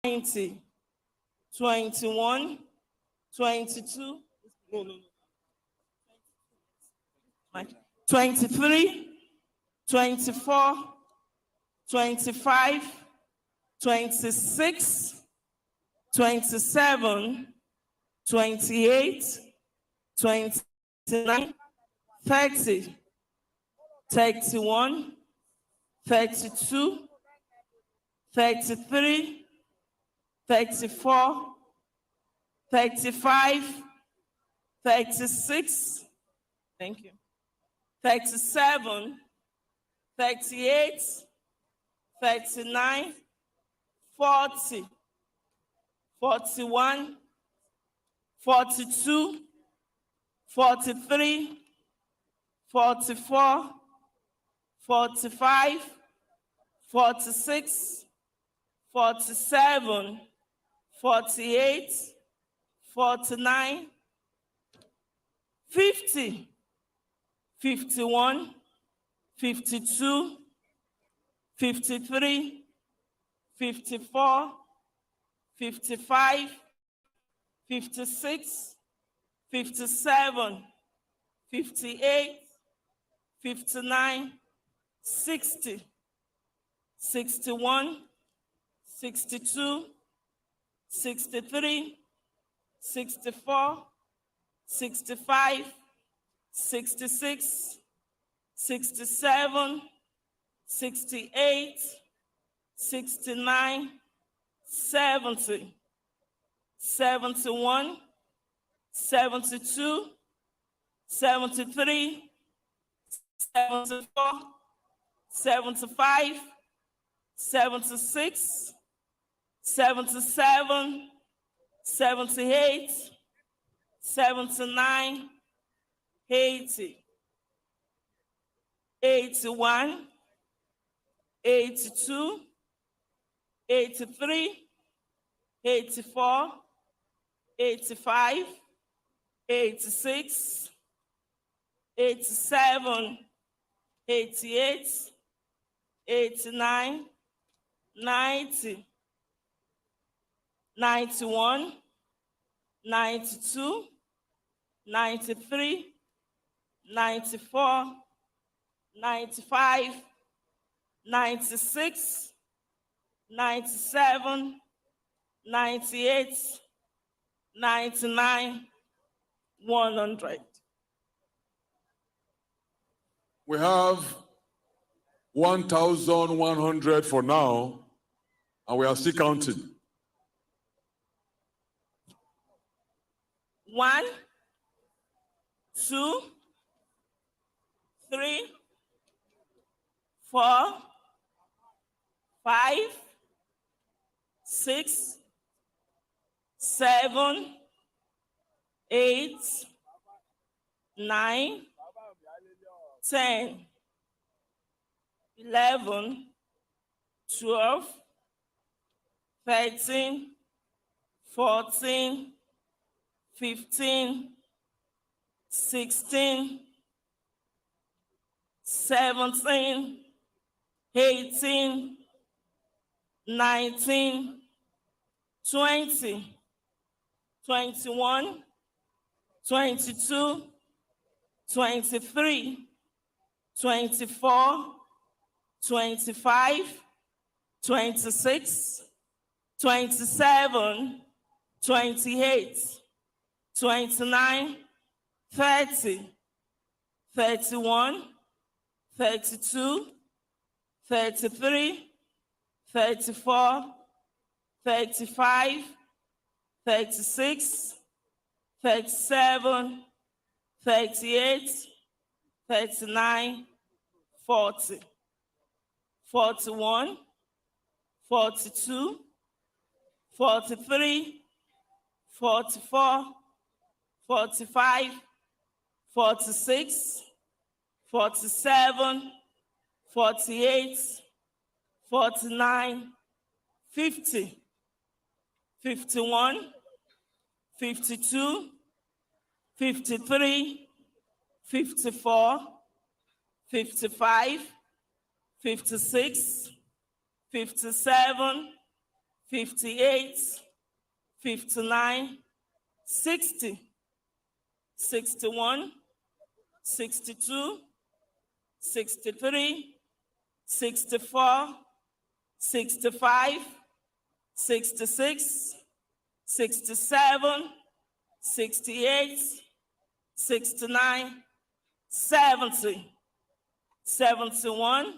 20, 21, 22, 23, 24, 25, 26, 27, 28, 29, 30, 31, 32, 33, 34, 35, 36, thank you, 37, 38, 39, 40, 41, 42, 43, 44, 45, 46, 47, 48, 49, 50, 51, 52, 53, 54, 55, 56, 57, 58, 59, 60, 61, 62, 63, 64, 65, 66, 67, 68, 69, 70, 71, 72, 73, 74, 75, 76, 77, 78, 79, 80, 81, 82, 83, 84, 85, 86, 87, 88, 89, 90, 91, 92, 93, 94, 95, 96, 97, 98, 99, 100. We have 1,100 for now, and we are still counting. 1, 2, 3, 4, 5, 6, 7, 8, 9, 10, 11, 12, 13, 14, 15, 16, 17, 18, 19, 20, 21, 22, 23, 24, 25, 26, 27, 28, 29, 30, 31, 32, 33, 34, 35, 36, 37, 38, 39, 40, 41, 42, 43, 44, 45, 46, 47, 48, 49, 50, 51, 52, 53, 54, 55, 56, 57, 58, 59, 60, 61, 62, 63, 64, 65, 66, 67, 68, 69, 70, 71,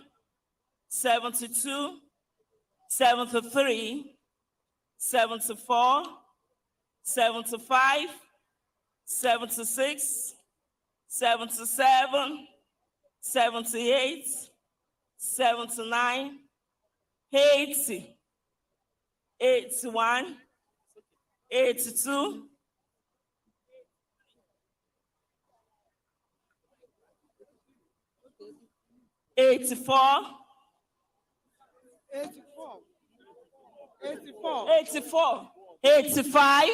72, 73, 74, 75, 76, 77, 78, 79, 80, 81, 82, 84, 85,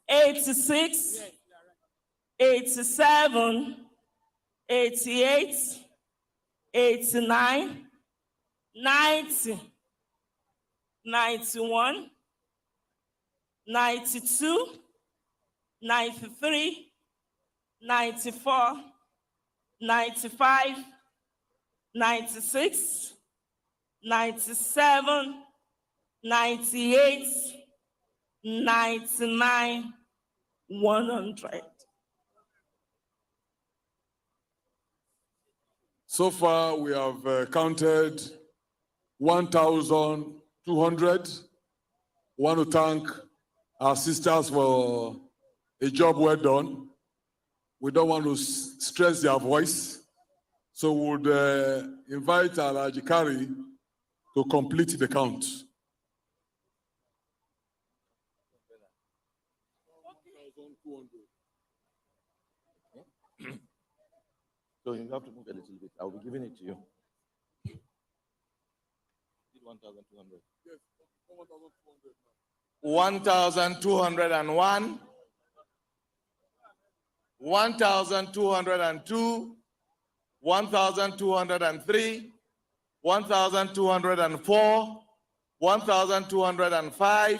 86, 87, 88, 89, 90, 91, 92, 93, 94, 95, 96, 97, 98, 99, 100. So far, we have counted 1,200. We want to thank our sisters for a job well done. We don't want to stress their voice, so we would invite our Ajikari to complete the count. So you have to move a little bit. I'll be giving it to you. 1,200. Yes, 1,201. 1,202. 1,203. 1,204. 1,205.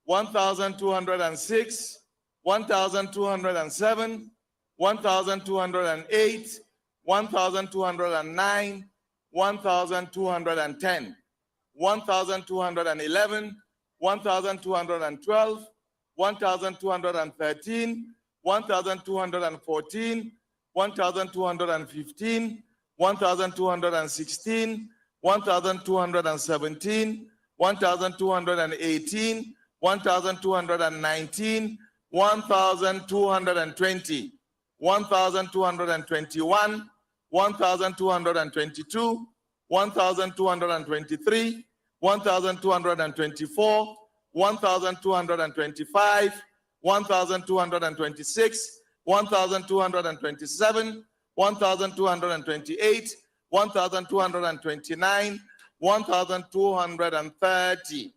1,206. 1,207. 1,208. 1,209, 1,210, 1,211, 1,212, 1,213, 1,214, 1,215, 1,216, 1,217, 1,218, 1,219, 1,220, 1,221, 1,222, 1,223, 1,224, 1,225, 1,226, 1,227, 1,228, 1,229, 1,230,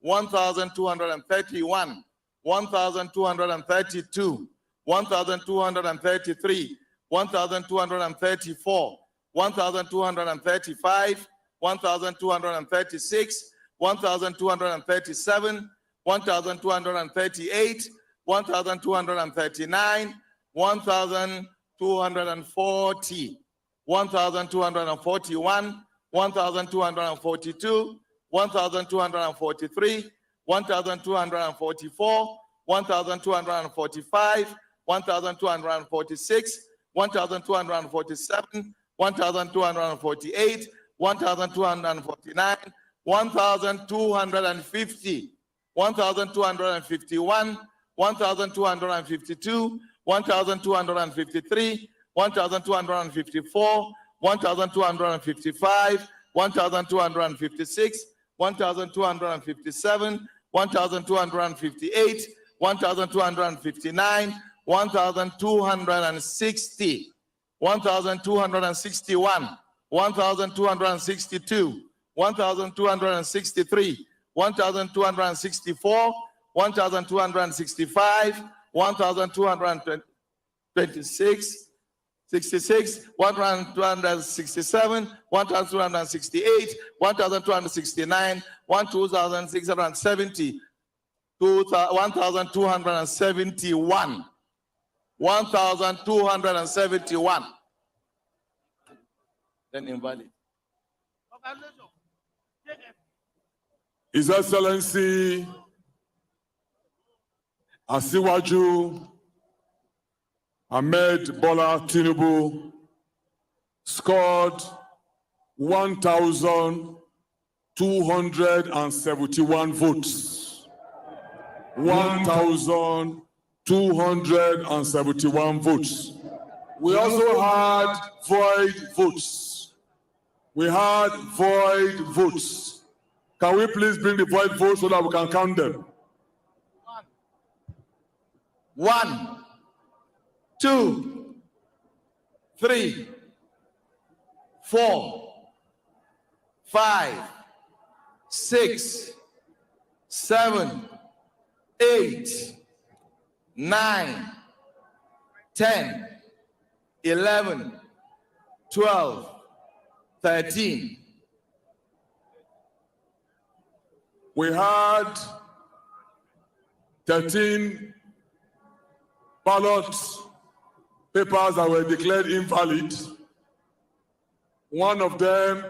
1,231, 1,232, 1,233, 1,234, 1,235, 1,236, 1,237, 1,238, 1,239, 1,240, 1,241, 1,242, 1,243, 1,244, 1,245, 1,246, 1,247, 1,248, 1,249, 1,250, 1,251, 1,252, 1,253, 1,254, 1,255, 1,256, 1,257, 1,258, 1,259, 1,260, 1,261, 1,262, 1,263, 1,264, 1,265, 1,226, 66, 1,267, 1,268, 1,269, 1,670, 1,271. 1,271. Then invalid. His Excellency Asiwaju Ahmed Bola Tinubu scored 1,271 votes. 1,271 votes. We also had void votes. We had void votes. Can we please bring the void votes so that we can count them? 1, 2, 3, 4, 5, 6, 7, 8, 9, 10, 11, 12, 13. We had 13 ballot papers that were declared invalid. One of them,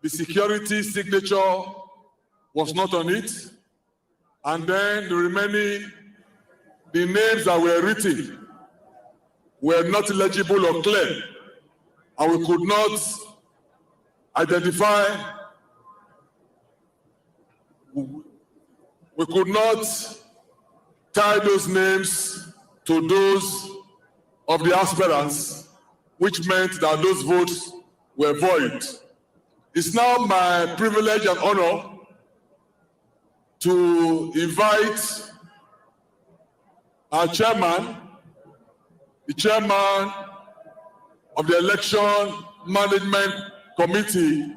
the security signature was not on it. And then the remaining, the names that were written were not legible or clear. And we could not identify, we could not tie those names to those of the aspirants, which meant that those votes were void. It's now my privilege and honor to invite our chairman, the chairman of the Election Management Committee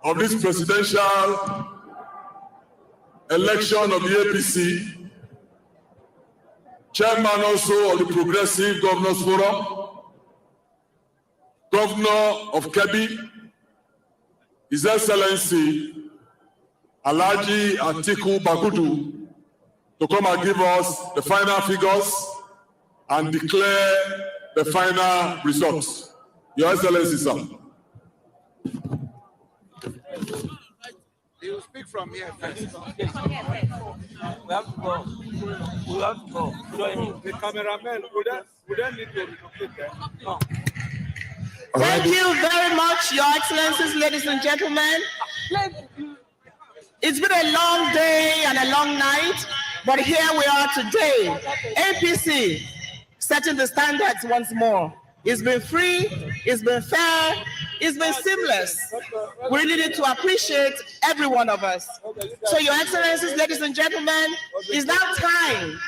of this presidential election of the APC, chairman also of the Progressive Governors Forum, Governor of Kebbi, His Excellency Alhaji Atiku Bagudu, to come and give us the final figures and declare the final results. Your Excellency, sir. You speak from here first. We have to go. We have to go. Join me. The cameraman, we don't need to relocate there. No. Thank you very much, Your Excellencies, ladies and gentlemen. It's been a long day and a long night, but here we are today. APC setting the standards once more. It's been free, it's been fair, it's been seamless. We really need to appreciate every one of us. So, Your Excellencies, ladies and gentlemen, it's now time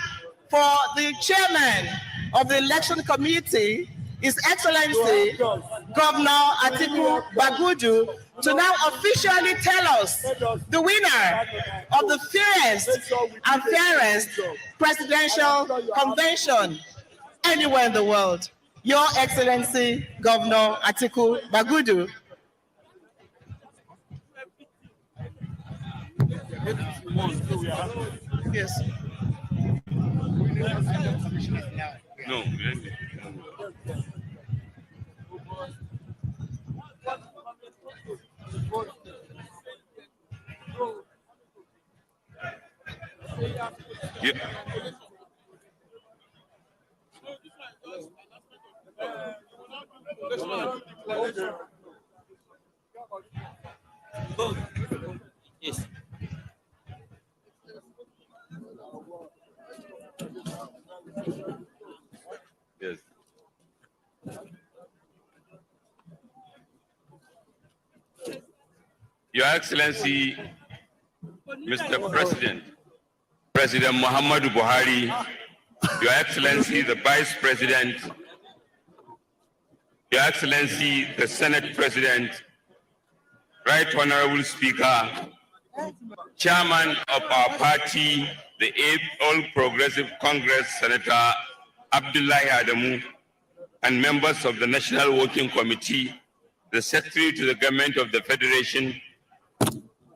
for the chairman of the election committee, His Excellency Governor Atiku Bagudu, to now officially tell us the winner of the fairest and fairest presidential convention anywhere in the world. Your Excellency Governor Atiku Bagudu. Yes. No. Yeah. Yes. Yes. Your Excellency, Mr. President, President Muhammadu Buhari, Your Excellency, the Vice President, Your Excellency, the Senate President, Right Honorable Speaker, Chairman of our party, the All Progressive Congress, Senator Abdullahi Adamu, and members of the National Working Committee, the Secretary to the Government of the Federation,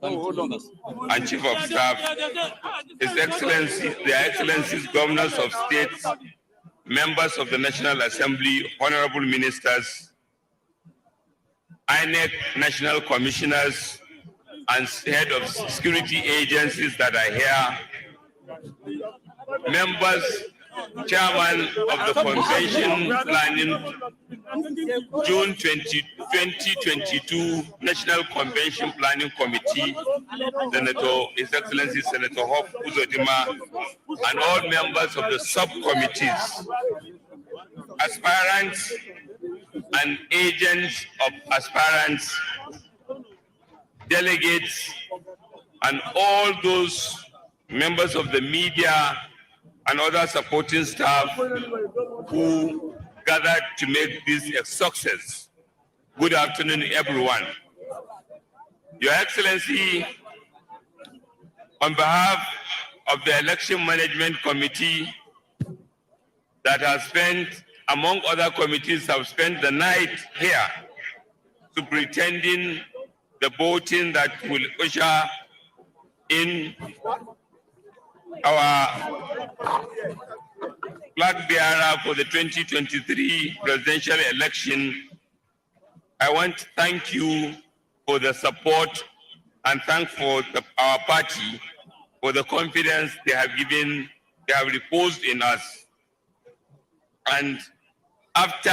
and Chief of Staff, His Excellency, Their Excellencies, Governors of States, members of the National Assembly, Honorable Ministers, INEC National Commissioners, and Head of Security Agencies that are here, members, Chairman of the Convention Planning June 2022 National Convention Planning Committee, Senator, His Excellency Senator Hope Uzodima, and all members of the subcommittees, aspirants and agents of aspirants, delegates, and all those members of the media and other supporting staff who gathered to make this a success. Good afternoon, everyone. Your Excellency, on behalf of the Election Management Committee that has spent, among other committees, have spent the night here superintending the voting that will usher in our flag bearer for the 2023 presidential election. I want to thank you for the support and thank our party for the confidence they have reposed in us. And after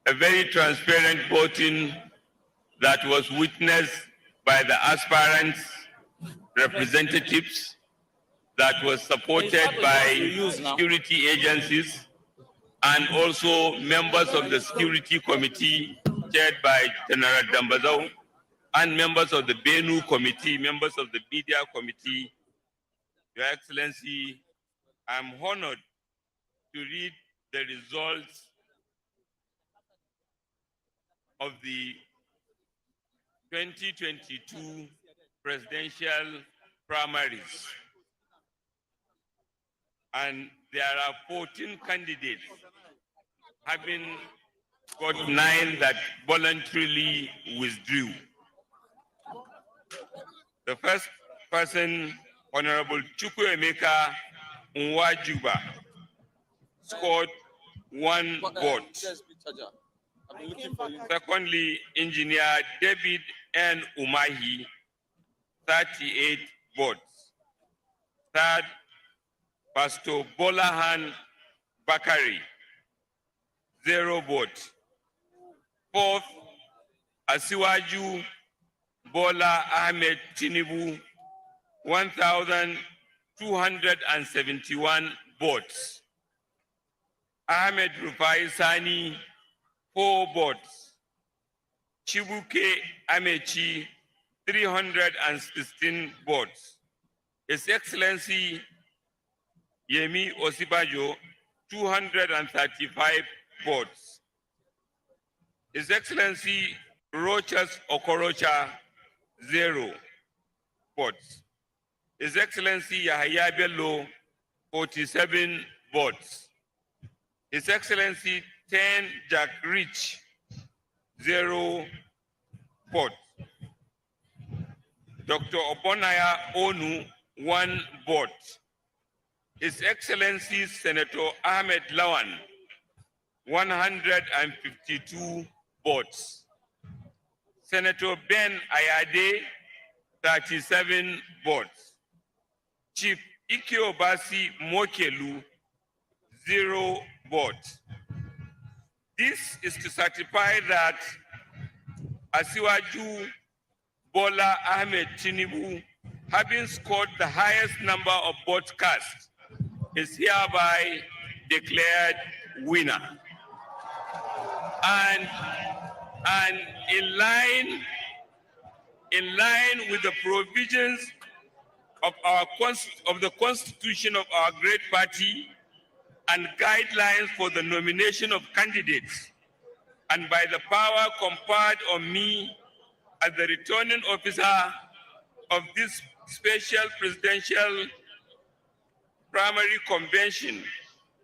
a very transparent voting that was witnessed by the aspirants, representatives, that was supported by security agencies and also members of the security committee chaired by General Dambazau and members of the Benu committee, members of the media committee. Your Excellency, I'm honored to read the results of the 2022 presidential primaries. And there are 14 candidates, having got 9 that voluntarily withdrew. The first person, Honorable Chukwuemeka Nwajuba, scored 1 vote. Secondly, Engineer David N. Umahi, 38 votes. Third, Pastor Bolahan Bakari, 0 votes. Fourth, Asiwaju Bola Ahmed Tinubu, 1,271 votes. Ahmed Rufai Sani, 4 votes. Chibuke Amechi, 316 votes. His Excellency Yemi Osibajo, 235 votes. His Excellency Rochas Okorocha, 0 votes. His Excellency Yahya Bello, 47 votes. His Excellency Ten Jack Rich, 0 votes. Dr. Obonaya Onu, 1 vote. His Excellency Senator Ahmed Lawan, 152 votes. Senator Ben Ayade, 37 votes. Chief Ikiobasi Mokelu, 0 votes. This is to certify that Asiwaju Bola Ahmed Tinubu, having scored the highest number of votes cast, is hereby declared winner. And in line with the provisions of the Constitution of our great party and guidelines for the nomination of candidates, and by the power conferred on me as the returning officer of this special presidential primary convention,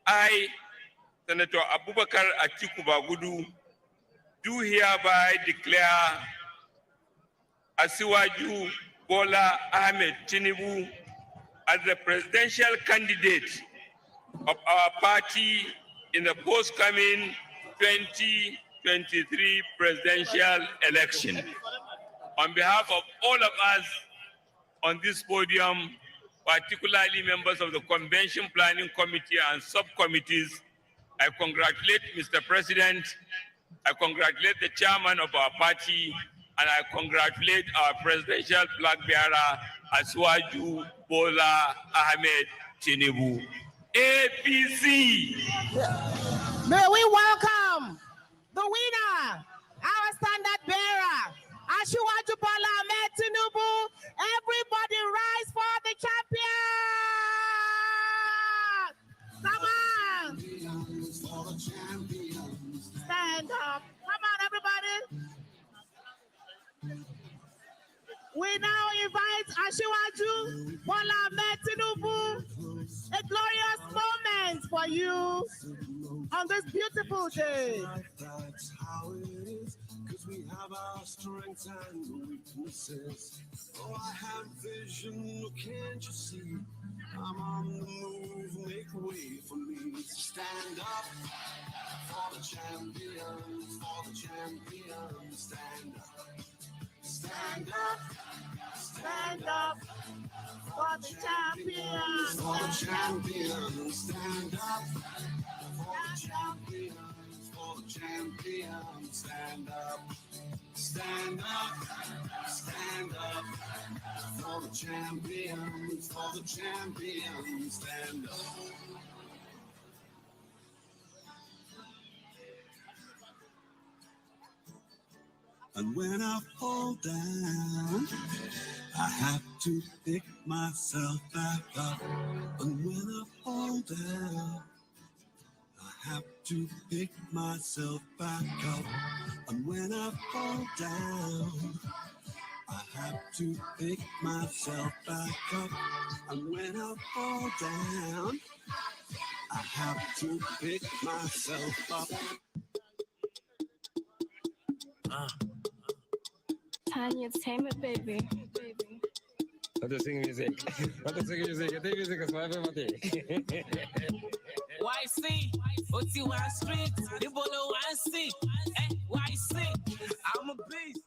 I, Senator Abubakar Atiku Bagudu, do hereby declare Asiwaju Bola Ahmed Tinubu as the presidential candidate of our party in the forthcoming 2023 presidential election. On behalf of all of us on this podium, particularly members of the Convention Planning Committee and subcommittees, I congratulate Mr. President, I congratulate the chairman of our party, and I congratulate our presidential flag bearer, Asiwaju Bola Ahmed Tinubu. APC. May we welcome the winner, our standard bearer, Asiwaju Bola Ahmed Tinubu. Everybody rise for the champion! Come on! Stand up. Come on, everybody. We now invite Asiwaju Bola Ahmed Tinubu. A glorious moment for you on this beautiful day. That's how it is, 'cause we have our strengths and weaknesses. Oh, I have vision, can't you see? I'm on the move, make way for me. Stand up for the champions, for the champions. Stand up, stand up, Stand up for the champions. for the champions. Stand up for the champions, for the champions. Stand up, stand up, stand up for the champions, for the champions. Stand up. And when I fall down, I have to pick myself back up. And when I fall down, I have to pick myself back up. And when I fall down, I have to pick myself back up. And when I fall down, I have to pick myself up. Tanya Entertainment, baby. What to sing music? What to sing music? I think music is my favorite. YC, OT one street, the bolo one seat. YC, I'm a beast.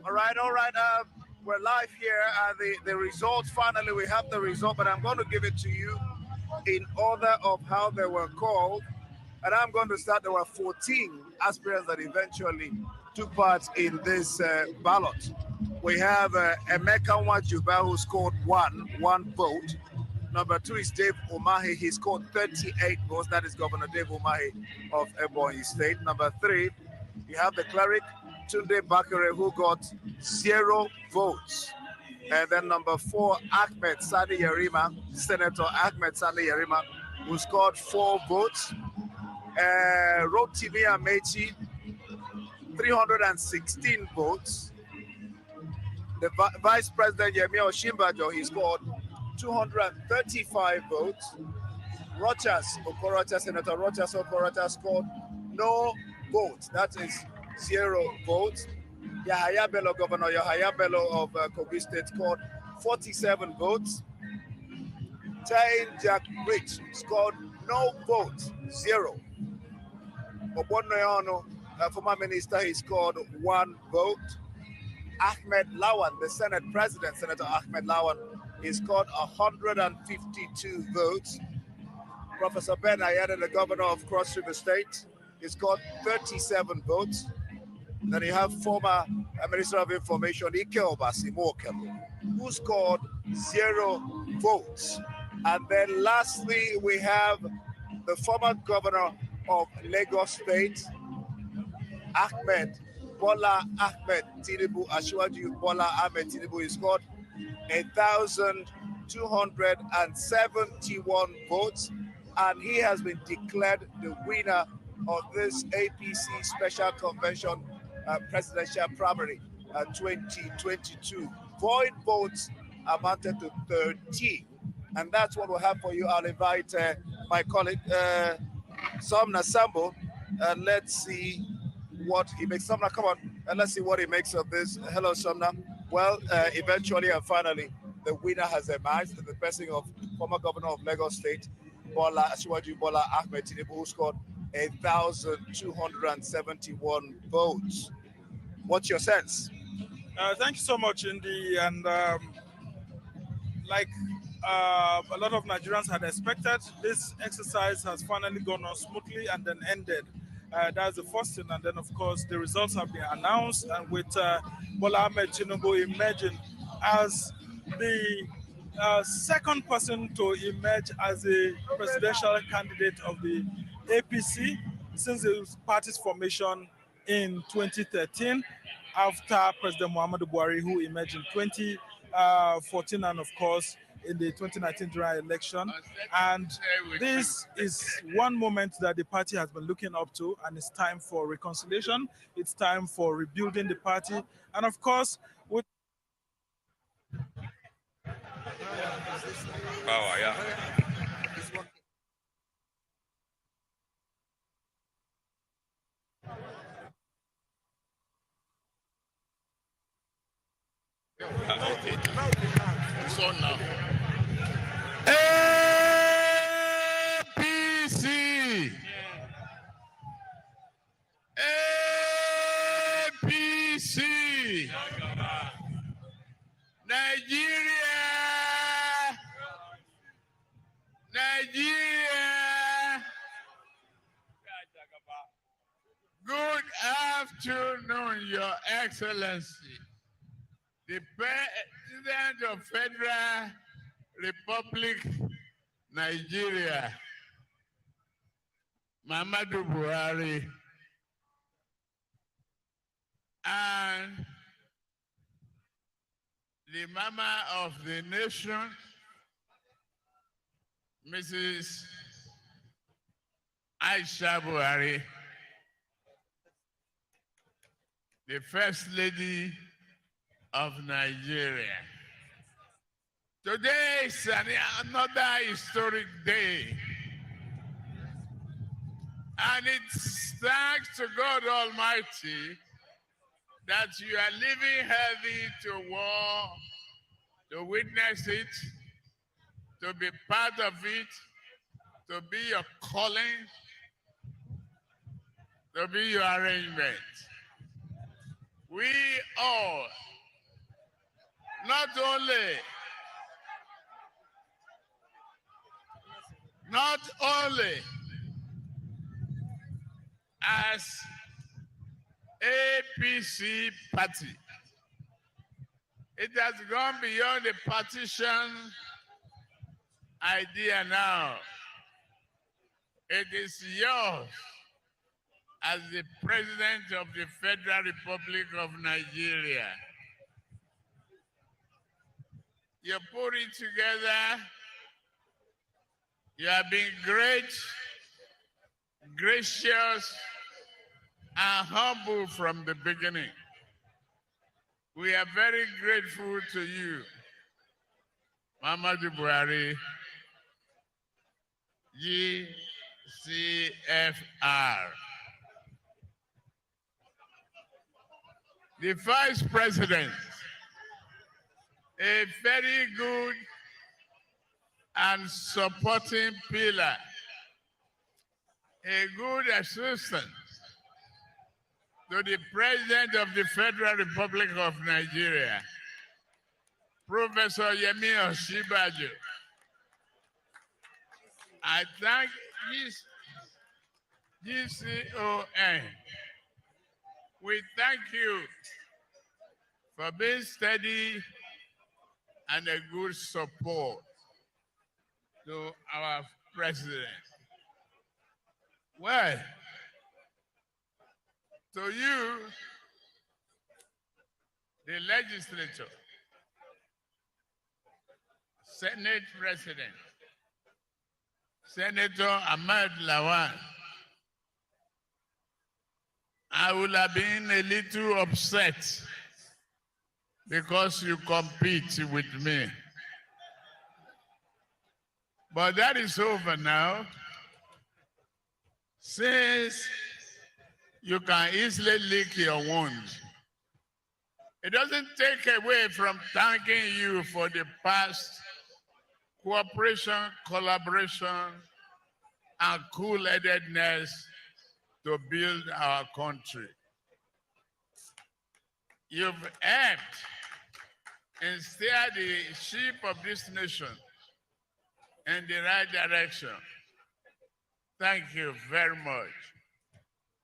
All right. We're live here. The results, finally, we have the result, but I'm going to give it to you in order of how they were called. And I'm going to start. There were 14 aspirants that eventually took part in this ballot. We have Emeka Nwajuba, who scored one vote. Number 2 is Dave Umahi. He scored 38 votes. That is Governor Dave Umahi of Ebonyi State. Number 3, you have the cleric, Tunde Bakare, who got 0 votes. And then number 4, Ahmed Sani Yarima, Senator Ahmed Sani Yarima, who scored 4 votes. Rotimi Amechi, 316 votes. The Vice President Yemi Osinbajo, he scored 235 votes. Senator Rochas Okorocha scored no votes. That is 0 votes. Yahaya Bello, Governor Yahaya Bello of Kogi State, scored 47 votes. Tain Jack Rich scored no votes, 0. Obonoyono, former minister, he scored 1 vote. Ahmed Lawan, the Senate President, Senator Ahmed Lawan, he scored 152 votes. Professor Ben Ayede, the Governor of Cross River State, he scored 37 votes. Then you have former Minister of Information, Ike Obasi Mokelu, who scored 0 votes. And then lastly, we have the former Governor of Lagos State, Ahmed Bola Ahmed Tinubu, Asiwaju Bola Ahmed Tinubu. He scored 271 votes, and he has been declared the winner of this APC Special Convention Presidential Primary 2022. Void votes amounted to 13. And that's what we'll have for you. I'll invite my colleague, Somna Sambo. Let's see what he makes. Somna, come on. Let's see what he makes of this. Hello, Somna. Well, eventually and finally, the winner has emerged, the person of former governor of Lagos State, Bola Asiwaju Bola Ahmed Tinubu, who scored 1,271 votes. What's your sense? Thank you so much, Indy. And like a lot of Nigerians had expected, this exercise has finally gone on smoothly and then ended. That's the first thing. And then, of course, the results have been announced. And with Bola Ahmed Tinubu emerging as the second person to emerge as a presidential candidate of the APC since the party's formation in 2013, after President Muhammadu Buhari, who emerged in 2014, and of course in the 2019 general election. And this is one moment that the party has been looking up to, and it's time for reconciliation. It's time for rebuilding the party. And of course, with Power, yeah. Okay. It's on now. APC. APC. Nigeria. Nigeria. Good afternoon, Your Excellency. The President of Federal Republic Nigeria, Muhammadu Buhari, and the mama of the nation, Mrs. Aisha Buhari, the First Lady of Nigeria. Today is another historic day. And it's thanks to God Almighty that you are living healthy to war, to witness it, to be part of it, to be your calling, to be your arrangement. We all, not only as APC party, it has gone beyond the partition idea now. It is yours as the President of the Federal Republic of Nigeria. You put it together. You have been great, gracious, and humble from the beginning. We are very grateful to you, Muhammadu Buhari, GCFR. The Vice President, a very good and supporting pillar, a good assistant to the President of the Federal Republic of Nigeria, Professor Yemi Osinbajo. I thank GCON. We thank you for being steady and a good support to our president. Well, to you, the legislature, Senate President, Senator Ahmad Lawan, I would have been a little upset because you compete with me. But that is over now. Since you can easily lick your wounds, it doesn't take away from thanking you for the past cooperation, collaboration, and cool-headedness to build our country. You've helped and steer the ship of this nation in the right direction. Thank you very much.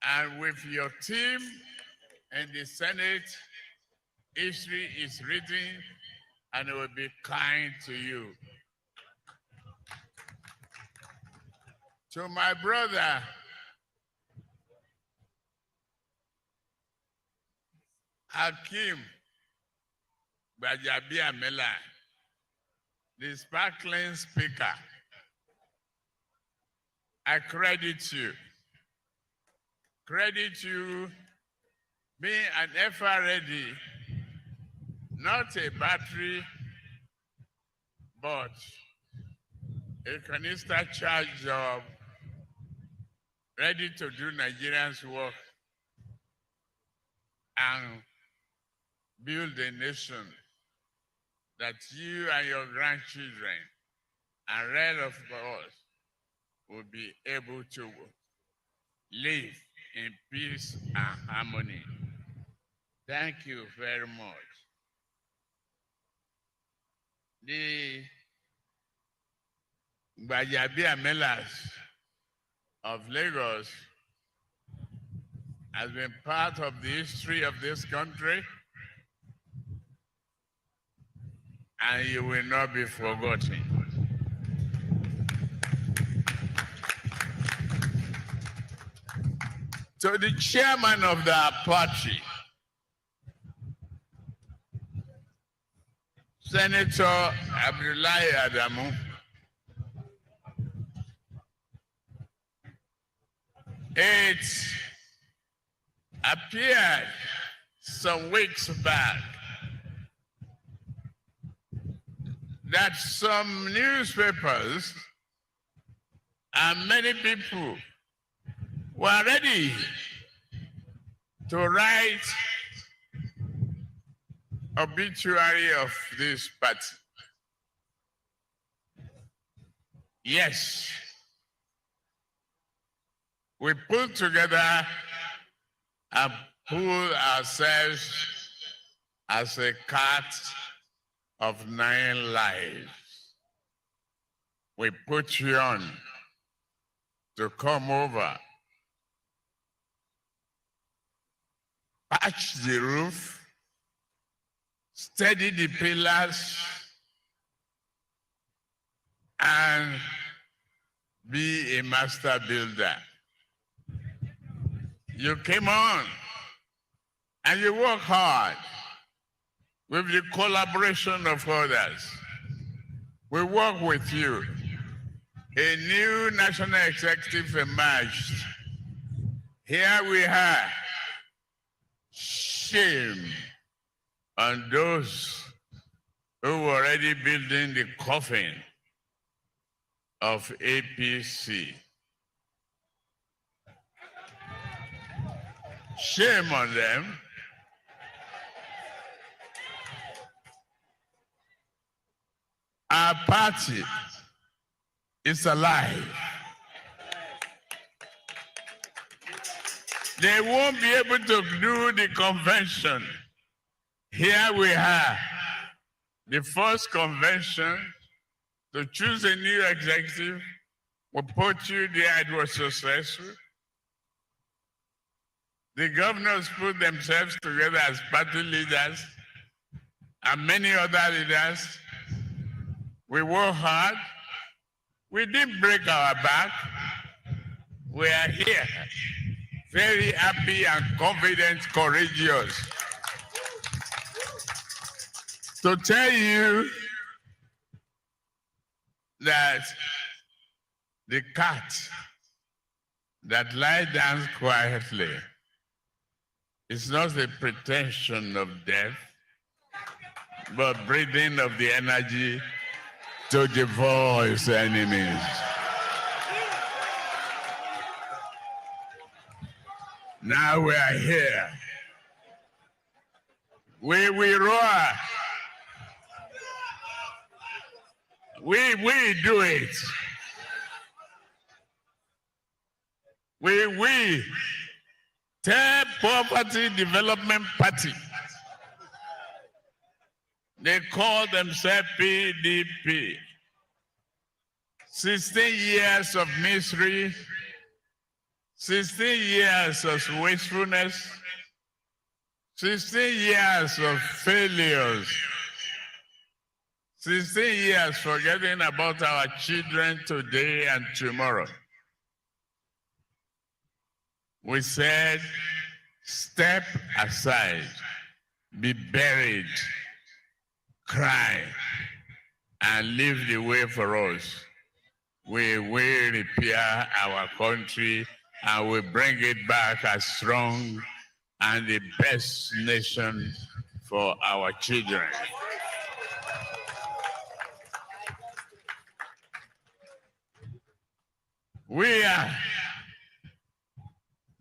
And with your team and the Senate, history is written and it will be kind to you. To my brother, Hakim Gbajabiamila, the sparkling speaker, I credit you. Credit you being an FR ready, not a battery, but a canister charge job, ready to do Nigerians' work and build a nation that you and your grandchildren and rest of us will be able to live in peace and harmony. Thank you very much. The Gbajabiamelas of Lagos has been part of the history of this country, and you will not be forgotten. To the chairman of the party, Senator Abdullahi Adamu, it appeared some weeks back that some newspapers and many people were ready to write obituary of this party. Yes, we pulled together and pulled ourselves as a cat of 9 lives. We put you on to come over, patch the roof, steady the pillars, and be a master builder. You came on and you work hard with the collaboration of others. We work with you. A new national executive emerged. Here we are. Shame on those who were already building the coffin of APC. Shame on them. Our party is alive. They won't be able to do the convention. Here we are, the first convention to choose a new executive. We put you there, it was successful. The governors put themselves together as party leaders and many other leaders. We worked hard. We didn't break our back. We are here, very happy and confident, courageous, to tell you that the cat that lies down quietly is not a pretension of death, but breathing of the energy to devour its enemies. Now we are here. We roar. We do it. We Third Poverty Development Party. They call themselves PDP. 16 years of misery, 16 years of wastefulness, 16 years of failures, 16 years forgetting about our children today and tomorrow. We said, step aside, be buried, cry, and leave the way for us. We will repair our country and we bring it back as strong and the best nation for our children. We are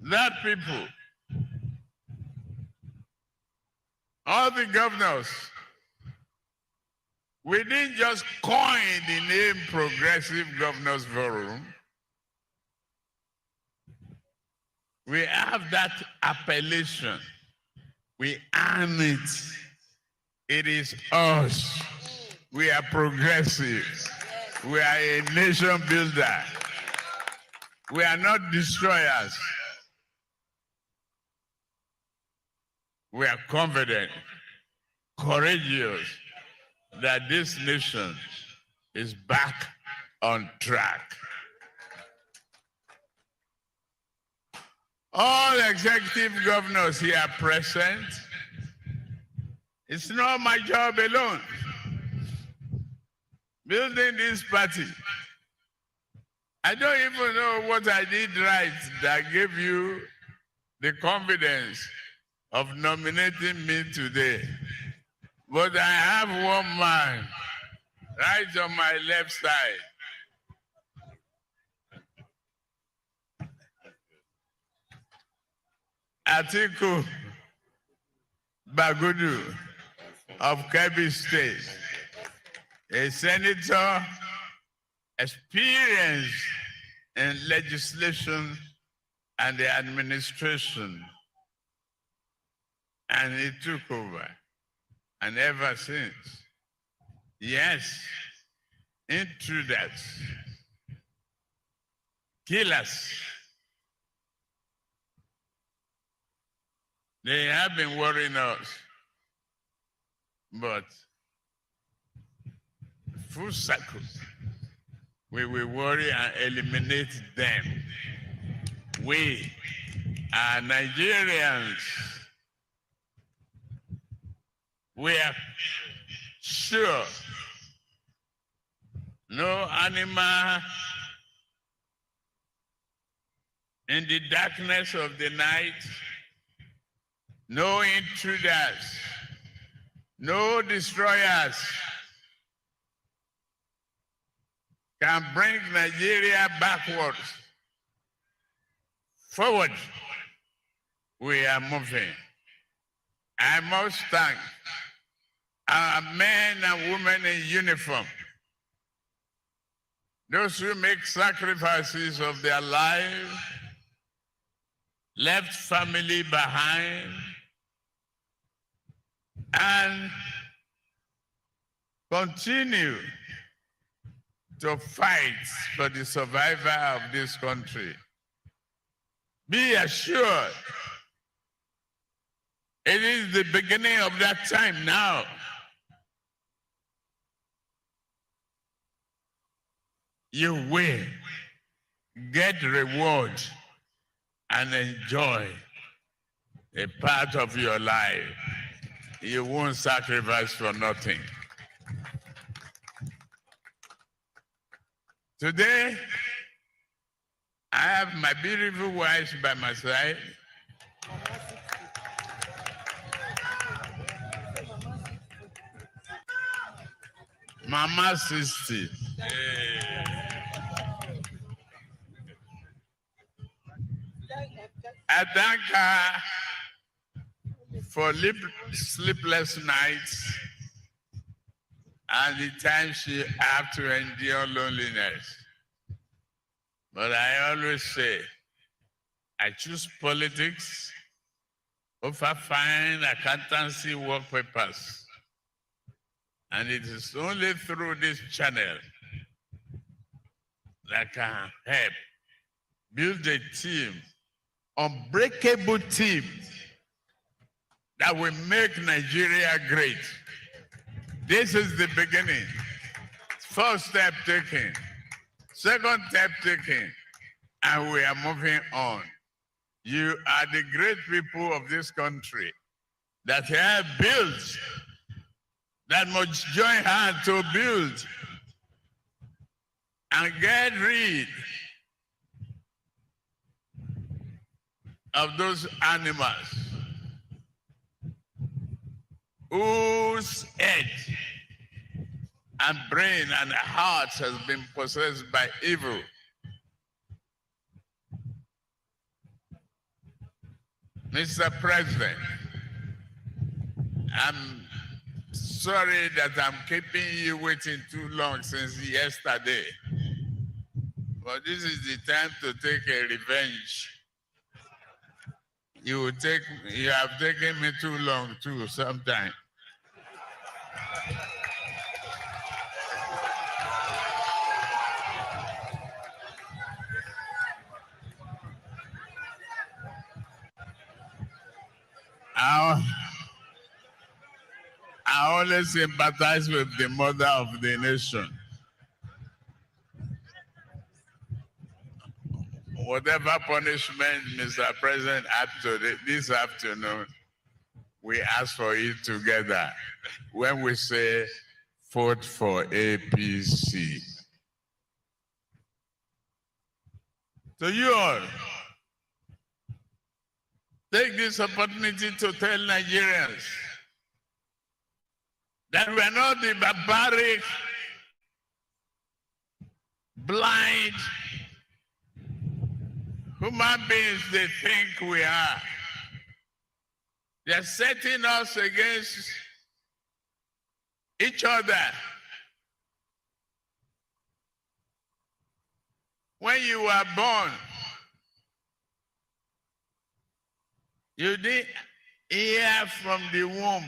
that people. All the governors, we didn't just coin the name Progressive Governors Forum. We have that appellation. We earn it. It is us. We are progressive. We are a nation builder. We are not destroyers. We are confident, courageous that this nation is back on track. All executive governors here present, it's not my job alone. Building this party, I don't even know what I did right that gave you the confidence of nominating me today. But I have one man right on my left side. Atiku Bagudu of Kebbi State, a senator experienced in legislation and the administration. And he took over. And ever since, yes, intruders, killers, they have been worrying us. But full circle, we will worry and eliminate them. We are Nigerians. We are sure no animal in the darkness of the night, no intruders, no destroyers can bring Nigeria backwards. Forward, we are moving. I must thank our men and women in uniform, those who make sacrifices of their life, left family behind, and continue to fight for the survival of this country. Be assured, it is the beginning of that time now. You will get reward and enjoy a part of your life. You won't sacrifice for nothing. Today, I have my beautiful wife by my side. Mama 60. I thank her for sleepless nights and the time she had to endure loneliness. But I always say, I choose politics over fine accountancy work papers. And it is only through this channel that can help build a team, unbreakable team, that will make Nigeria great. This is the beginning. First step taken, second step taken, and we are moving on. You are the great people of this country that have built, that must join hands to build and get rid of those animals whose head and brain and heart has been possessed by evil. Mr. President, I'm sorry that I'm keeping you waiting too long since yesterday, but this is the time to take a revenge. You have taken me too long too sometime. I always sympathize with the mother of the nation. Whatever punishment Mr. President had this afternoon, we ask for it together when we say vote for APC. To you all, take this opportunity to tell Nigerians that we are not the barbaric, blind human beings they think we are. They're setting us against each other. When you were born, you didn't hear from the womb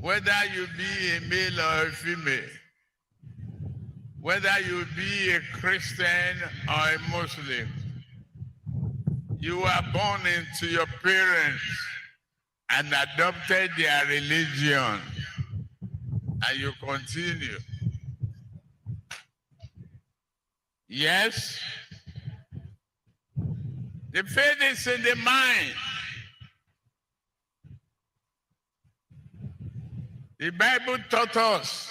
whether you be a male or a female, whether you be a Christian or a Muslim. You were born into your parents and adopted their religion, and you continue. Yes, the faith is in the mind. The Bible taught us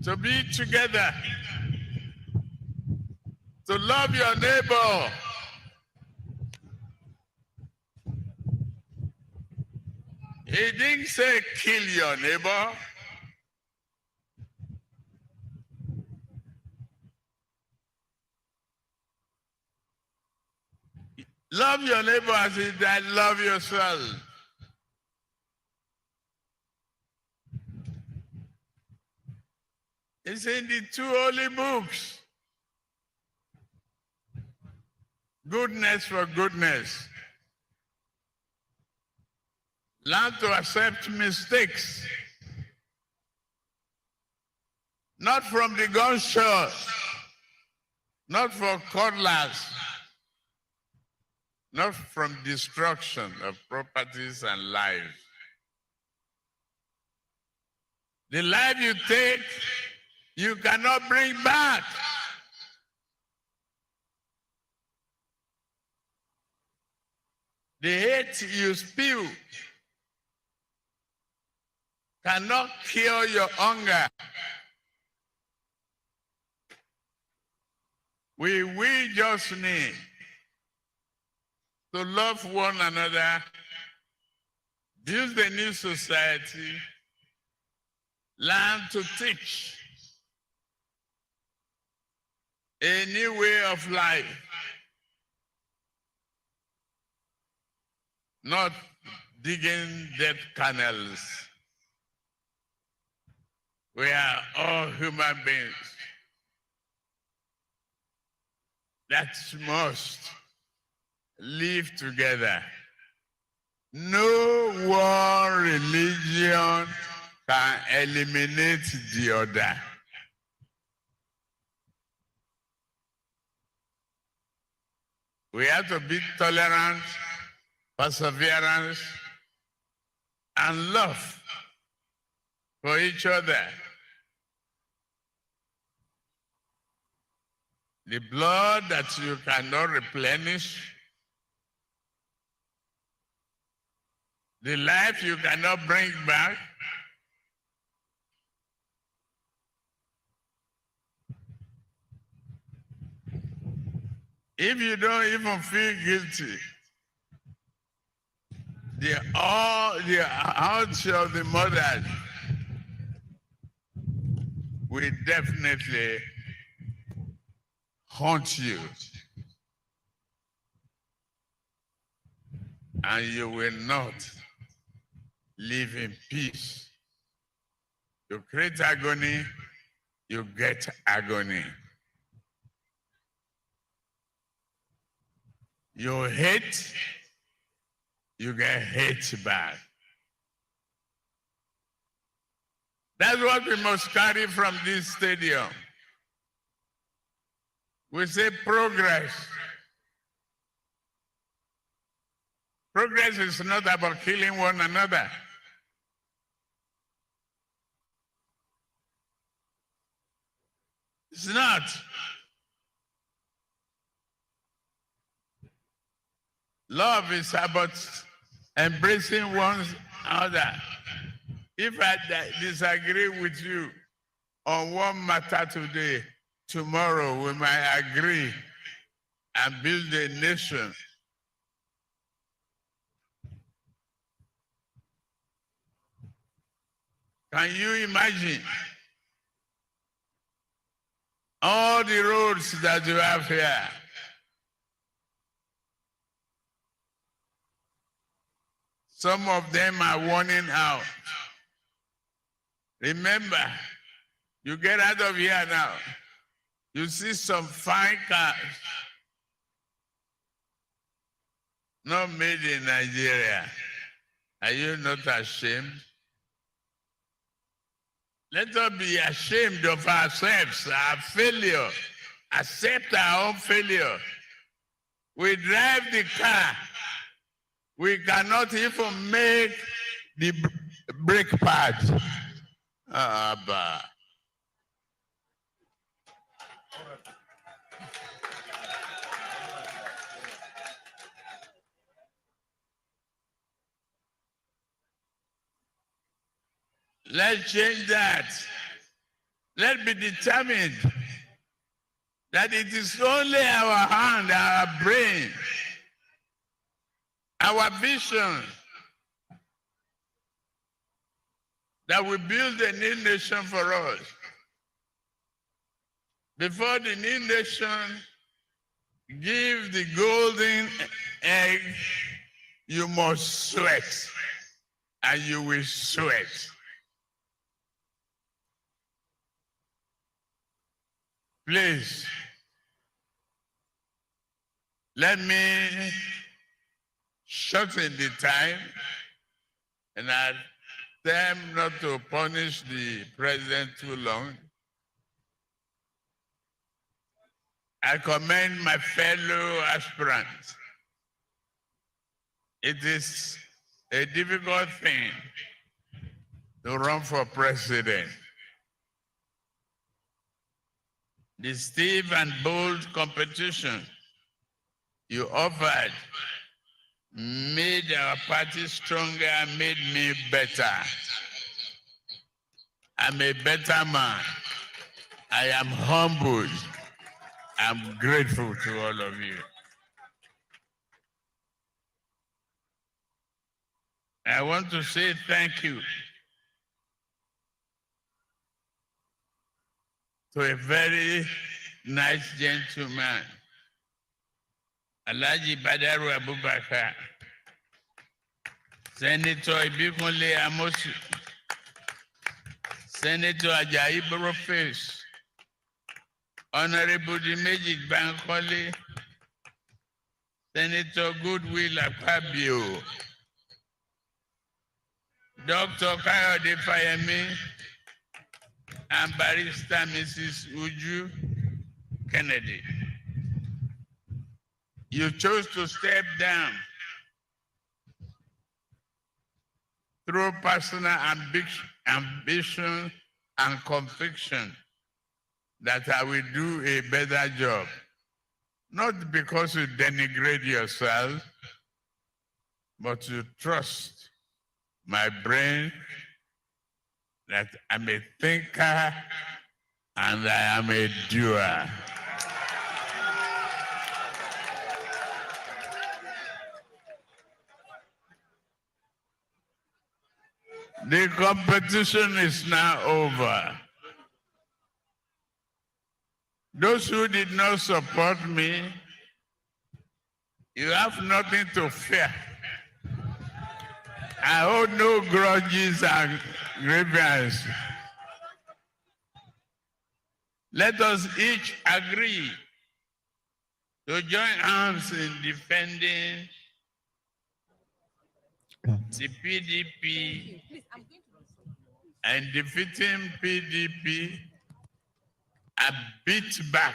to be together, to love your neighbor. He didn't say kill your neighbor. Love your neighbor as he died, love yourself. It's in the two holy books. Goodness for goodness. Learn to accept mistakes. Not from the gunshot, not for cutlass, not from destruction of properties and lives. The life you take, you cannot bring back. The hate you spew cannot cure your hunger. We just need to love one another, build a new society, learn to teach a new way of life, not digging dead canals. We are all human beings that must live together. No one religion can eliminate the other. We have to be tolerant, perseverance, and love for each other. The blood that you cannot replenish, the life you cannot bring back, if you don't even feel guilty, the heart of the mother will definitely haunt you, and you will not live in peace. You create agony, you get agony. You hate, you get hate back. That's what we must carry from this stadium. We say progress. Progress is not about killing one another. It's not. Love is about embracing one another. If I disagree with you on one matter today, tomorrow we might agree and build a nation. Can you imagine all the roads that you have here? Some of them are running out. Remember, you get out of here now, you see some fine cars, not made in Nigeria. Are you not ashamed? Let us be ashamed of ourselves, our failure. Accept our own failure. We drive the car. We cannot even make the brake pad. Let's change that. Let's be determined that it is only our hand, our brain, our vision that will build a new nation for us. Before the new nation give the golden egg, you must sweat, and you will sweat. Please, let me shorten the time, and I attempt not to punish the president too long. I commend my fellow aspirants. It is a difficult thing to run for president. The stiff and bold competition you offered made our party stronger and made me better. I'm a better man. I am humbled. I'm grateful to all of you. I want to say thank you to a very nice gentleman, Alhaji Badaru Abubakar, Senator Ibikunle Amosu, Senator Ajayi Boroface, Honorable Dimeji Bankole, Senator Goodwill Akpabio, Dr. Kayode Fayemi, and Barrister Mrs. Uju Kennedy. You chose to step down through personal ambition and conviction that I will do a better job. Not because you denigrate yourself, but you trust my brain that I'm a thinker and I am a doer. The competition is now over. Those who did not support me, you have nothing to fear. I hold no grudges and grievances. Let us each agree to join hands in defending the PDP and defeating PDP and beat back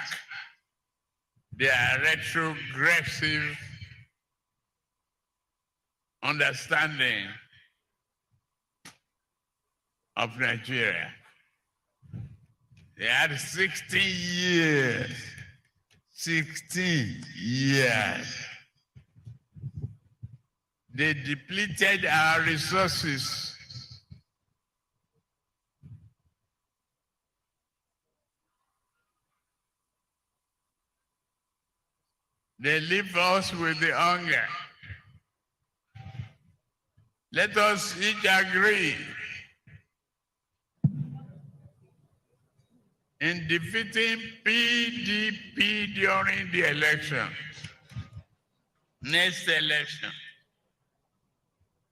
their retrogressive understanding of Nigeria. They had 16 years. 16 years. They depleted our resources. They leave us with the hunger. Let us each agree in defeating PDP during the election, next election,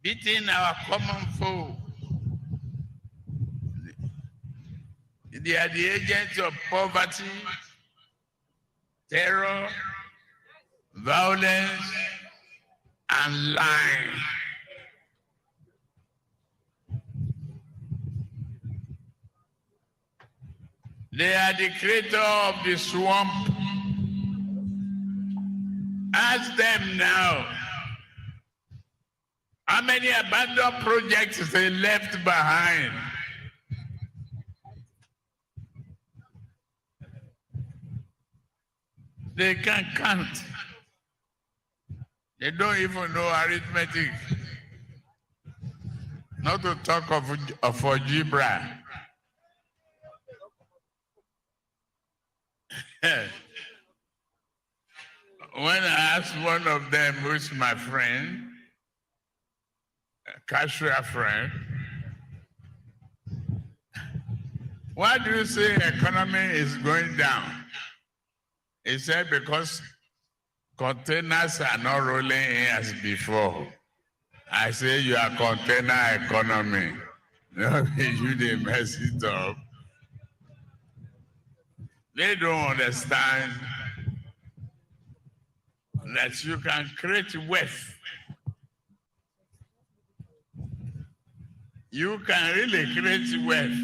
beating our common foe. They are the agents of poverty, terror, violence, and lying. They are the creator of the swamp. Ask them now, how many abandoned projects they left behind? They can't count. They don't even know arithmetic. Not to talk of algebra. When I asked one of them, who's my friend, a casual friend, why do you say economy is going down? He said, because containers are not rolling in as before. I say, you are container economy. No, you didn't mess it up. They don't understand that you can create wealth. You can really create wealth.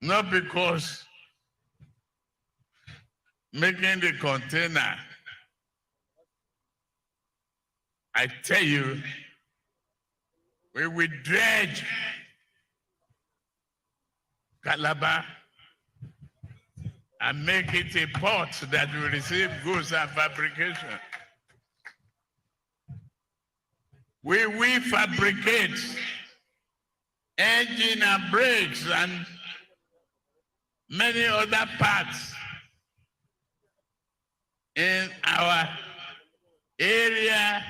Not because making the container, I tell you, we will dredge Calabar and make it a port that will receive goods and fabrication. We will fabricate engine and brakes and many other parts in our area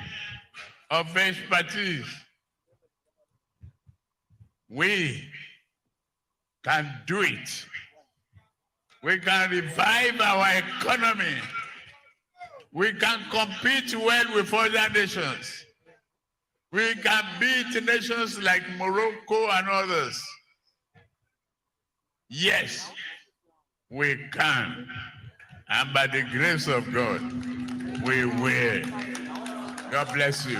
of expertise, we can do it. We can revive our economy. We can compete well with other nations. We can beat nations like Morocco and others. Yes, we can. And by the grace of God, we will. God bless you.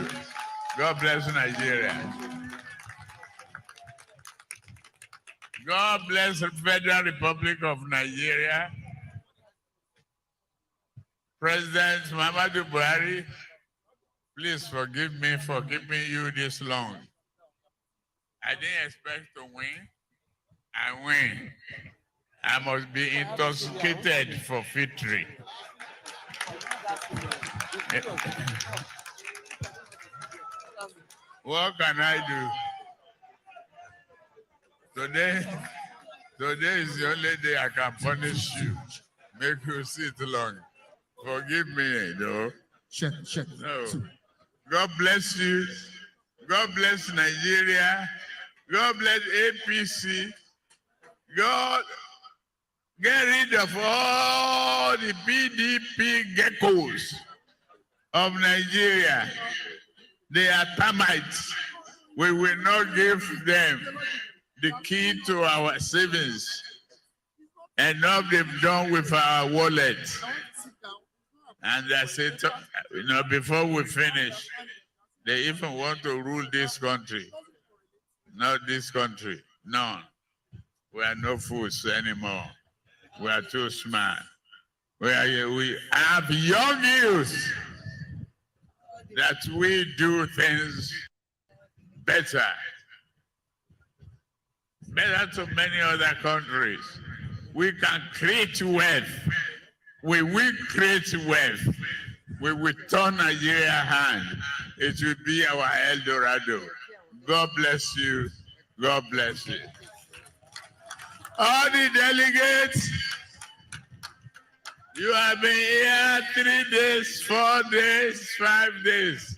God bless Nigeria. God bless the Federal Republic of Nigeria. President Muhammadu Buhari, please forgive me for keeping you this long. I didn't expect to win. I win. I must be intoxicated for victory. What can I do? Today is the only day I can punish you. Make you sit long. Forgive me, though. No. God bless you. God bless Nigeria. God bless APC. God get rid of all the PDP geckos of Nigeria. They are termites. We will not give them the key to our savings. Enough they've done with our wallet. And that's it. You know, before we finish, they even want to rule this country. Not this country. No. We are no fools anymore. We are too smart. We have young youth that we do things better. Better to many other countries. We can create wealth. We will create wealth. We will turn Nigeria hand. It will be our El Dorado. God bless you. God bless you. All the delegates, you have been here 3 days, 4 days, 5 days.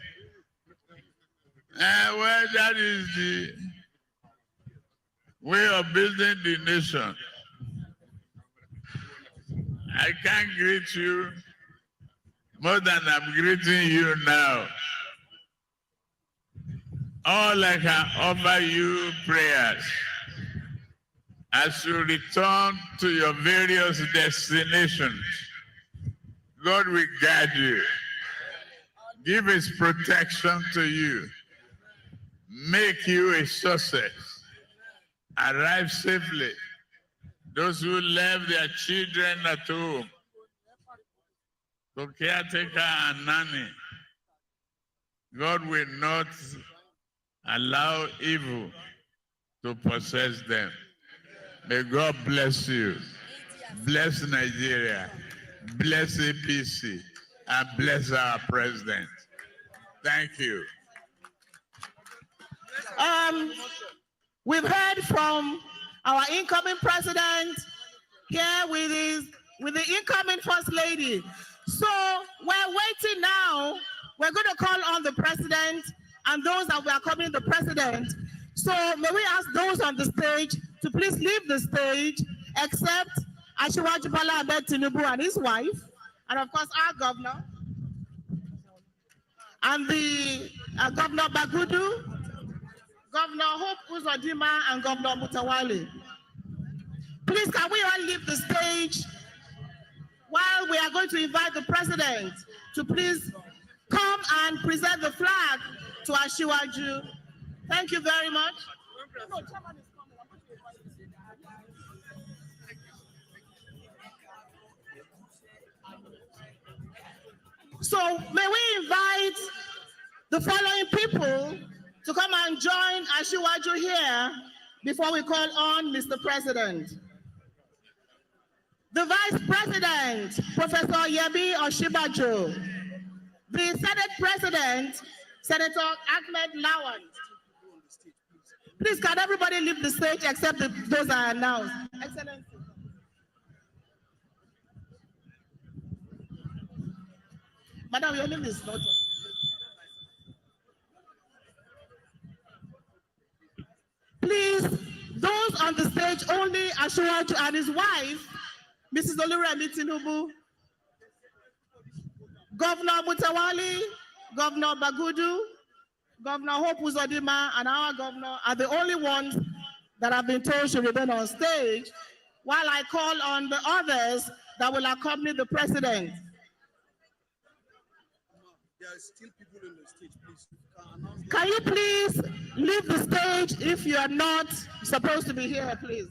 And well, that is the way of building the nation. I can't greet you more than I'm greeting you now. All I can offer you prayers as you return to your various destinations. God will guide you, give His protection to you, make you a success, arrive safely. Those who left their children at home, to caretaker and nanny, God will not allow evil to possess them. May God bless you, bless Nigeria, bless APC, and bless our president. Thank you. We've heard from our incoming president here with the incoming first lady. So we're waiting now. We're going to call on the president and those that we are coming the president. So may we ask those on the stage to please leave the stage, except Asiwaju Bola Ahmed Tinubu and his wife, and of course our governor, and the Governor Bagudu, Governor Hope Uzodinma, and Governor Mutawale. Please, can we all leave the stage while we are going to invite the president to please come and present the flag to Asiwaju. Thank you very much. So may we invite the following people to come and join Asiwaju here before we call on Mr. President. The Vice President, Professor Yemi Osinbajo. The Senate President, Senator Ahmed Lawan. Please, can everybody leave the stage except those are announced? Excellency. Madam, your name is not. Please, those on the stage only, Ashuraju and his wife, Mrs. Oluremi Tinubu, Governor Mutawali, Governor Bagudu, Governor Hope Uzodima, and our governor are the only ones that have been told to remain on stage, while I call on the others that will accompany the president. There are still people in the stage, please. Can you please leave the stage if you are not supposed to be here, please?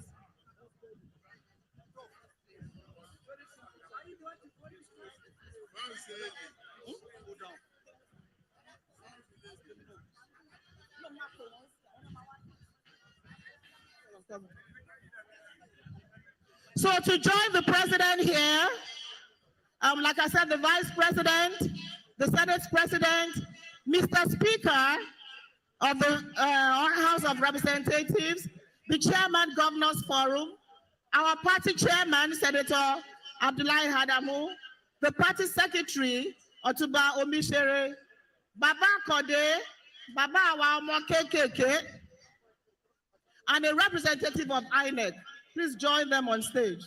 So to join the president here, like I said, the vice president, the Senate president, Mr. Speaker of the House of Representatives, the chairman, Governors Forum, our party chairman, Senator Abdullahi Hadamu, the party secretary, Otuba Omishere, Baba Kode, Baba Awaomo KKK, and a representative of INEC. Please join them on stage.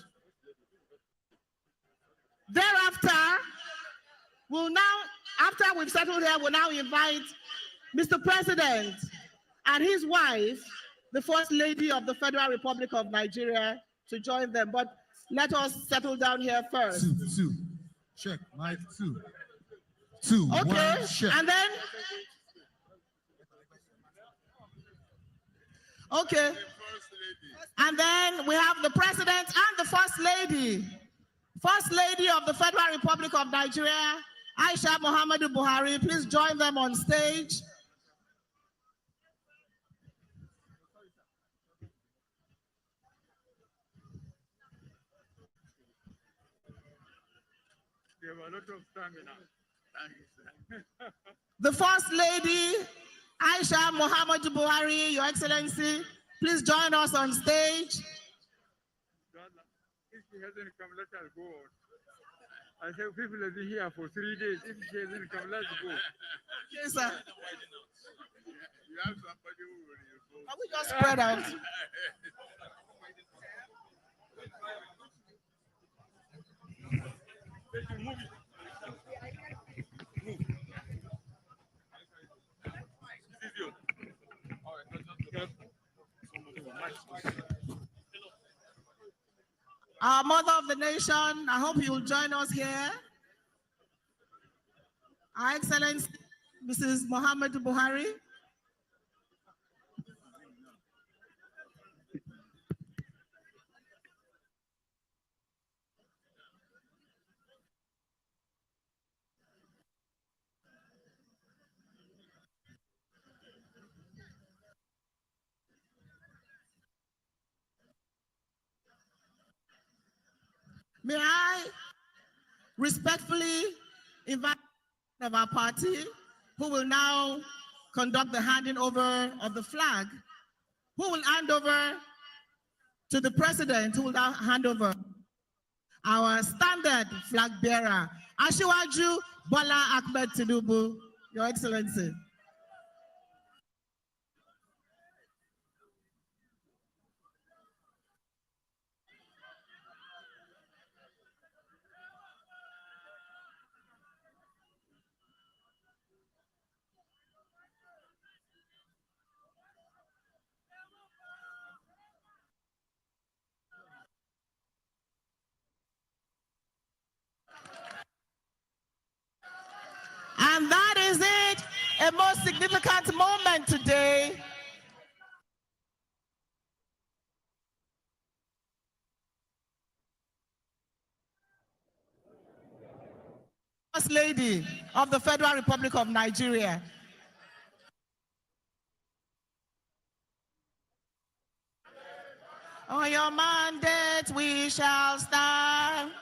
Thereafter, after we've settled here, we'll now invite Mr. President and his wife, the First Lady of the Federal Republic of Nigeria, to join them. But let us settle down here first. Two. Check, mic 2. 2, okay, 1, check. And then, okay. And then we have the President and the First Lady. First Lady of the Federal Republic of Nigeria, Aisha Muhammadu Buhari, please join them on stage. You have a lot of stamina. The First Lady, Aisha Muhammadu Buhari, Your Excellency, please join us on stage. If she hasn't come, let us go on. I said, people have been here for 3 days. If she hasn't come, let's go. Yes, sir. You have somebody who will go. Can we just spread out? Move. Our mother of the nation, I hope you will join us here. Our Excellency, Mrs. Muhammadu Buhari. May I respectfully invite of our party, who will now conduct the handing over of the flag, who will hand over to the president, who will now hand over our standard flag bearer, Asiwaju Bola Ahmed Tinubu, Your Excellency. And that is it, a most significant moment today. First Lady of the Federal Republic of Nigeria. On your mandate we shall stand.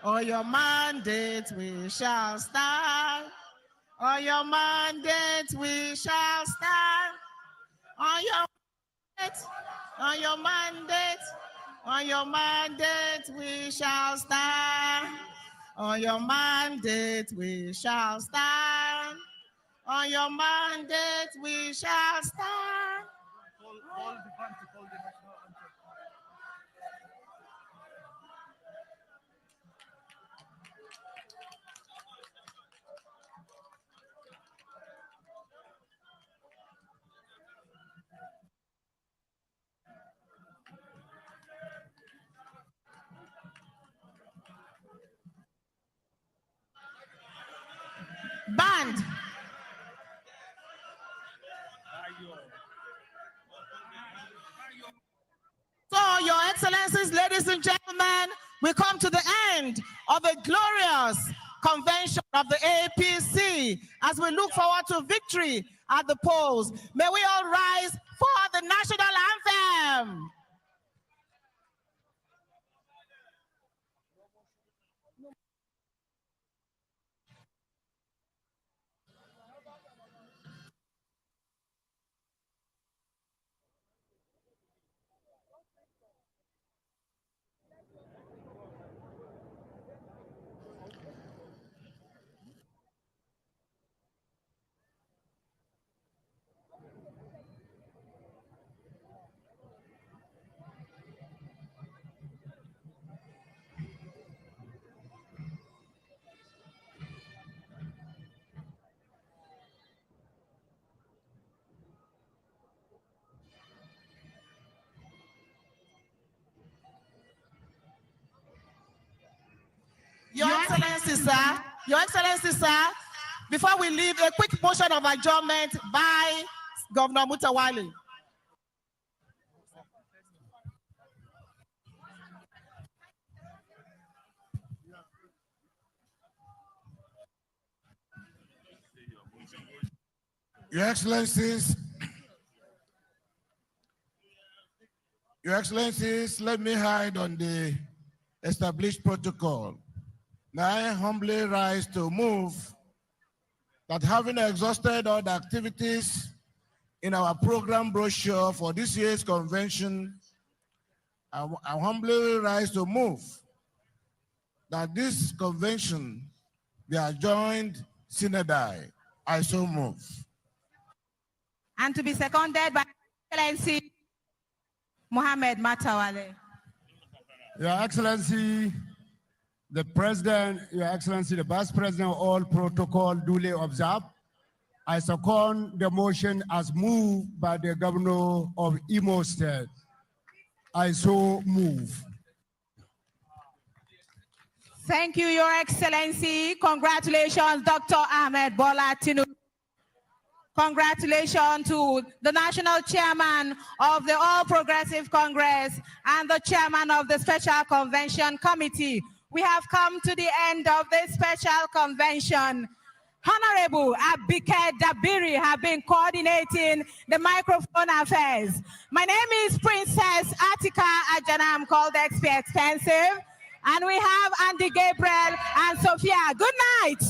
On your mandate we shall stand. On your mandate we shall stand. On your mandate, on your mandate, on your mandate we shall stand. On your mandate we shall stand. On your mandate we shall stand. Band. So, Your Excellencies, ladies and gentlemen, we come to the end of a glorious convention of the APC as we look forward to victory at the polls. May we all rise for the national anthem. Your Excellency, sir, before we leave, a quick motion of adjournment by Governor Mutawali. Your Excellencies, let me hide on the established protocol. Now I humbly rise to move that having exhausted all the activities in our program brochure for this year's convention, I humbly rise to move that this convention be adjourned sine die. I so move. And to be seconded by Excellency Mohammed Matawale. Your Excellency, the President, Your Excellency, the Vice President, all protocol duly observed. I second the motion as moved by the Governor of Imo State. I so move. Thank you, Your Excellency. Congratulations, Dr. Ahmed Bola Tinubu. Congratulations to the National Chairman of the All Progressive Congress and the Chairman of the Special Convention Committee. We have come to the end of this special convention. Honorable Abike Dabiri have been coordinating the microphone affairs. My name is Princess Atika Ajana. I'm called XP Expensive. And we have Andy Gabriel and Sophia. Good night.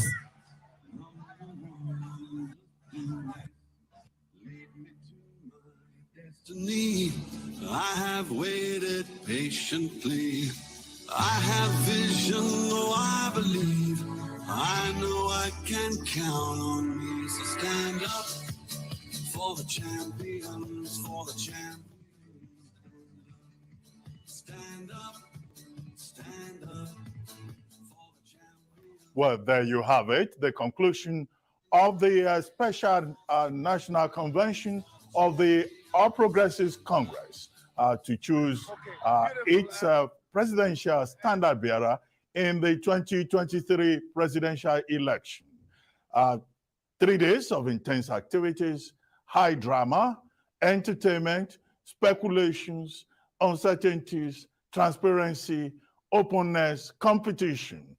I have waited patiently. I have vision, though I believe. I know I can count on me. So stand up for the champions, for the champions. Stand up, stand up. Well, there you have it, the conclusion of the special national convention of the All Progressives Congress to choose its presidential standard bearer in the 2023 presidential election. 3 days of intense activities, high drama, entertainment, speculations, uncertainties, transparency, openness, competition.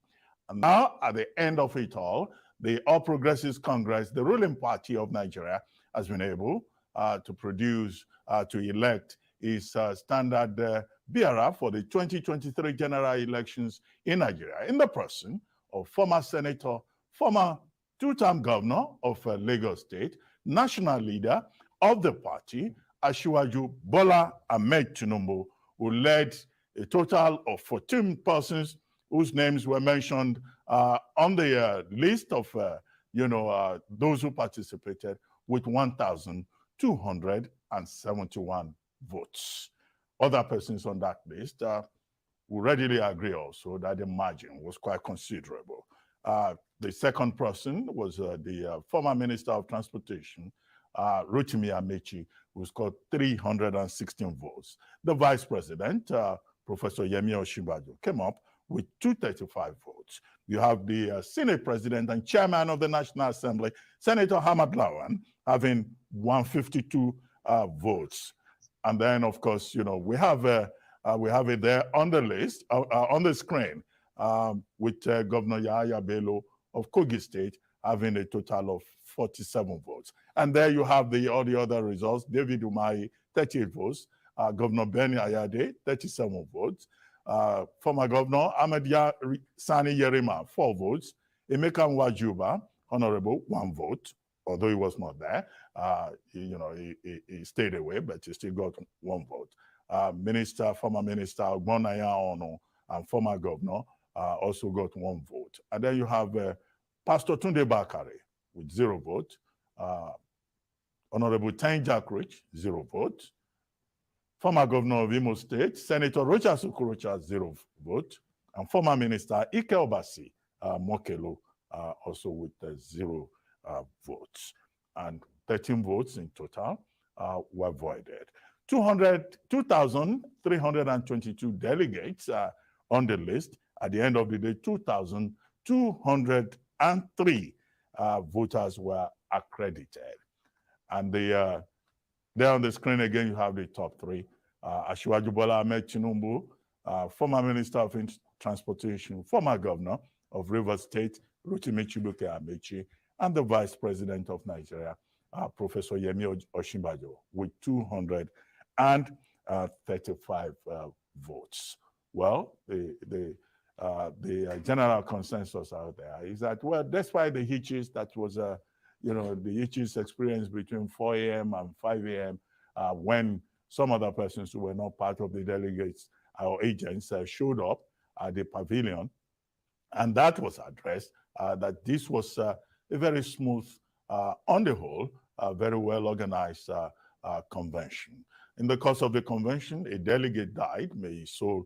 And now, at the end of it all, the All Progressives Congress, the ruling party of Nigeria, has been able to produce, to elect its standard bearer for the 2023 general elections in Nigeria, in the person of former senator, former two-term governor of Lagos State, national leader of the party, Asiwaju Bola Ahmed Tinubu, who led a total of 14 persons whose names were mentioned on the list of those who participated with 1,271 votes. Other persons on that list will readily agree also that the margin was quite considerable. The second person was the former Minister of Transportation, Rotimi Amechi, who scored 316 votes. The Vice President, Professor Yemi Osinbajo, came up with 235 votes. You have the Senate President and Chairman of the National Assembly, Senator Hamad Lawan, having 152 votes. And then, of course, we have it there on the list, on the screen, with Governor Yahaya Bello of Kogi State having a total of 47 votes. And there you have all the other results. David Umahi, 38 votes. Governor Benny Ayade, 37 votes. Former Governor Ahmed Sani Yerima, 4 votes. Emeka Nwajuba, Honorable, 1 vote, although he was not there. He stayed away, but he still got 1 vote. Former Minister Ogbonnaya Ono and former Governor also got 1 vote. And then you have Pastor Tunde Bakare with 0 vote. Honorable Tain Jack Rich, 0 vote. Former Governor of Imo State, Senator Rochas Okorocha, 0 vote. And former Minister Ike Obasi Mokelo, also with 0 votes. And 13 votes in total were voided. 2,322 delegates on the list. At the end of the day, 2,203 voters were accredited. And there on the screen again, you have the top 3. Asiwaju Bola Ahmed Tinubu, former Minister of Transportation, former Governor of Rivers State, Rotimi Amechi, and the Vice President of Nigeria, Professor Yemi Osinbajo, with 235 votes. Well, the general consensus out there is that, well, despite the hitches that was, the hitches experienced between 4 a.m. and 5 a.m. When some other persons who were not part of the delegates or agents showed up at the pavilion, and that was addressed, that this was a very smooth, on the whole, very well organized convention. In the course of the convention, a delegate died. May his soul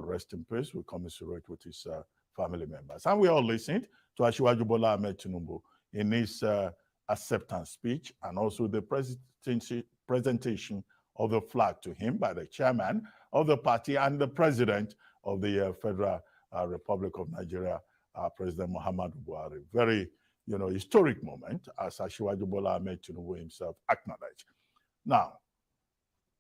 rest in peace. We commiserate with his family members. And we all listened to Asiwaju Bola Ahmed Tinubu in his acceptance speech, and also the presentation of the flag to him by the chairman of the party and the president of the Federal Republic of Nigeria, President Muhammadu Buhari. Very, historic moment, as Asiwaju Bola Ahmed Tinubu himself acknowledged. Now,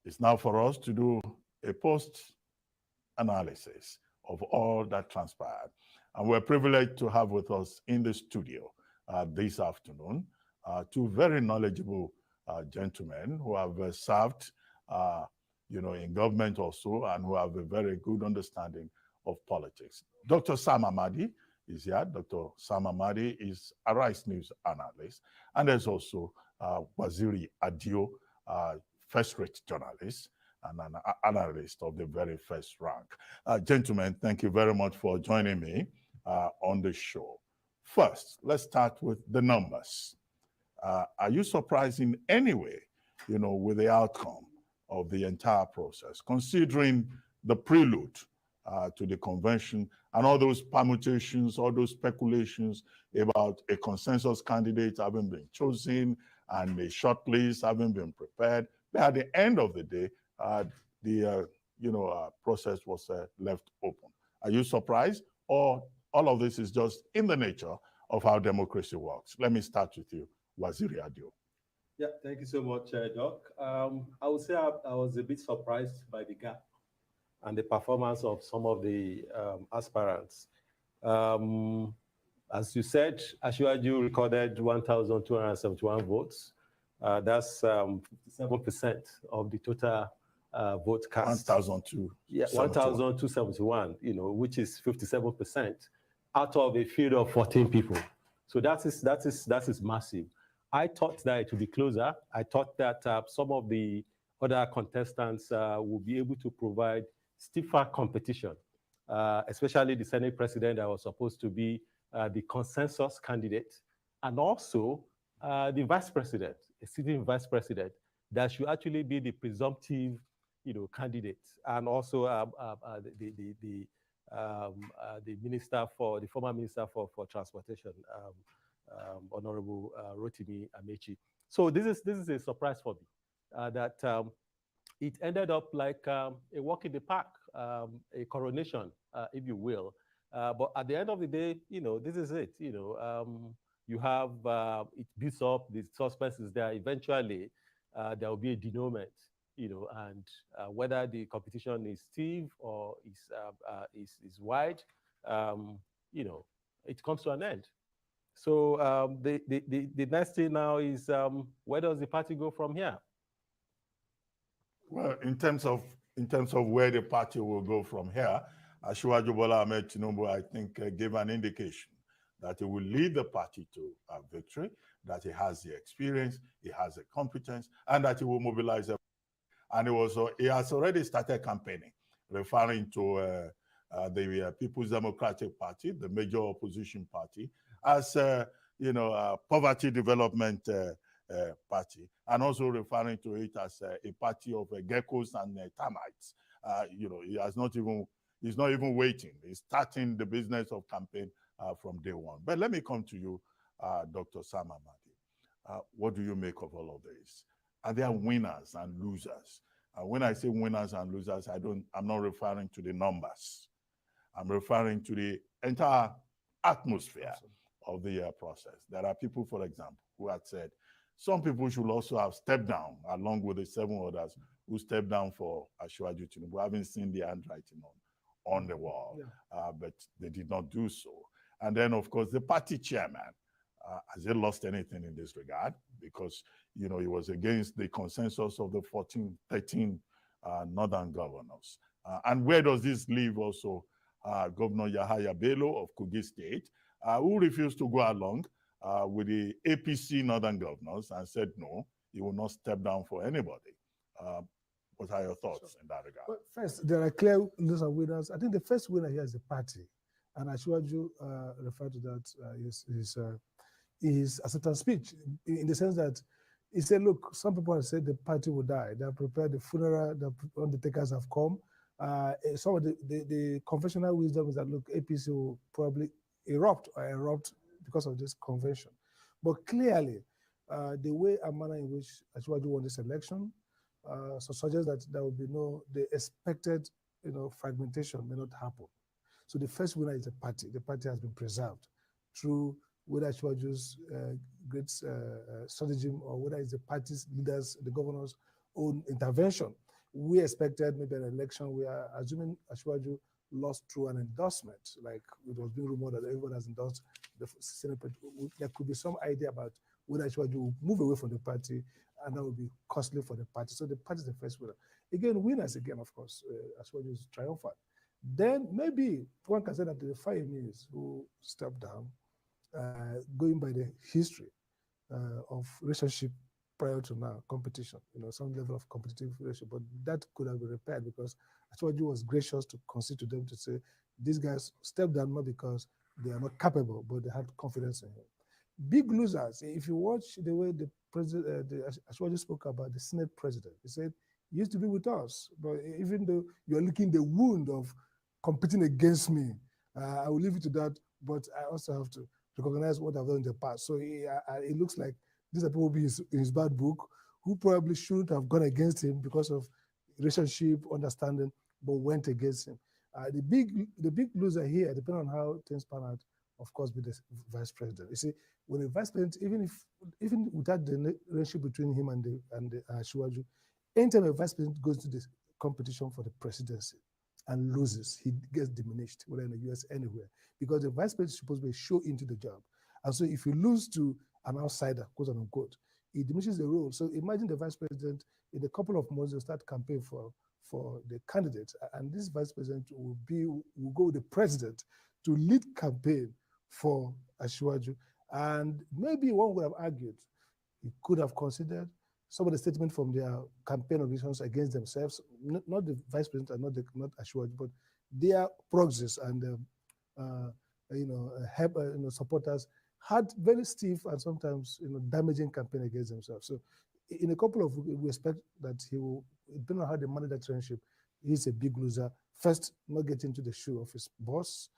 it's now for us to do a post-analysis of all that transpired. And we're privileged to have with us in the studio this afternoon 2 very knowledgeable gentlemen who have served, in government also, and who have a very good understanding of politics. Dr. Sam Amadi is here. Dr. Sam Amadi is a Rice News analyst, and there's also Waziri Adio, first-rate journalist and an analyst of the very first rank. Gentlemen, thank you very much for joining me on the show. First, let's start with the numbers. Are you surprised in any way, with the outcome of the entire process, considering the prelude to the convention and all those permutations, all those speculations about a consensus candidate having been chosen and a short list having been prepared? But at the end of the day, the process was left open. Are you surprised, or all of this is just in the nature of how democracy works? Let me start with you, Waziri Adio. Yeah, thank you so much, Doc. I would say I was a bit surprised by the gap and the performance of some of the aspirants. As you said, Asiwaju recorded 1,271 votes. That's 57% of the total vote cast. 1,271. Yeah, 1,271, which is 57% out of a field of 14 people. So that is massive. I thought that it would be closer. I thought that some of the other contestants would be able to provide stiffer competition. especially the Senate president that was supposed to be the consensus candidate, and also the vice president, a sitting vice president, that should actually be the presumptive, candidate, and also the minister for the former minister for transportation, Honorable Rotimi Amechi. So this is a surprise for me that it ended up like a walk in the park, a coronation, if you will. But at the end of the day, this is it. You have it builds up, the suspense is there. Eventually, there will be a denouement, and whether the competition is stiff or is wide, it comes to an end. So the next thing now is where does the party go from here? Well, in terms of where the party will go from here, Asiwaju Bola Ahmed Tinubu, I think, gave an indication that he will lead the party to a victory, that he has the experience, he has the competence, and that he will mobilize everyone. And he has already started campaigning, referring to the People's Democratic Party, the major opposition party, as poverty development party, and also referring to it as a party of geckos and termites. He's not even waiting. He's starting the business of campaign from day one. But let me come to you, Dr. Sam Amadi. What do you make of all of this? Are there winners and losers? When I say winners and losers, I'm not referring to the numbers. I'm referring to the entire atmosphere of the process. There are people, for example, who had said some people should also have stepped down, along with the 7 others who stepped down for Asiwaju Tinubu, having seen the handwriting on the wall, but they did not do so. And then, of course, the party chairman, has he lost anything in this regard? Because, he was against the consensus of the 13 northern governors. And where does this leave also Governor Yahaya Bello of Kogi State, who refused to go along with the APC northern governors and said no, he will not step down for anybody. What are your thoughts in that regard? Well, first, there are clear losers and winners. I think the first winner here is the party. And Asiwaju referred to that his acceptance speech, in the sense that he said, look, some people have said the party will die. They have prepared the funeral, the undertakers have come. Some of the conventional wisdom is that, look, APC will probably erupt because of this convention. But clearly, the way and manner in which Asiwaju won this election suggests that there will be the expected, fragmentation may not happen. So the first winner is the party. The party has been preserved through whether Asiwaju's great stratagem or whether it's the party's leaders, the governor's own intervention. We expected maybe an election. We are assuming Asiwaju lost through an endorsement, like it was being rumored that everyone has endorsed the Senate. There could be some idea about whether Asiwaju will move away from the party, and that would be costly for the party. So the party is the first winner. Again, winners again, of course, Asiwaju is triumphant. Then maybe one can say that the Fayemis who stepped down, going by the history of relationship prior to now, competition, some level of competitive relationship, but that could have been repaired because Asiwaju was gracious to concede to them to say, these guys stepped down not because they are not capable, but they had confidence in him. Big losers, if you watch the way the president, Asiwaju spoke about the Senate president, he said, he used to be with us, but even though you're licking the wound of competing against me, I will leave it to that, but I also have to recognize what I've done in the past. So it looks like these are people in his bad book who probably shouldn't have gone against him because of relationship, understanding, but went against him. The big loser here, depending on how things pan out, of course, be the vice president. You see, when the vice president, even without the relationship between him and the Asiwaju, anytime a vice president goes to this competition for the presidency and loses, he gets diminished, whether in the US, anywhere, because the vice president is supposed to be a show into the job. And so if you lose to an outsider, quote unquote, it diminishes the role. So imagine the vice president, in a couple of months, they'll start campaigning for the candidate, and this vice president will go with the president to lead campaign for Asiwaju. And maybe one would have argued he could have considered some of the statements from their campaign organizations against themselves, not the vice president and not Asiwaju, but their proxies and supporters had very stiff and sometimes damaging campaign against themselves. So in a couple of we expect that he will, depending on how they manage that friendship, he's a big loser. First, not getting to the shoe of his boss,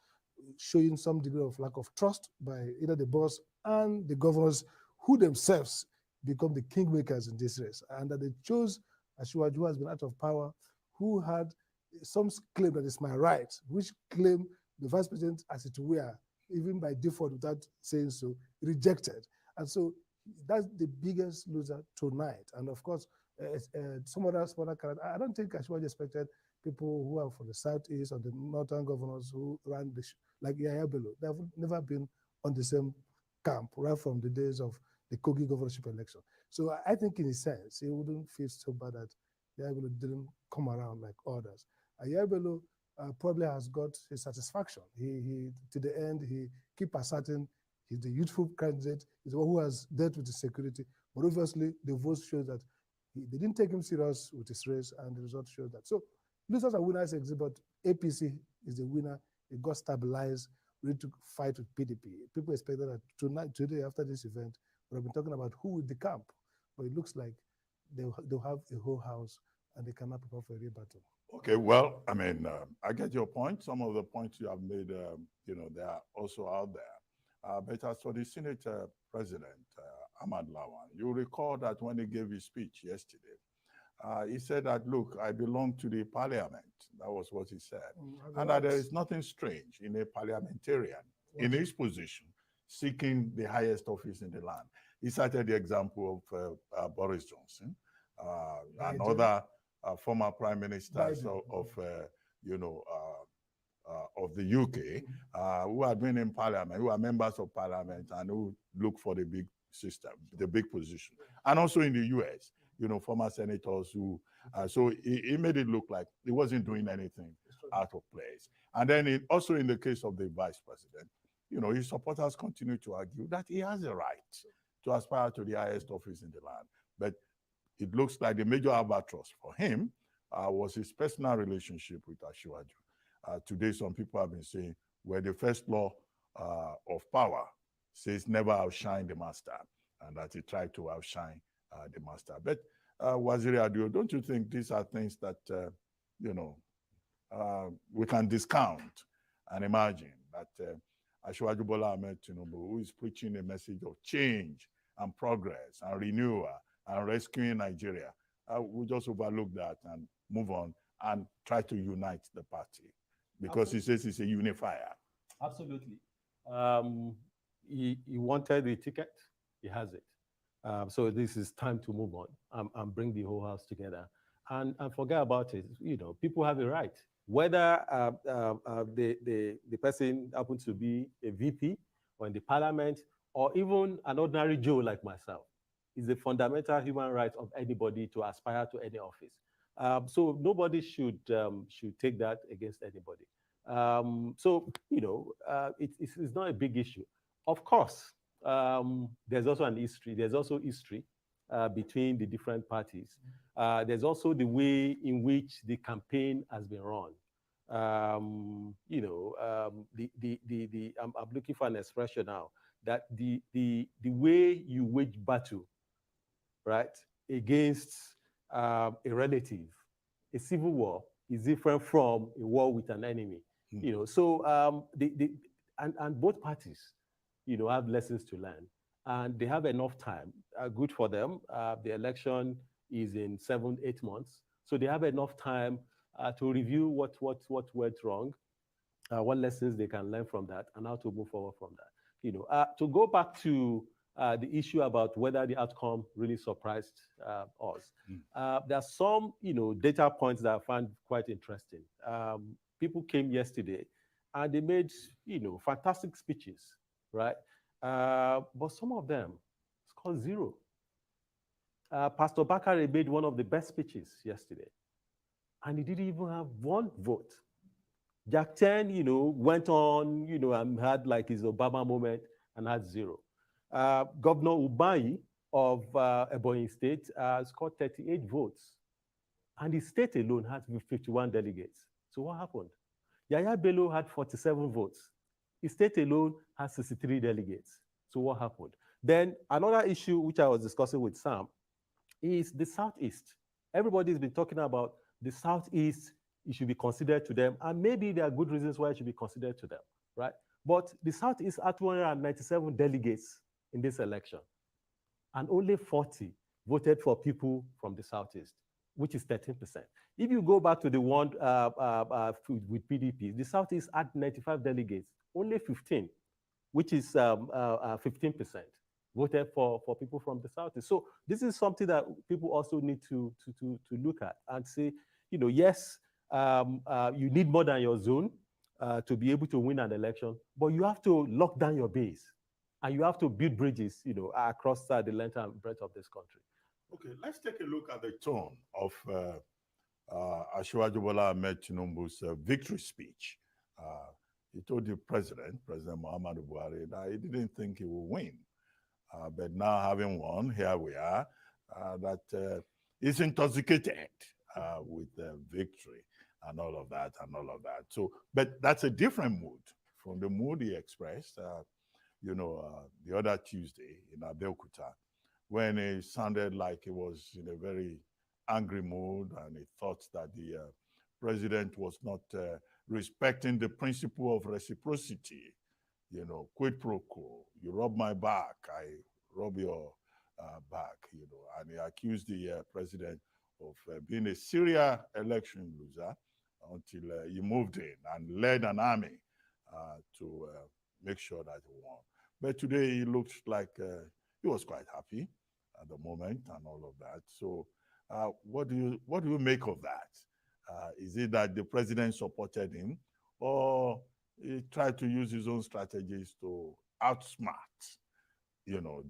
showing some degree of lack of trust by either the boss and the governors, who themselves become the kingmakers in this race, and that they chose Asiwaju, who has been out of power, who had some claim that it's my right, which claim the vice president, as it were, even by default without saying so, rejected. And so that's the biggest loser tonight. And of course, some other smaller characters. I don't think Asiwaju expected people who are from the southeast or the northern governors who ran the like Yahya Bello. They have never been on the same camp right from the days of the Kogi governorship election. So I think in a sense, he wouldn't feel so bad that Yahya Bello didn't come around like others. Yahya Bello probably has got his satisfaction. He to the end, he keep asserting he's the youthful candidate, he's the one who has dealt with the security, but obviously the votes show that they didn't take him serious with his race, and the result shows that. So losers and winners exhibit. APC is the winner. It got stabilized, ready to fight with PDP. People expected that today after this event, we've been talking about who will decamp, but it looks like they'll have a whole house and they cannot prepare for a real battle. Okay, well, I mean, I get your point. Some of the points you have made, they are also out there. But as for the Senate President, Ahmad Lawan, you recall that when he gave his speech yesterday, he said that, look, I belong to the parliament. That was what he said. And that there is nothing strange in a parliamentarian in his position seeking the highest office in the land. He cited the example of Boris Johnson and other former prime ministers of the UK who have been in parliament, who are members of parliament and who look for the big system, the big position. And also in the US, former senators who, so he made it look like he wasn't doing anything out of place. And then also in the case of the vice president, his supporters continue to argue that he has a right to aspire to the highest office in the land. But it looks like the major albatross for him was his personal relationship with Asiwaju. Today, some people have been saying, well, the first law of power says never outshine the master, and that he tried to outshine the master. But Waziri Adio, don't you think these are things that, we can discount and imagine that Asiwaju Bola Ahmed Tinubu, who is preaching a message of change and progress and renewal and rescuing Nigeria, we just overlook that and move on and try to unite the party because he says he's a unifier. Absolutely. He wanted the ticket, he has it. So this is time to move on and bring the whole house together and forget about it. People have a right. Whether the person happens to be a VP or in the parliament or even an ordinary Joe like myself, is a fundamental human right of anybody to aspire to any office. So nobody should take that against anybody. It's not a big issue. Of course, there's also an history. There's also history between the different parties. There's also the way in which the campaign has been run. I'm looking for an expression now that the way you wage battle, right, against a relative, a civil war is different from a war with an enemy. So and both parties, have lessons to learn, and they have enough time. Good for them. The election is in 7-8 months, so they have enough time to review what went wrong, what lessons they can learn from that, and how to move forward from that. To go back to the issue about whether the outcome really surprised us. There are some, data points that I found quite interesting. People came yesterday and they made, fantastic speeches, right? But some of them scored 0. Pastor Bakare made one of the best speeches yesterday, and he didn't even have 1 vote. Jack 10, went on, and had like his Obama moment and had 0. Governor Ubayi of Ebonyi State scored 38 votes, and his state alone had 51 delegates. So what happened? Yaya Bello had 47 votes. His state alone has 63 delegates. So what happened? Then another issue which I was discussing with Sam is the Southeast. Everybody's been talking about the Southeast, it should be considered to them, and maybe there are good reasons why it should be considered to them, right? But the Southeast had 297 delegates in this election, and only 40 voted for people from the Southeast, which is 13%. If you go back to the one with PDP, the Southeast had 95 delegates, only 15, which is 15%, voted for people from the Southeast. So this is something that people also need to look at and say, yes, you need more than your zone to be able to win an election, but you have to lock down your base and you have to build bridges, across the length and breadth of this country. Okay, let's take a look at the tone of Asiwaju Bola Ahmed Tinubu's victory speech. He told the President Muhammadu Buhari, that he didn't think he would win. But now having won, here we are, that he's intoxicated with victory and all of that. So, but that's a different mood from the mood he expressed, the other Tuesday in Abuja, when he sounded like he was in a very angry mood and he thought that the president was not respecting the principle of reciprocity, quid pro quo. You rub my back, I rub your back, and he accused the president of being a serial election loser until he moved in and led an army to make sure that he won. But today he looked like he was quite happy at the moment and all of that. So what do you make of that? Is it that the president supported him, or he tried to use his own strategies to outsmart,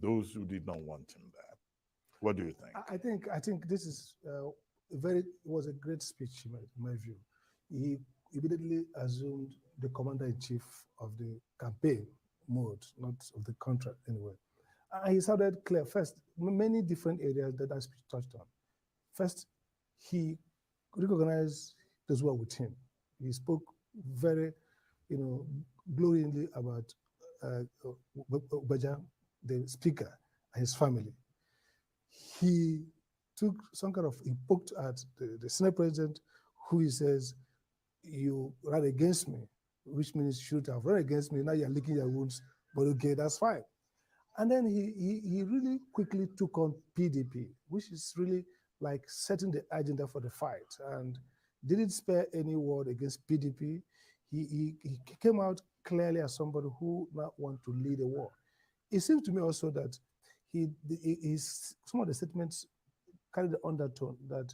those who did not want him there? What do you think? I think this is was a great speech in my view. He immediately assumed the commander-in-chief of the campaign mode, not of the contract anyway. And he sounded clear. First, many different areas that speech touched on. First, he recognized those who were with him. He spoke very, glowingly about Abuja, the speaker, and his family. He took he poked at the Senate president, who he says, you ran against me, which means you should have run against me. Now you're licking your wounds, but okay, that's fine. And then he really quickly took on PDP, which is really like setting the agenda for the fight, and didn't spare any word against PDP. He came out clearly as somebody who not want to lead a war. It seems to me also that some of the statements carried the undertone that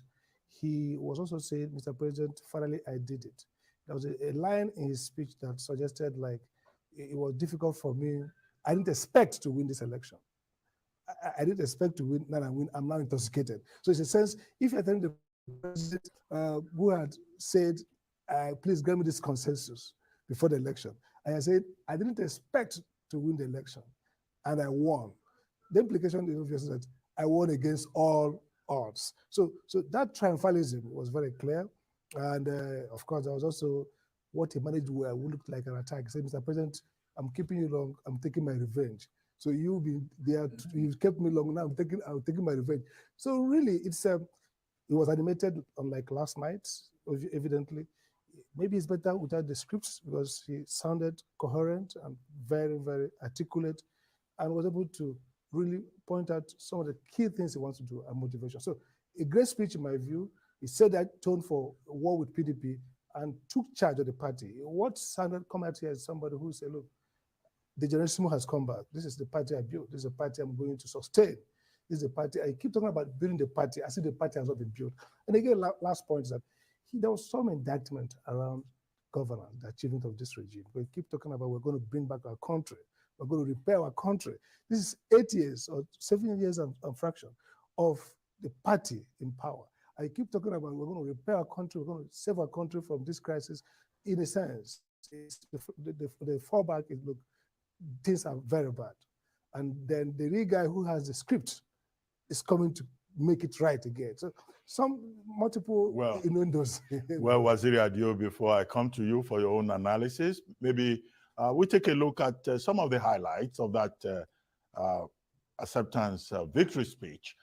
he was also saying, Mr. President, finally I did it. There was a line in his speech that suggested like it was difficult for me. I didn't expect to win this election. I didn't expect to win, now I win, I'm now intoxicated. So it's a sense, if you're telling the president who had said, please grant me this consensus before the election, and I said, I didn't expect to win the election, and I won. The implication is obvious that I won against all odds. So that triumphalism was very clear. And of course, there was also what he managed would look like an attack. He said, Mr. President, I'm keeping you long, I'm taking my revenge. So you've been there, you've kept me long, now I'm taking my revenge. So really, it was animated unlike last night, evidently. Maybe it's better without the scripts because he sounded coherent and very, very articulate and was able to really point out some of the key things he wants to do and motivation. So a great speech in my view. He set that tone for war with PDP and took charge of the party. What sounded come out here is somebody who said, look, the Generalissimo has come back. This is the party I built. This is a party I'm going to sustain. This is a party, I keep talking about building the party. I see the party has not been built. And again, last point is that there was some indictment around governance, the achievement of this regime. We keep talking about we're going to bring back our country. We're going to repair our country. This is 8 years or 7 years and fraction of the party in power. I keep talking about we're going to repair our country, we're going to save our country from this crisis. In a sense, the fallback is, look, things are very bad. And then the real guy who has the script is coming to make it right again. So multiple innuendos. Well, Waziri Adio, before I come to you for your own analysis, maybe we take a look at some of the highlights of that acceptance victory speech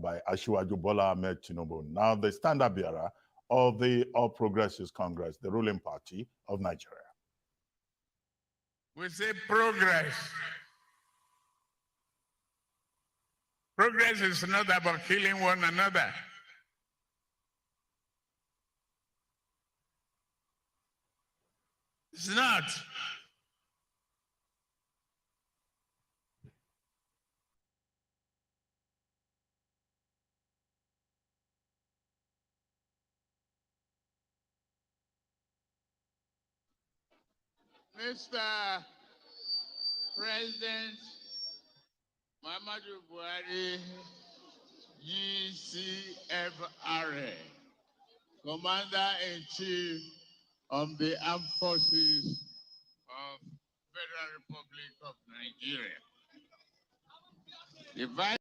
by Asiwaju Bola Ahmed Tinubu, now the standard bearer of the All Progressives Congress, the ruling party of Nigeria. We say progress. Progress is not about killing one another. It's not. Mr. President Muhammadu Buhari, GCFRA, Commander-in-Chief of the Armed Forces of Federal Republic of Nigeria. The Vice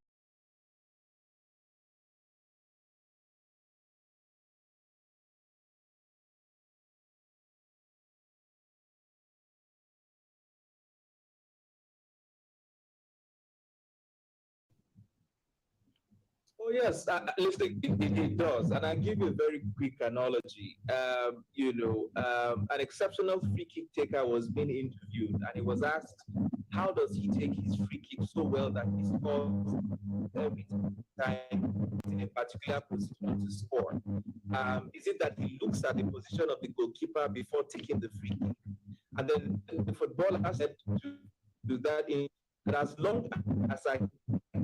Oh yes, listen, it does, and I'll give you a very quick analogy. An exceptional free kick taker was being interviewed, and he was asked, how does he take his free kick so well that he scores every time in a particular position to score? Is it that he looks at the position of the goalkeeper before taking the free kick? And then the footballer said to that, that as long as I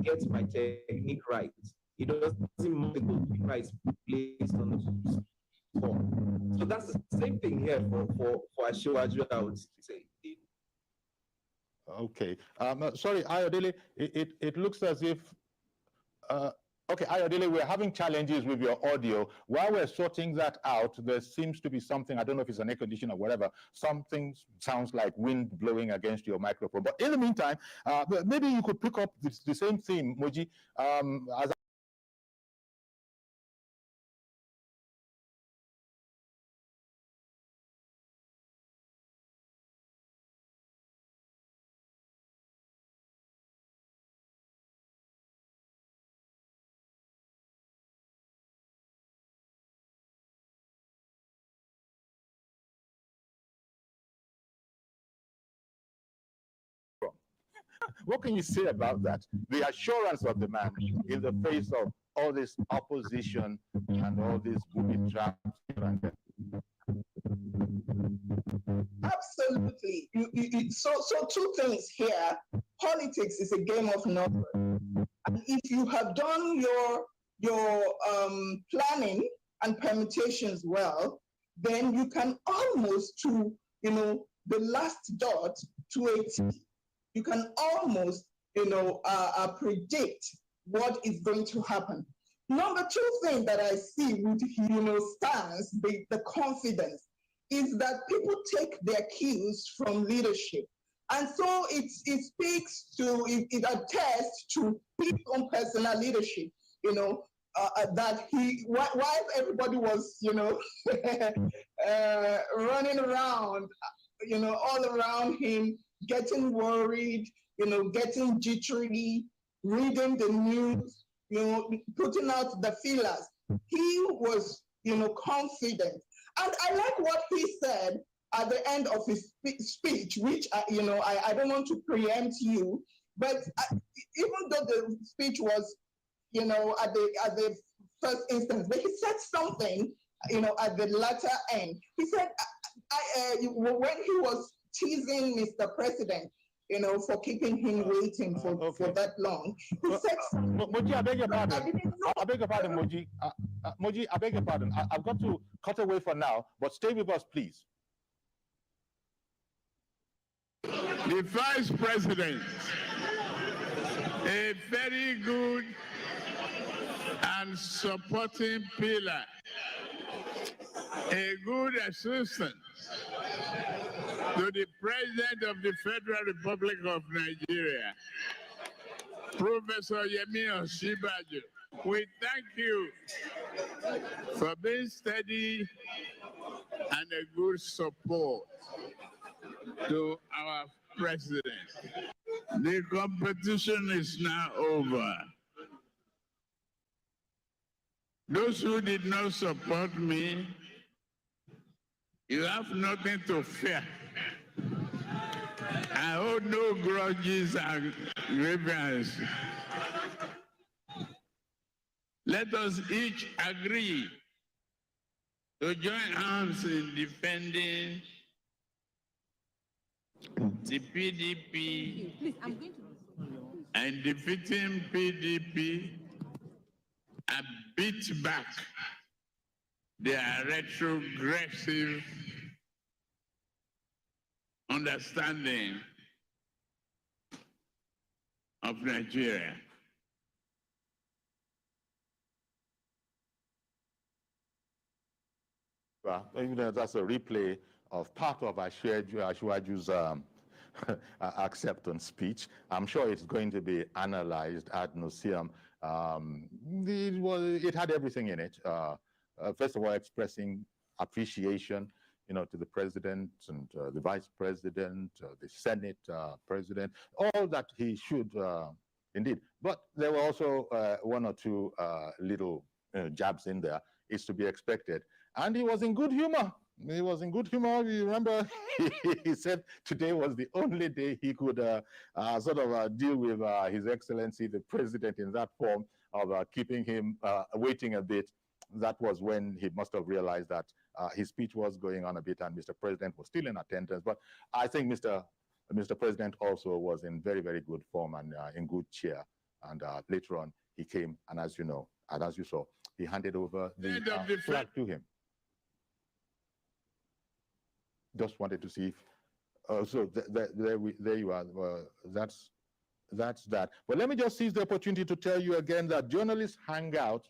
get my technique right, it doesn't matter the goalkeeper is placed on the score. So that's the same thing here for Asiwaju, I would say. Okay. Sorry, Ayodele, it looks as if okay, Ayodele, we're having challenges with your audio. While we're sorting that out, there seems to be something, I don't know if it's an air conditioner or whatever, something sounds like wind blowing against your microphone. But in the meantime, maybe you could pick up the same theme, Moji, as what can you say about that? The assurance of the man in the face of all this opposition and all these booby traps. Absolutely. So two things here. Politics is a game of numbers. And if you have done your planning and permutations well, then you can almost to, the last dot to a T, you can almost, predict what is going to happen. Number two thing that I see with, stance, the confidence, is that people take their cues from leadership. And so it speaks to, it attests to his own personal leadership, that while everybody was, running around, all around him, getting worried, getting jittery, reading the news, putting out the feelers. He was, confident. And I like what he said at the end of his speech, which, I don't want to preempt you, but even though the speech was, at the first instance, but he said something, at the latter end. He said, when he was teasing Mr. President, for keeping him waiting for that long. He said, Moji, I beg your pardon. I beg your pardon, Moji. Moji, I beg your pardon. I've got to cut away for now, but stay with us, please. The Vice President, a very good and supporting pillar, a good assistant to the President of the Federal Republic of Nigeria, Professor Yemi Osinbajo, we thank you for being steady and a good support to our president. The competition is now over. Those who did not support me, you have nothing to fear. I hold no grudges and grievances. Let us each agree to join hands in defending the PDP and defeating PDP and beat back their retrogressive understanding of Nigeria. Well, that's a replay of part of Ashwaju's acceptance speech. I'm sure it's going to be analyzed ad nauseum. It had everything in it. First of all, expressing appreciation, to the president and the vice president, the Senate president, all that he should indeed. But there were also one or two little jabs in there. It's to be expected. And he was in good humor. He was in good humor. You remember, he said today was the only day he could deal with His Excellency, the President, in that form of keeping him waiting a bit. That was when he must have realized that his speech was going on a bit and Mr. President was still in attendance. But I think Mr. President also was in very, very good form and in good cheer. And later on, he came, and as you know, and as you saw, he handed over the flag to him. Just wanted to see if, there you are. That's that. But let me just seize the opportunity to tell you again that Journalists Hangout,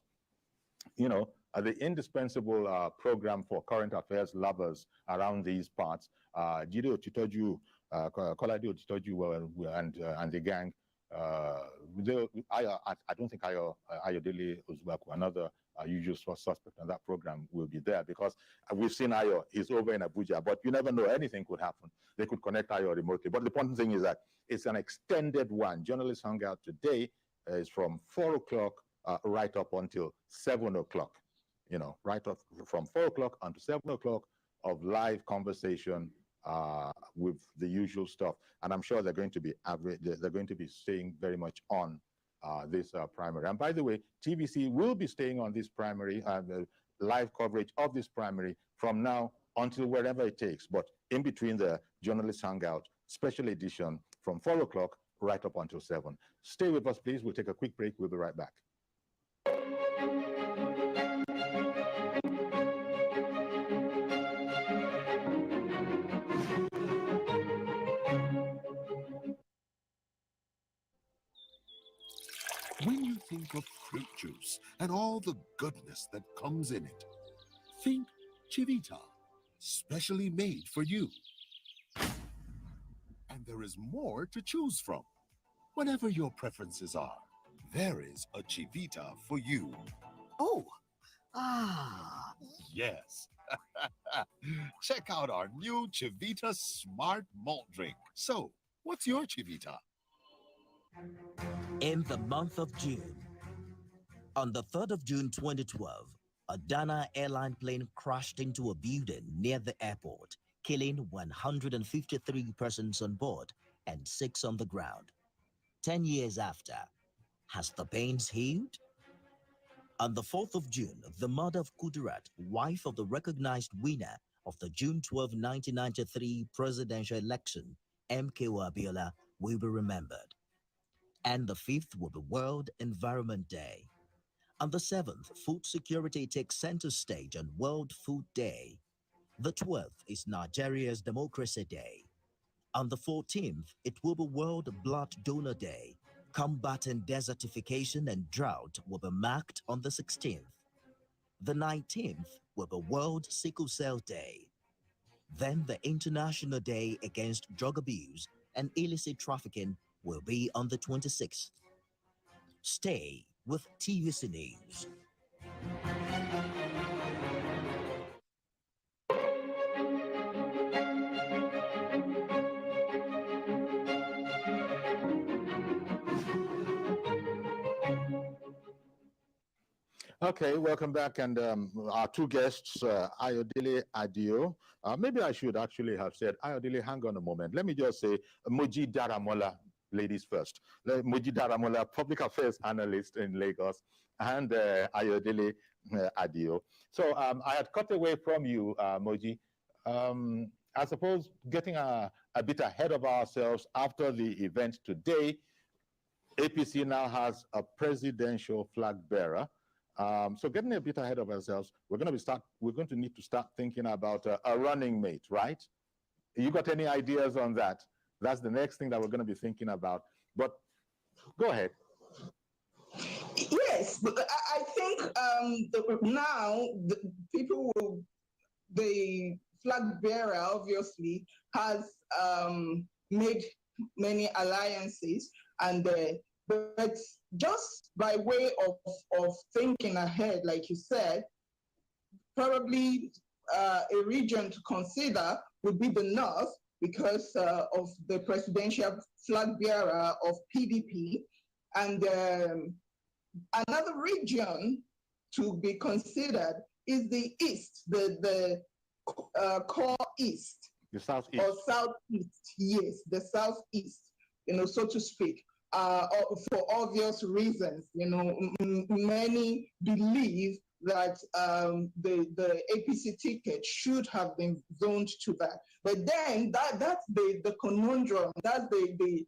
the indispensable program for current affairs lovers around these parts. Jide Otitoju, Kolade Otitoju, and the gang. I don't think Ayodele Ozuaku, another usual suspect on that program, will be there because we've seen Ayo. He's over in Abuja, but you never know. Anything could happen. They could connect Ayo remotely. But the important thing is that it's an extended one. Journalists Hangout today is from 4 o'clock right up until 7 o'clock. Right up from 4 o'clock until 7 o'clock of live conversation with the usual stuff. And I'm sure they're going to be staying very much on this primary. And by the way, TVC will be staying on this primary, the live coverage of this primary from now until wherever it takes. But in between the Journalist Hangout special edition from 4 o'clock right up until 7. Stay with us, please. We'll take a quick break. We'll be right back. When you think of fruit juice and all the goodness that comes in it, think Chivita, specially made for you. And there is more to choose from. Whatever your preferences are, there is a Chivita for you. Oh, yes. Check out our new Chivita Smart Malt Drink. So, what's your Chivita? In the month of June, on the 3rd of June 2012, a Dana airline plane crashed into a building near the airport, killing 153 persons on board and 6 on the ground. 10 years after, has the pains healed? On the 4th of June, the mother of Kudirat, wife of the recognized winner of the June 12, 1993 presidential election, MKO Abiola, will be remembered. And the 5th will be World Environment Day. On the 7th, food security takes center stage on World Food Day. The 12th is Nigeria's Democracy Day. On the 14th, it will be World Blood Donor Day. Combating desertification and drought will be marked on the 16th. The 19th will be World Sickle Cell Day. Then the International Day Against Drug Abuse and Illicit Trafficking will be on the 26th. Stay with TVC News. Okay, welcome back. And our two guests, Ayodele Adio. Maybe I should actually have said, Ayodele, hang on a moment. Let me just say, Moji Daramola, ladies first. Moji Daramola, public affairs analyst in Lagos, and Ayodele Adio. So I had cut away from you, Moji. I suppose getting a bit ahead of ourselves after the event today, APC now has a presidential flag bearer. So getting a bit ahead of ourselves, we're going to need to start thinking about a running mate, right? You got any ideas on that? That's the next thing that we're going to be thinking about. But go ahead. Yes, but I think now the flag bearer obviously has made many alliances, and but just by way of thinking ahead, like you said, probably a region to consider would be the North, because of the presidential flag bearer of PDP, and another region to be considered is the East, the core East. The Southeast. Or Southeast, yes, the Southeast, so to speak. For obvious reasons, many believe that the APC ticket should have been zoned to that. But then that's the conundrum, that's the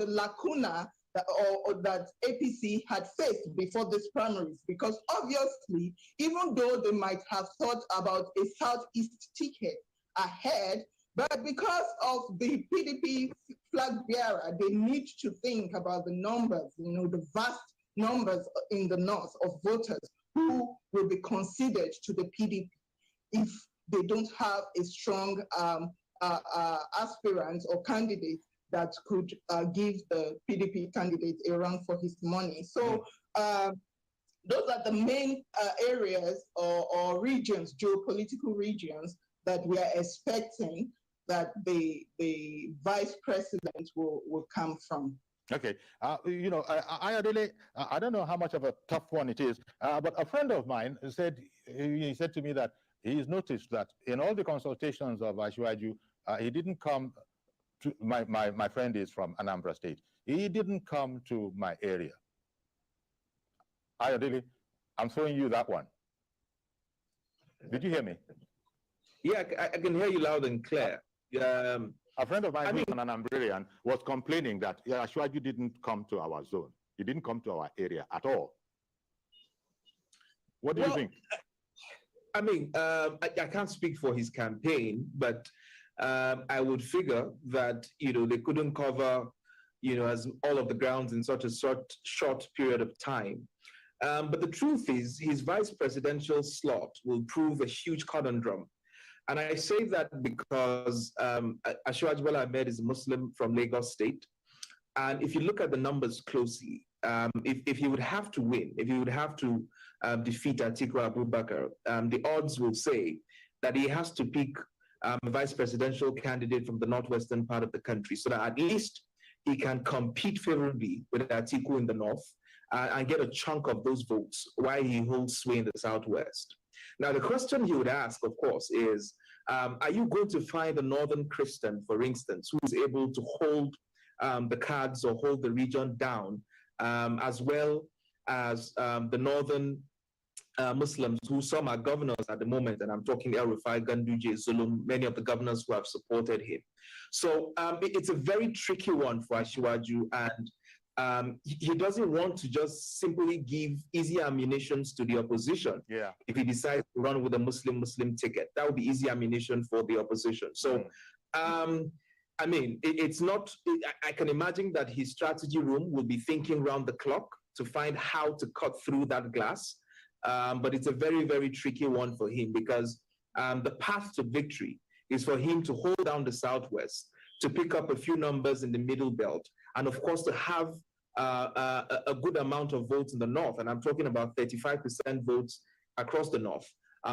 lacuna that APC had faced before these primaries, because obviously, even though they might have thought about a Southeast ticket ahead, but because of the PDP flag bearer, they need to think about the numbers, the vast numbers in the North of voters who will be considered to the PDP if they don't have a strong aspirant or candidate that could give the PDP candidate a run for his money. So those are the main areas or regions, geopolitical regions, that we are expecting that the vice president will come from. Okay, Ayodele, I don't know how much of a tough one it is, but a friend of mine said, he said to me that he's noticed that in all the consultations of Asiwaju, he didn't come to, my friend is from Anambra State, he didn't come to my area. Ayodele, I'm throwing you that one. Did you hear me? Yeah, I can hear you loud and clear. A friend of mine who's an Anambrian was complaining that Asiwaju didn't come to our zone. He didn't come to our area at all. What do you think? I mean, I can't speak for his campaign, but I would figure that, they couldn't cover, as all of the grounds in such a short period of time. But the truth is, his vice presidential slot will prove a huge conundrum. And I say that because Asiwaju Bola Ahmed is a Muslim from Lagos State. And if you look at the numbers closely, if he would have to win, if he would have to defeat Atiku Abubakar, the odds will say that he has to pick a vice presidential candidate from the northwestern part of the country, so that at least he can compete favorably with Atiku in the north and get a chunk of those votes while he holds sway in the southwest. Now, the question he would ask, of course, is, are you going to find a northern Christian, for instance, who is able to hold the cards or hold the region down, as well as the northern Muslims, who some are governors at the moment, and I'm talking El Rufai, Ganduje, Zulum, many of the governors who have supported him. So it's a very tricky one for Asiwaju, and he doesn't want to just simply give easy ammunitions to the opposition. Yeah. If he decides to run with a Muslim ticket, that would be easy ammunition for the opposition. So, I mean, it's not, I can imagine that his strategy room will be thinking round the clock to find how to cut through that glass. But it's a very, very tricky one for him, because the path to victory is for him to hold down the Southwest, to pick up a few numbers in the middle belt, and of course to have a good amount of votes in the north, and I'm talking about 35% votes across the north,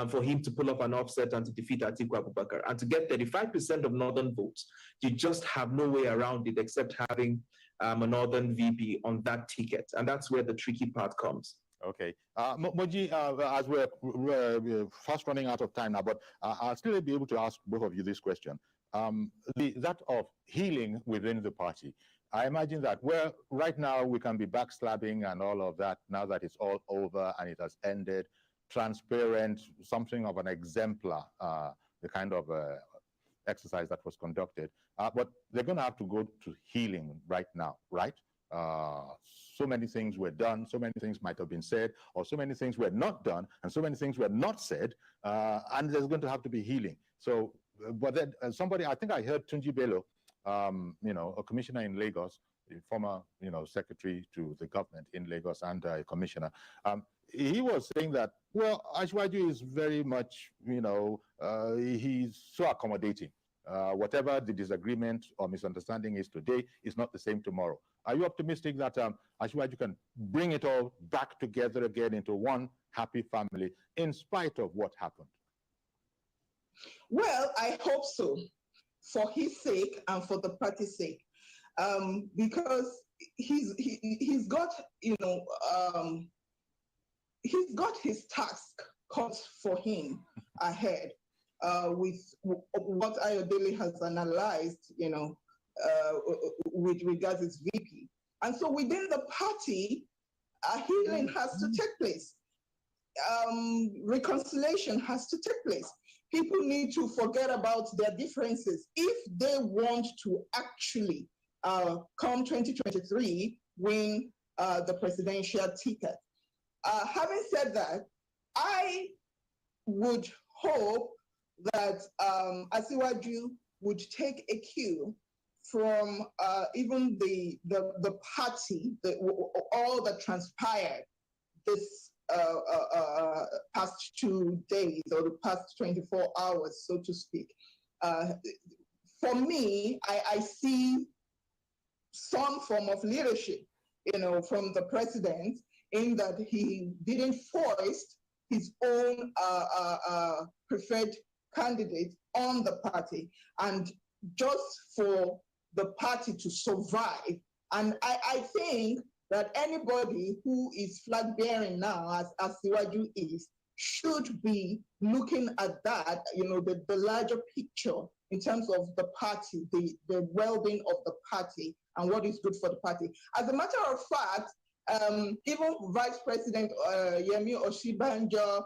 for him to pull up an offset and to defeat Atiku Abubakar. And to get 35% of northern votes, you just have no way around it except having a northern VP on that ticket. And that's where the tricky part comes. Okay. Moji, as we're fast running out of time now, but I'll still be able to ask both of you this question. That of healing within the party. I imagine that, well, right now we can be backslapping and all of that now that it's all over and it has ended. Transparent, something of an exemplar, the kind of exercise that was conducted. But they're going to have to go to healing right now, right? So many things were done, so many things might have been said, or so many things were not done, and so many things were not said, and there's going to have to be healing. So, but then somebody, I think I heard Tunji Bello, a commissioner in Lagos, a former, secretary to the government in Lagos and a commissioner. He was saying that, well, Ashwaju is very much, he's so accommodating. Whatever the disagreement or misunderstanding is today is not the same tomorrow. Are you optimistic that Ashwaju can bring it all back together again into one happy family in spite of what happened? Well, I hope so, for his sake and for the party's sake, because he's got, he's got his task cut for him ahead, with what Ayodele has analyzed, with regards to his VP. And so within the party, healing has to take place. Reconciliation has to take place. People need to forget about their differences if they want to actually come 2023 win the presidential ticket. Having said that, I would hope that Asiwaju would take a cue from even the party, all that transpired this past 2 days or the past 24 hours, so to speak. For me, I see some form of leadership, from the president, in that he didn't force his own preferred candidate on the party, and just for the party to survive. And I think that anybody who is flag bearing now, as Siwaju is, should be looking at that, the larger picture in terms of the party, the well-being of the party and what is good for the party. As a matter of fact, even Vice President Yemi Oshibanjo,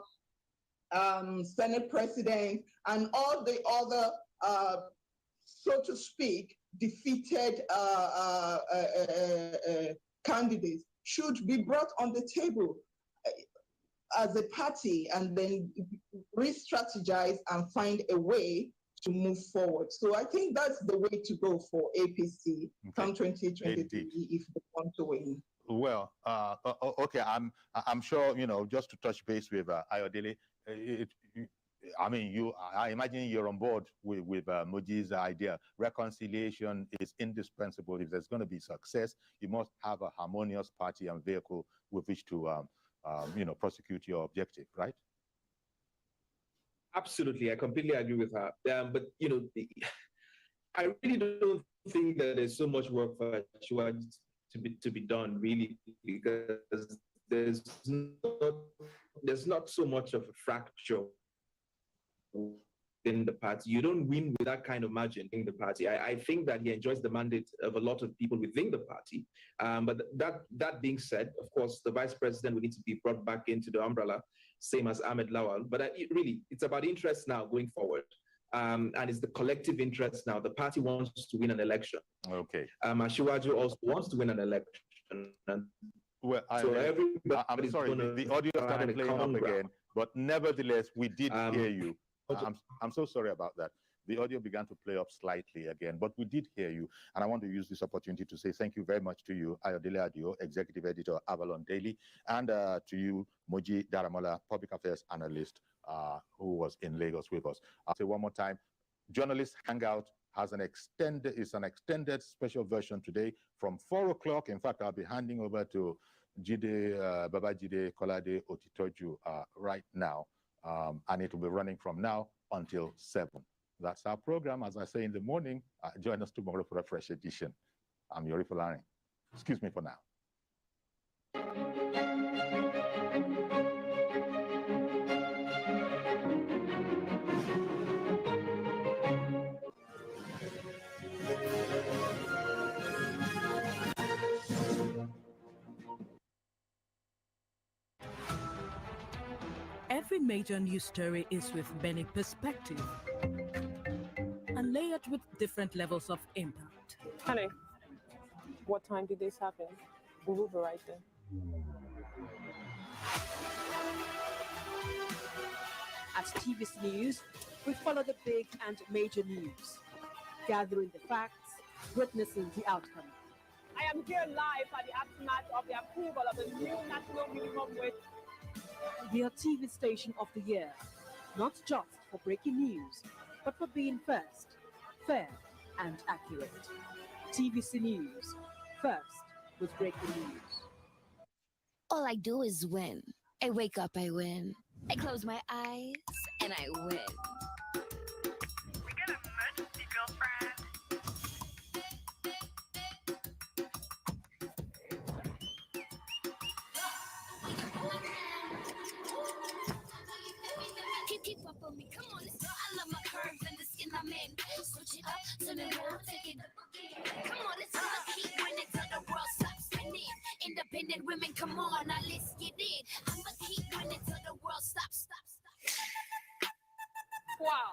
Senate President, and all the other, so to speak, defeated candidates should be brought on the table as a party and then re-strategize and find a way to move forward. So I think that's the way to go for APC come 2023 if they want to win. Well, okay, I'm sure, just to touch base with Ayodele, I imagine you're on board with Moji's idea. Reconciliation is indispensable. If there's going to be success, you must have a harmonious party and vehicle with which to, prosecute your objective, right? Absolutely, I completely agree with her. But I really don't think that there's so much work for Ashua to be done, really, because there's not so much of a fracture in the party. You don't win with that kind of margin in the party. I think that he enjoys the mandate of a lot of people within the party. But that being said, of course, the vice president will need to be brought back into the umbrella, same as Ahmed Lawal. But it's about interest now going forward. And it's the collective interest now. The party wants to win an election. Okay. Ashiwaju also wants to win an election. Well, I'm sorry, the audio started playing up again, but nevertheless, we did hear you. I'm so sorry about that. The audio began to play up slightly again, but we did hear you. And I want to use this opportunity to say thank you very much to you, Ayodele Adio, Executive Editor, Avalon Daily, and to you, Moji Daramola, Public Affairs Analyst, who was in Lagos with us. I'll say one more time, journalists hang out has an extended special version today from 4 o'clock. In fact, I'll be handing over to Babajide Kolade Otitoju right now, and it will be running from now until 7. That's our program. As I say in the morning, join us tomorrow for a fresh edition. I'm Yori Fulani. Excuse me for now. Every major news story is with many perspectives and layered with different levels of impact. Honey, what time did this happen? We will be right there. At TVC News, we follow the big and major news, gathering the facts, witnessing the outcome. I am here live at the aftermath of the approval of the new national minimum wage. We are TV Station of the Year, not just for breaking news, but for being first, fair, and accurate. TVC News, first with breaking news. All I do is win. I wake up, I win. I close my eyes, and I win. We got an emergency, girlfriend. Keep up on me, come on, let's go. I love my curves and the skin I'm in. Switch it up, turn it around, take it up again. Come on, let's go. Keep winning till the world stops spinning. Independent women, come on, now let's get in. I'ma keep winning till the world stops. Wow,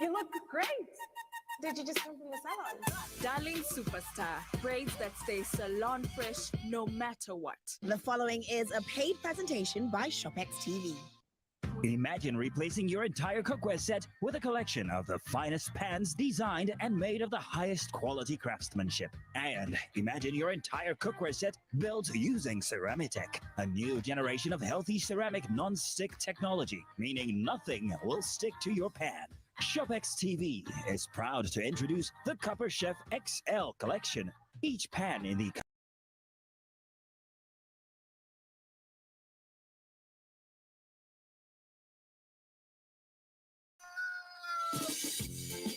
you look great. Did you just come from the salon? Darling Superstar, braids that stay salon fresh no matter what. The following is a paid presentation by ShopX TV. Imagine replacing your entire cookware set with a collection of the finest pans designed and made of the highest quality craftsmanship. And imagine your entire cookware set built using Ceramtech, a new generation of healthy ceramic non-stick technology, meaning nothing will stick to your pan. ShopX TV is proud to introduce the Copper Chef XL collection. Each pan in the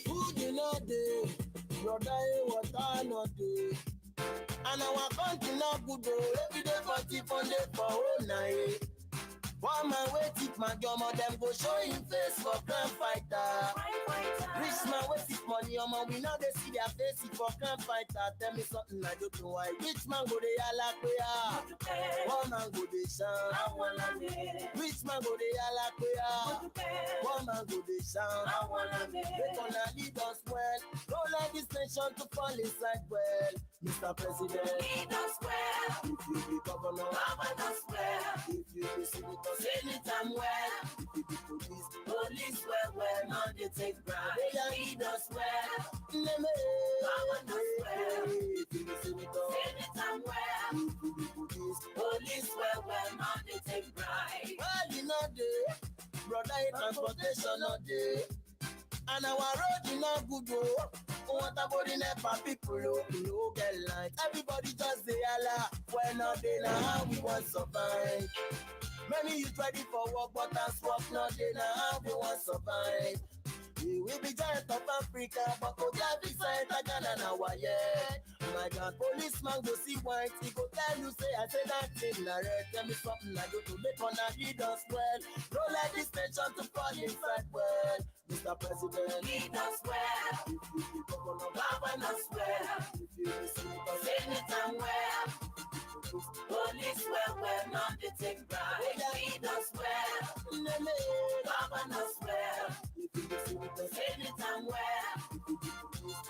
Food no dey, brother, water no dey. And our country no good though. Every day for tip on day for all night. One man wait it, my drummer, them go show him face for crime fighter. Rich man wait it money, we now they see their face for crime fighter. Tell me something I don't know why. Rich man go they yalla queer. One man go they sound. Rich man go they yalla queer. One man go they sound. They gonna lead us well. Don't let this nation to fall inside well. Mr. President, lead us well. If you be governor, govern us well. If you be senator, anytime well. If you be police well, now they take bribe. They lead us well. Govern us well. If you be senator, anytime well. If you be police well, now they take bribe. Well, you know day, brother, transportation not day. And our road is not good though. What about the NEPA people who get light? Everybody just say Allah. When not they know how we want to survive. Many youth ready for work, but as work not they know how we want to survive. We will be giant of Africa, but go down beside Ghana now, yeah. My God, policeman go see white, he go tell you, say, I say that thing, now tell me something I do to make one that lead us well. Don't let this nation to fall inside well. Mr. President, lead us well. If you be governor, govern us well. If you be senator, anytime well. Police well, not they take bribe. Lead us well. Govern us well. If you be senator, anytime well.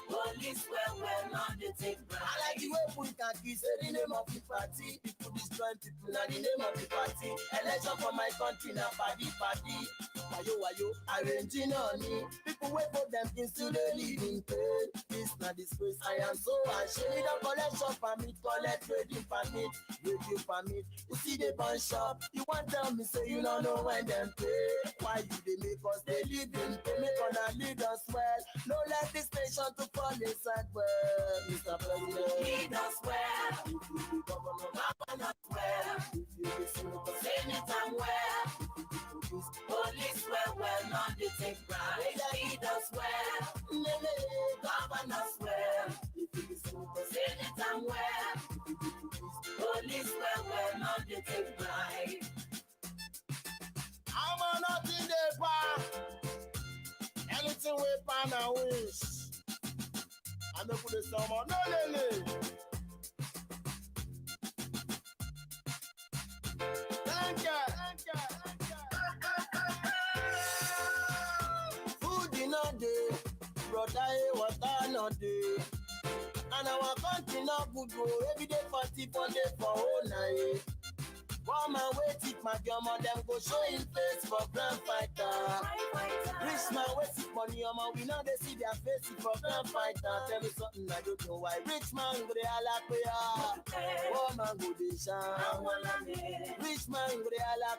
Police well, not they take bribe. I like the way we can kiss the name of the party. People destroy people, now the name of the party. Election for my country, now party. wayo, arranging on me. People wait for them still they live in pain. This not disgrace, I am so ashamed. Don't collect shop permit, collect trading permit, radio permit. You see the bun shop, you want tell me say you don't know when them pay. Why you they make us they live in pain? Make gonna lead us well. No let this nation to fall inside well. Mr. President, lead us well. If you be governor, govern us well. If you be senator, senator well. Police well, not the take bribe. Lead us well, govern us well. If you be senator well. Police well, not the take bribe. I'm not in the bar. Anything we pan and wish. I'm gonna put the summer, no lele. Thank you. Food in a day, brother, water no day. And our country not good, bro. Every day 40 pound for whole night. One man wait it, my grandma them go show him face for grand fighter. Rich man wait it money, we know they see their face for grand fighter. Tell me something I don't know why. Rich man go they ala one man go they shine. Rich man go they ala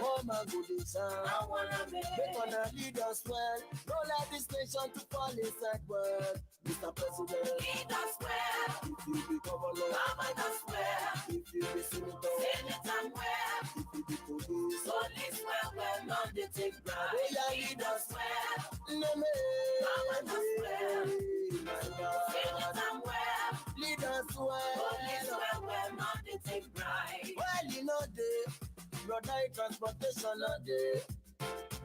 one man go they shine. They gonna lead us well. Don't let this nation to fall inside world. Mr. President, lead us well. If you be governor, govern us well. If you be senator, senator well. If you be police well, not they take bribe. Lead us well. Govern us well. Senator well. Lead us well. Police well, not they take bribe. Well, you know they, brother, transportation not there.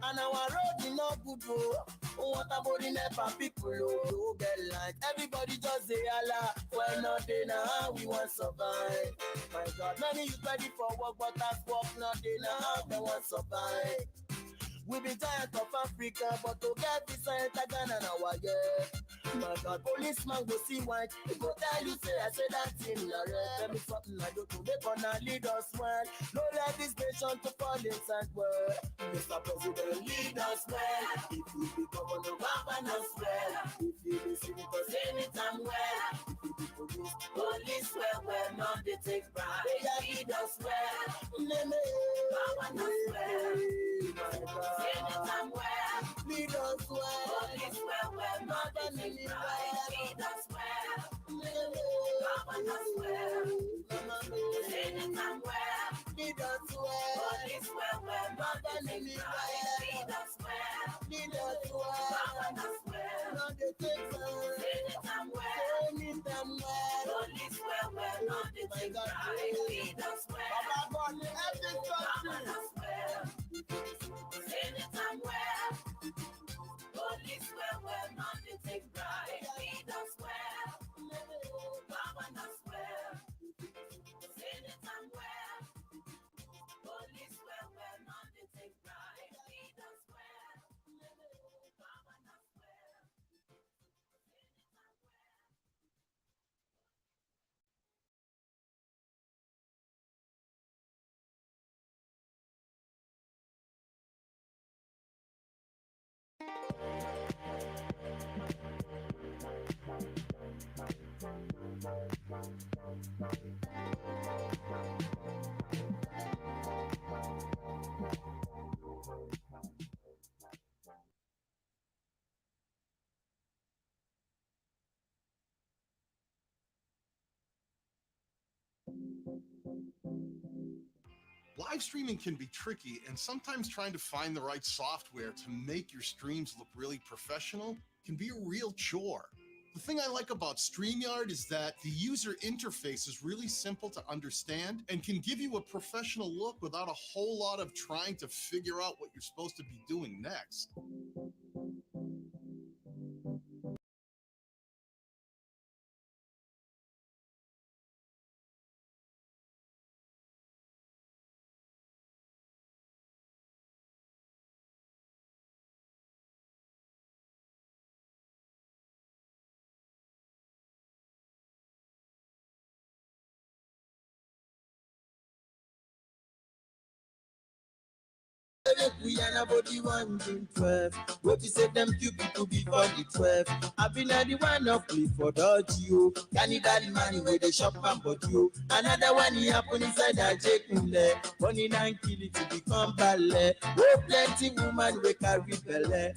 And our road is not good, bro. What about the NEPA people, oh, get light. Everybody just say, Allah, well, not they now, we want survive. My God, many is ready for work, but that's work, not they now, they want survive. We be giant of Africa, but to get this side, I Ghana now, yeah. My God, policeman go see white. He go tell you, say, I say that in the red. Tell me something I don't know. They gonna lead us well. Don't let this nation to fall inside well. Mr. President, lead us well. If you be governor, govern us well. If you be senator, senator well. If you be police well, not they take bribe. They lead us well. Govern us well. Senator well. Lead us well. Police well, not they take bribe. Lead us well. Govern us well. Senator well. Lead us well. Police well, not they take bribe. Lead us well. Lead us well. Govern us well. Not they take bribe. Senator well. Lead them well. Police well, not they take bribe. Lead us well. Govern us well. Senator well. Police well, not they take bribe. Lead us well. Govern us well. Senator well. Police well, not they take bribe. Lead us well. Govern us well. Live streaming can be tricky, and sometimes trying to find the right software to make your streams look really professional can be a real chore. The thing I like about StreamYard is that the user interface is really simple to understand and can give you a professional look without a whole lot of trying to figure out what you're supposed to be doing next. make we and nobody one June 12. What you say them few people before the 12. I've been at the one of play for dodge you. Cannibal money where they shop and but you. Another one he happen inside that Jekunle. Money and kill it to become ballet. Oh, plenty woman we carry belly.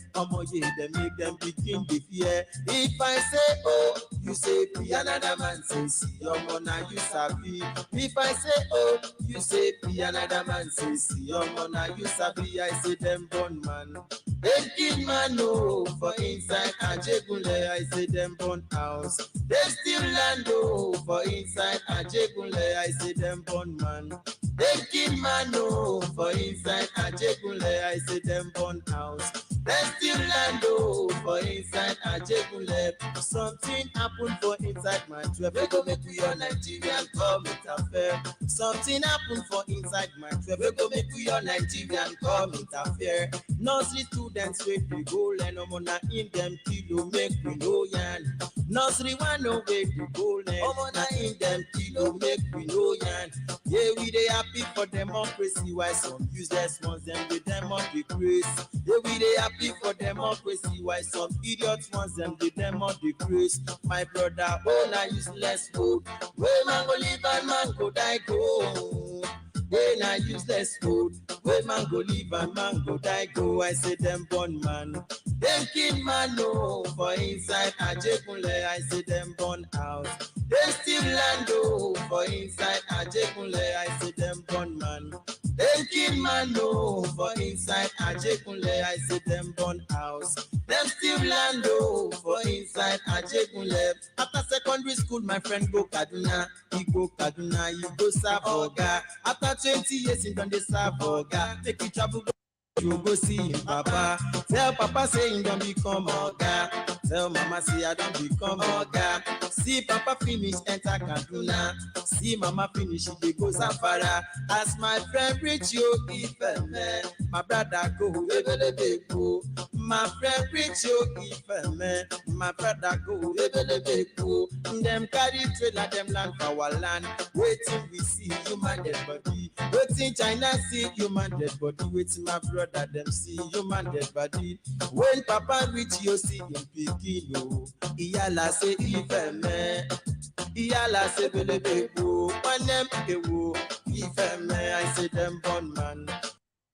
They make them begin the fear. If I say oh, you say be another man say see your mona you sabi. If I say oh, you say be another man say see your mona you sabi. I say them born man. Them kill man no for inside Ajegunle. I say them born house. They still land oh for inside Ajegunle. I say them born man. They kill man no for inside Ajegunle. I say them born house. They still land oh for inside Ajegunle. Something happened for inside my 12. We go make we all Nigerian come it affair. Something happened for inside my 12. We go make we all Nigerian come it affair. Nursery students wait they go learn no more in them kilo make we know yan. Nursery one no way to go learn. Omona in them kilo make we know yan. Yeah, we they happy for democracy. Why some useless ones them with them on the grace. Yeah, we they happy for democracy. Why some idiots ones them with them on the grace. My brother, oh, now useless food. Where man go live and man go die go. Where now useless food. Where man go live and man go die go. I say them born man. Them kill man no for inside Ajegunle. I say them born out. They still land oh for inside Ajegunle. I say them born man. Them kill man no for inside Ajegunle. I say them born house. Them still land oh for inside Ajegunle. After secondary school, my friend go Kaduna. He go Kaduna, he go serve Oga. After 20 years, he done the serve Oga. Take it travel. You go see him, Papa. Tell Papa say he don't become Oga. Tell Mama say I don't become Oga. See Papa finish enter Kaduna. See Mama finish he go Zamfara. As my friend reach you, Ife man. My brother go Ebelebe go. My friend reach you, Ife man. My brother go Ebelebe go. Them carry trailer, them land for our land. Waiting we see human dead body. Waiting China see human dead body. Waiting my brother them see human dead body. When Papa reach you see him picking you. Iyala say Ife man. Iyala say Belebe go. One them go. Ife man I say them born man.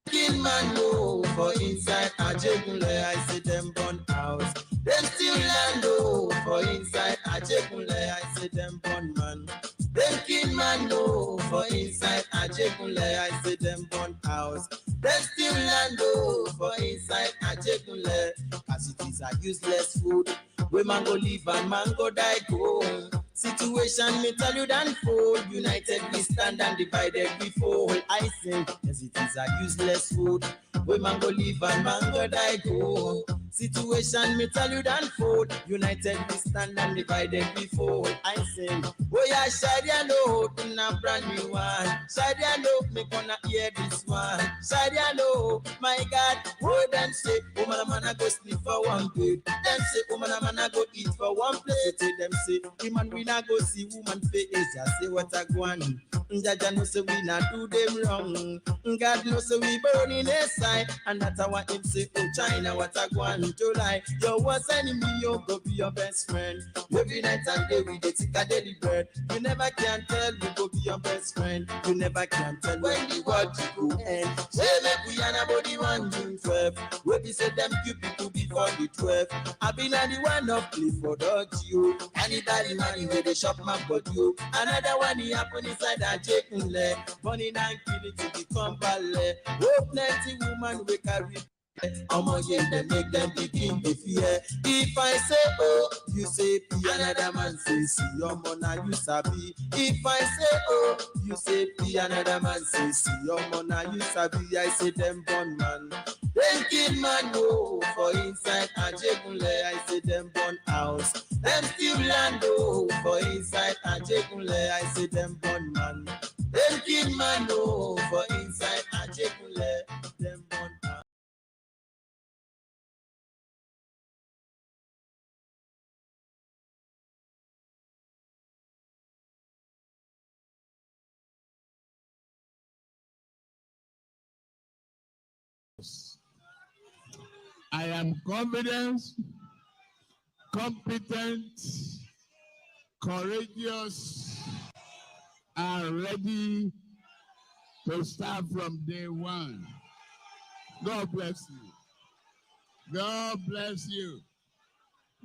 Kill man no for inside Ajegunle. I say them born house. Them still land oh for inside Ajegunle. I say them born man. Them kill man no for inside Ajegunle. I say them born house. Them still land oh for inside Ajegunle. As it is a useless food. Where man go live and man go die go. Situation me tell you than fold. United we stand and divided we fall. I say yes it is a useless food. Where man go live and man go die go. Situation me tell you than fold. United we stand and divided we fall. I say oh yeah Shadia no na brand new one. Shadia no me gonna hear this one. Shadia no my God. Oh them say woman man go sleep for one bed. Them say woman man go eat for one plate. Them say the man we not go see woman face. Just say what I go on. Jaja no say we not do them wrong. God no say we burn in a side. And that's how him say oh China what I go on to lie. Your worst enemy you go be your best friend. Every night and day we dey take a daily bread. You never can tell we go be your best friend. You never can tell when the world you go end. Say make we and body one June 12. We be say them few people before the 12. I been at the one of play for dodge you. Anybody money where they shop my body you. Another one he happen inside that Jekunle. Money and kill it to become ballet. Oh plenty woman we carry. They make them begin to fear. If I say oh, you say P, another man say see your mona you sabi. If I say oh, you say P, another man say see your mona you sabi. I say them born man. Them kill man go for inside Ajegunle. I say them born house. Them still land oh for inside Ajegunle. I say them born man. Them kill man go for inside Ajegunle. Them born house. I am confident, competent, courageous, and ready to start from day one. God bless you. God bless you.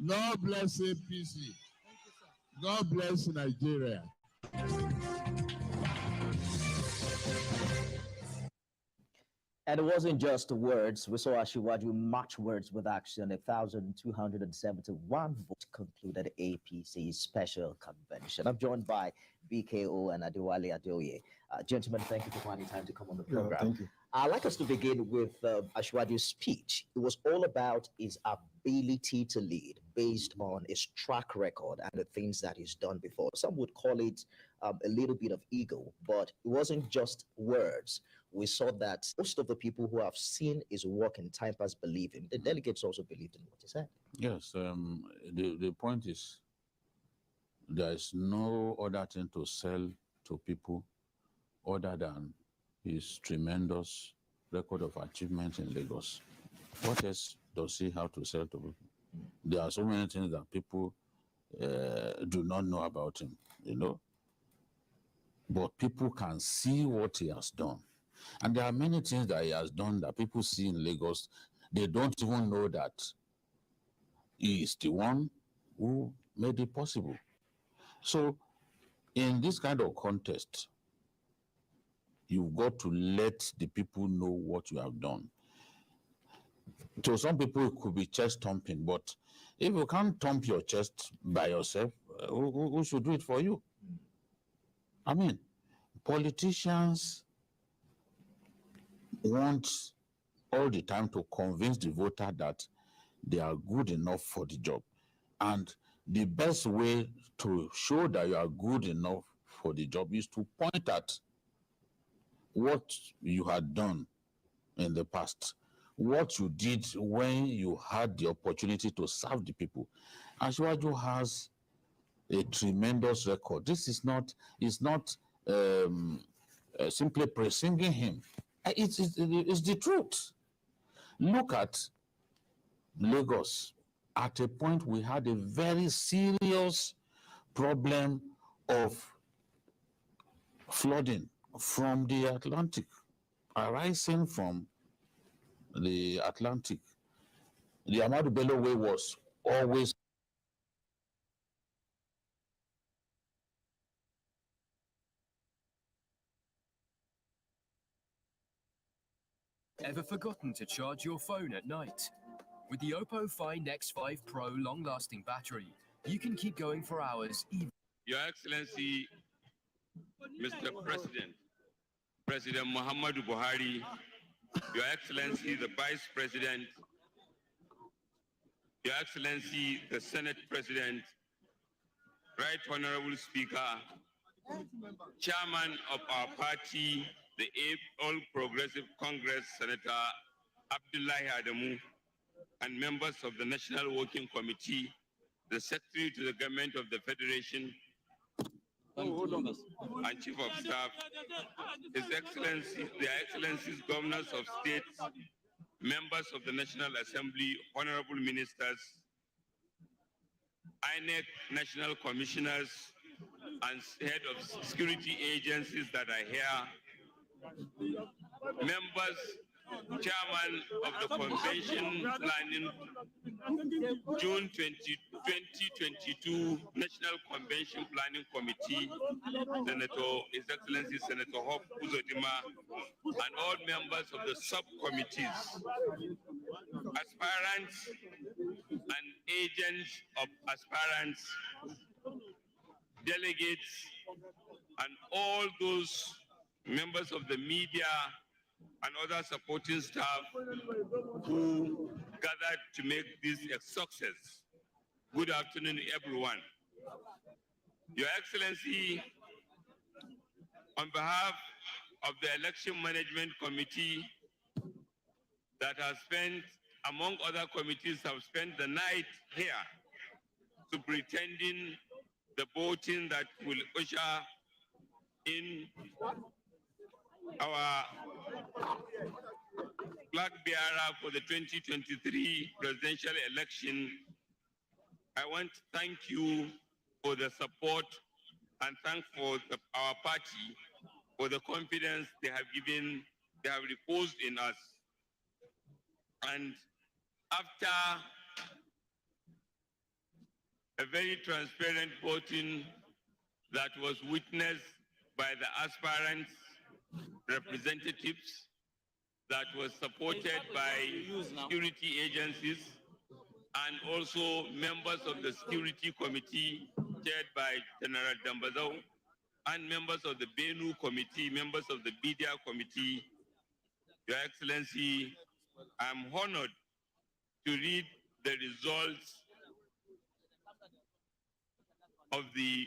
God bless APC. God bless Nigeria. And it wasn't just words. We saw Asiwaju match words with action. 1,271 votes concluded APC's special convention. I'm joined by BKO and Adewale Adeoye. Gentlemen, thank you for finding time to come on the program. Thank you. I'd like us to begin with Asiwaju's speech. It was all about his ability to lead based on his track record and the things that he's done before. Some would call it a little bit of ego, but it wasn't just words. We saw that most of the people who have seen his work in time past believe him. The delegates also believed in what he said. Yes, the point is there is no other thing to sell to people other than his tremendous record of achievement in Lagos. What else does he have to sell to people? There are so many things that people do not know about him, you know. But people can see what he has done. And there are many things that he has done that people see in Lagos. They don't even know that he is the one who made it possible. So in this kind of contest, you've got to let the people know what you have done. To some people, it could be chest thumping, but if you can't thump your chest by yourself, who should do it for you? I mean, politicians want all the time to convince the voter that they are good enough for the job. And the best way to show that you are good enough for the job is to point at what you had done in the past, what you did when you had the opportunity to serve the people. Asiwaju has a tremendous record. This is not, simply praising him. It's the truth. Look at Lagos. At a point, we had a very serious problem of flooding from the Atlantic, arising from the Atlantic. The Ahmadu Bello Way was always Ever forgotten to charge your phone at night? With the Oppo Find X5 Pro long-lasting battery, you can keep going for hours even. Your Excellency, Mr. President, President Muhammadu Buhari, Your Excellency, the Vice President, Your Excellency, the Senate President, Right Honorable Speaker, Chairman of our party, the All Progressive Congress, Senator Abdullahi Adamu, and members of the National Working Committee, the Secretary to the Government of the Federation, and Chief of Staff, His Excellency, the Excellencies, Governors of States, members of the National Assembly, Honorable Ministers, INEC National Commissioners, and Head of Security Agencies that are here, members, Chairman of the Convention Planning June 2022 National Convention Planning Committee, Senator, His Excellency Senator Hope Uzodima, and all members of the subcommittees, aspirants and agents of aspirants, delegates, and all those members of the media and other supporting staff who gathered to make this a success. Good afternoon, everyone. Your Excellency, on behalf of the Election Management Committee that has spent, among other committees, have spent the night here superintending the voting that will usher in our flag bearer for the 2023 presidential election, I want to thank you for the support and thank our party for the confidence they have reposed in us. And after a very transparent voting that was witnessed by the aspirants, representatives, that was supported by security agencies and also members of the security committee chaired by General Dambazau and members of the Benu committee, members of the media committee. Your Excellency, I'm honored to read the results of the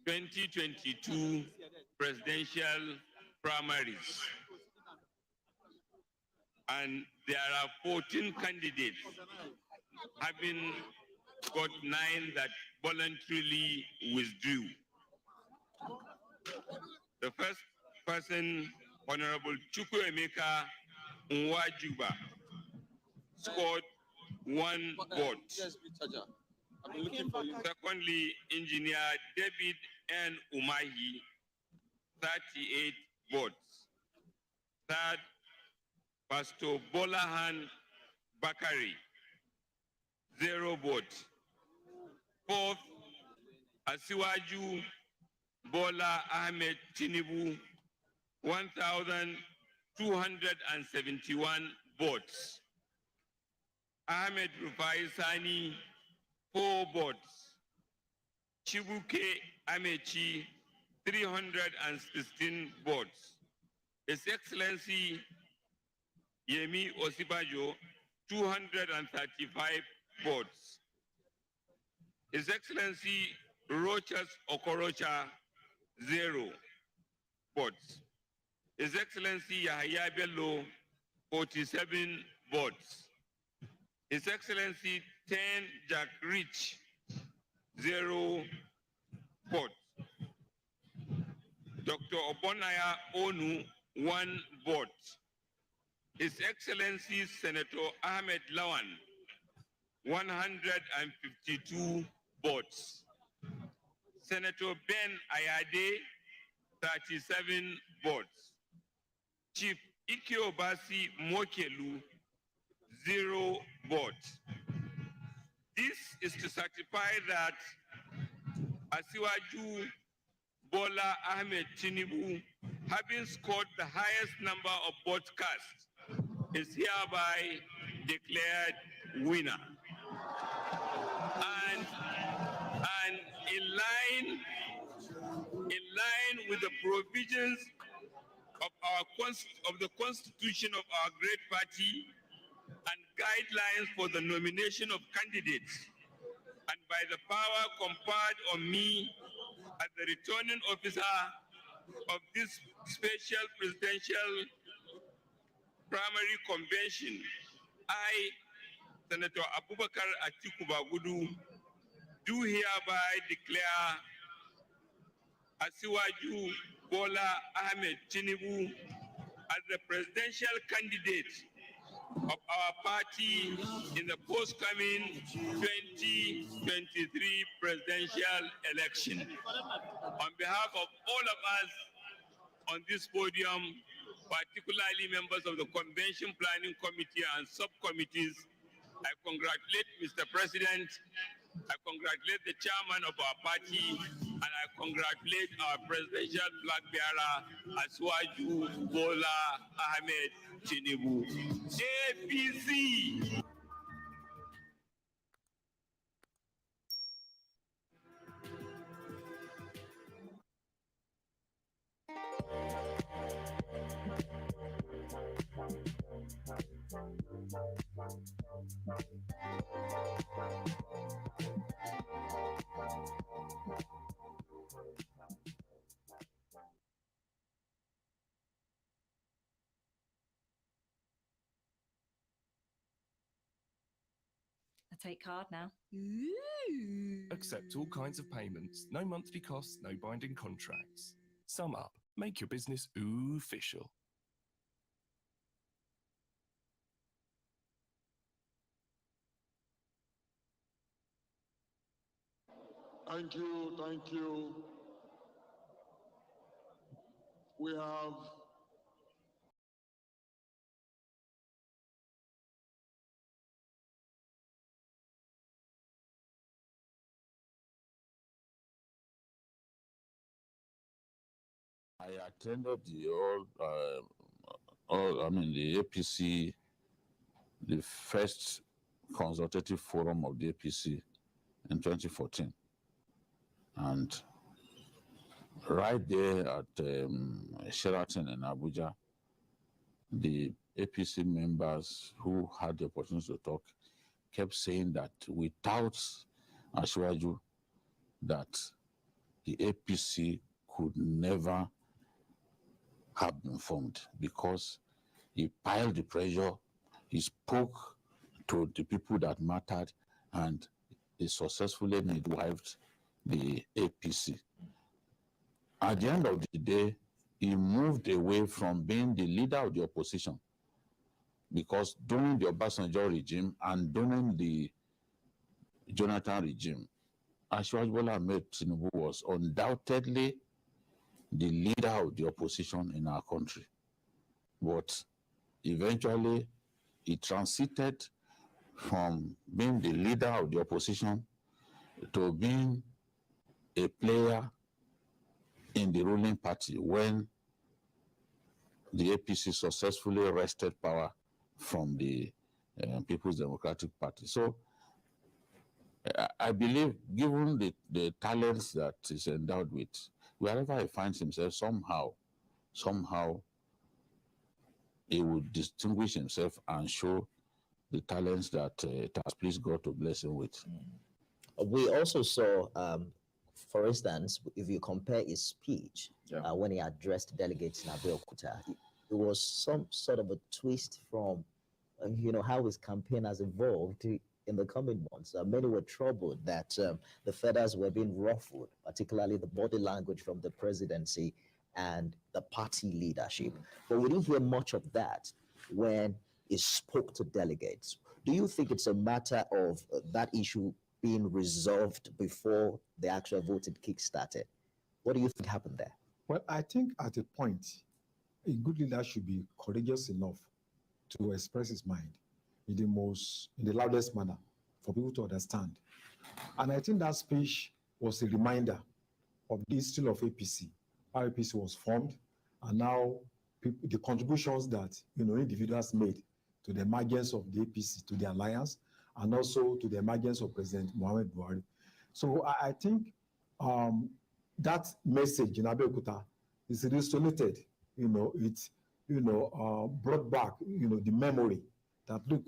2022 presidential primaries. And there are 14 candidates, having got 9 that voluntarily withdrew. The first person, Honorable Chukwuemeka Nwajuba, scored 1 vote. Secondly, Engineer David N. Umahi, 38 votes. Third, Pastor Bolahan Bakari, 0 votes. Fourth, Asiwaju Bola Ahmed Tinubu, 1,271 votes. Ahmed Rufai Sani, 4 votes. Chibuke Amechi, 316 votes. His Excellency Yemi Osibajo, 235 votes. His Excellency Rochas Okorocha, 0 votes. His Excellency Yahya Bello, 47 votes. His Excellency Ten Jack Rich, 0 votes. Dr. Obonaya Onu, 1 vote. His Excellency Senator Ahmed Lawan, 152 votes. Senator Ben Ayade, 37 votes. Chief Ikiobasi Mokelu, 0 votes. This is to certify that Asiwaju Bola Ahmed Tinubu, having scored the highest number of votes cast, is hereby declared winner. And in line with the provisions of the Constitution of our great party and guidelines for the nomination of candidates, and by the power conferred on me as the returning officer of this special presidential primary convention, I, Senator Abubakar Atiku Bagudu, do hereby declare Asiwaju Bola Ahmed Tinubu as the presidential candidate of our party in the forthcoming 2023 presidential election. On behalf of all of us on this podium, particularly members of the Convention Planning Committee and subcommittees, I congratulate Mr. President, I congratulate the chairman of our party, and I congratulate our presidential flag bearer, Asiwaju Bola Ahmed Tinubu. APC! I take card now. Accept all kinds of payments, no monthly costs, no binding contracts. Sum up, make your business official. Thank you, thank you. We have I attended the the APC, the first consultative forum of the APC in 2014. And right there at Sheraton in Abuja, the APC members who had the opportunity to talk kept saying that without Ashwaju, that the APC could never have been formed because he piled the pressure, he spoke to the people that mattered, and he successfully midwifed the APC. At the end of the day, he moved away from being the leader of the opposition because during the Obasanjo regime and during the Jonathan regime, Ashwaju Bola Ahmed Tinubu was undoubtedly the leader of the opposition in our country. But eventually, he transited from being the leader of the opposition to being a player in the ruling party when the APC successfully wrested power from the People's Democratic Party. So I believe, given the talents that he's endowed with, wherever he finds himself, somehow he would distinguish himself and show the talents that it has pleased God to bless him with. We also saw, for instance, if you compare his speech when he addressed delegates in Abeokuta, it was some sort of a twist from, how his campaign has evolved in the coming months. Many were troubled that the feathers were being ruffled, particularly the body language from the presidency and the party leadership. But we didn't hear much of that when he spoke to delegates. Do you think it's a matter of that issue being resolved before the actual voting kick-started? What do you think happened there? Well, I think at a point, a good leader should be courageous enough to express his mind in the loudest manner for people to understand. And I think that speech was a reminder of the history of APC, how APC was formed, and now the contributions that individuals made to the emergence of the APC, to the alliance, and also to the emergence of President Muhammad Buhari. So I think that message in Abeokuta is resonated. It brought back the memory that, look,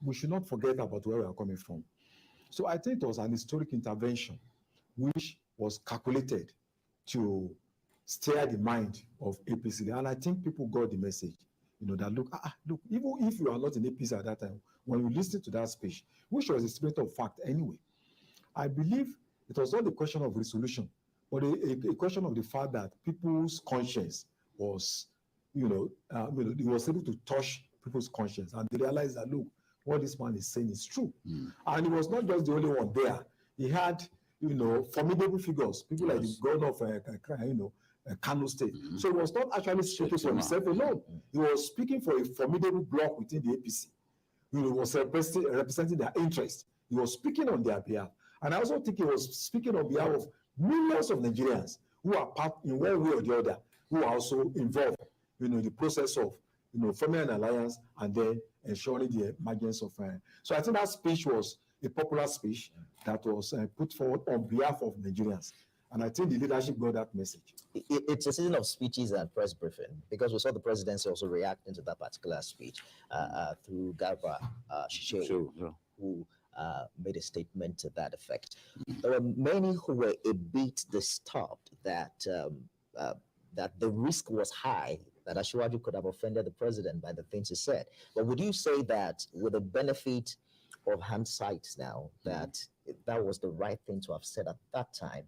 we should not forget about where we are coming from. So I think it was an historic intervention which was calculated to steer the mind of APC. And I think people got the message, that look, even if you are not in APC at that time, when you listen to that speech, which was a statement of fact anyway, I believe it was not a question of resolution, but a question of the fact that people's conscience was, he was able to touch people's conscience, and they realized that, look, what this man is saying is true. And he was not just the only one there. He had, formidable figures, people like the governor of, Kano State. So he was not actually speaking for himself alone. He was speaking for a formidable bloc within the APC. He was representing their interest. He was speaking on their behalf. And I also think he was speaking on behalf of millions of Nigerians who are part in one way or the other, who are also involved, in the process of, forming an alliance and then ensuring the emergence of. So I think that speech was a popular speech that was put forward on behalf of Nigerians. And I think the leadership got that message. It's a season of speeches and press briefing, because we saw the presidency also reacting to that particular speech through Garba Shehu, who made a statement to that effect. There were many who were a bit disturbed that that the risk was high that Ashwaju could have offended the president by the things he said. But would you say that, with the benefit of hindsight now, that that was the right thing to have said at that time,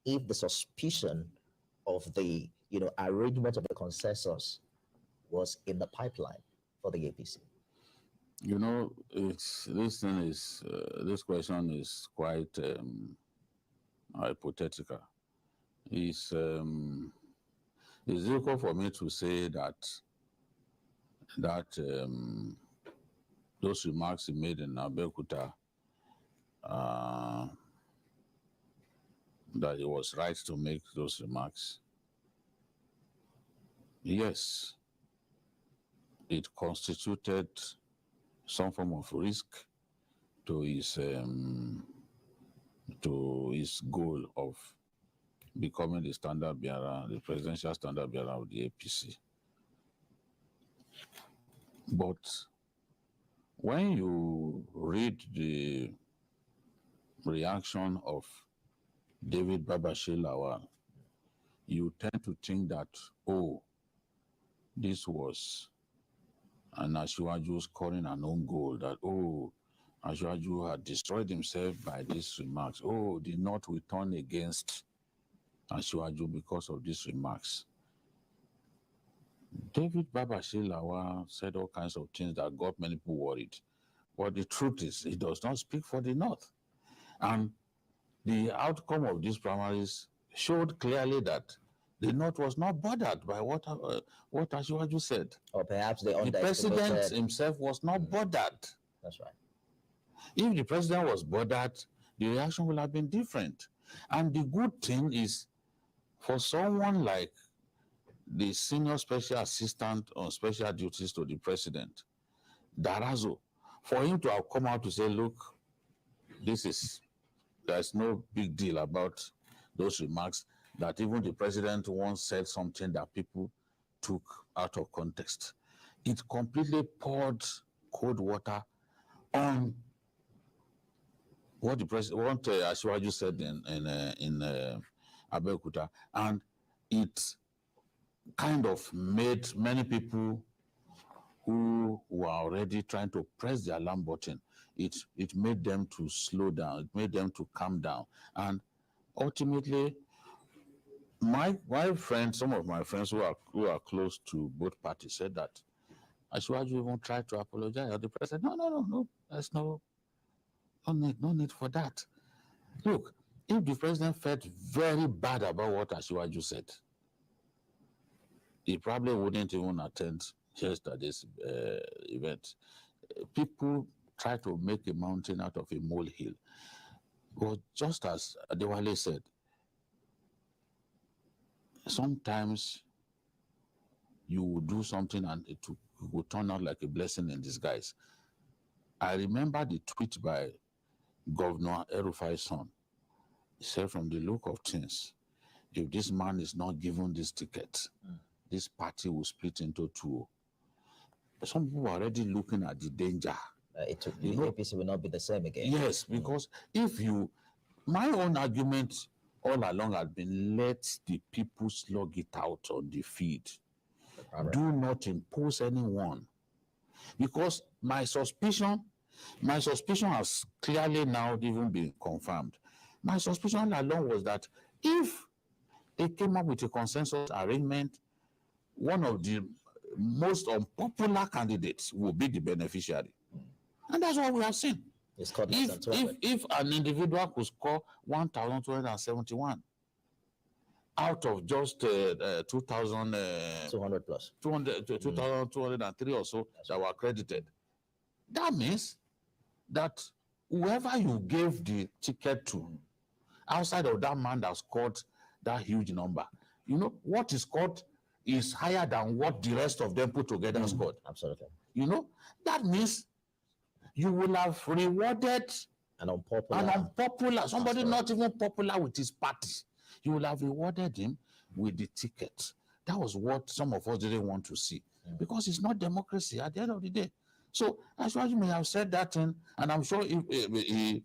if the suspicion of the arrangement of the consensus was in the pipeline for the APC? This question is quite hypothetical. It's difficult for me to say that those remarks he made in Abeokuta, that it was right to make those remarks. Yes, it constituted some form of risk to his goal of becoming the standard bearer, the presidential standard bearer of the APC. But when you read the reaction of David Babashir Lawal, you tend to think that, oh, this was an Asiwaju scoring an own goal, that, oh, Asiwaju had destroyed himself by these remarks. Oh, the North will turn against Asiwaju because of these remarks. David Babashir Lawal said all kinds of things that got many people worried. But the truth is, he does not speak for the North. And the outcome of these primaries showed clearly that the North was not bothered by what Asiwaju said. Or perhaps the president himself was not bothered. That's right. If the president was bothered, the reaction would have been different. And the good thing is, for someone like the senior special assistant on special duties to the president, Darazo, for him to have come out to say, look, there's no big deal about those remarks, that even the president once said something that people took out of context. It completely poured cold water on what the president, what Asiwaju said in Abeokuta, and it kind of made many people who were already trying to press the alarm button, it made them to slow down, it made them to calm down. And ultimately, my friends, some of my friends who are close to both parties said that Asiwaju even tried to apologize. The president, no, there's no need for that. Look, if the president felt very bad about what Asiwaju said, he probably wouldn't even attend yesterday's event. People try to make a mountain out of a molehill. But just as Adewale said, sometimes you will do something and it will turn out like a blessing in disguise. I remember the tweet by Governor El-Rufai's son. He said, from the look of things, if this man is not given this ticket, this party will split into two. Some people are already looking at the danger. The APC will not be the same again. Yes, because my own argument all along has been, let the people slug it out on the field. Do not impose anyone. Because my suspicion has clearly now even been confirmed. My suspicion all along was that if they came up with a consensus arrangement, one of the most unpopular candidates will be the beneficiary. And that's what we have seen. If an individual could score 1,271 out of just 2,200 plus 2,203 or so that were accredited, that means that whoever you gave the ticket to, outside of that man that scored that huge number, what is scored is higher than what the rest of them put together scored. Absolutely. That means you will have rewarded an unpopular, somebody not even popular with his party. You will have rewarded him with the ticket. That was what some of us didn't want to see, because it's not democracy at the end of the day. So Asiwaju may have said that thing, and I'm sure he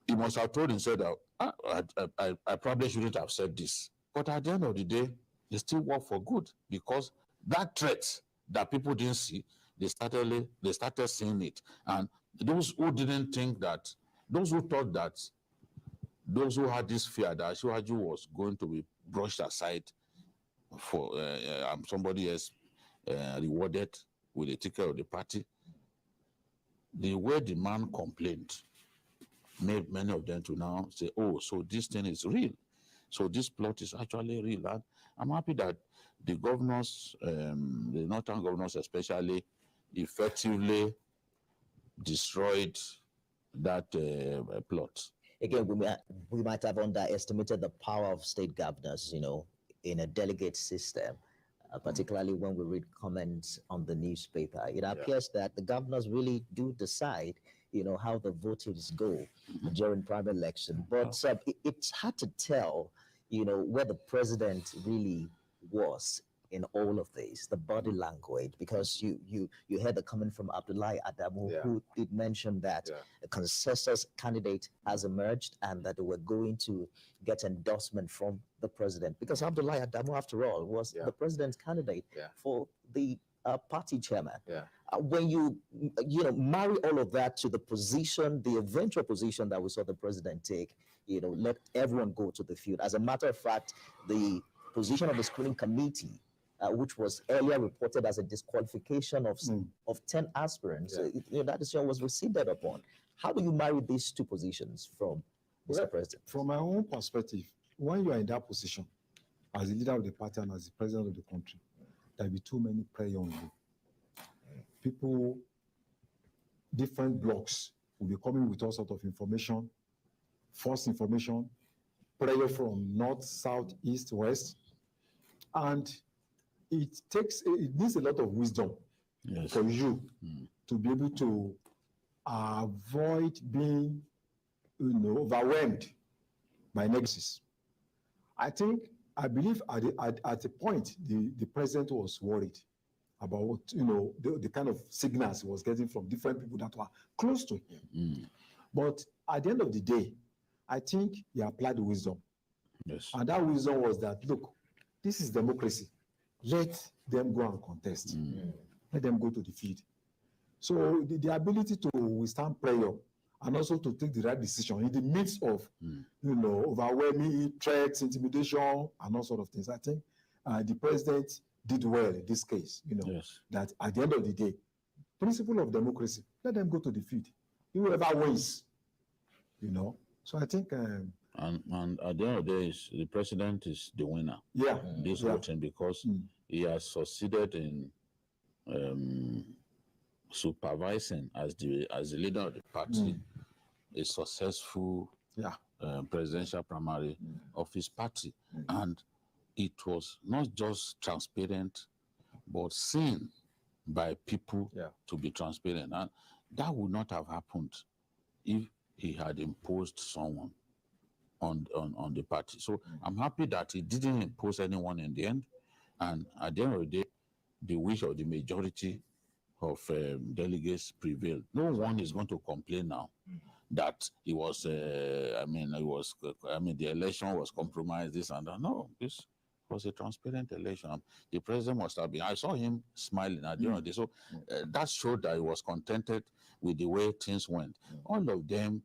must have told himself that I probably shouldn't have said this. But at the end of the day, it still worked for good, because that threat that people didn't see, they started seeing it. And those who didn't think that, those who thought that, those who had this fear that Asiwaju was going to be brushed aside for somebody else rewarded with a ticket of the party, the way the man complained, made many of them to now say, oh, so this thing is real. So this plot is actually real. And I'm happy that the governors, the northern governors especially, effectively destroyed that plot. Again, we might have underestimated the power of state governors, you know, in a delegate system, particularly when we read comments on the newspaper. It appears that the governors really do decide, you know, how the voters go during primary election. But it's hard to tell, you know, where the president really was in all of this, the body language, because you heard the comment from Abdullahi Adamu, who did mention that a consensus candidate has emerged and that they were going to get endorsement from the president, because Abdullahi Adamu, after all, was the president's candidate for the party chairman. When you marry all of that to the position, the eventual position that we saw the president take, you know, let everyone go to the field. As a matter of fact, the position of the screening committee, which was earlier reported as a disqualification of 10 aspirants, that decision was rescinded upon. How do you marry these two positions from Mr. President? From my own perspective, when you are in that position, as the leader of the party and as the president of the country, there will be too many pressure on you. People, different blocks will be coming with all sorts of information, false information, pressure from north, south, east, west, and it needs a lot of wisdom for you to be able to avoid being, overwhelmed by negatives. I believe at a point the president was worried about the kind of signals he was getting from different people that were close to him. But at the end of the day, I think he applied the wisdom. And that wisdom was that, look, this is democracy. Let them go and contest. Let them go to the field. So the ability to withstand prayer and also to take the right decision in the midst of, overwhelming threats, intimidation, and all sort of things. I think the president did well in this case. That at the end of the day, principle of democracy, let them go to the field. Whoever wins, So I think. And at the end of the day, the president is the winner. This voting, because he has succeeded in supervising as the leader of the party a successful presidential primary of his party, and it was not just transparent, but seen by people to be transparent, and that would not have happened if he had imposed someone on the party. So I'm happy that he didn't impose anyone in the end, and at the end of the day, the wish of the majority of delegates prevailed. No one is going to complain now that the election was compromised, this and that. No, this was a transparent election. The president must have been. I saw him smiling at the end of the day. So that showed that he was contented with the way things went. All of them,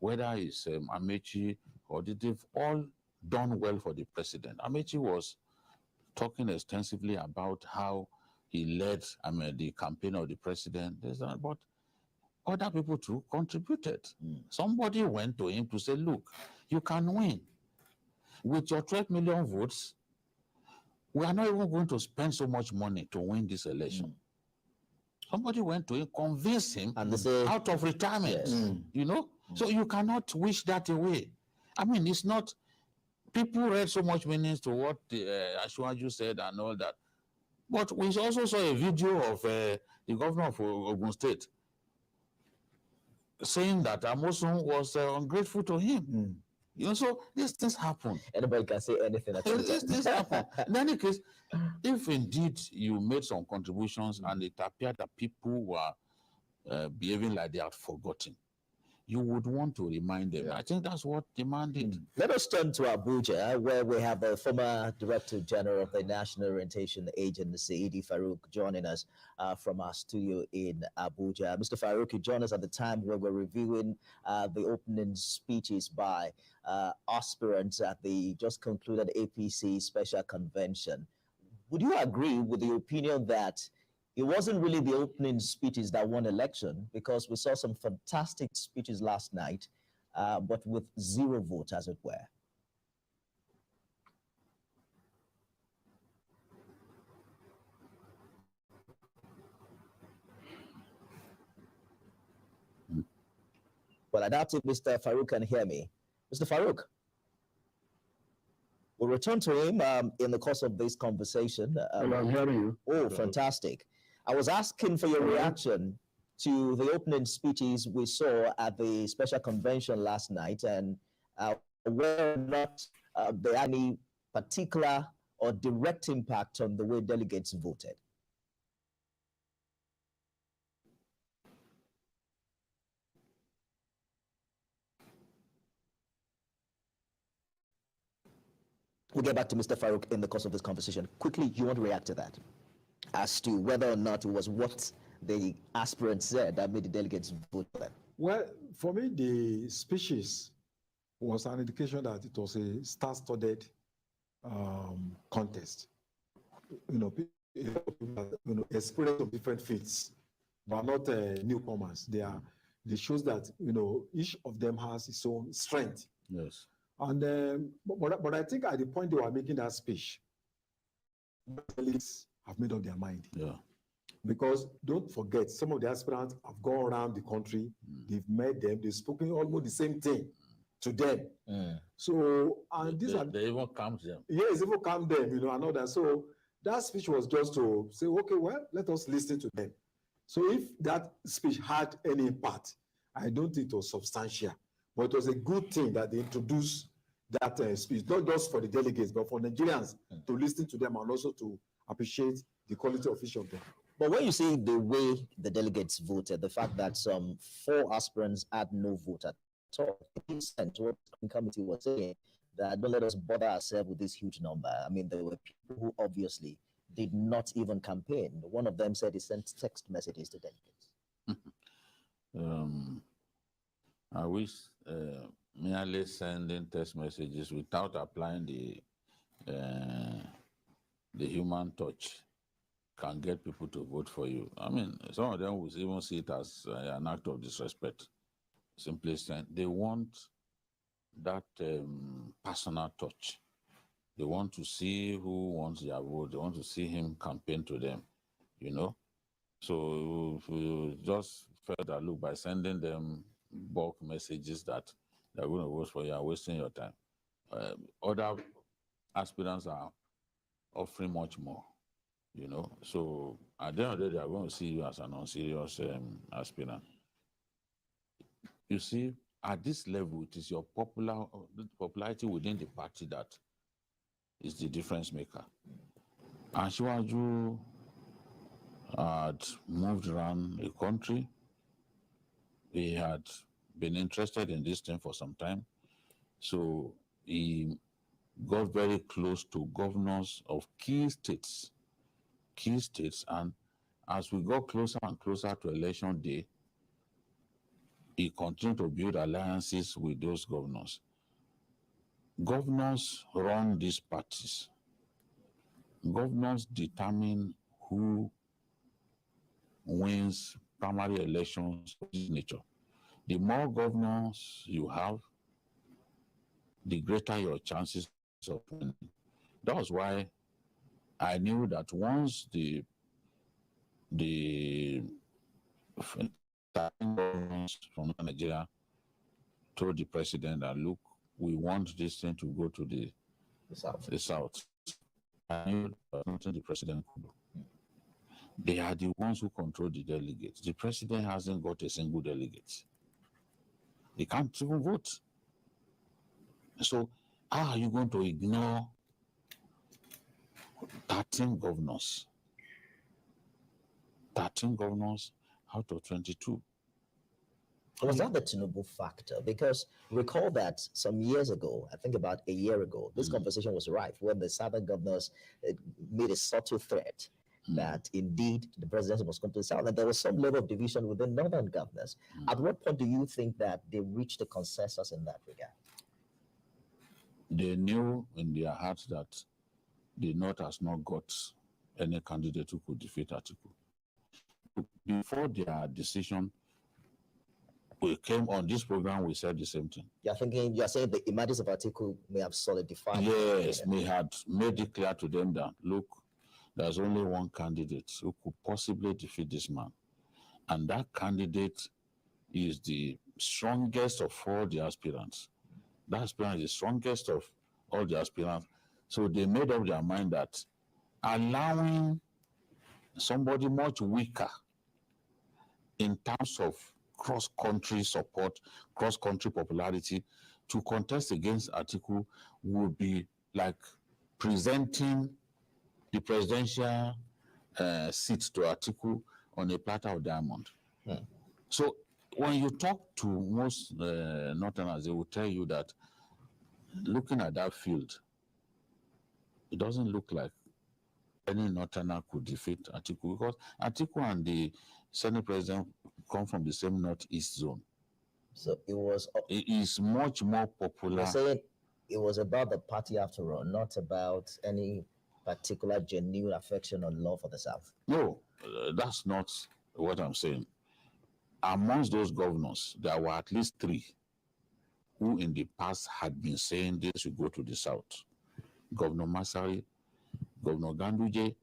whether it's Amechi or they've all done well for the president. Amechi was talking extensively about how he led the campaign of the president, but other people too contributed. Somebody went to him to say, look, you can win. With your 12 million votes, we are not even going to spend so much money to win this election. Somebody went to him, convinced him out of retirement, So you cannot wish that away. It's not, people read so much meanings to what Ashwaju said and all that. But we also saw a video of the governor of Ogun State saying that Amosun was ungrateful to him. So these things happen. Anybody can say anything. These things happen. In any case, if indeed you made some contributions and it appeared that people were behaving like they had forgotten, you would want to remind them. I think that's what demanded. Let us turn to Abuja, where we have the former Director General of the National Orientation Agency, Idi Farouk, joining us from our studio in Abuja. Mr. Farouk, you joined us at the time where we're reviewing the opening speeches by aspirants at the just concluded APC Special Convention. Would you agree with the opinion that it wasn't really the opening speeches that won election, because we saw some fantastic speeches last night but with 0 votes, as it were. Well, I doubt if Mr. Farouk can hear me. Mr. Farouk, we'll return to him in the course of this conversation. I'm hearing you. Oh, fantastic. I was asking for your reaction to the opening speeches we saw at the special convention last night, and whether or not there had any particular or direct impact on the way delegates voted. We'll get back to Mr. Farouk in the course of this conversation. Quickly, you want to react to that as to whether or not it was what the aspirants said that made the delegates vote for them? Well, for me, the speeches was an indication that it was a star-studded contest. Experience of different fields, but not newcomers. They shows that each of them has its own strength. Yes. And but I think at the point they were making that speech, delegates have made up their mind. Yeah. Because don't forget, some of the aspirants have gone around the country, they've met them, they've spoken almost the same thing to them. So, and they even calmed them. Yes, even calmed them, and all that. So that speech was just to say, okay, well, let us listen to them. So if that speech had any impact, I don't think it was substantial, but it was a good thing that they introduced that speech, not just for the delegates, but for Nigerians to listen to them and also to appreciate the quality of each of them. But when you see the way the delegates voted, the fact that some 4 aspirants had no vote at all, it makes sense what the committee was saying, that don't let us bother ourselves with this huge number. I mean, there were people who obviously did not even campaign. One of them said he sent text messages to delegates. I wish merely sending text messages without applying the human touch can get people to vote for you. I mean, some of them will even see it as an act of disrespect. Simply saying they want that personal touch. They want to see who wants their vote. They want to see him campaign to them, So if you just felt that, look, by sending them bulk messages that they're going to vote for you, are wasting your time. Other aspirants are offering much more. So at the end of the day, they are going to see you as an unserious aspirant. You see, at this level, it is your popularity within the party that is the difference maker. And Shiwaju had moved around the country. He had been interested in this thing for some time. So he got very close to governors of key states. And as we got closer and closer to election day, he continued to build alliances with those governors. Governors run these parties. Governors determine who wins primary elections of this nature. The more governors you have, the greater your chances of winning. That was why I knew that once the governors from Nigeria told the president that, look, we want this thing to go to the South. I knew that nothing the president could do. They are the ones who control the delegates. The president hasn't got a single delegate. They can't even vote. So how are you going to ignore 13 governors? 13 governors out of 22. Was that the Tinubu factor? Because recall that some years ago, I think about a year ago, this conversation was rife when the southern governors made a subtle threat that indeed the presidency must come to the south, and there was some level of division within northern governors. At what point do you think that they reached a consensus in that regard? They knew in their hearts that the North has not got any candidate who could defeat Atiku. Before their decision we came on this program, we said the same thing. You're saying the emergence of Atiku may have solidified. Yes, we had made it clear to them that, look, there's only one candidate who could possibly defeat this man. And that candidate is the strongest of all the aspirants. That aspirant is the strongest of all the aspirants. So they made up their mind that allowing somebody much weaker in terms of cross-country support, cross-country popularity to contest against Atiku would be like presenting the presidential seat to Atiku on a platter of diamond. So when you talk to most Northerners, they will tell you that looking at that field, it doesn't look like any Northerner could defeat Atiku, because Atiku and the Senate president come from the same northeast zone. So it is much more popular. You're saying it was about the party after all, not about any particular genuine affection or love for the South. No, that's not what I'm saying. Amongst those governors, there were at least 3 who in the past had been saying they should go to the South. Governor Masari, Governor Ganduje,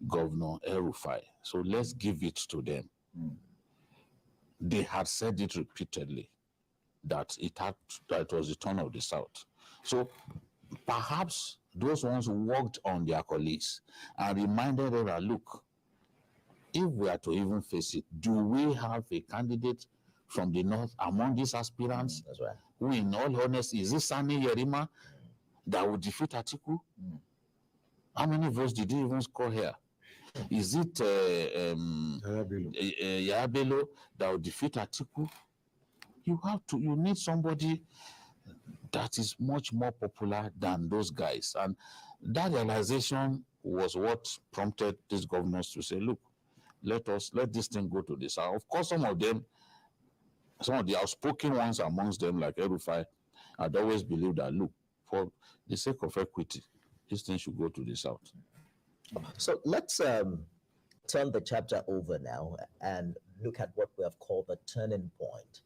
Governor El-Rufai. So let's give it to them. They had said it repeatedly that it was the turn of the South. So perhaps those ones worked on their colleagues and reminded them that, look, if we are to even face it, do we have a candidate from the North among these aspirants? That's right. Who, in all honesty, is this Sani Yerima that would defeat Atiku? How many votes did he even score here? Is it Yabelo that will defeat Atiku? You need somebody that is much more popular than those guys. And that realization was what prompted these governors to say, look, let this thing go to this. Of course, some of the outspoken ones amongst them, like El-Rufai, had always believed that, look, for the sake of equity, this thing should go to the South. So let's turn the chapter over now and look at what we have called the turning point.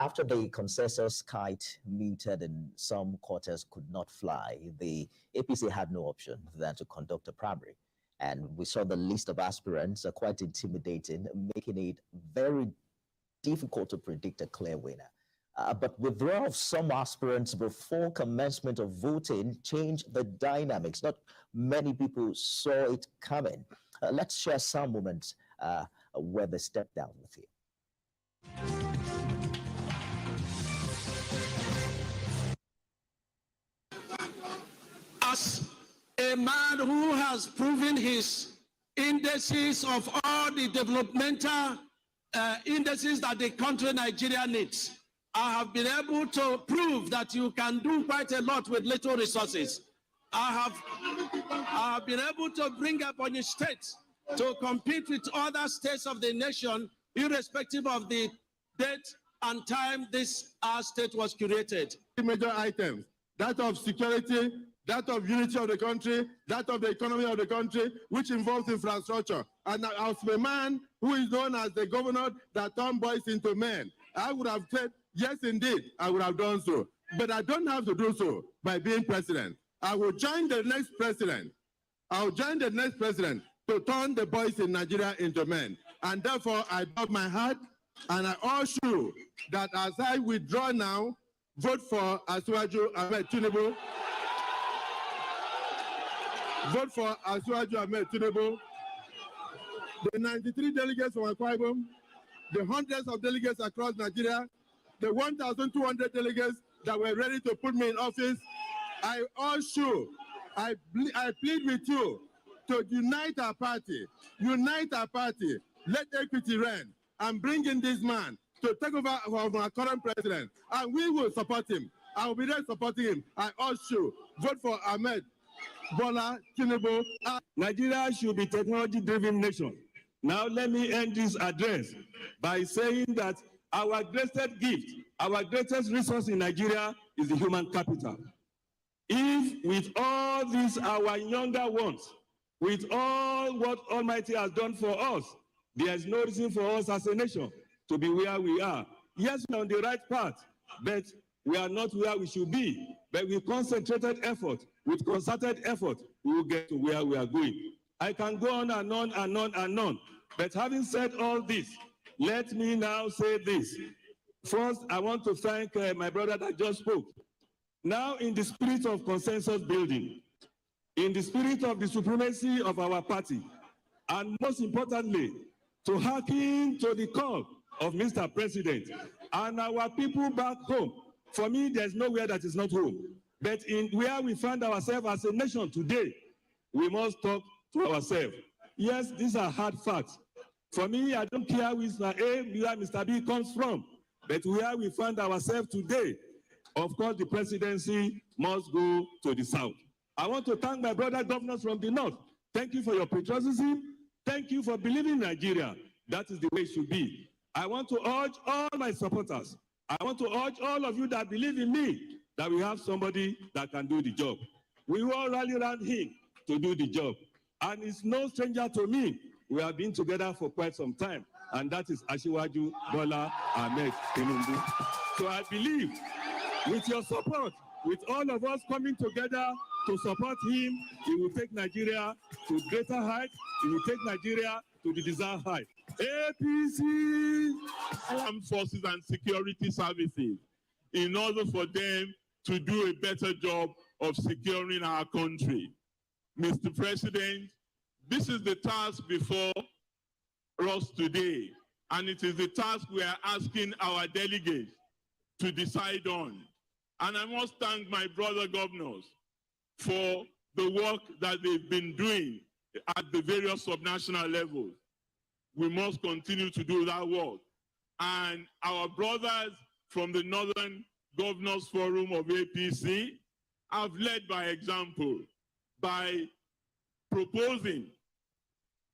After the consensus kite muted and some quarters could not fly, the APC had no option than to conduct a primary. And we saw the list of aspirants are quite intimidating, making it very difficult to predict a clear winner. But withdrawal of some aspirants before commencement of voting changed the dynamics. Not many people saw it coming. Let's share some moments where they stepped down with you. As a man who has proven his indices of all the developmental indices that the country Nigeria needs, I have been able to prove that you can do quite a lot with little resources. I have been able to bring up on the states to compete with other states of the nation, irrespective of the date and time this state was created. Major items, that of security, that of unity of the country, that of the economy of the country, which involves infrastructure. And as a man who is known as the governor that turned boys into men, I would have said, yes, indeed, I would have done so. But I don't have to do so by being president. I will join the next president. I will join the next president to turn the boys in Nigeria into men. And therefore, I bow my heart and I assure you that as I withdraw now, vote for Asiwaju Ahmed Tinubu. Vote for Asiwaju Ahmed Tinubu. The 93 delegates from Akwa Ibom, the hundreds of delegates across Nigeria, the 1,200 delegates that were ready to put me in office, I assure, I plead with you to unite our party, let equity reign, and bring in this man to take over from our current president, and we will support him. I will be there supporting him. I assure, vote for Ahmed Bola Tinubu. Nigeria should be a technology-driven nation. Now let me end this address by saying that our greatest gift, our greatest resource in Nigeria is the human capital. If with all these our younger ones, with all what Almighty has done for us, there is no reason for us as a nation to be where we are. Yes, we're on the right path, but we are not where we should be. But with concentrated effort, with concerted effort, we will get to where we are going. I can go on and on and on and on. But having said all this, let me now say this. First, I want to thank my brother that just spoke. Now, in the spirit of consensus building, in the spirit of the supremacy of our party, and most importantly, to hearken to the call of Mr. President and our people back home. For me, there's nowhere that is not home. But in where we find ourselves as a nation today, we must talk to ourselves. Yes, these are hard facts. For me, I don't care where Mr. A, where Mr. B comes from, but where we find ourselves today, of course, the presidency must go to the south. I want to thank my brother governors from the north. Thank you for your patriotism. Thank you for believing in Nigeria. That is the way it should be. I want to urge all my supporters. I want to urge all of you that believe in me that we have somebody that can do the job. We all rally around him to do the job. And it's no stranger to me. We have been together for quite some time. And that is Asiwaju Bola Ahmed Tinubu. So I believe with your support, with all of us coming together to support him, he will take Nigeria to greater heights. He will take Nigeria to the desired height. APC! Armed forces and security services in order for them to do a better job of securing our country. Mr. President, this is the task before us today, and it is the task we are asking our delegates to decide on. And I must thank my brother governors for the work that they've been doing at the various subnational levels. We must continue to do that work. And our brothers from the Northern Governors Forum of APC have led by example by proposing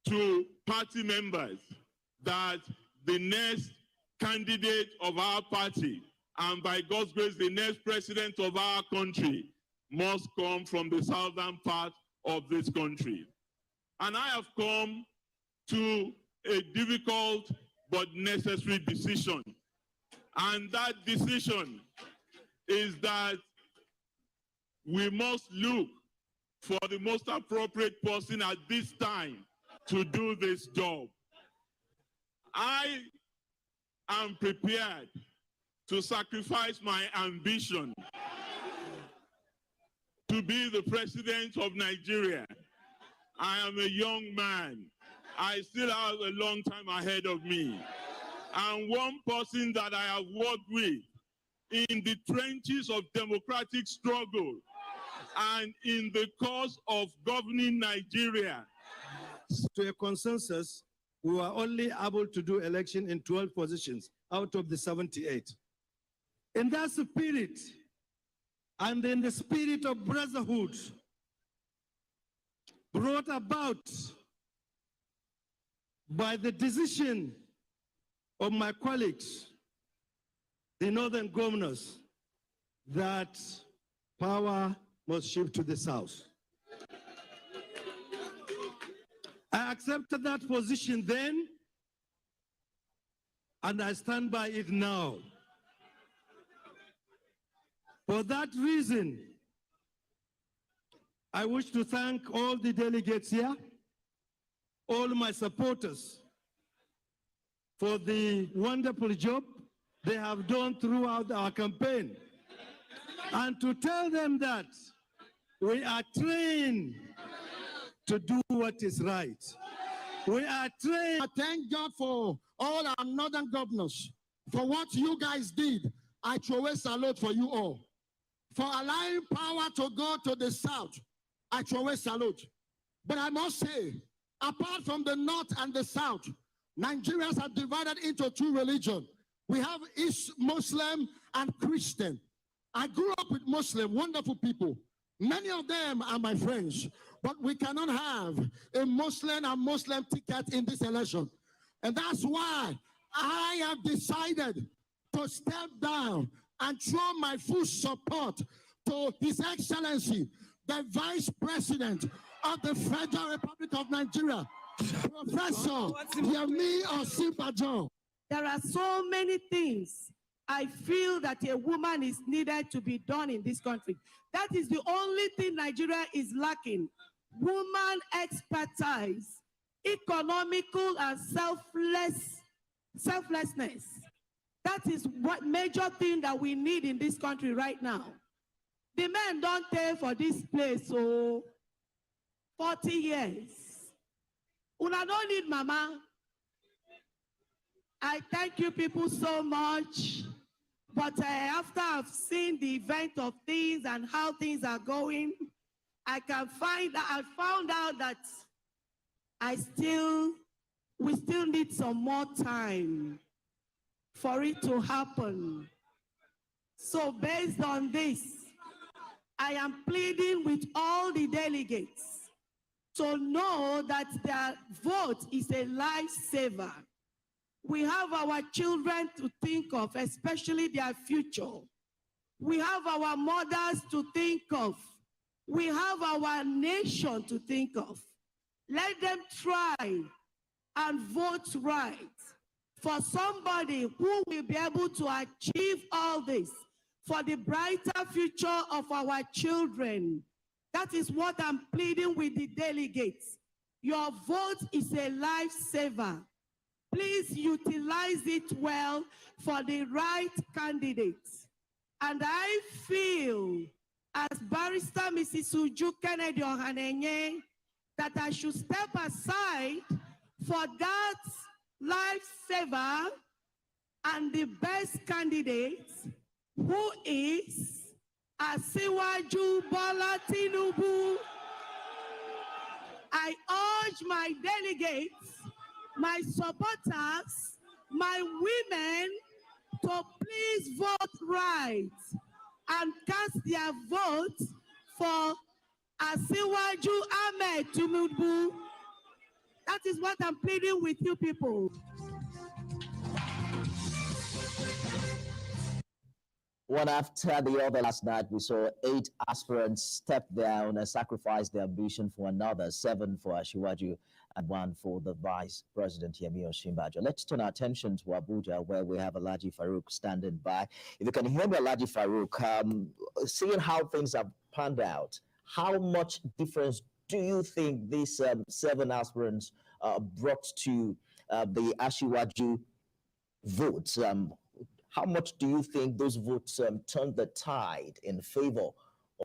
to party members that the next candidate of our party, and by God's grace, the next president of our country, must come from the southern part of this country. And I have come to a difficult but necessary decision. And that decision is that we must look for the most appropriate person at this time to do this job. I am prepared to sacrifice my ambition to be the president of Nigeria. I am a young man. I still have a long time ahead of me. And one person that I have worked with in the trenches of democratic struggle and in the cause of governing Nigeria. To a consensus, we were only able to do election in 12 positions out of the 78. In that spirit, and in the spirit of brotherhood, brought about by the decision of my colleagues, the northern governors, that power must shift to the south. I accepted that position then, and I stand by it now. For that reason, I wish to thank all the delegates here, all my supporters, for the wonderful job they have done throughout our campaign. And to tell them that we are trained to do what is right. We are trained. I thank God for all our northern governors, for what you guys did. I throw a salute for you all. For allowing power to go to the south, I throw a salute. But I must say, apart from the north and the south, Nigerians are divided into two religions. We have East Muslim and Christian. I grew up with Muslim, wonderful people. Many of them are my friends, but we cannot have a Muslim and Muslim ticket in this election. And that's why I have decided to step down and show my full support to His Excellency, the Vice President of the Federal Republic of Nigeria, Professor Yemi Osinbajo. There are so many things I feel that a woman is needed to be done in this country. That is the only thing Nigeria is lacking. Woman expertise, economical and selflessness. That is what major thing that we need in this country right now. The men don't pay for this place, so 40 years. Una don't need mama. I thank you people so much. But after I've seen the event of things and how things are going, I found out that we still need some more time for it to happen. So based on this, I am pleading with all the delegates to know that their vote is a lifesaver. We have our children to think of, especially their future. We have our mothers to think of. We have our nation to think of. Let them try and vote right for somebody who will be able to achieve all this for the brighter future of our children. That is what I'm pleading with the delegates. Your vote is a lifesaver. Please utilize it well for the right candidates. And I feel, as Barrister Mrs. Uju Kennedy Ohanenye, that I should step aside for that lifesaver and the best candidate, who is Asiwaju Bola Tinubu. I urge my delegates, my supporters, my women to please vote right and cast their vote for Asiwaju Ahmed Tinubu. That is what I'm pleading with you people. One after the other last night, we saw 8 aspirants step down and sacrifice their ambition for another, 7 for Asiwaju and 1 for the Vice President Yemi Osinbajo. Let's turn our attention to Abuja, where we have Alhaji Farouk standing by. If you can hear me, Alhaji Farouk, seeing how things have panned out, how much difference do you think these 7 aspirants brought to the Asiwaju votes? How much do you think those votes turned the tide in favor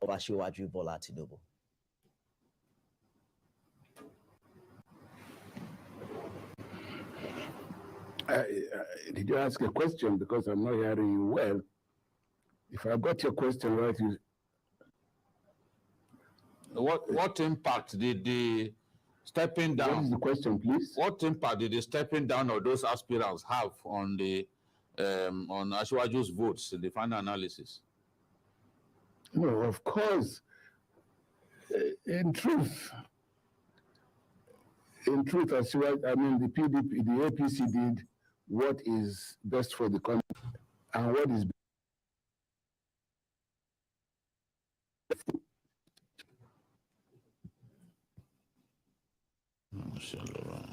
of Asiwaju Bola Tinubu? Did you ask a question? Because I'm not hearing you well. If I got your question right, What impact did the stepping down? What is the question, please? What impact did the stepping down of those aspirants have on the on Asiwaju's votes in the final analysis? No, of course. In truth, Asiwaju, I mean, the PDP, the APC did what is best for the country and what is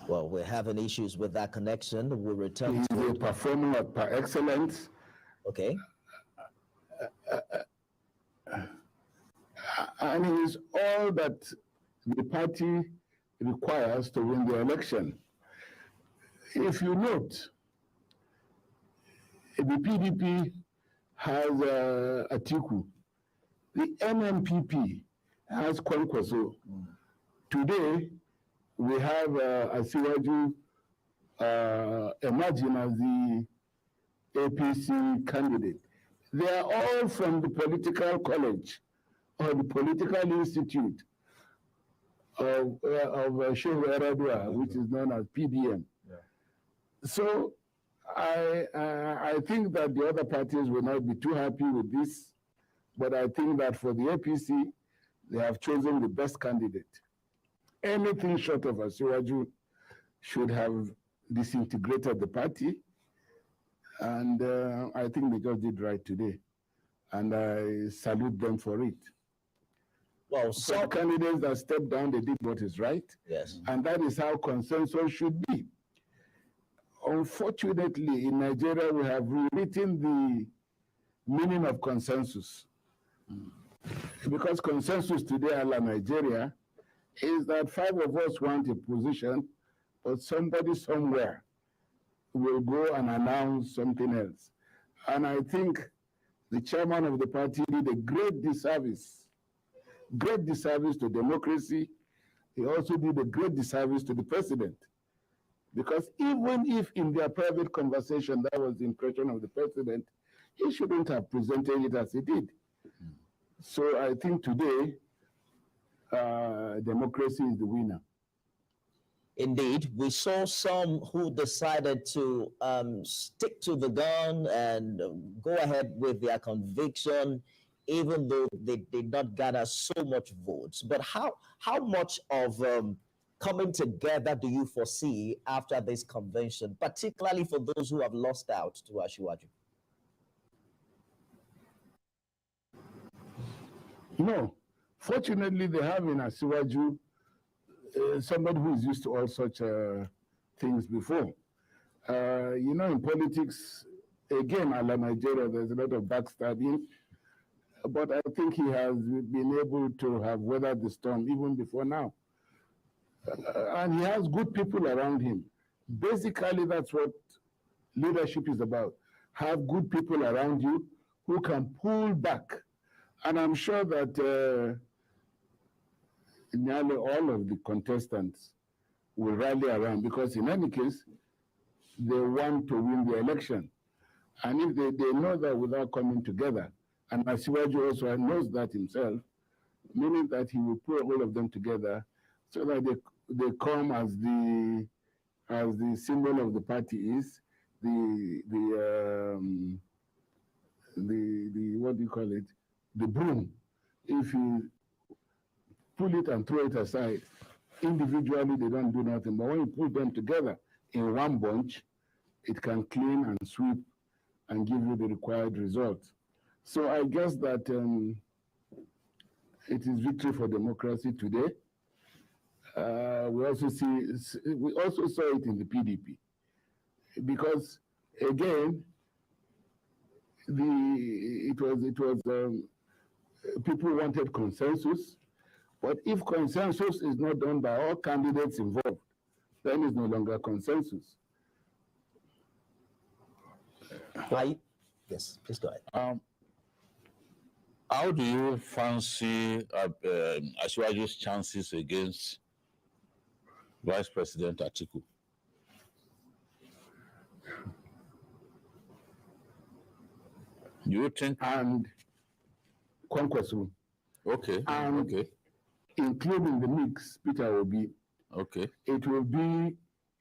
Well, we're having issues with that connection. We'll return to it. Performing par excellence. Okay. And it is all that the party requires to win the election. If you note, the PDP has Atiku. The NMPP has Kwankwaso. Today, we have Asiwaju emerging as the APC candidate. They are all from the political college or the political institute of Shehu Eradua, which is known as PDM. Yeah. So I think that the other parties will not be too happy with this, but I think that for the APC, they have chosen the best candidate. Anything short of Asiwaju should have disintegrated the party, and I think they just did right today, and I salute them for it. Well, some candidates that stepped down, they did what is right, yes, and that is how consensus should be. Unfortunately, in Nigeria, we have rewritten the meaning of consensus. Because consensus today in Nigeria is that 5 of us want a position, but somebody somewhere will go and announce something else. And I think the chairman of the party did a great disservice to democracy. He also did a great disservice to the president. Because even if in their private conversation that was the impression of the president, he shouldn't have presented it as he did. So I think today, democracy is the winner. Indeed, we saw some who decided to stick to the gun and go ahead with their conviction, even though they did not gather so much votes. But how much of coming together do you foresee after this convention, particularly for those who have lost out to Asiwaju? No. Fortunately, they have in Asiwaju somebody who is used to all such things before. In politics, again, a la Nigeria, there's a lot of backstabbing, but I think he has been able to have weathered the storm even before now. And he has good people around him. Basically, that's what leadership is about. Have good people around you who can pull back. And I'm sure that nearly all of the contestants will rally around, because in any case, they want to win the election. And if they know that without coming together, and Asiwaju also knows that himself, meaning that he will put all of them together so that they come as the symbol of the party is, the what do you call it? The broom. If you pull it and throw it aside, individually they don't do nothing. But when you put them together in one bunch, it can clean and sweep and give you the required result. So I guess that it is victory for democracy today. We also saw it in the PDP, because again, people wanted consensus, but if consensus is not done by all candidates involved, then it's no longer consensus. Yes, please go ahead. How do you fancy Asiwaju's chances against Vice President Atiku? Do you think? And Kwankwaso. Okay. And okay. Including the mix, Peter Obi. Okay. It will be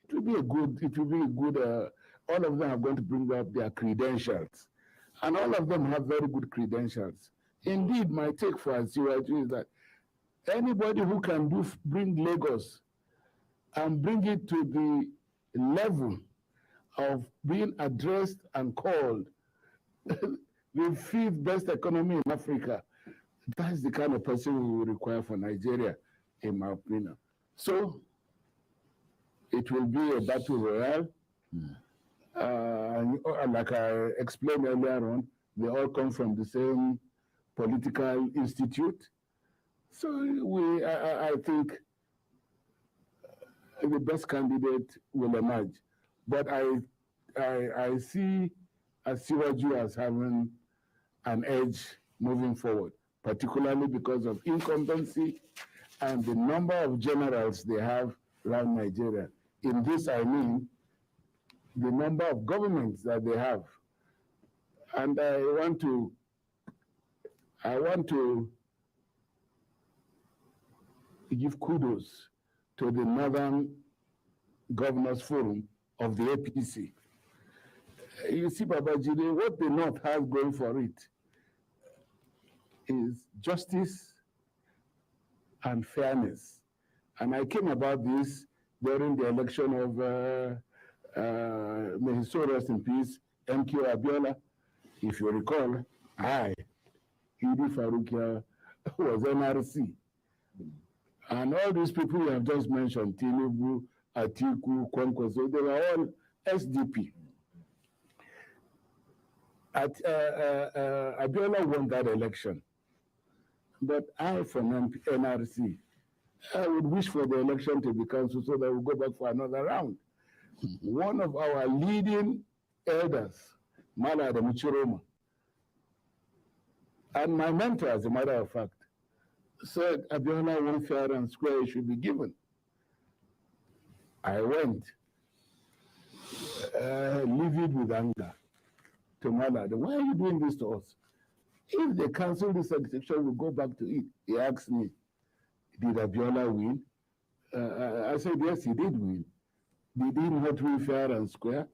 a good. All of them are going to bring up their credentials, and all of them have very good credentials. Indeed, my take for Asiwaju is that anybody who can bring Lagos and bring it to the level of being addressed and called the 5th best economy in Africa, that's the kind of person we will require for Nigeria, in my opinion. So it will be a battle royale. Like I explained earlier on, they all come from the same political institute. So I think the best candidate will emerge. But I see Asiwaju as having an edge moving forward, particularly because of incumbency and the number of generals they have around Nigeria. In this, I mean the number of governments that they have. And I want to give kudos to the Northern Governors Forum of the APC. You see, Babajide, what the North has going for it is justice and fairness. And I came about this during the election of, may his soul rest in peace, MQ Abiola. If you recall, Idi Farukia was NRC. And all these people you have just mentioned, Tinubu, Atiku, Kwankwaso, they were all SDP. Abiola won that election, but I, from NRC, I would wish for the election to be cancelled so that we go back for another round. One of our leading elders, Mala de Muchiroma, and my mentor, as a matter of fact, said Abiola won fair and square, it should be given. I went, livid with anger, to Malad. Why are you doing this to us? If they cancel this election, we'll go back to it. He asked me, did Abiola win? I said, yes, he did win. Did he not win fair and square?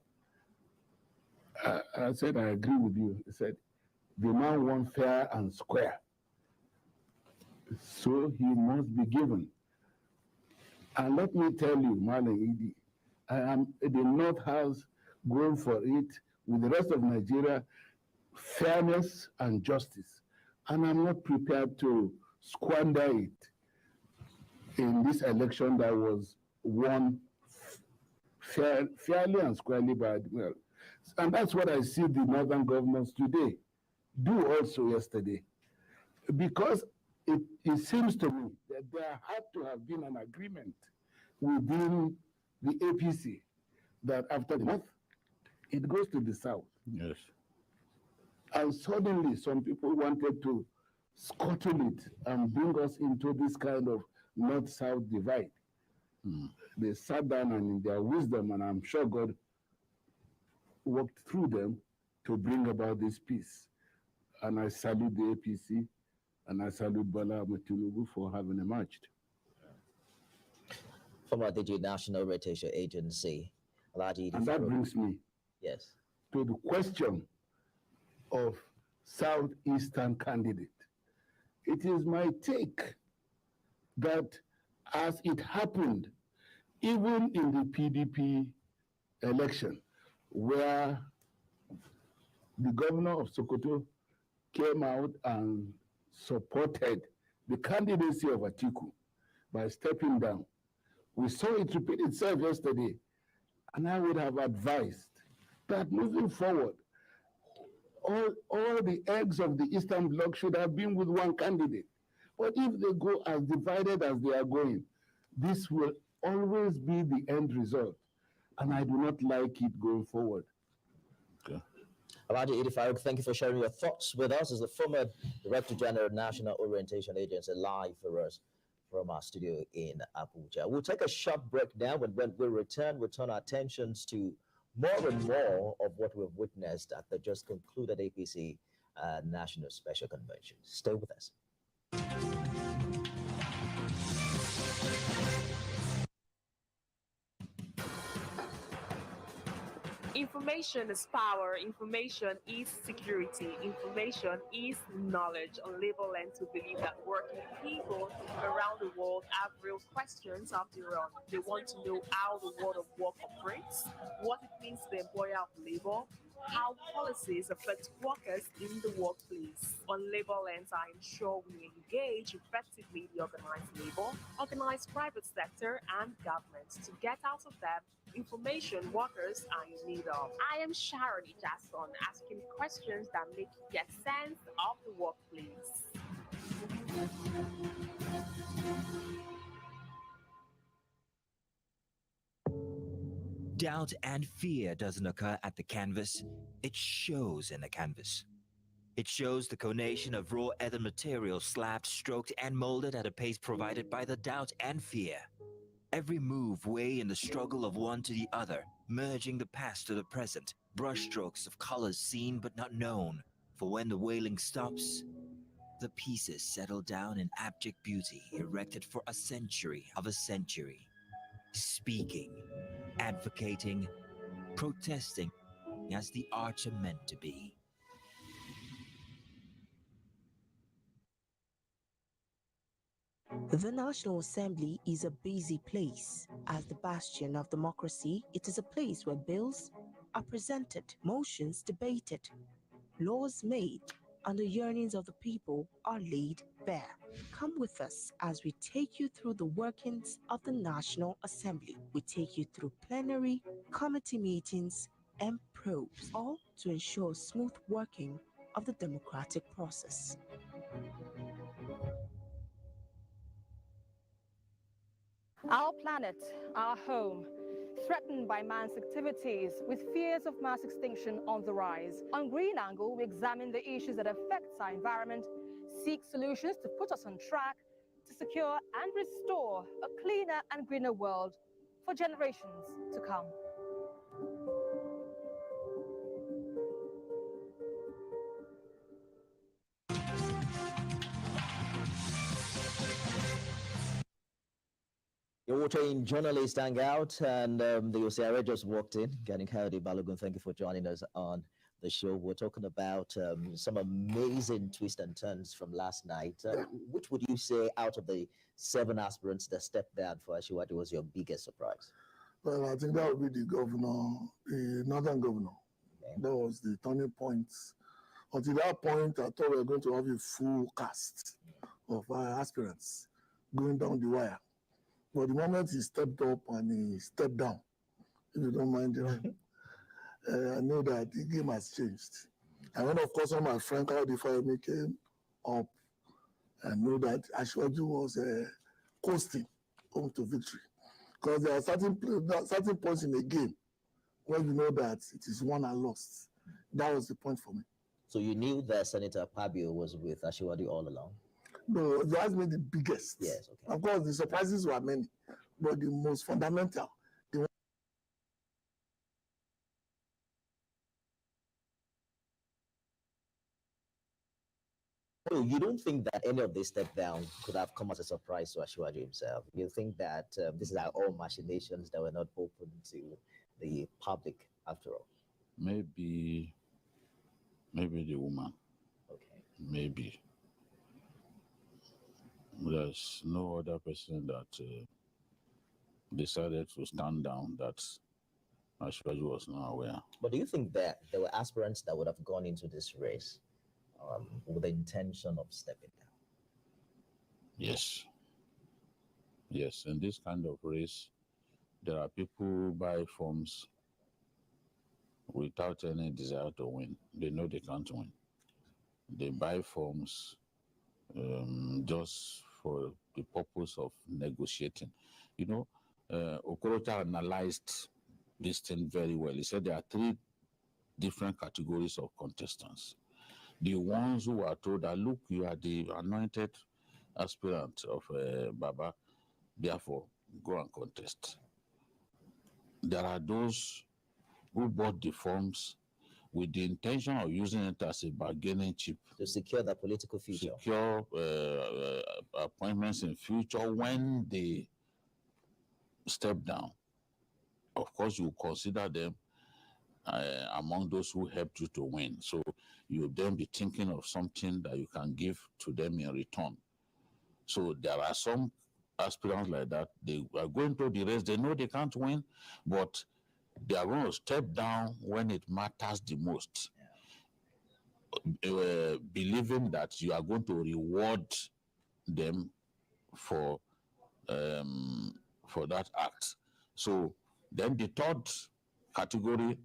I said, I agree with you. He said, the man won fair and square, so he must be given. And let me tell you, Mali, the North has gone for it with the rest of Nigeria, fairness and justice. And I'm not prepared to squander it in this election that was won fairly and squarely by well. And that's what I see the northern governments today do also yesterday. Because it seems to me that there had to have been an agreement within the APC that after the North, it goes to the South. Yes. And suddenly some people wanted to scuttle it and bring us into this kind of North-South divide. They sat down and in their wisdom, and I'm sure God worked through them to bring about this peace. And I salute the APC, and I salute Bola Ahmed Tinubu for having emerged. Former DG National Rotation Agency, and that brings me to the question of Southeastern candidate. It is my take that as it happened, even in the PDP election, where the governor of Sokoto came out and supported the candidacy of Atiku by stepping down. We saw it repeat itself yesterday, and I would have advised that moving forward, all the eggs of the Eastern Bloc should have been with one candidate. But if they go as divided as they are going, this will always be the end result. And I do not like it going forward. Okay. Alhaji Idi Farouk, thank you for sharing your thoughts with us as the former Director General of National Orientation Agency, live for us from our studio in Abuja. We'll take a short break now, but when we return, we'll turn our attentions to more and more of what we've witnessed at the just concluded APC National Special Convention. Stay with us. Information is power. Information is security. Information is knowledge. Unlabeled to believe that working people around the world have real questions of their own. They want to know how the world of work operates, what it means to the employer of labor, how policies affect workers in the workplace. Unlabeled are ensure we engage effectively the organized labor, organized private sector, and government to get out of them information workers are in need of. I am Sharon Ijason, asking questions that make you get sense of the workplace. Doubt and fear doesn't occur at the canvas, it shows in the canvas. It shows the conation of raw earthen material slabbed, stroked, and molded at a pace provided by the doubt and fear. Every move way in the struggle of one to the other, merging the past to the present, brushstrokes of colors seen but not known. For when the wailing stops, the pieces settle down in abject beauty, erected for a century of a century. Speaking, advocating, protesting as the arts are meant to be. The National Assembly is a busy place. As the bastion of democracy, it is a place where bills are presented, motions debated, laws made, and the yearnings of the people are laid bare. Come with us as we take you through the workings of the National Assembly. We take you through plenary, committee meetings, and probes, all to ensure smooth working of the democratic process. Our planet, our home, threatened by man's activities with fears of mass extinction on the rise. On Green Angle, we examine the issues that affect our environment, seek solutions to put us on track to secure and restore a cleaner and greener world for generations to come. You're watching Journalist Hangout, and the OCRA just walked in. Getting Howdy Balogun, thank you for joining us on the show. We're talking about some amazing twists and turns from last night. Which would you say, out of the 7 aspirants that stepped down for Asiwaju, was your biggest surprise? Well, I think that would be the governor, the northern governor. Okay. That was the turning point. Until that point, I thought we were going to have a full cast of aspirants going down the wire. But the moment he stepped up and he stepped down, if you don't mind, I know that the game has changed. And when, of course, all my friend Kayode Fayemi came up, I know that Asiwaju was coasting home to victory. Because there are certain points in the game where you know that it is won and lost. That was the point for me. So you knew that Senator Pabio was with Asiwaju all along? No, that's been the biggest. Yes, okay. Of course, the surprises were many, but the most fundamental, So you don't think that any of this step down could have come as a surprise to Asiwaju himself? You think that this is all machinations that were not open to the public after all? Maybe the woman. Okay. Maybe. There's no other person that decided to stand down that Asiwaju was not aware. But do you think that there were aspirants that would have gone into this race with the intention of stepping down? Yes. Yes, in this kind of race, there are people who buy forms without any desire to win. They know they can't win. They buy forms just for the purpose of negotiating. You know, Okorocha analyzed this thing very well. He said there are 3 different categories of contestants. The ones who are told that, look, you are the anointed aspirant of Baba, therefore go and contest. There are those who bought the forms with the intention of using it as a bargaining chip. To secure the political future. Secure appointments in future when they step down. Of course, you consider them among those who helped you to win. So you then be thinking of something that you can give to them in return. So there are some aspirants like that. They are going to the race. They know they can't win, but they are going to step down when it matters the most, believing that you are going to reward them for that act. So then the 3rd category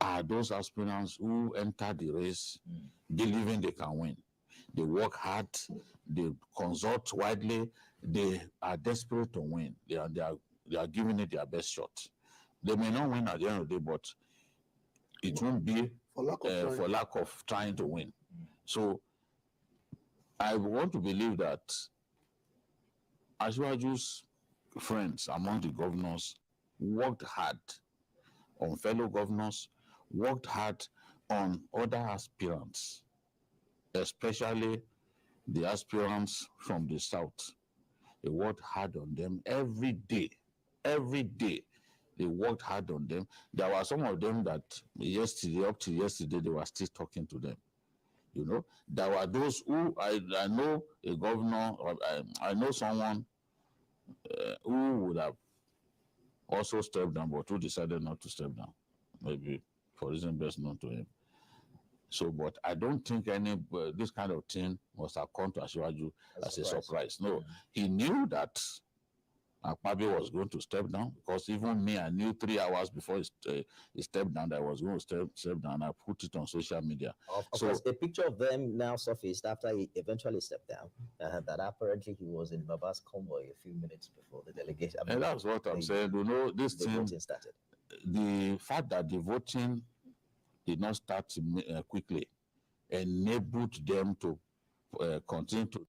are those aspirants who enter the race believing they can win. They work hard, they consult widely, they are desperate to win. They are giving it their best shot. They may not win at the end of the day, but it won't be for lack of trying to win. So I want to believe that Asiwaju's friends among the governors worked hard on fellow governors, worked hard on other aspirants, especially the aspirants from the South. They worked hard on them every day. Every day, they worked hard on them. There were some of them that up to yesterday, they were still talking to them. You know, there were those who, I know a governor, or I know someone who would have also stepped down, but who decided not to step down, maybe for reason best known to him. So, but I don't think any this kind of thing must have come to Asiwaju as a surprise. No, he knew that Akpabio was going to step down, because even me, I knew 3 hours before he stepped down that I was going to step down. I put it on social media. Of course, a picture of them now surfaced after he eventually stepped down. That apparently he was in Baba's convoy a few minutes before the delegation. And that's what I'm saying. You know, this thing, voting started. The fact that the voting did not start quickly enabled them to continue to do.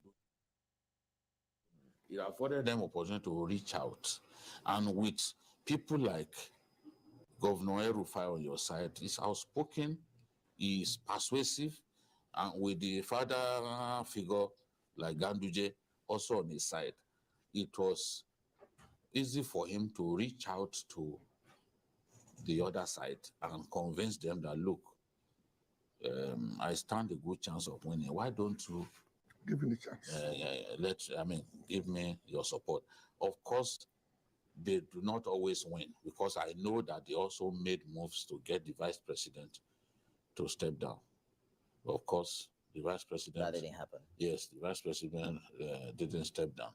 It afforded them opportunity to reach out, and with people like Governor El-Rufai on your side, he's outspoken, he's persuasive, and with the father figure like Ganduje also on his side, it was easy for him to reach out to the other side and convince them that, look, I stand a good chance of winning. Why don't you give me the chance? Give me your support. Of course, they do not always win, because I know that they also made moves to get the vice president to step down. Of course, the vice president... That didn't happen. Yes, the vice president didn't step down,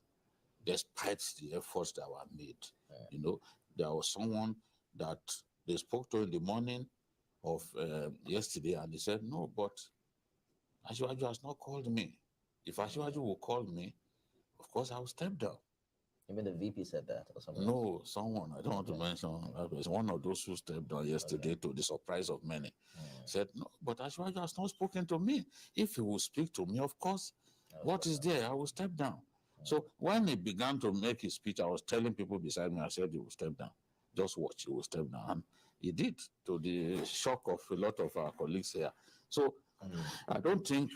despite the efforts that were made. You know, there was someone that they spoke to in the morning of yesterday, and he said, no, but Asiwaju has not called me. If Asiwaju will call me, of course, I will step down. Even the VP said that or something? No, someone, I don't want to mention, one of those who stepped down yesterday to the surprise of many, said, no, but Asiwaju has not spoken to me. If he will speak to me, of course, what is there? I will step down. So when he began to make his speech, I was telling people beside me, I said, he will step down. Just watch, he will step down. And he did, to the shock of a lot of our colleagues here. So I don't think,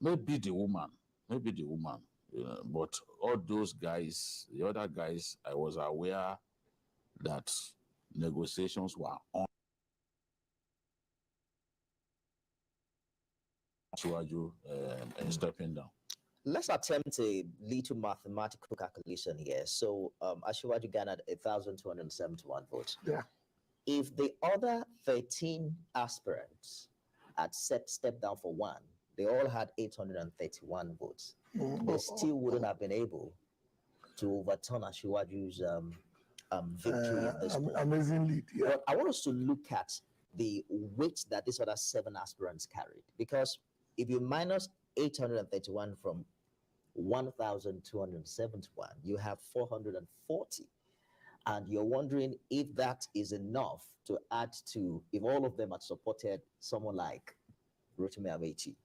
maybe the woman, but all those guys, the other guys, I was aware that negotiations were on. Asiwaju stepping down. Let's attempt a little mathematical calculation here. So Asiwaju garnered 1,271 votes. Yeah. If the other 13 aspirants had stepped down for one, they all had 831 votes. They still wouldn't have been able to overturn Asiwaju's victory in this poll. Amazing lead. Yeah. But I want us to look at the weight that these other 7 aspirants carried, because if you minus 831 from 1,271, you have 440. And you're wondering if that is enough to add to, if all of them had supported someone like Rotimi Amechi,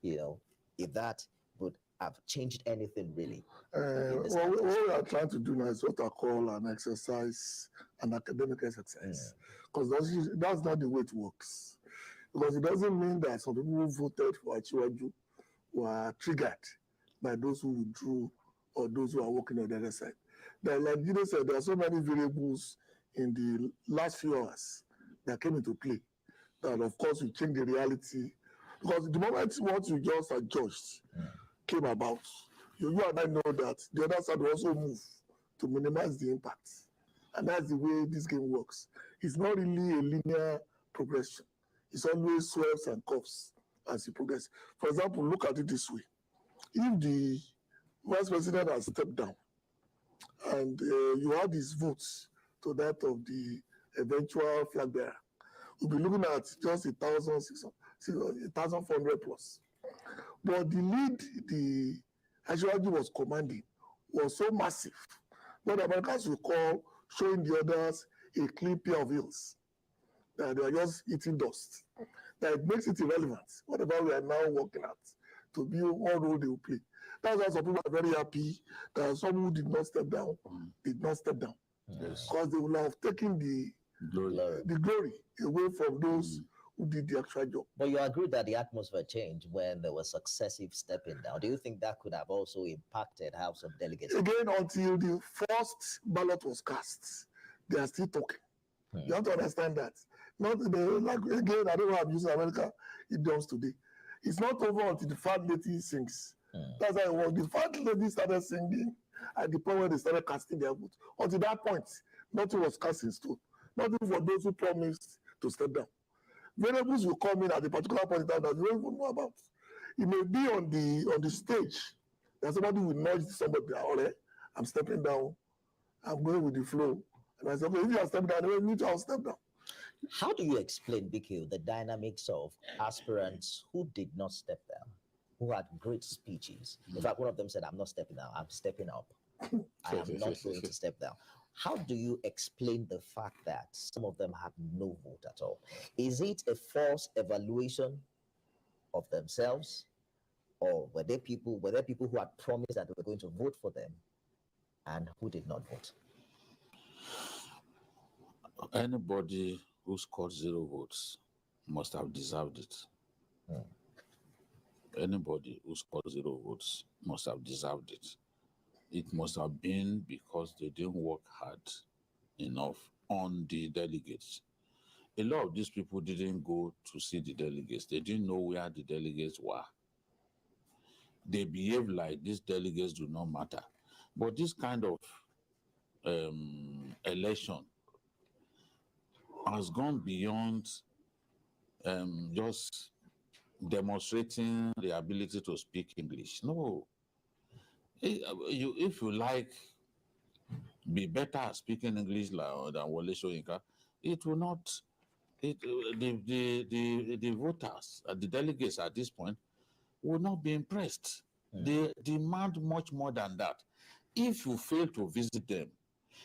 you know, if that would have changed anything really. What we are trying to do now is what I call an exercise, an academic exercise, because that's not the way it works. Because it doesn't mean that some people who voted for Asiwaju were triggered by those who withdrew or those who are working on the other side. Like Guido said, there are so many variables in the last few hours that came into play that, of course, will change the reality. Because the moment what you just adjust came about, you and I know that the other side will also move to minimize the impact. And that's the way this game works. It's not really a linear progression. It's always swerves and curves as you progress. For example, look at it this way. If the vice president has stepped down and you add his votes to that of the eventual flag bearer, we'll be looking at just 1,400 plus. But the lead the Asiwaju was commanding was so massive, what Americans will call showing the others a clean pair of heels, that they are just eating dust. That it makes it irrelevant, whatever we are now working at, to be what role they will play. That's why some people are very happy that some who did not step down did not step down. Because they will have taken the glory away from those who did the actual job. But you agree that the atmosphere changed when there was successive stepping down. Do you think that could have also impacted how some delegates? Again, until the first ballot was cast, they are still talking. You have to understand that. Not like again, I don't know how I'm using America idioms today. It's not over until the fat lady sings. That's how it was. The fat lady started singing at the point where they started casting their votes. Until that point, nothing was cast in stone. Nothing for those who promised to step down. variables will come in at a particular point in time that you don't even know about. It may be on the stage that somebody will nudge somebody, all right, I'm stepping down, I'm going with the flow. And I say, okay, if you are stepping down, then me too, I'll step down. How do you explain, BQ, the dynamics of aspirants who did not step down, who had great speeches? In fact, one of them said, I'm not stepping down, I'm stepping up. I am not going to step down. How do you explain the fact that some of them had no vote at all? Is it a false evaluation of themselves? Or were there people who had promised that they were going to vote for them and who did not vote? Anybody who scored 0 votes must have deserved it. Anybody who scored 0 votes must have deserved it. It must have been because they didn't work hard enough on the delegates. A lot of these people didn't go to see the delegates. They didn't know where the delegates were. They behave like these delegates do not matter. But this kind of election has gone beyond just demonstrating the ability to speak English. No. If you like, be better at speaking English than Wole Soyinka, it will not, the voters, the delegates at this point, will not be impressed. They demand much more than that. If you fail to visit them,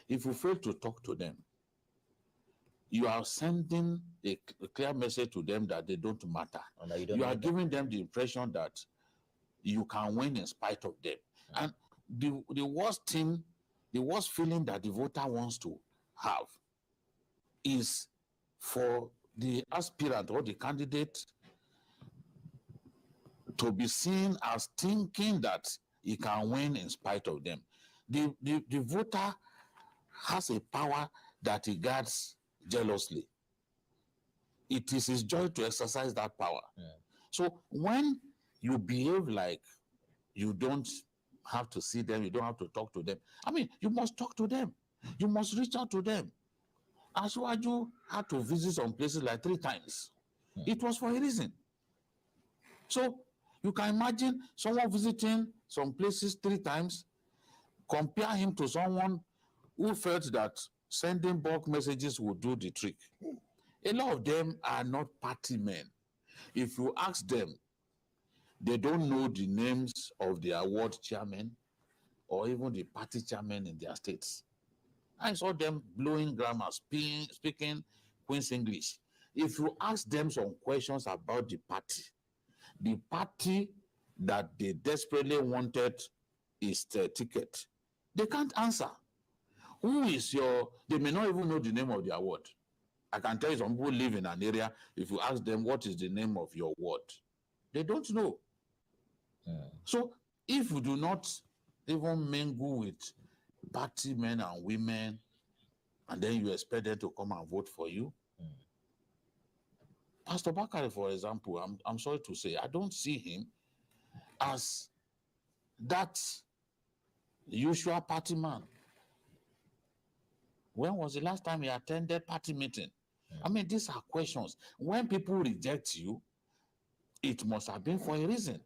if you fail to talk to them, you are sending a clear message to them that they don't matter. You are giving them the impression that you can win in spite of them. And the worst thing, the worst feeling that the voter wants to have is for the aspirant or the candidate to be seen as thinking that he can win in spite of them. The voter has a power that he guards jealously. It is his joy to exercise that power. So when you behave like you don't have to see them, you don't have to talk to them, I mean, you must talk to them. You must reach out to them. Asiwaju had to visit some places like 3 times. It was for a reason. So you can imagine someone visiting some places 3 times, compare him to someone who felt that sending bulk messages would do the trick. A lot of them are not party men. If you ask them, they don't know the names of the award chairman or even the party chairman in their states. I saw them blowing grammar, speaking Queen's English. If you ask them some questions about the party that they desperately wanted is the ticket, they can't answer. Who is they may not even know the name of the award. I can tell you some people live in an area, if you ask them what is the name of your ward, they don't know. So if you do not even mingle with party men and women, and then you expect them to come and vote for you. Pastor Bakare, for example, I'm sorry to say, I don't see him as that usual party man. When was the last time he attended party meeting? I mean, these are questions. When people reject you, it must have been for a reason.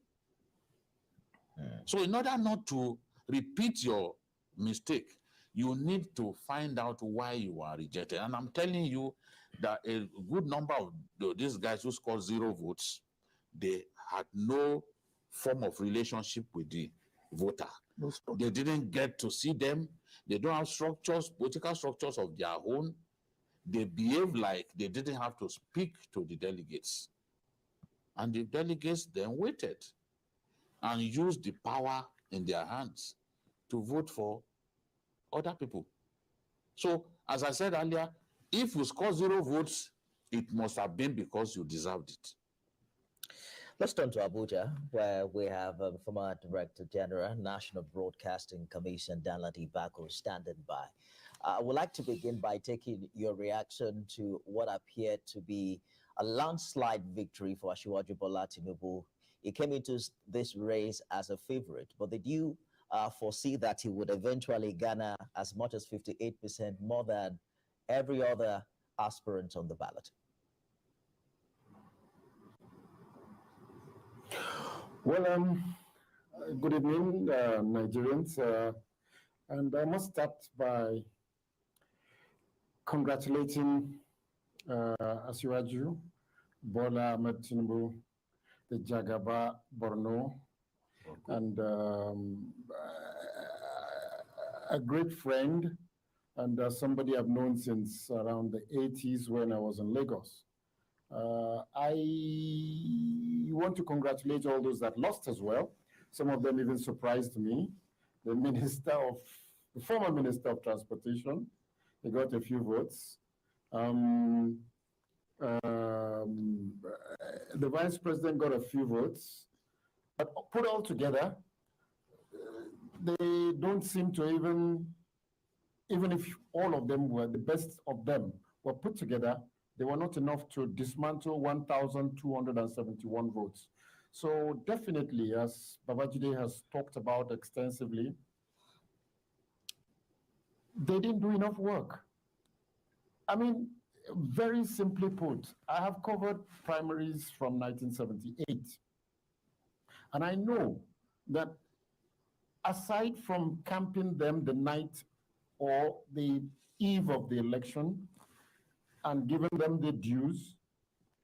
So in order not to repeat your mistake, you need to find out why you are rejected. And I'm telling you that a good number of these guys who scored 0 votes, they had no form of relationship with the voter. They didn't get to see them. They don't have structures, political structures of their own. They behave like they didn't have to speak to the delegates. And the delegates then waited and used the power in their hands to vote for other people. So, as I said earlier, if you score 0 votes, it must have been because you deserved it. Let's turn to Abuja, where we have former Director General, National Broadcasting Commission, Danladi Bako, standing by. I would like to begin by taking your reaction to what appeared to be a landslide victory for Asiwaju Bola Tinubu. He came into this race as a favorite, but did you foresee that he would eventually garner as much as 58%, more than every other aspirant on the ballot? Well, good evening, Nigerians. And I must start by congratulating Asiwaju, Bola Ahmed Tinubu, the Jagaba Borno, and a great friend and somebody I've known since around the 80s when I was in Lagos. I want to congratulate all those that lost as well. Some of them even surprised me. The former Minister of Transportation, he got a few votes. The Vice President got a few votes. But put all together, they don't seem to even if all of them were the best of them were put together, they were not enough to dismantle 1,271 votes. So definitely, as Babajide has talked about extensively, they didn't do enough work. I mean, very simply put, I have covered primaries from 1978. And I know that aside from camping them the night or the eve of the election and giving them the dues,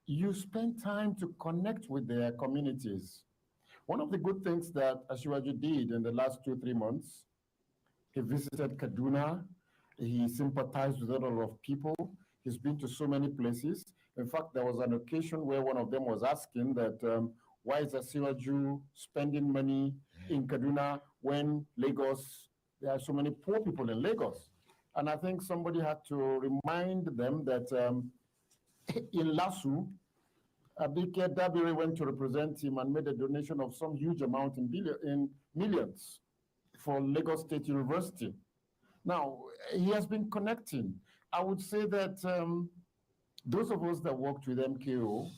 you spend time to connect with their communities. One of the good things that Asiwaju did in the last 2-3 months, he visited Kaduna, he sympathized with a lot of people, he's been to so many places. In fact, there was an occasion where one of them was asking that, why is Asiwaju spending money in Kaduna when Lagos, there are so many poor people in Lagos? And I think somebody had to remind them that in Lasu, Abike Dabiri went to represent him and made a donation of some huge amount in millions for Lagos State University. Now, he has been connecting. I would say that those of us that worked with MKO,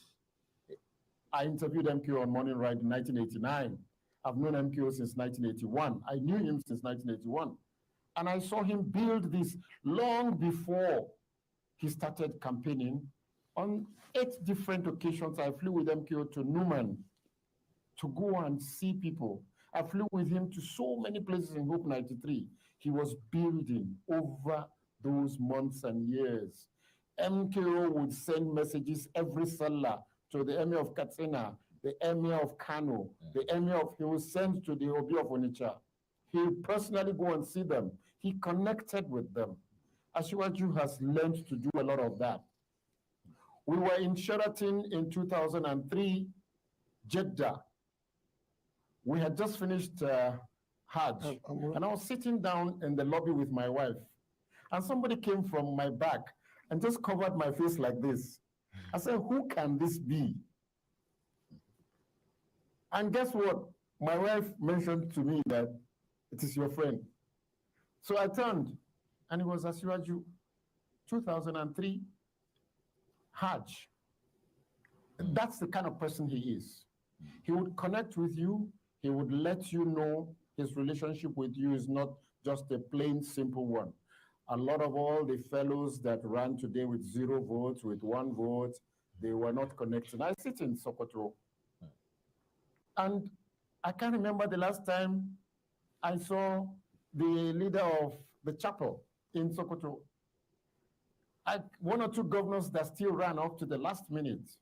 I interviewed MKO on Morning Ride in 1989. I've known MKO since 1981. I knew him since 1981. And I saw him build this long before he started campaigning. On 8 different occasions, I flew with MKO to Numan to go and see people. I flew with him to so many places in Hope 93. He was building over those months and years. MKO would send messages every Salah to the Emir of Katsina, the Emir of Kano, the Emir of, he would send to the Obi of Onitsha. He would personally go and see them. He connected with them. Asiwaju has learned to do a lot of that. We were in Sheraton in 2003, Jeddah. We had just finished Hajj, and I was sitting down in the lobby with my wife, and somebody came from my back and just covered my face like this. I said, who can this be? And guess what? My wife mentioned to me that it is your friend. So I turned, and it was Asiwaju, 2003, Hajj. That's the kind of person he is. He would connect with you. He would let you know his relationship with you is not just a plain, simple one. A lot of all the fellows that ran today with 0 votes, with 1 vote, they were not connected. I sit in Sokoto, and I can't remember the last time I saw the leader of the chapel in Sokoto. 1 or 2 governors that still ran up to the last minute.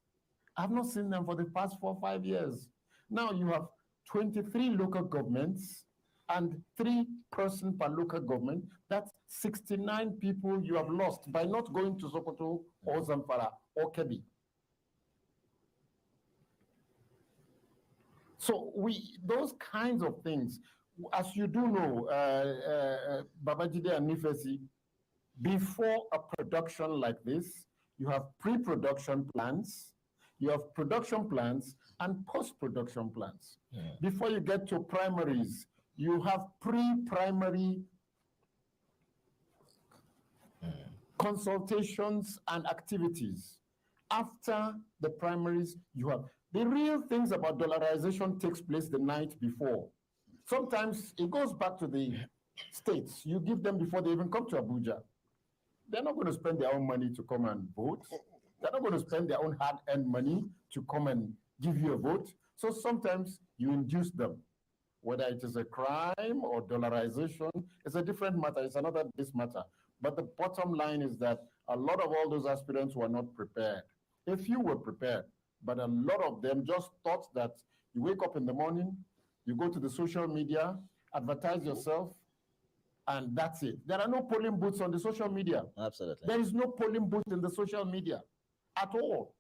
I've not seen them for the past 4 or 5 years. Now you have 23 local governments and 3 person per local government. That's 69 people you have lost by not going to Sokoto or Zamfara or Kebbi. So those kinds of things, as you do know, Babajide and Nifesi, before a production like this, you have pre-production plans, you have production plans and post-production plans. Yeah. Before you get to primaries, you have pre-primary consultations and activities. After the primaries, you have the real things about dollarization takes place the night before. Sometimes it goes back to the states. You give them before they even come to Abuja. They're not going to spend their own money to come and vote. They're not going to spend their own hard-earned money to come and give you a vote. So sometimes you induce them. Whether it is a crime or dollarization, it's a different matter. It's another this matter. But the bottom line is that a lot of all those aspirants were not prepared. A few were prepared, but a lot of them just thought that you wake up in the morning, you go to the social media, advertise yourself, and that's it. There are no polling booths on the social media. Absolutely. There is no polling booth in the social media at all.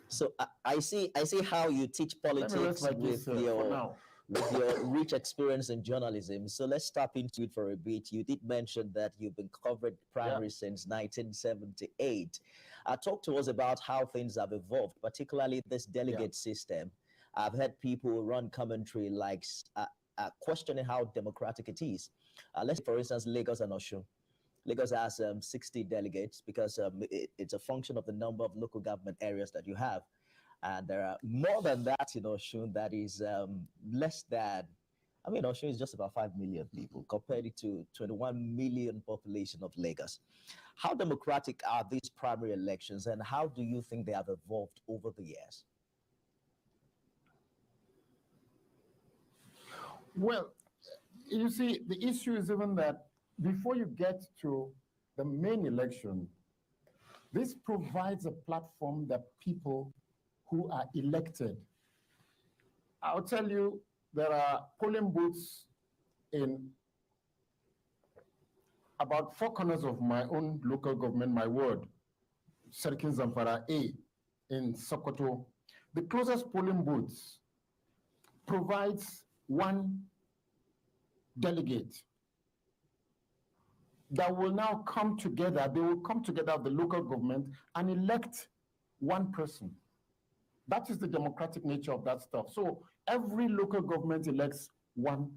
So I see how you teach politics with your rich experience in journalism. So let's tap into it for a bit. You did mention that you've been covering primaries since 1978. Talk to us about how things have evolved, particularly this delegate system. I've heard people run commentary like questioning how democratic it is. Let's say, for instance, Lagos and Osun. Lagos has 60 delegates because it's a function of the number of local government areas that you have. And there are more than that in Osun that is less than, I mean, Osun is just about 5 million people compared to 21 million population of Lagos. How democratic are these primary elections and how do you think they have evolved over the years? Well, you see, the issue is even that before you get to the main election, this provides a platform that people who are elected. I'll tell you, there are polling booths in about 4 corners of my own local government, my ward, Serkin Zamfara A in Sokoto. The closest polling booths provides 1 delegate that will now come together. They will come together at the local government and elect 1 person. That is the democratic nature of that stuff. So every local government elects 1.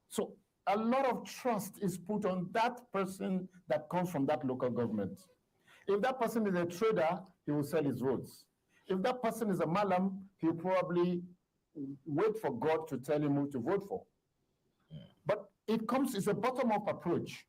So a lot of trust is put on that person that comes from that local government. If that person is a trader, he will sell his votes. If that person is a malam, he'll probably wait for God to tell him who to vote for. But it's a bottom-up approach.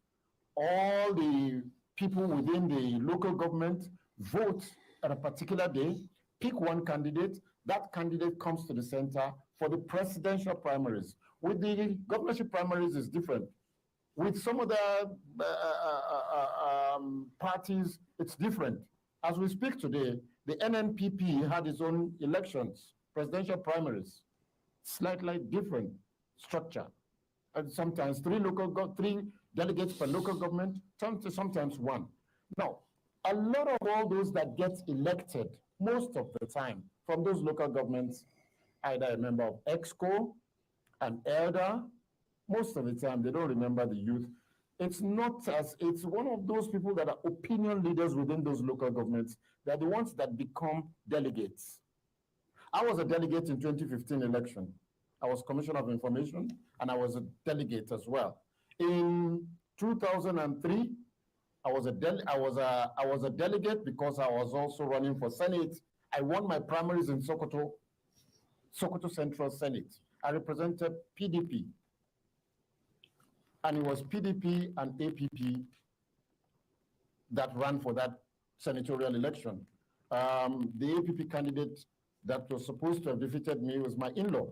All the people within the local government vote at a particular day, pick 1 candidate, that candidate comes to the center for the presidential primaries. With the governorship primaries, it's different. With some of the parties, it's different. As we speak today, the NNPP had its own elections, presidential primaries, slightly different structure. And sometimes 3 delegates per local government, sometimes 1. Now, a lot of all those that get elected, most of the time, from those local governments, either a member of EXCO, an elder, most of the time they don't remember the youth. It's one of those people that are opinion leaders within those local governments. They're the ones that become delegates. I was a delegate in 2015 election. I was Commissioner of Information, and I was a delegate as well. In 2003, I was a delegate because I was also running for Senate. I won my primaries in Sokoto Central Senate. I represented PDP. And it was PDP and APP that ran for that senatorial election. The APP candidate that was supposed to have defeated me was my in-law.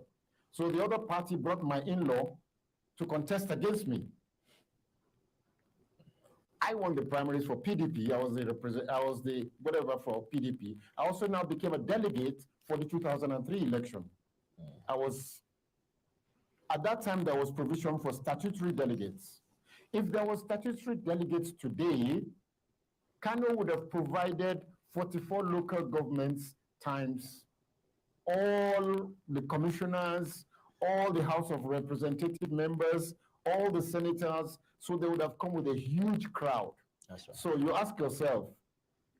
So the other party brought my in-law to contest against me. I won the primaries for PDP. I was the whatever for PDP. I also now became a delegate for the 2003 election. At that time, there was provision for statutory delegates. If there was statutory delegates today, Kano would have provided 44 local governments times all the commissioners, all the House of Representative members, all the senators, so they would have come with a huge crowd. That's right. So you ask yourself,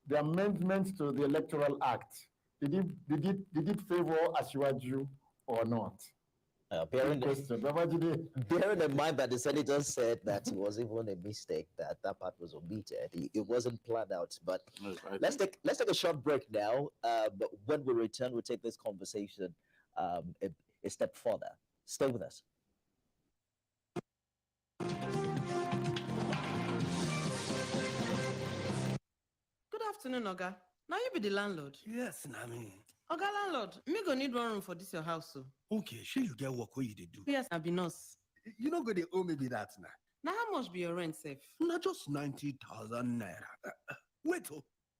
the amendments to the Electoral Act, did it favor Asiwaju or not? Bearing in mind that the senator said that it was even a mistake that part was omitted. It wasn't planned out. But let's take a short break now. But when we return, we'll take this conversation a step further. Stay with us. Good afternoon, Oga. Now you be the landlord. Yes, Nami. Oga landlord, me go need 1 room for this your house, so. Okay, sure you get work where you dey do. Yes, I be nurse. You know go dey owe me be that now. Now how much be your rent, Sef? Not just 90,000 naira. Wait,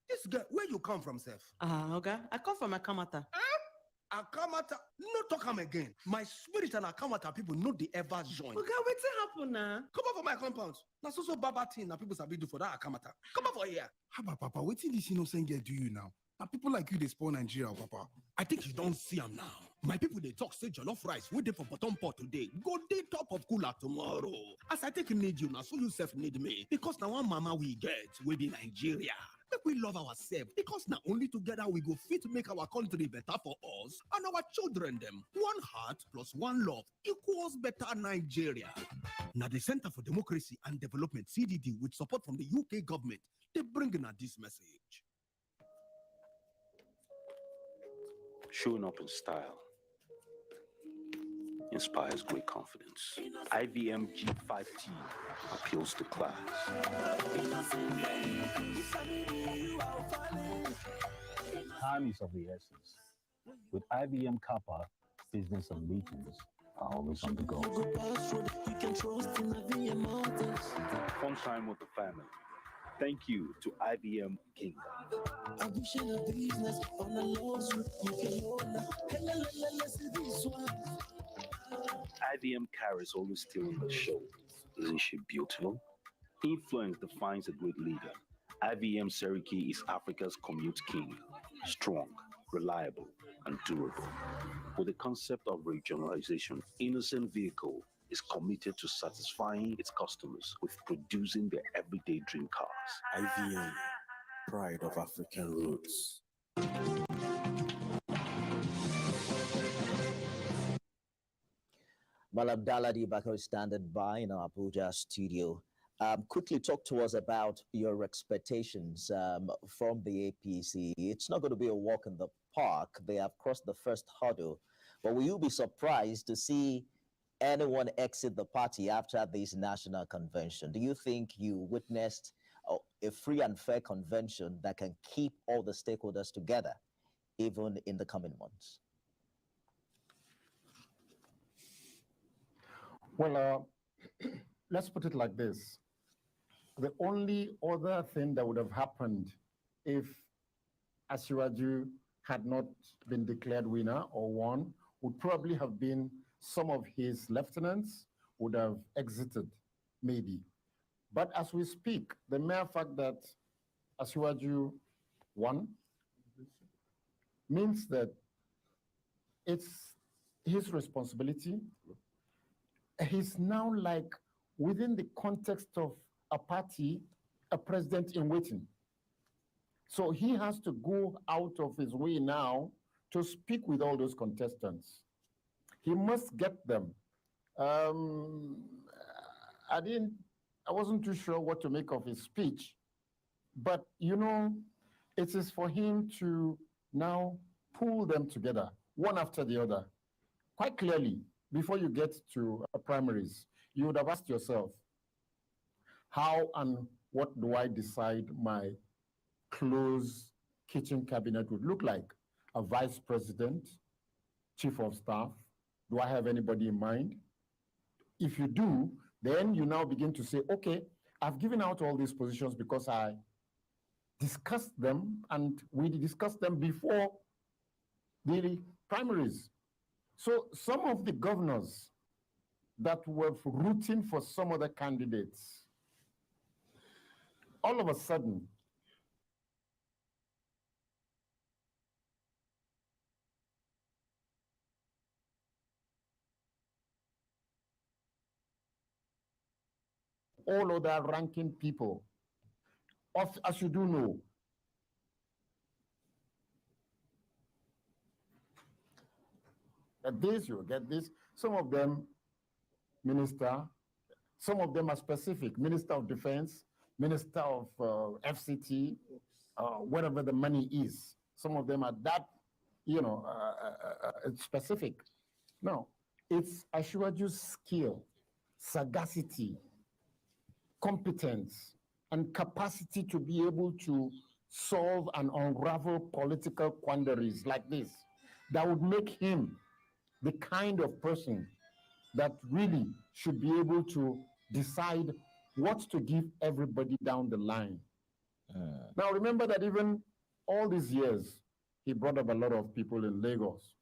this guy, where you come from, Sef? Oga, I come from Akamata. Akamata, no talk am again. My spirit and Akamata people no dey ever join. Oga, wetin happen now? Come on for my compound. Na so baba thing na people sabi do for that Akamata. Come on for here. Haba, Papa, wetin this innocent girl do you now? Now people like you, they spoil Nigeria, Papa. I think you don't see am now. My people they talk say jollof rice wey dey for bottom pot today go dey top of cooler tomorrow. As I take need you now, so you self need me because now one mama we get we be Nigeria. Make we love ourselves because now only together we go fit make our country better for us and our children them. One heart plus one love equals better Nigeria. Now the Center for Democracy and Development CDD with support from the UK government they bring in this message. Showing up in style inspires great confidence. IVM G5T appeals to class. Time is of the essence. With IBM Kappa, business and meetings are always on the go. Fun time with the family. Thank you to IBM Kingdom. IBM carries always still on the show. Isn't she beautiful? Influence defines a great leader. IBM Seriki is Africa's commute king. Strong, reliable, and durable. With the concept of regionalization, Innocent Vehicle is committed to satisfying its customers with producing their everyday dream cars. IVM, pride of African roots. Malam Daladi Bako standing by in our Abuja studio. Quickly talk to us about your expectations from the APC. It's not going to be a walk in the park. They have crossed the first hurdle. But will you be surprised to see anyone exit the party after this national convention? Do you think you witnessed a free and fair convention that can keep all the stakeholders together, even in the coming months? Well, let's put it like this. The only other thing that would have happened if Asiwaju had not been declared winner or won would probably have been some of his lieutenants would have exited, maybe. But as we speak, the mere fact that Asiwaju won means that it's his responsibility. He's now like within the context of a party, a president in waiting. So he has to go out of his way now to speak with all those contestants. He must get them. I wasn't too sure what to make of his speech, but you know, it is for him to now pull them together, one after the other. Quite clearly, before you get to primaries, you would have asked yourself, how and what do I decide my close kitchen cabinet would look like? A vice president, chief of staff? Do I have anybody in mind? If you do, then you now begin to say, okay, I've given out all these positions because I discussed them and we discussed them before the primaries. So some of the governors that were rooting for some other candidates, all of a sudden, all other ranking people, as you do know, at this, you get this. Some of them, minister, some of them are specific, Minister of Defense, Minister of FCT, whatever the money is. Some of them are that, specific. No, it's Asiwaju's skill, sagacity, competence, and capacity to be able to solve and unravel political quandaries like this that would make him the kind of person that really should be able to decide what to give everybody down the line. Now, remember that even all these years, he brought up a lot of people in Lagos,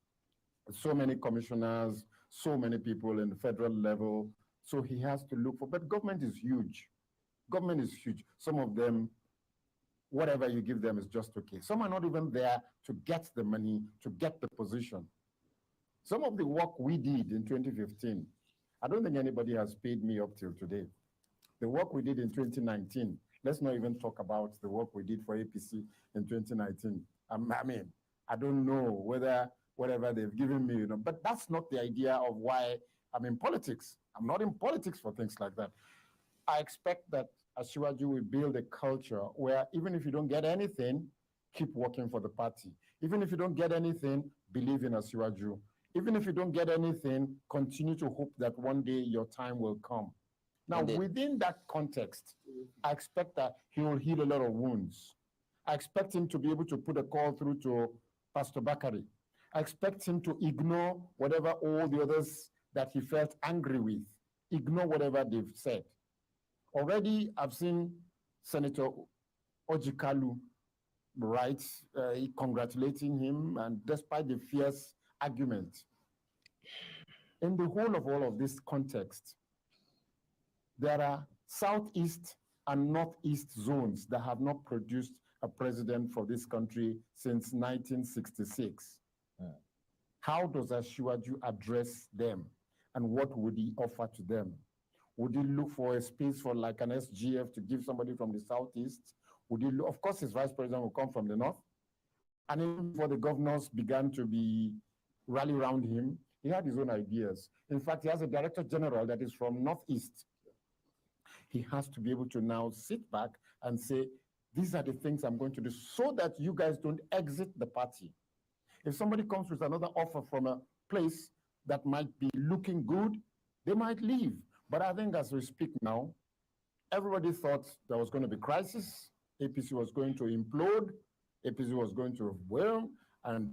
so many commissioners, so many people in the federal level. So he has to look for, but government is huge. Government is huge. Some of them, whatever you give them is just okay. Some are not even there to get the money, to get the position. Some of the work we did in 2015, I don't think anybody has paid me up till today. The work we did in 2019, let's not even talk about the work we did for APC in 2019. I mean, I don't know whether whatever they've given me, but that's not the idea of why I'm in politics. I'm not in politics for things like that. I expect that Asiwaju will build a culture where even if you don't get anything, keep working for the party. Even if you don't get anything, believe in Asiwaju. Even if you don't get anything, continue to hope that one day your time will come. Now, within that context, I expect that he will heal a lot of wounds. I expect him to be able to put a call through to Pastor Bakari. I expect him to ignore whatever all the others that he felt angry with, ignore whatever they've said. Already, I've seen Senator Ojikalu write, congratulating him, and despite the fierce argument. In the whole of all of this context, there are Southeast and Northeast zones that have not produced a president for this country since 1966. How does Asiwaju address them, and what would he offer to them? Would he look for a space for like an SGF to give somebody from the Southeast? Would he look, of course, his vice president will come from the North. And even before the governors began to rally around him, he had his own ideas. In fact, he has a director general that is from Northeast. He has to be able to now sit back and say, these are the things I'm going to do so that you guys don't exit the party. If somebody comes with another offer from a place that might be looking good, they might leave. But I think as we speak now, everybody thought there was going to be crisis, APC was going to implode, APC was going to overwhelm, and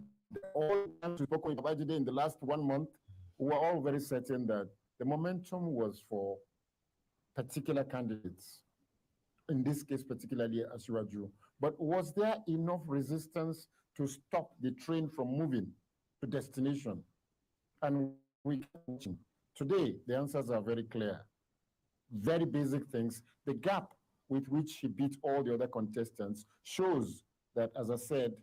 all times we spoke with Babajide in the last 1 month, we were all very certain that the momentum was for particular candidates, in this case particularly Asiwaju. But was there enough resistance to stop the train from moving to destination? And we today, the answers are very clear. Very basic things. The gap with which he beat all the other contestants shows that, as I said,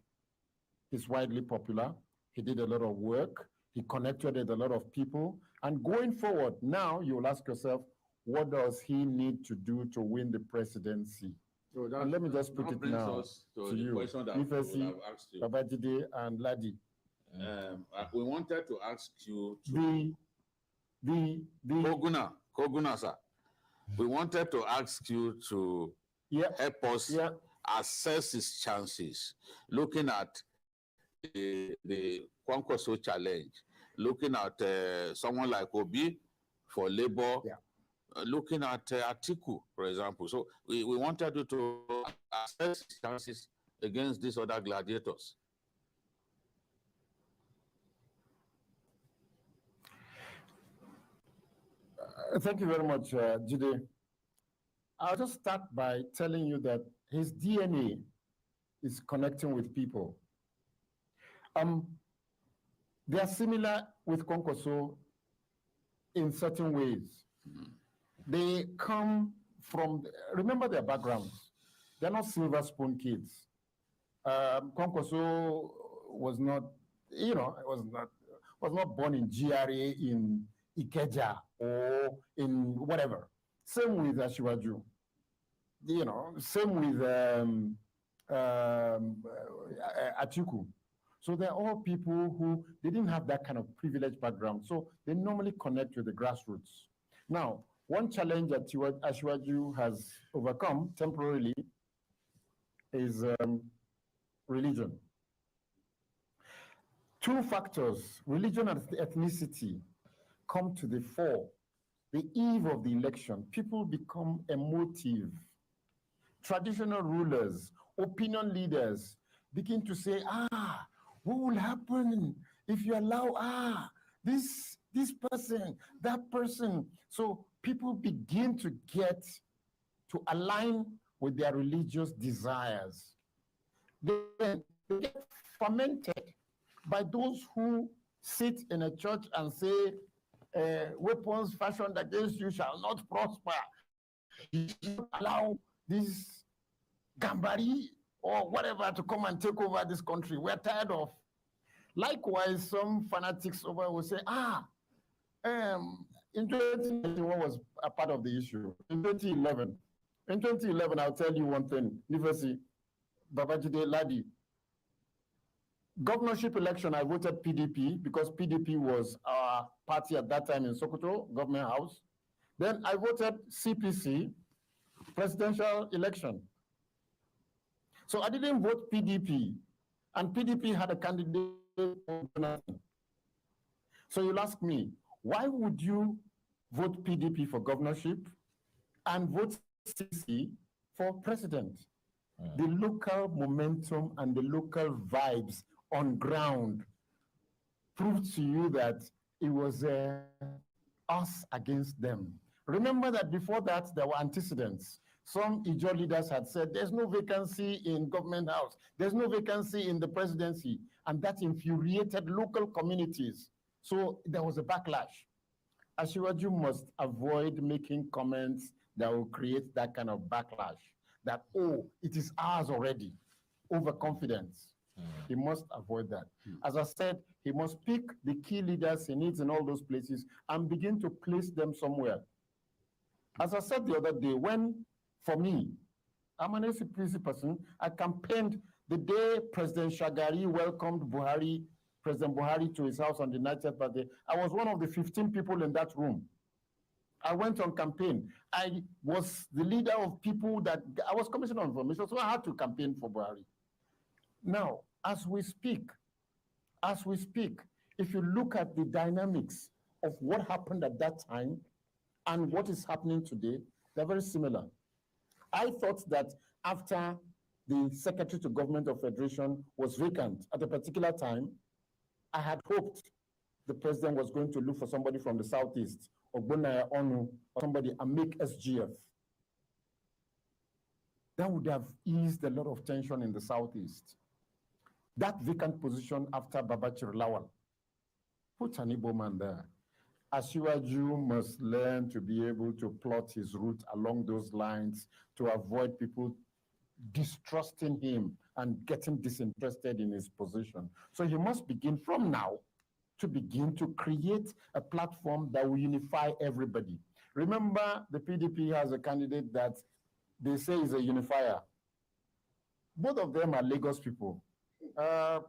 he's widely popular. He did a lot of work. He connected with a lot of people. And going forward, now you'll ask yourself, what does he need to do to win the presidency? So and let me just put it now to you. Ifesi, Babajide, and Ladi. We wanted to ask you Koguna, sir. We wanted to ask you to help us assess his chances, looking at the Kwankwaso challenge, looking at someone like Obi for Labour, looking at Atiku, for example. So we wanted you to assess his chances against these other gladiators. Thank you very much, Jide. I'll just start by telling you that his DNA is connecting with people. They are similar with Kwankwaso in certain ways. They come from, remember their backgrounds. They're not silver spoon kids. Kwankwaso was not, was not born in GRA in Ikeja or in whatever. Same with Asiwaju. Same with Atiku. So they're all people who, they didn't have that kind of privileged background. So they normally connect with the grassroots. Now, one challenge that Asiwaju has overcome temporarily is religion. Two factors, religion and ethnicity, come to the fore. The eve of the election, people become emotive. traditional rulers, opinion leaders begin to say, what will happen if you allow, this person, that person? So people begin to align with their religious desires. Then they get fermented by those who sit in a church and say, weapons fashioned against you shall not prosper. You should allow this Gambari or whatever to come and take over this country. We're tired of. Likewise, some fanatics over will say, in 2021 was a part of the issue. In 2011, I'll tell you one thing, Nifesi, Babajide Ladi, governorship election, I voted PDP because PDP was our party at that time in Sokoto, government house. Then I voted CPC, presidential election. So I didn't vote PDP, and PDP had a candidate. So you'll ask me, why would you vote PDP for governorship and vote CPC for president? The local momentum and the local vibes on ground proved to you that it was us against them. Remember that before that, there were antecedents. Some Ijaw leaders had said, there's no vacancy in government house, there's no vacancy in the presidency, and that infuriated local communities. So there was a backlash. Asiwaju must avoid making comments that will create that kind of backlash, that, it is ours already, overconfidence. He must avoid that. As I said, he must pick the key leaders he needs in all those places and begin to place them somewhere. As I said the other day, for me, I'm an APC person, I campaigned the day President Shagari welcomed President Buhari to his house on the 90th birthday. I was one of the 15 people in that room. I went on campaign. I was the leader of people I was commissioner on information, so I had to campaign for Buhari. Now, as we speak, if you look at the dynamics of what happened at that time and what is happening today, they're very similar. I thought that after the Secretary to Government of Federation was vacant at a particular time, I had hoped the president was going to look for somebody from the Southeast, Ogbonnaya Onu, or somebody, and make SGF. That would have eased a lot of tension in the Southeast. That vacant position after Babachir Lawal, put an Igbo man there. Asiwaju must learn to be able to plot his route along those lines to avoid people distrusting him and getting disinterested in his position. So he must begin from now to begin to create a platform that will unify everybody. Remember, the PDP has a candidate that they say is a unifier. Both of them are Lagos people. Atiku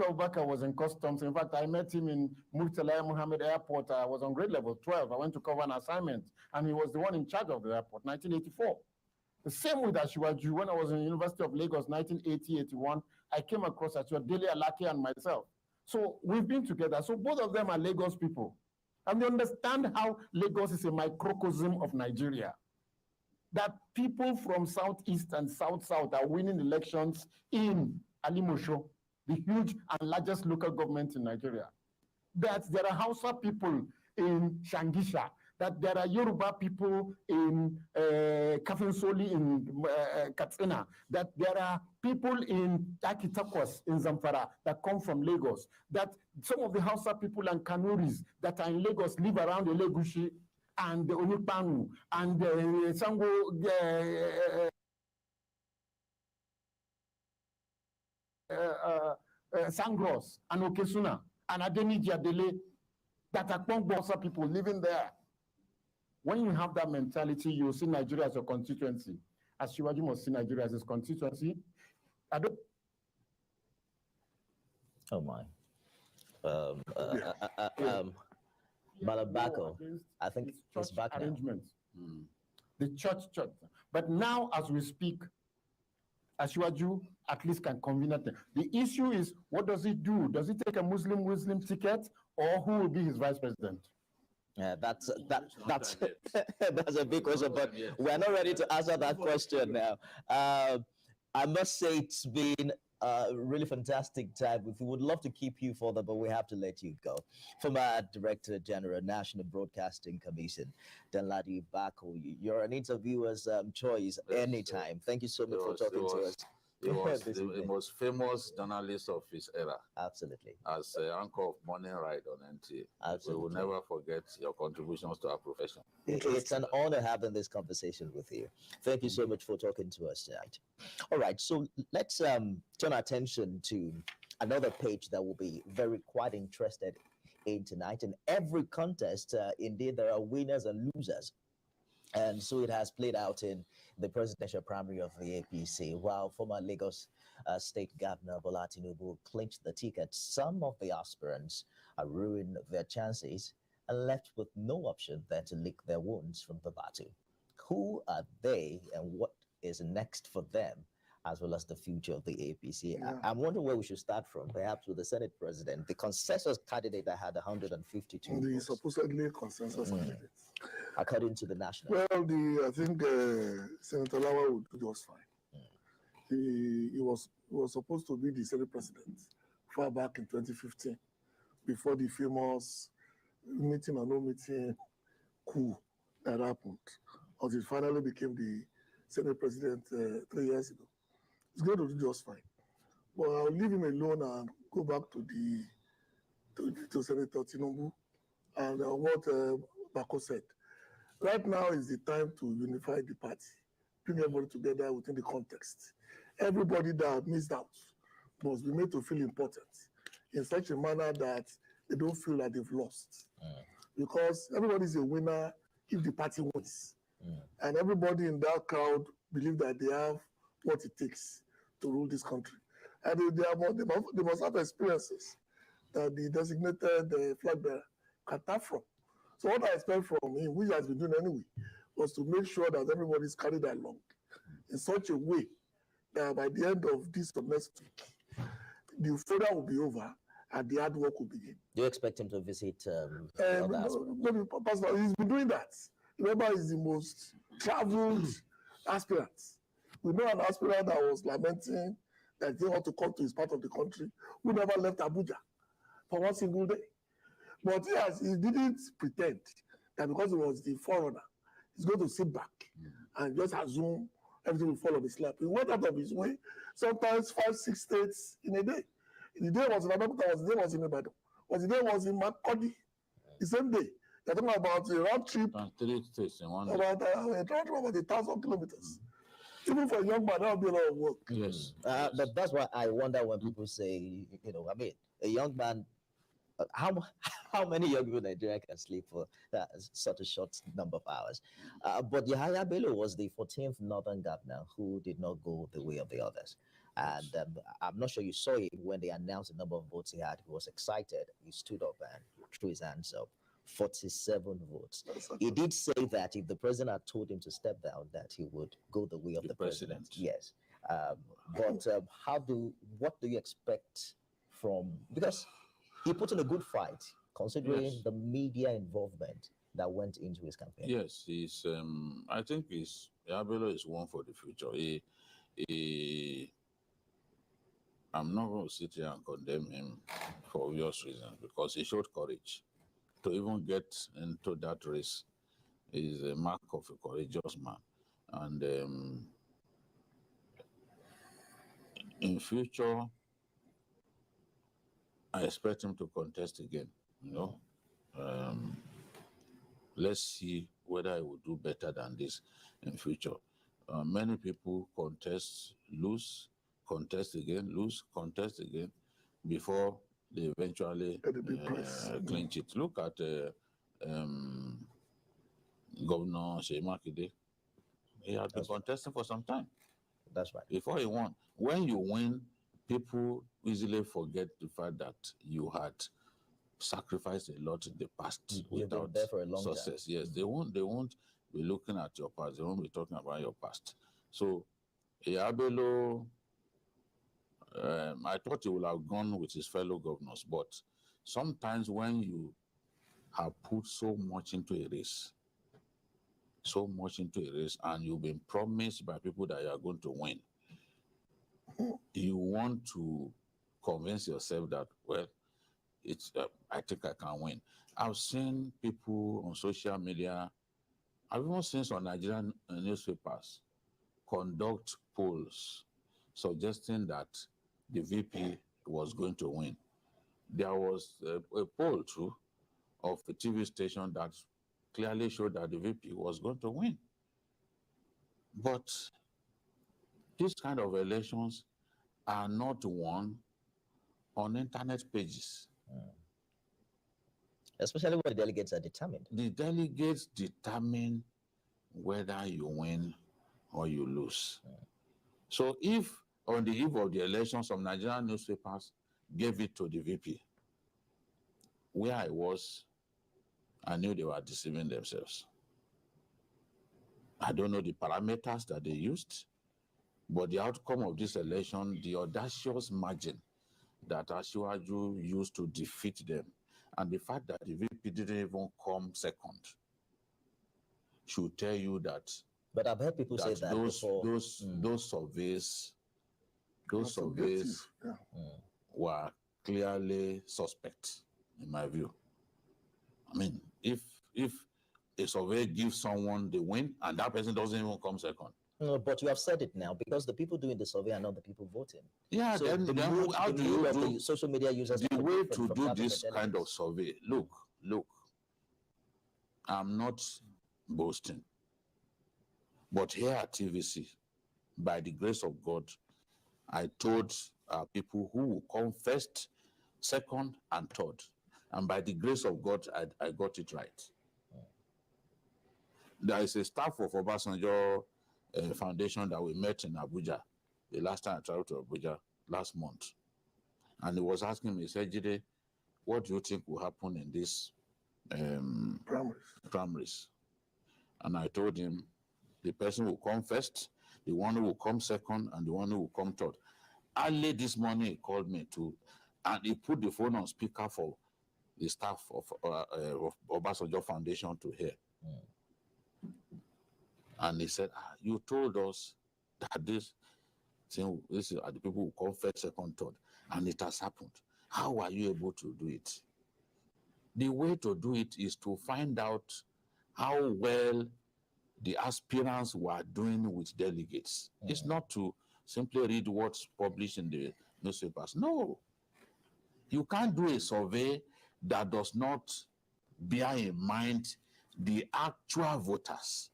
Abubakar was in customs. In fact, I met him in Murtala Muhammad Airport. I was on grade level 12. I went to cover an assignment, and he was the one in charge of the airport, 1984. The same with Asiwaju. When I was in the University of Lagos, 1980-81, I came across Asiwaju, Dele Alake and myself. So we've been together. So both of them are Lagos people. And they understand how Lagos is a microcosm of Nigeria. That people from Southeast and South-South are winning elections in Alimosho, the huge and largest local government in Nigeria. That there are Hausa people in Shangisha, that there are Yoruba people in Kafinsoli in Katsina, that there are people in Akitakos in Zamfara that come from Lagos, that some of the Hausa people and Kanuris that are in Lagos live around the Legushi and the Onipanu and the Sango Sangros and Okesuna and Adeni Jadele, that are Hausa people living there. When you have that mentality, you see Nigeria as a constituency. As Shivaji must see Nigeria as his constituency. Oh my. Malabako, I think it's back now. The church. But now, as we speak, Asiwaju at least can convene it. The issue is, what does he do? Does he take a Muslim ticket, or who will be his vice president? That's that's a big question, but we're not ready to answer that question now. I must say it's been a really fantastic time. We would love to keep you further, but we have to let you go. Former Director General, National Broadcasting Commission, Danladi Bako, you're an interviewer's choice anytime. Thank you so much for talking to us. He was the most famous journalist of his era. Absolutely. As anchor of Morning Ride on NTA. Absolutely. We will never forget your contributions to our profession. It's an honor having this conversation with you. Thank you so much for talking to us tonight. All right, so let's turn our attention to another page that will be very quite interested in tonight. In every contest, indeed, there are winners and losers. And so it has played out in the presidential primary of the APC. While former Lagos State Governor Bola Tinubu clinched the ticket, some of the aspirants are ruining their chances and left with no option than to lick their wounds from the battle. Who are they and what is next for them, as well as the future of the APC? Yeah. I'm wondering where we should start from, perhaps with the Senate president, the consensus candidate that had 152 The votes, supposedly consensus candidate. according to the national. Well, I think Senator Lawa would do just fine. He was supposed to be the Senate president far back in 2015, before the famous meeting or no meeting coup that happened, until he finally became the Senate president 3 years ago. He's going to do just fine. But I'll leave him alone and go back to Senator Tinubu and what Bako said. Right now is the time to unify the party, bring everybody together within the context. Everybody that missed out must be made to feel important in such a manner that they don't feel like they've lost. Because everybody is a winner if the party wins. And everybody in that crowd believe that they have what it takes to rule this country. And they must have experiences that the designated flag bearer can tap from. So what I expect from him, which he has been doing anyway, was to make sure that everybody is carried along in such a way that by the end of this or next week, the euphoria will be over and the hard work will begin. Do you expect him to visit the Pastor, he's been doing that. Remember, he's the most traveled aspirant. We know an aspirant that was lamenting that he didn't want to come to his part of the country, who never left Abuja for one single day. But he didn't pretend that because he was the forerunner, he's going to sit back and just assume everything will fall on his lap. He went out of his way, sometimes 5, 6 states in a day. The day was in Abuja, the day was in Ibadan, the day was in Makurdi, the same day. They're talking about a round trip. And 3 states in one day. About a round trip about 1,000 kilometers. Even for a young man, that would be a lot of work. Yes. But that's why I wonder when people say, a young man, how many young people in Nigeria can sleep for such a short number of hours? But Yahaya Bello was the 14th Northern Governor who did not go the way of the others. And I'm not sure you saw it when they announced the number of votes he had. He was excited. He stood up and threw his hands up. 47 votes. He did say that if the president had told him to step down, that he would go the way of the president. Yes. But what do you expect from, because he put in a good fight, considering the media involvement that went into his campaign. Yes, I think Abelo is one for the future. I'm not going to sit here and condemn him for obvious reasons, because he showed courage. To even get into that race is a mark of a courageous man. And in future, I expect him to contest again. Let's see whether he will do better than this in future. Many people contest, lose, contest again, lose, contest again, before they eventually clinch it. Look at Governor Seyi Makinde. He had been contesting for some time. That's right. Before he won. When you win, people easily forget the fact that you had sacrificed a lot in the past without there for a long success. time. Yes, they won't be looking at your past. They won't be talking about your past. So, Abelo, I thought he would have gone with his fellow governors, but sometimes when you have put so much into a race, and you've been promised by people that you are going to win. You want to convince yourself that, well, I think I can win. I've seen people on social media, I've even seen some Nigerian newspapers conduct polls suggesting that the VP was going to win. There was a poll too of a TV station that clearly showed that the VP was going to win. But these kind of elections are not won on internet pages. Especially when the delegates are determined. The delegates determine whether you win or you lose. So if on the eve of the election, some Nigerian newspapers gave it to the VP, where I was, I knew they were deceiving themselves. I don't know the parameters that they used, but the outcome of this election, the audacious margin that Asiwaju used to defeat them, and the fact that the VP didn't even come second, should tell you that. But I've heard people say that those surveys were clearly suspect, in my view. I mean, if a survey gives someone the win and that person doesn't even come second. No, but you have said it now, because the people doing the survey are not the people voting. Yeah, so then how do you do the social media users? The way to do this kind of survey, look, I'm not boasting, but here at TVC, by the grace of God, I told people who will come first, second, and third. And by the grace of God, I got it right. There is a staff of Obasanjo Foundation that we met in Abuja the last time I traveled to Abuja last month. And he was asking me, he said, Jide, what do you think will happen in this primaries? And I told him, the person will come first, the one who will come second, and the one who will come third. Early this morning, he called me too, and he put the phone on speaker for the staff of Obasanjo Foundation to hear. And he said, you told us that this is the people who come first, second, third, and it has happened. How are you able to do it? The way to do it is to find out how well the aspirants were doing with delegates. It's not to simply read what's published in the newspapers. No. You can't do a survey that does not bear in mind the actual voters.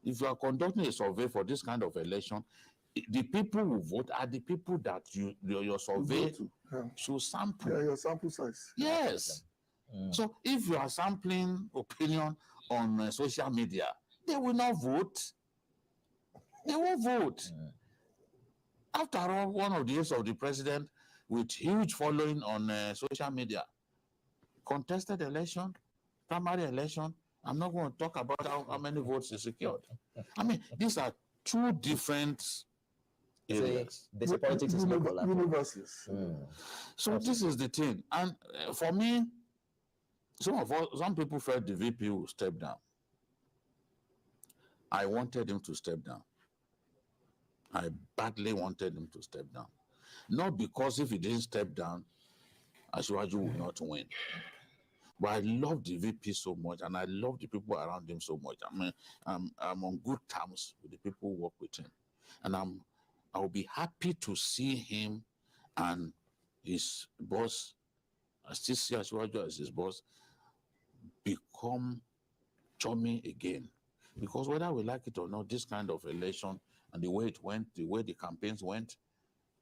If you are conducting a survey for this kind of election, the people who vote are the people that your survey should sample. Yeah, your sample size. Yes. So if you are sampling opinion on social media, they will not vote. They won't vote. After all, one of the aides of the president with huge following on social media contested election, primary election. I'm not going to talk about how many votes he secured. I mean, these are two different areas. This politics is not universes. So this is the thing. And for me, some people felt the VP will step down. I wanted him to step down. I badly wanted him to step down. Not because if he didn't step down, Asiwaju would not win. But I love the VP so much, and I love the people around him so much. I mean, I'm on good terms with the people who work with him. And I'll be happy to see him and his boss, I still see Asiwaju as his boss, become chummy again. Because whether we like it or not, this kind of election and the way it went, the way the campaigns went,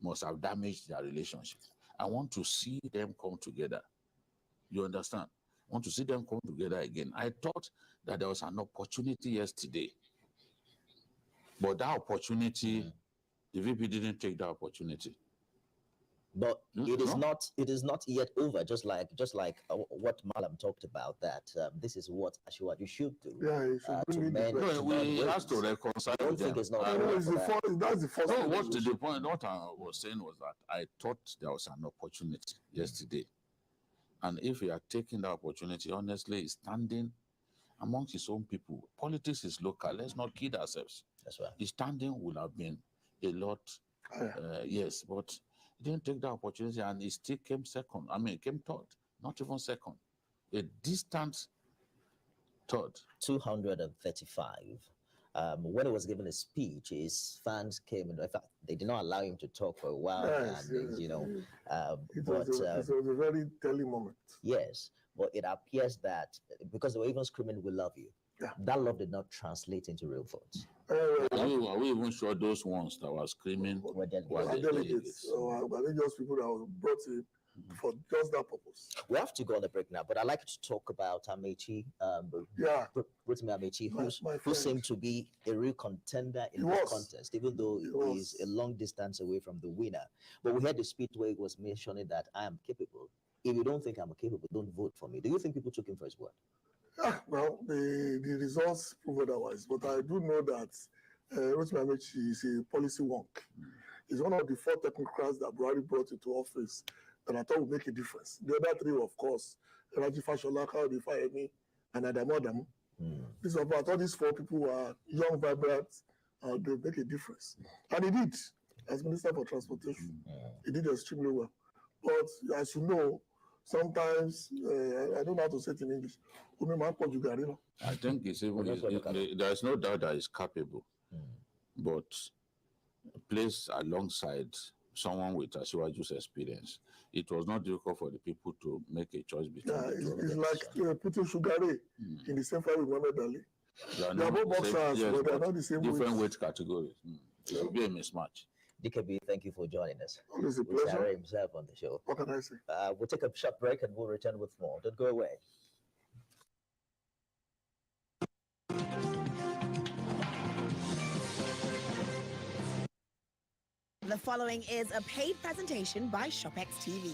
must have damaged their relationship. I want to see them come together. You understand? I want to see them come together again. I thought that there was an opportunity yesterday. But that opportunity, the VP didn't take that opportunity. But it is not yet over, just like what Malam talked about, that this is what Asiwaju should do. Yeah, he should bring it. We have to reconcile. I don't think it's not that's the first No, thing. what the point, what I was saying was that I thought there was an opportunity yesterday. And if he had taken the opportunity, honestly, he's standing amongst his own people. Politics is local. Let's not kid ourselves. That's right. His standing would have been a lot, yes, but he didn't take the opportunity and he still came second. I mean, he came third, not even second. A distant third. 235. When he was given a speech, his fans came, and in fact, they did not allow him to talk for a while. Yes, and, yes, you know, it was a very telling moment. Yes, but it appears that because they were even screaming, "We love you," that love did not translate into real votes. Are we even sure those ones that were screaming were delegates? So I think just people that were brought in for just that purpose. We have to go on the break now, but I'd like to talk about Amechi, Rotimi Amechi, who seemed to be a real contender in this contest, even though he's a long distance away from the winner. But we had the speech where he was mentioning that I am capable. If you don't think I'm capable, don't vote for me. Do you think people took him for his word? Well, the results prove otherwise, but I do know that Rotimi Amechi is a policy wonk. He's one of the 4 technocrats that Buhari brought into office that I thought would make a difference. The other 3, of course, Raji Fashola, Kayode Fayemi, and Adamu Adamu. I thought these 4 people were young, vibrant, and they make a difference. And he did, as Minister for Transportation. He did extremely well. But as you know, sometimes, I don't know how to say it in English. I think it's even, there's no doubt that he's capable, but placed alongside someone with Asiwaju's experience, it was not difficult for the people to make a choice between the two. It's like putting Sugare in the same fight with Muhammad Ali. They are both boxers, but they are not the same different weight categories. It will be a mismatch. DKB, thank you for joining us. Always a pleasure. Himself on the show. What can I say? We'll take a short break and we'll return with more. Don't go away. The following is a paid presentation by ShopX TV.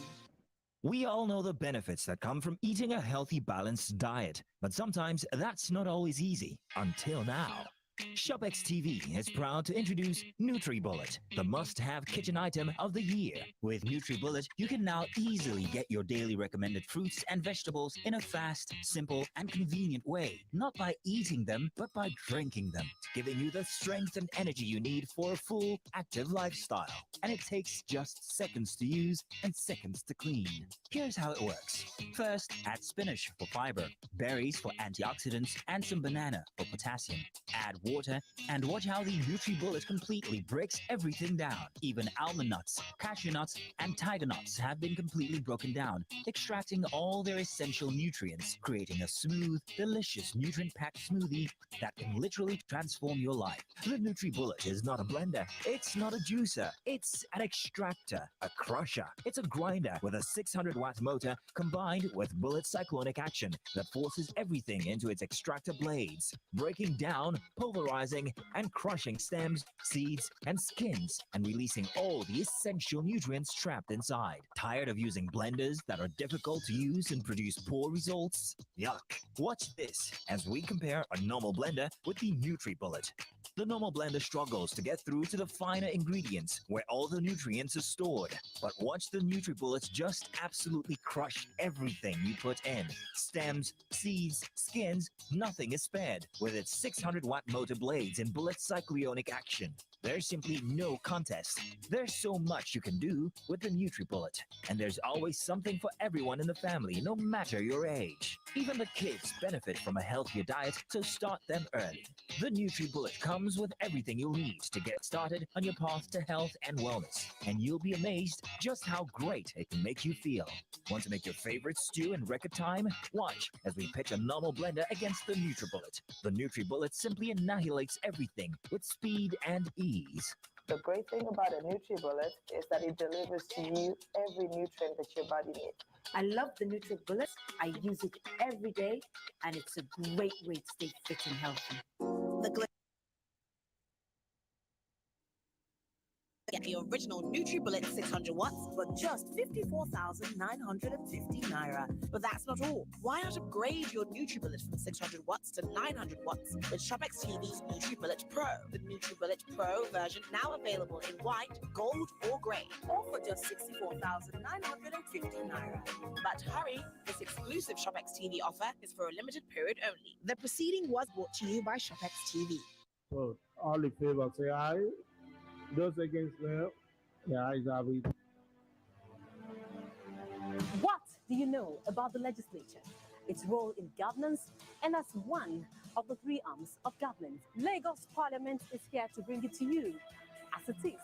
We all know the benefits that come from eating a healthy, balanced diet, but sometimes that's not always easy. Until now. ShopX TV is proud to introduce NutriBullet, the must-have kitchen item of the year. With NutriBullet, you can now easily get your daily recommended fruits and vegetables in a fast, simple, and convenient way. Not by eating them, but by drinking them, giving you the strength and energy you need for a full, active lifestyle. And it takes just seconds to use and seconds to clean. Here's how it works. First, add spinach for fiber, berries for antioxidants, and some banana for potassium. Add water and watch how the NutriBullet completely breaks everything down. Even almond nuts, cashew nuts, and tiger nuts have been completely broken down, extracting all their essential nutrients, creating a smooth, delicious, nutrient-packed smoothie that can literally transform your life. The NutriBullet is not a blender, it's not a juicer, it's an extractor, a crusher. It's a grinder with a 600-watt motor combined with bullet cyclonic action that forces everything into its extractor blades, breaking down, pulverizing, and crushing stems, seeds, and skins, and releasing all the essential nutrients trapped inside. Tired of using blenders that are difficult to use and produce poor results? Yuck. Watch this as we compare a normal blender with the NutriBullet. The normal blender struggles to get through to the finer ingredients where all the nutrients are stored. But watch the NutriBullets just absolutely crush everything you put in. Stems, seeds, skins, nothing is spared. With its 600-watt motor blades and bullet cyclonic action, there's simply no contest. There's so much you can do with the NutriBullet. And there's always something for everyone in the family, no matter your age. Even the kids benefit from a healthier diet, so start them early. The NutriBullet comes with everything you'll need to get started on your path to health and wellness. And you'll be amazed just how great it can make you feel. Want to make your favorite stew in record time? Watch as we pitch a normal blender against the NutriBullet. The NutriBullet simply annihilates everything with speed and ease. The great thing about a NutriBullet is that it delivers to you every nutrient that your body needs. I love the NutriBullet. I use it every day, and it's a great way to stay fit and healthy. Get the original NutriBullet 600 watts for just 54,950 naira. But that's not all. Why not upgrade your NutriBullet from 600 watts to 900 watts with ShopX TV's NutriBullet Pro? The NutriBullet Pro version now available in white, gold, or grey, all for just 64,950 naira. But hurry, this exclusive ShopX TV offer is for a limited period only. The proceeding was brought to you by ShopX TV. So, all in favor say aye. Those against no, the ayes have it. What do you know about the legislature, its role in governance, and as one of the three arms of government? Lagos Parliament is here to bring it to you as it is.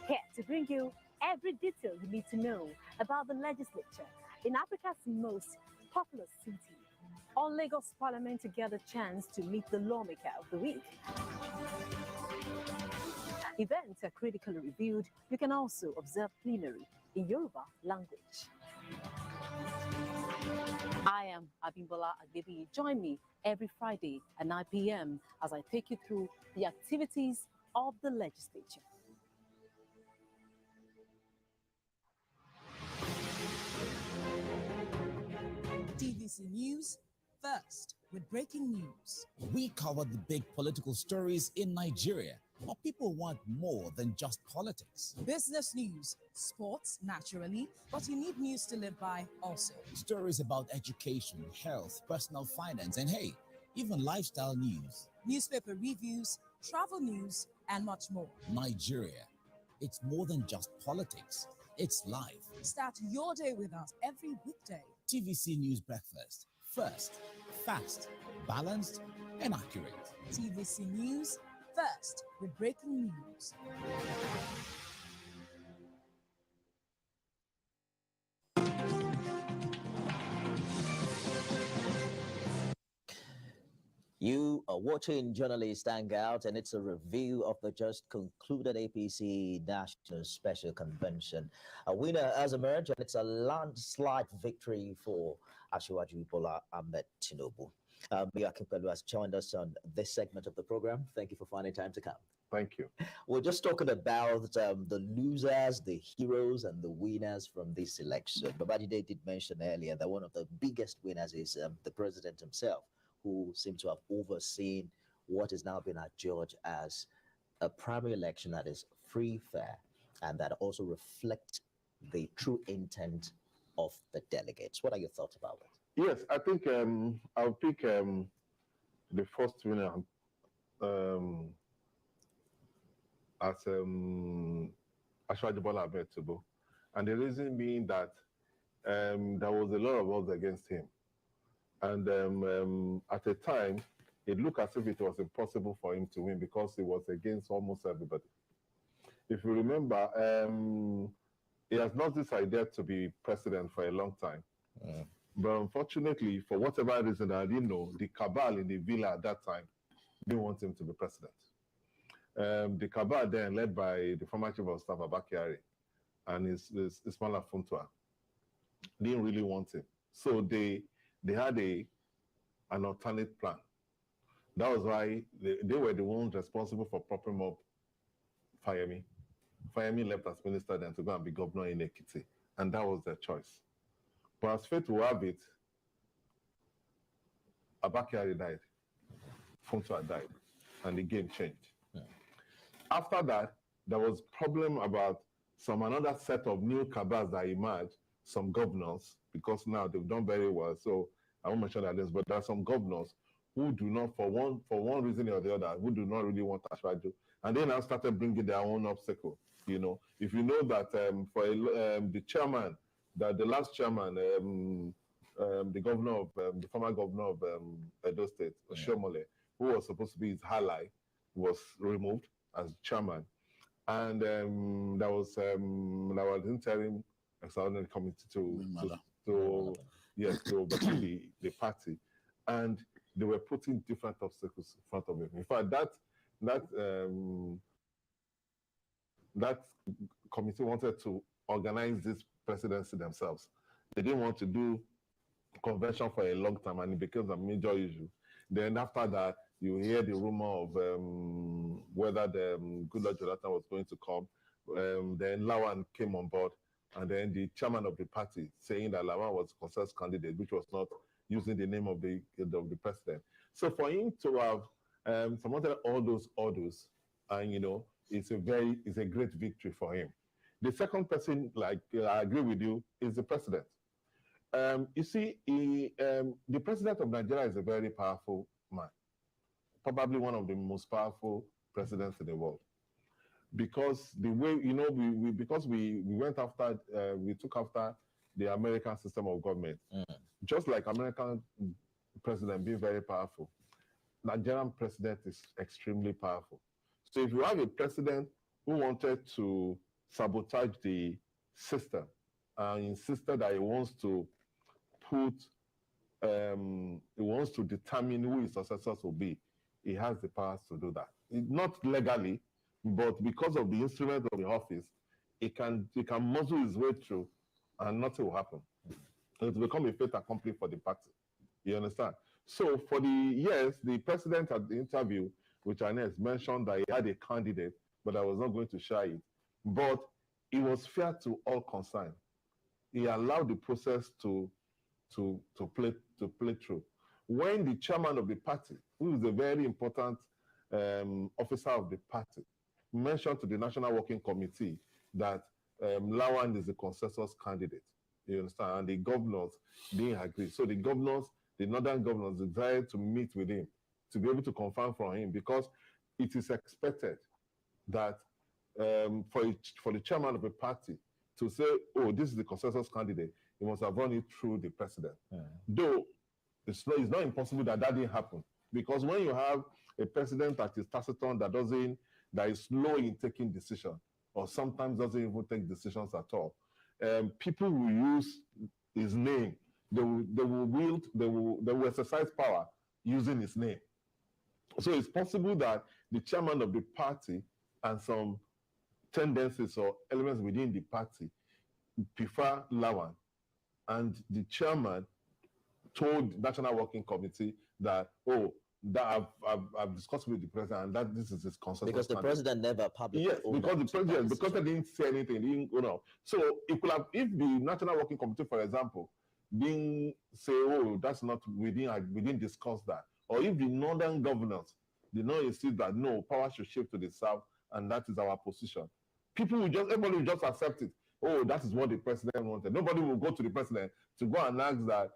Here to bring you every detail you need to know about the legislature in Africa's most populous city. On Lagos Parliament, you get a chance to meet the lawmaker of the week. Events are critically reviewed. You can also observe plenary in Yoruba language. I am Abimbola Agbebi. Join me every Friday at 9 p.m. as I take you through the activities of the legislature. TVC News first with breaking news. We cover the big political stories in Nigeria, but people want more than just politics. Business news, sports, naturally, but you need news to live by also. Stories about education, health, personal finance, and hey, even lifestyle news. Newspaper reviews, travel news, and much more. Nigeria, it's more than just politics. It's life. Start your day with us every weekday. TVC News Breakfast. First, fast, balanced, and accurate. TVC News first with breaking news. You are watching Journalist Hangout, and it's a review of the just concluded APC National Special Convention. A winner has emerged, and it's a landslide victory for Asiwaju Bola Ahmed Tinubu. Joaquin Pelu has joined us on this segment of the program. Thank you for finding time to come. Thank you. We're just talking about the losers, the heroes, and the winners from this election. Babajide did mention earlier that one of the biggest winners is the president himself, who seems to have overseen what is now being adjudged as a primary election that is free, fair, and that also reflects the true intent of the delegates. What are your thoughts about it? Yes, I think I'll pick the first winner as Asiwaju Bola Ahmed Tinubu, and the reason being that there was a lot of odds against him. And at the time, it looked as if it was impossible for him to win because he was against almost everybody. If you remember, he has not this idea to be president for a long time. But unfortunately, for whatever reason, I didn't know, the cabal in the villa at that time didn't want him to be president. The cabal then, led by the former chief of staff, Abakari, and his Ismaila Funtua, didn't really want him. So they had an alternate plan. That was why they were the ones responsible for propping up Fayemi. Fayemi left as minister then to go and be governor in Ekiti, and that was their choice. But as fate will have it, Abakari died, Funtua died, and the game changed. After that, there was problem about another set of new cabals that emerged, some governors, because now they've done very well. So I won't mention that list, but there are some governors who do not, for one reason or the other, who do not really want Asiwaju, and they now started bringing their own obstacle. You know, if you know that the chairman, that the last chairman, the governor of the former governor of Edo State, Oshomole, who was supposed to be his ally, was removed as chairman, and there was interim extraordinary committee to oversee the party, and they were putting different obstacles in front of him. In fact, that committee wanted to organize this presidency themselves. They didn't want to do convention for a long time, and it became a major issue. Then after that, you hear the rumor of whether the Goodluck Jonathan was going to come, then Lawan came on board, and then the chairman of the party saying that Lawan was a consensus candidate, which was not using the name of the president. So for him to have surmounted all those orders, and it's a great victory for him. The second person, like I agree with you, is the president. You see, the president of Nigeria is a very powerful man, probably one of the most powerful presidents in the world, because the way we went after we took after the American system of government, just like American president being very powerful, Nigerian president is extremely powerful. So if you have a president who wanted to sabotage the system and insisted that he wants to determine who his successors will be, he has the powers to do that. Not legally, but because of the instrument of the office, he can muzzle his way through and nothing will happen. It will become a fait accompli for the party. You understand? So for the years, the president at the interview with Ines mentioned that he had a candidate, but I was not going to share it. But it was fair to all concerned. He allowed the process to play through. When the chairman of the party, who is a very important officer of the party, mentioned to the National Working Committee that Lawan is the consensus candidate, you understand, and the governors didn't agree. So the northern governors desired to meet with him to be able to confirm from him, because it is expected that for the chairman of a party to say, oh, this is the consensus candidate, he must have run it through the president. Though it's not impossible that didn't happen, because when you have a president that is taciturn, that is slow in taking decisions, or sometimes doesn't even take decisions at all, people will use his name. They will exercise power using his name. So it's possible that the chairman of the party and some tendencies or elements within the party prefer Lawan, and the chairman told the National Working Committee that, that I've discussed with the president and that this is his consensus. Because the president never publicly. Yes, because they didn't say anything. So it could have, if the National Working Committee, for example, didn't say, that's not, we didn't discuss that. Or if the northern governors did not insist that no, power should shift to the south and that is our position, everybody will just accept it. That is what the president wanted. Nobody will go to the president to go and ask that,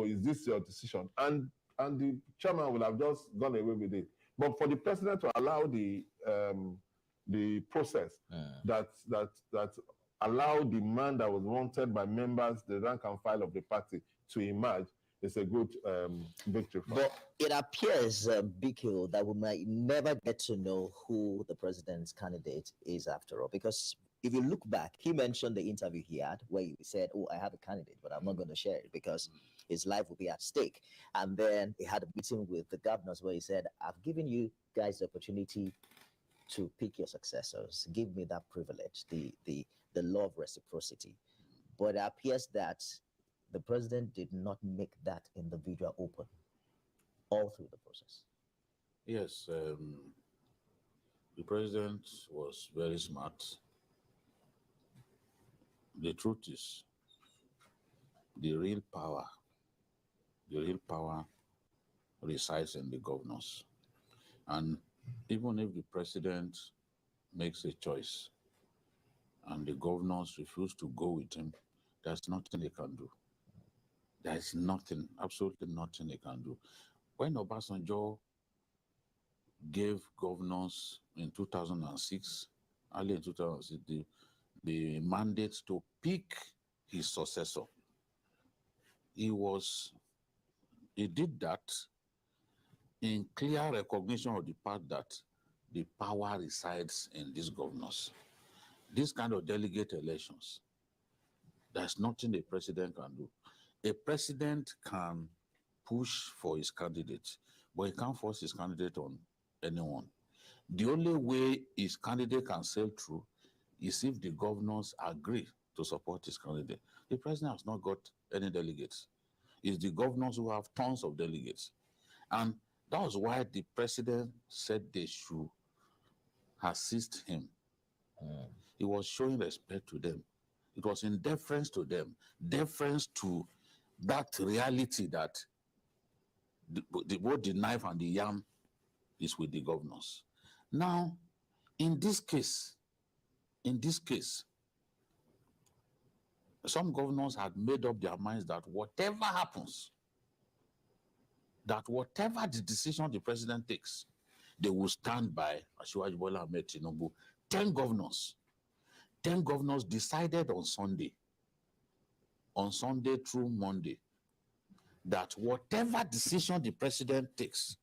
is this your decision? And the chairman will have just gone away with it. But for the president to allow the process that allowed the man that was wanted by members, the rank and file of the party, to emerge, is a good victory for But it appears, Bikil, that we might never get to know who the president's candidate is after all, because if you look back, he mentioned the interview he had where he said, I have a candidate, but I'm not going to share it because his life will be at stake. And then he had a meeting with the governors where he said, I've given you guys the opportunity to pick your successors. Give me that privilege, the law of reciprocity. But it appears that the president did not make that individual open all through the process. Yes, the president was very smart. The truth is, the real power resides in the governors. And even if the president makes a choice and the governors refuse to go with him, there's nothing they can do. There's nothing, absolutely nothing they can do. When Obasanjo gave governors in 2006, early in 2006, the mandate to pick his successor, he did that in clear recognition of the fact that the power resides in these governors. This kind of delegate elections, there's nothing the president can do. A president can push for his candidate, but he can't force his candidate on anyone. The only way his candidate can sail through is if the governors agree to support his candidate. The president has not got any delegates. It's the governors who have tons of delegates. And that was why the president said they should assist him. He was showing respect to them. It was in deference to them, deference to that reality that both the knife and the yam is with the governors. Now, in this case, some governors had made up their minds that whatever happens, that whatever the decision the president takes, they will stand by Asiwaju Bola Ahmed Tinubu. 10 governors decided on Sunday through Monday, that whatever decision the president takes,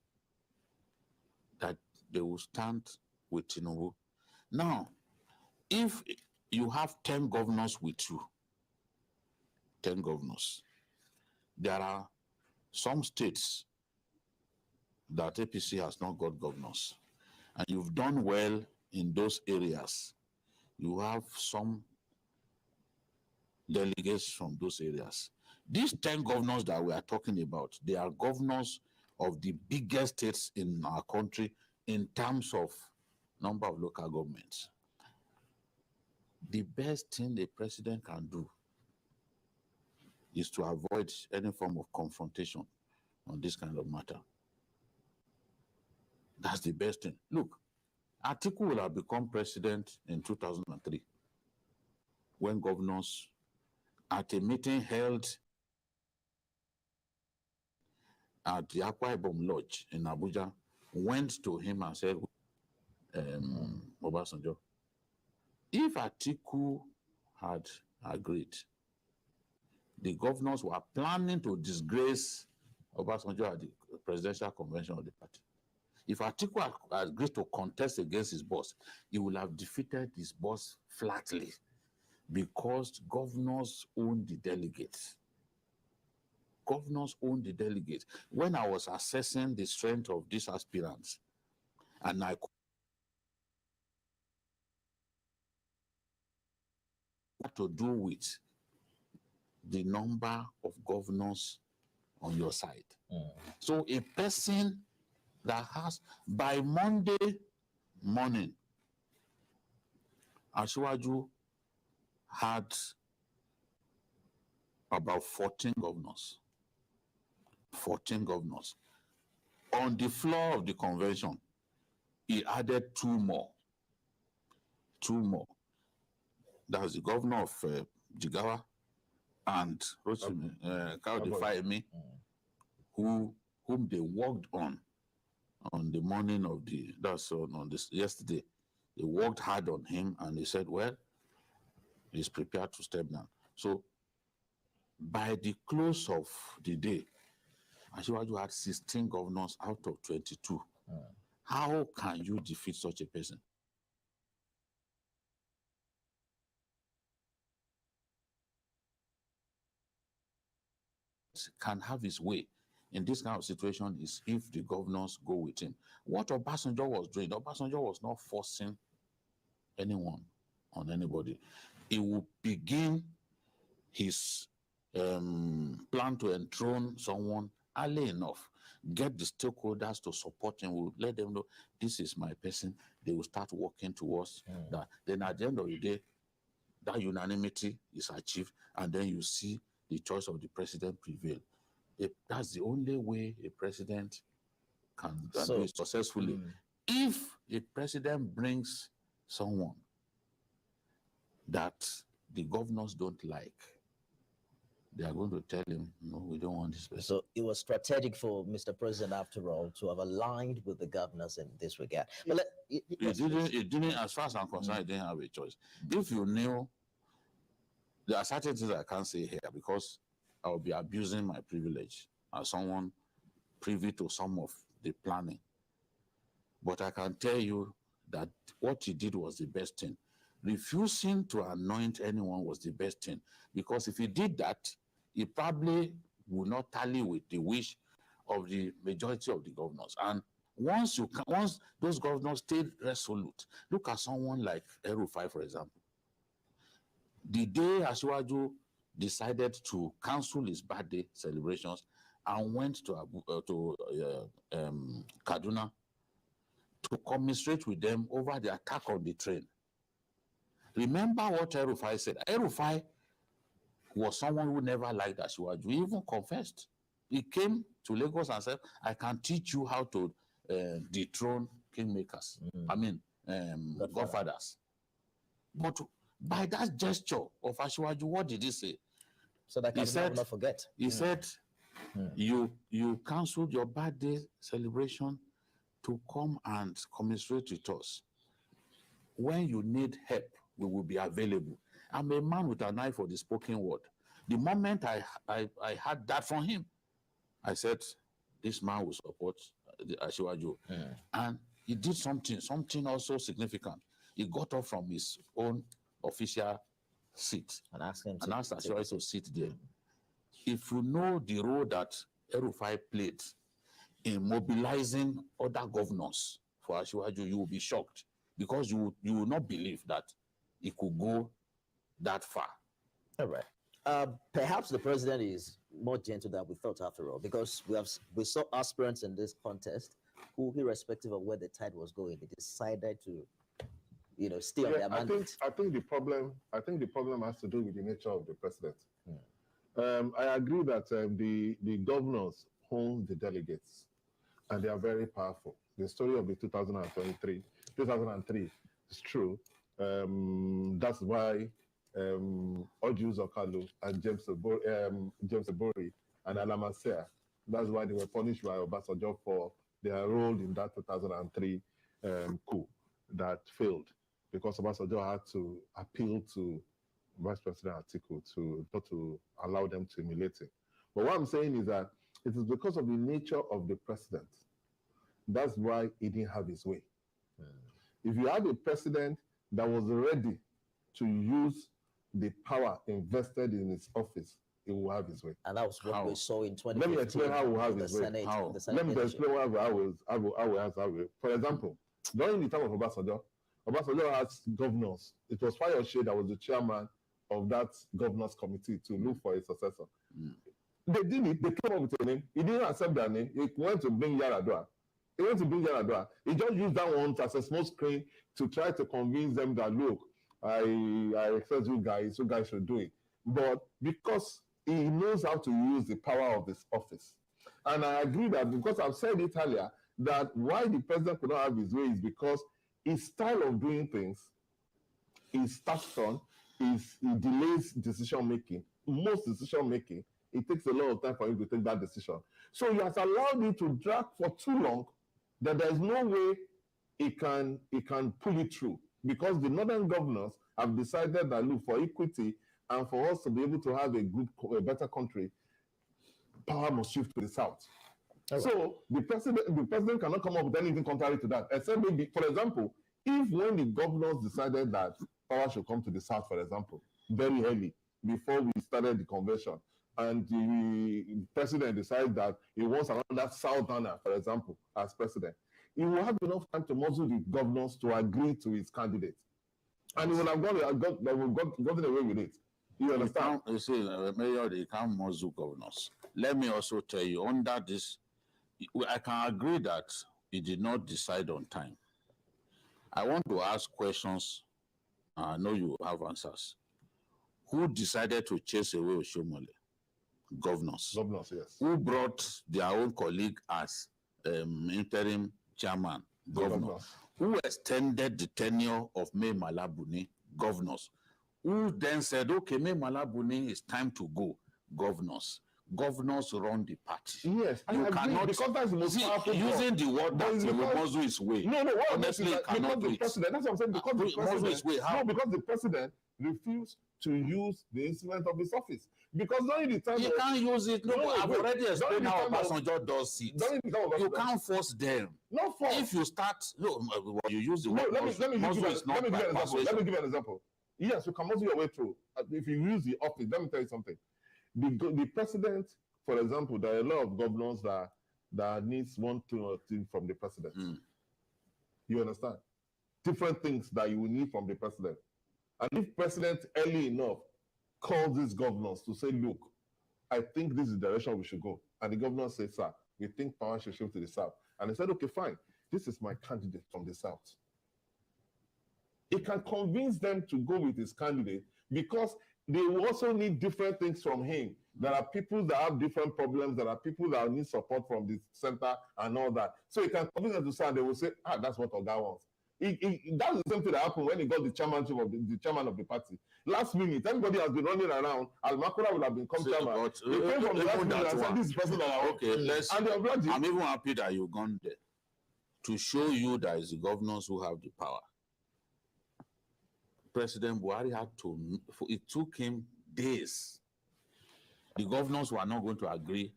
that they will stand with Tinubu. Now, if you have 10 governors with you, 10 governors, there are some states that APC has not got governors, and you've done well in those areas. You have some delegates from those areas. These 10 governors that we are talking about, they are governors of the biggest states in our country in terms of number of local governments. The best thing the president can do is to avoid any form of confrontation on this kind of matter. That's the best thing. Look, Atiku will have become president in 2003 when governors, at a meeting held at the Akwa Ibom Lodge in Abuja, went to him and said, Obasanjo, if Atiku had agreed, the governors were planning to disgrace Obasanjo at the presidential convention of the party. If Atiku had agreed to contest against his boss, he would have defeated his boss flatly, because governors own the delegates. Governors own the delegates. When I was assessing the strength of these aspirants, and I had to do with the number of governors on your side. So a person that has, by Monday morning, Asiwaju had about 14 governors. 14 governors. On the floor of the convention, he added two more. That's the governor of Jigawa and Kaode Fayemi, whom they worked on the morning of yesterday. They worked hard on him, and they said, well, he's prepared to step down. So by the close of the day, Asiwaju had 16 governors out of 22. How can you defeat such a person? Can have his way in this kind of situation is if the governors go with him. What Obasanjo was doing, Obasanjo was not forcing anyone on anybody. He will begin his plan to enthrone someone early enough, get the stakeholders to support him, will let them know this is my person. They will start working towards that. Then at the end of the day, that unanimity is achieved, and then you see the choice of the president prevail. That's the only way a president can do it successfully. If a president brings someone that the governors don't like, they are going to tell him, no, we don't want this person. So it was strategic for Mr. President, after all, to have aligned with the governors in this regard. But it didn't, as far as I'm concerned, it didn't have a choice. If you knew, there are certain things I can't say here because I will be abusing my privilege as someone privy to some of the planning. But I can tell you that what he did was the best thing. Refusing to anoint anyone was the best thing, because if he did that, he probably would not tally with the wish of the majority of the governors. And once those governors stayed resolute, look at someone like El-Rufai, for example. The day Asiwaju decided to cancel his birthday celebrations and went to Kaduna to commiserate with them over the attack on the train, Remember what El-Rufai said. El-Rufai was someone who never liked Asiwaju. He even confessed. He came to Lagos and said, I can teach you how to dethrone kingmakers. I mean, godfathers. But by that gesture of Asiwaju, what did he say? So that I will not forget. He said, you canceled your birthday celebration to come and commiserate with us. When you need help, we will be available. I'm a man with an eye for the spoken word. The moment I heard that from him, I said, this man will support the Asiwaju. And he did something also significant. He got up from his own official seat and asked Asiwaju to sit there. If you know the role that El-Rufai played in mobilizing other governors for Asiwaju, you will be shocked, because you will not believe that it could go that far. All right. Perhaps the president is more gentle than we thought after all, because we saw aspirants in this contest who, irrespective of where the tide was going, they decided to, stay on their mandate. I think the problem has to do with the nature of the president. I agree that the governors own the delegates, and they are very powerful. The story of the 2003 is true. That's why Ojus Okalu and James Ebori and Alamasea, that's why they were punished by Obasanjo for their role in that 2003 coup that failed, because Obasanjo had to appeal to Vice President Atiku to allow them to emulate him. But what I'm saying is that it is because of the nature of the president. That's why he didn't have his way. If you have a president that was ready to use the power invested in his office, he will have his way. And that was what we saw in 2015. Let me explain how he will have his way. Let me explain how he has his way. For example, during the time of Obasanjo has governors. It was Fayose that was the chairman of that governors committee to look for a successor. They did it. They came up with a name. He didn't accept their name. He went to bring Yaradua. He just used that one as a small screen to try to convince them that, look, I accept you guys should do it. But because he knows how to use the power of his office. And I agree that, because I've said it earlier, that why the president could not have his way is because his style of doing things is touched on, he delays decision making. Most decision making, it takes a lot of time for him to take that decision. So he has allowed it to drag for too long that there's no way he can pull it through, because the northern governors have decided that, look, for equity and for us to be able to have a better country, power must shift to the south. Okay. So the president cannot come up with anything contrary to that, except maybe, for example, if when the governors decided that power should come to the south, for example, very early, before we started the convention, and the president decides that he wants another southerner, for example, as president, he will have enough time to muzzle the governors to agree to his candidate. And he will have gotten away with it. You understand? You see, Mayor, they can't muzzle governors. Let me also tell you, under this, I can agree that he did not decide on time. I want to ask questions. I know you have answers. Who decided to chase away Oshomole? Governors. Governors, yes. Who brought their own colleague as interim chairman? Governors. Who extended the tenure of Mai Mala Buni? Governors. Who then said, okay, Mai Mala Buni, it's time to go? Governors. Governors run the party. Yes, I agree, cannot, because that's the most powerful. Using the word that he will muzzle his way. No, honestly, because the president, that's what I'm saying, because the president, his way, how? No, because the president refused to use the instrument of his office. Because during the time you can't use it. No, I've already explained how Obasanjo does it. You can't force them. No force. If you start, you use the word. Let me give you an example. Yes, you can muzzle your way through. If you use the office, let me tell you something. The president, for example, there are a lot of governors that needs one thing from the president. You understand? Different things that you will need from the president. And if president early enough calls these governors to say, look, I think this is the direction we should go. And the governor says, sir, we think power should shift to the south. And they said, okay, fine. This is my candidate from the south. It can convince them to go with his candidate because they will also need different things from him. There are people that have different problems. There are people that need support from the center and all that. So it can convince them to say, and they will say, that's what Oga wants. That's the same thing that happened when he got the chairmanship of the chairman of the party. Last minute, everybody has been running around. Al-Makura would have become chairman. He came from the last minute and said, this is the person that I want. Okay, I'm even happy that you've gone there to show you that it's the governors who have the power. President Buhari had to, it took him days. The governors were not going to agree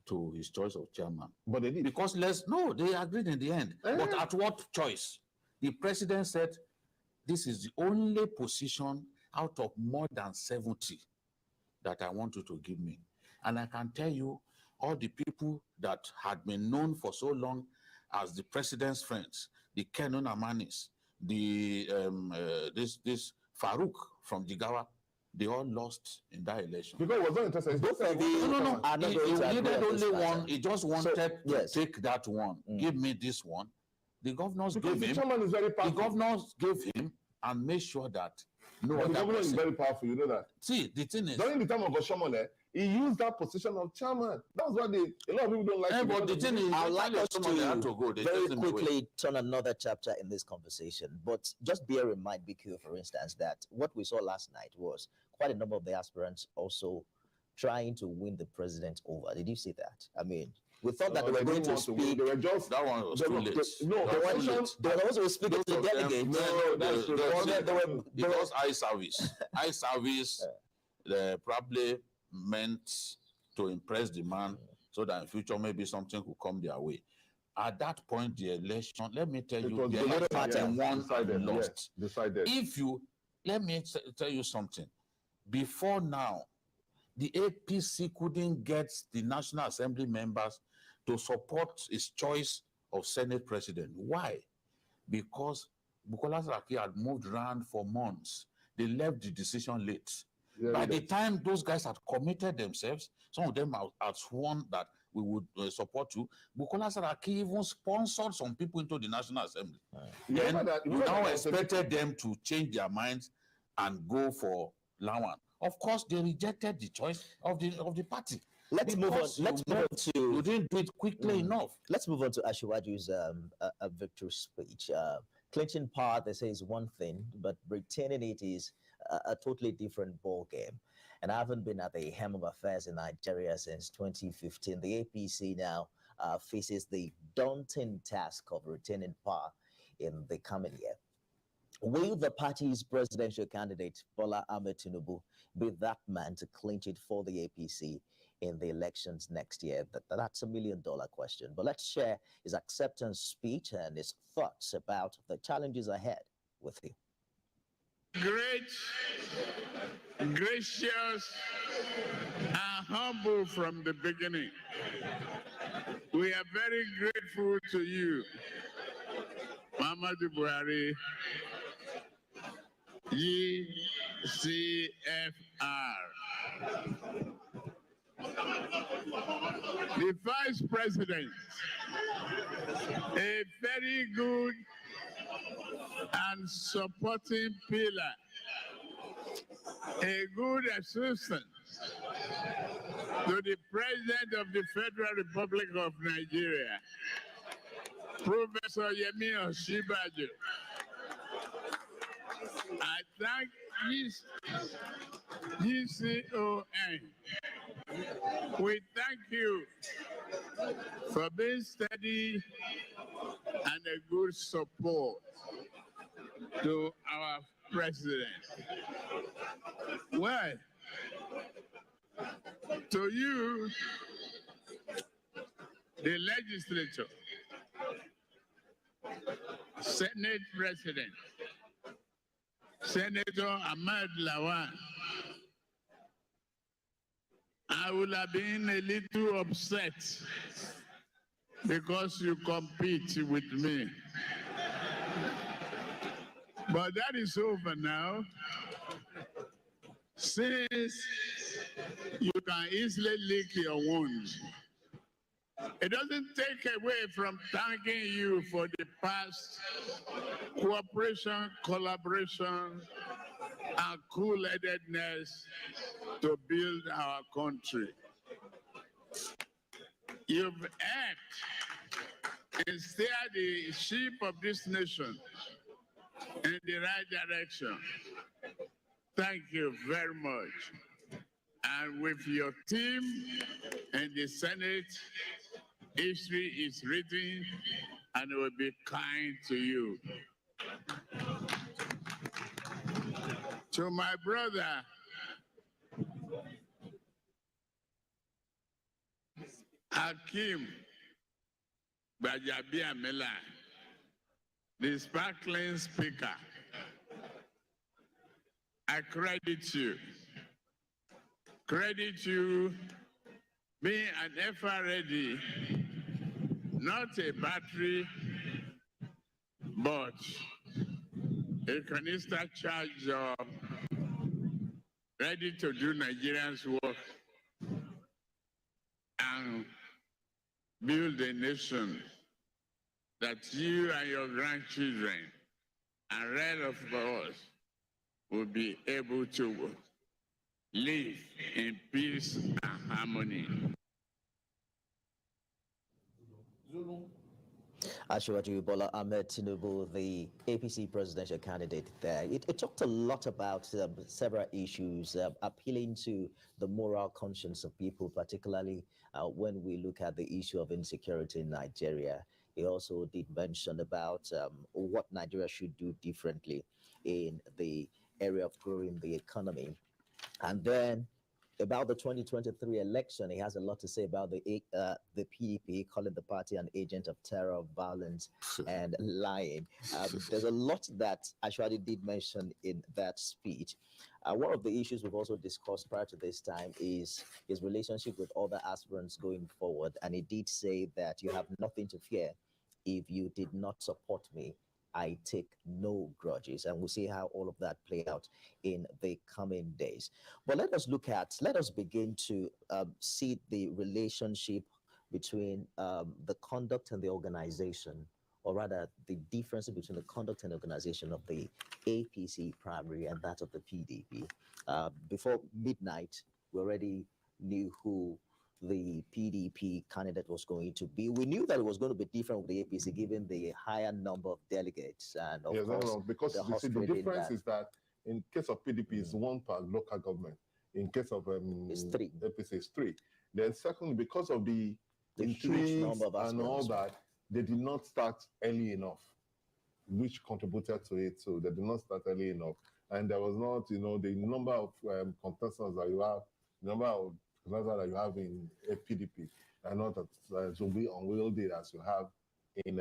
to his choice of chairman. But they did. Because they agreed in the end. But at what choice? The president said, this is the only position out of more than 70 that I want you to give me. And I can tell you, all the people that had been known for so long as the president's friends, the Kenon Amanis, the this Farouk from Jigawa, they all lost in that election. Because it was not interested. He needed only one. He just wanted to take that one. Give me this one. The governors gave him. The governors gave him and made sure that no. The governor is very powerful. You know that. See, the thing is, during the time of Oshomole, he used that position of chairman. That's why a lot of people don't like him. But the thing is, I'd like us to very quickly turn another chapter in this conversation. But just bear in mind, BQ, for instance, that what we saw last night was quite a number of the aspirants also trying to win the president over. Did you see that? I mean, we thought that they were going to speak. They were just that one was too late. They were also speaking to delegates. No, that's true. It was eye service. Eye service probably meant to impress the man so that in future maybe something could come their way. At that point, the election, let me tell you, the election won and lost. Decided. If you, let me tell you something. Before now, the APC couldn't get the National Assembly members to support its choice of Senate president. Why? Because Bukola Saraki had moved around for months. They left the decision late. Yeah, by the time those guys had committed themselves, some of them had sworn that we would support you. Bukola Saraki even sponsored some people into the National Assembly. Then we now expected them to change their minds and go for Lawan. Of course, they rejected the choice of the party. Let's move on. Let's move on to. You didn't do it quickly enough. Let's move on to Asiwaju's victory speech. Clinching power, they say, is one thing, but retaining it is a totally different ball game. And I haven't been at the helm of affairs in Nigeria since 2015. The APC now faces the daunting task of retaining power in the coming year. Will the party's presidential candidate, Bola Ahmed Tinubu, be that man to clinch it for the APC in the elections next year? That's $1 million question. But let's share his acceptance speech and his thoughts about the challenges ahead with you. Great, gracious, and humble from the beginning. We are very grateful to you, Muhammadu Buhari, GCFR. The Vice President, a very good and supporting pillar, a good assistant to the President of the Federal Republic of Nigeria, Professor Yemi Osinbajo. I thank GCON. We thank you for being steady and a good support to our president. Well, to you, the legislature, Senate President, Senator Ahmed Lawan, I would have been a little upset because you compete with me. But that is over now. Since you can easily lick your wounds, It doesn't take away from thanking you for the past cooperation, collaboration, and cool-headedness to build our country. You've helped and steer the ship of this nation in the right direction. Thank you very much. And with your team in the Senate, history is written and it will be kind to you. To my brother, Hakim Bajabiamela, the sparkling speaker, I credit you. Credit you being an FR ready, not a battery, but a canister charge job, ready to do Nigerians' work and build a nation that you and your grandchildren and rest of us will be able to live in peace and harmony. Ashwaju Bola Ahmed Tinubu, the APC presidential candidate there, it talked a lot about several issues, appealing to the moral conscience of people, particularly when we look at the issue of insecurity in Nigeria. He also did mention about what Nigeria should do differently in the area of growing the economy. And then about the 2023 election, he has a lot to say about the PDP, calling the party an agent of terror, violence, and lying. There's a lot that Ashwadi did mention in that speech. One of the issues we've also discussed prior to this time is his relationship with other aspirants going forward. And he did say that you have nothing to fear if you did not support me. I take no grudges, and we'll see how all of that play out in the coming days. But let us begin to see the relationship between the conduct and the organization, or rather the difference between the conduct and organization of the APC primary and that of the PDP. Before midnight, we already knew who the PDP candidate was going to be. We knew that it was going to be different with the APC given the higher number of delegates. And of course, no, because the difference is that in case of PDP, it's one per local government. In case of it's three. APC, it's three. Then secondly, because of the huge number of and all that, they did not start early enough, which contributed to it. So they did not start early enough. And there was not, the number of contestants that you have, the number of that you have in a PDP and not as will be unwieldy as you have in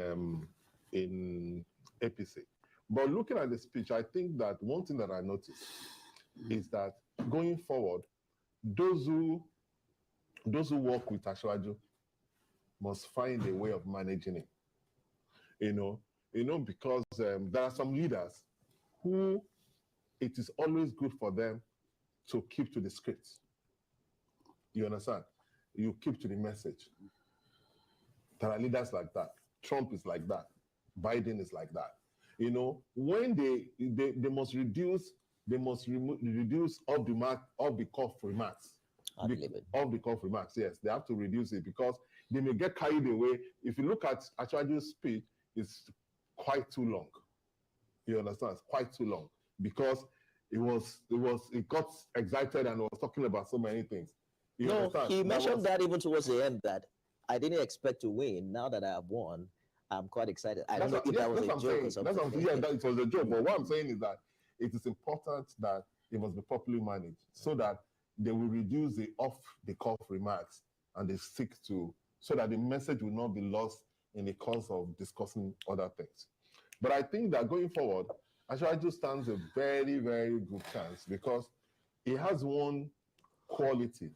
APC. But looking at the speech, I think that one thing that I noticed is that going forward, those who work with Ashwaju must find a way of managing it. Because there are some leaders who it is always good for them to keep to the script. You understand? You keep to the message. There are leaders like that. Trump is like that. Biden is like that. When they must reduce off the cuff remarks. Off the cuff remarks, yes. They have to reduce it because they may get carried away. If you look at Ashwaju's speech, it's quite too long. You understand? It's quite too long because it got excited and was talking about so many things. He mentioned that even towards the end that I didn't expect to win. Now that I have won, I'm quite excited. I don't know if that was a joke or something. It was a joke. But what I'm saying is that it is important that it must be properly managed so that they will reduce the off-the-cuff remarks and they stick to, so that the message will not be lost in the course of discussing other things. But I think that going forward, Ashwaju stands a very, very good chance because he has one quality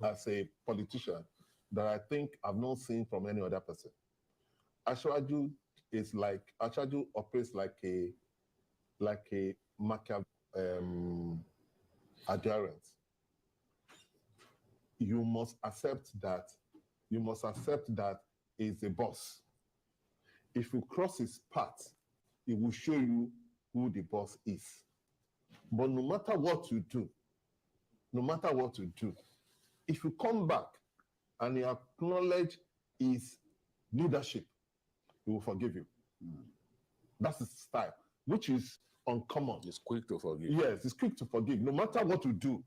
as a politician that I think I've not seen from any other person. Ashwaju operates like a adherence. You must accept that you must accept that he's a boss. If you cross his path, he will show you who the boss is. But no matter what you do, if you come back and you acknowledge his leadership, he will forgive you. That's his style, which is uncommon. He's quick to forgive. Yes, he's quick to forgive. No matter what you do,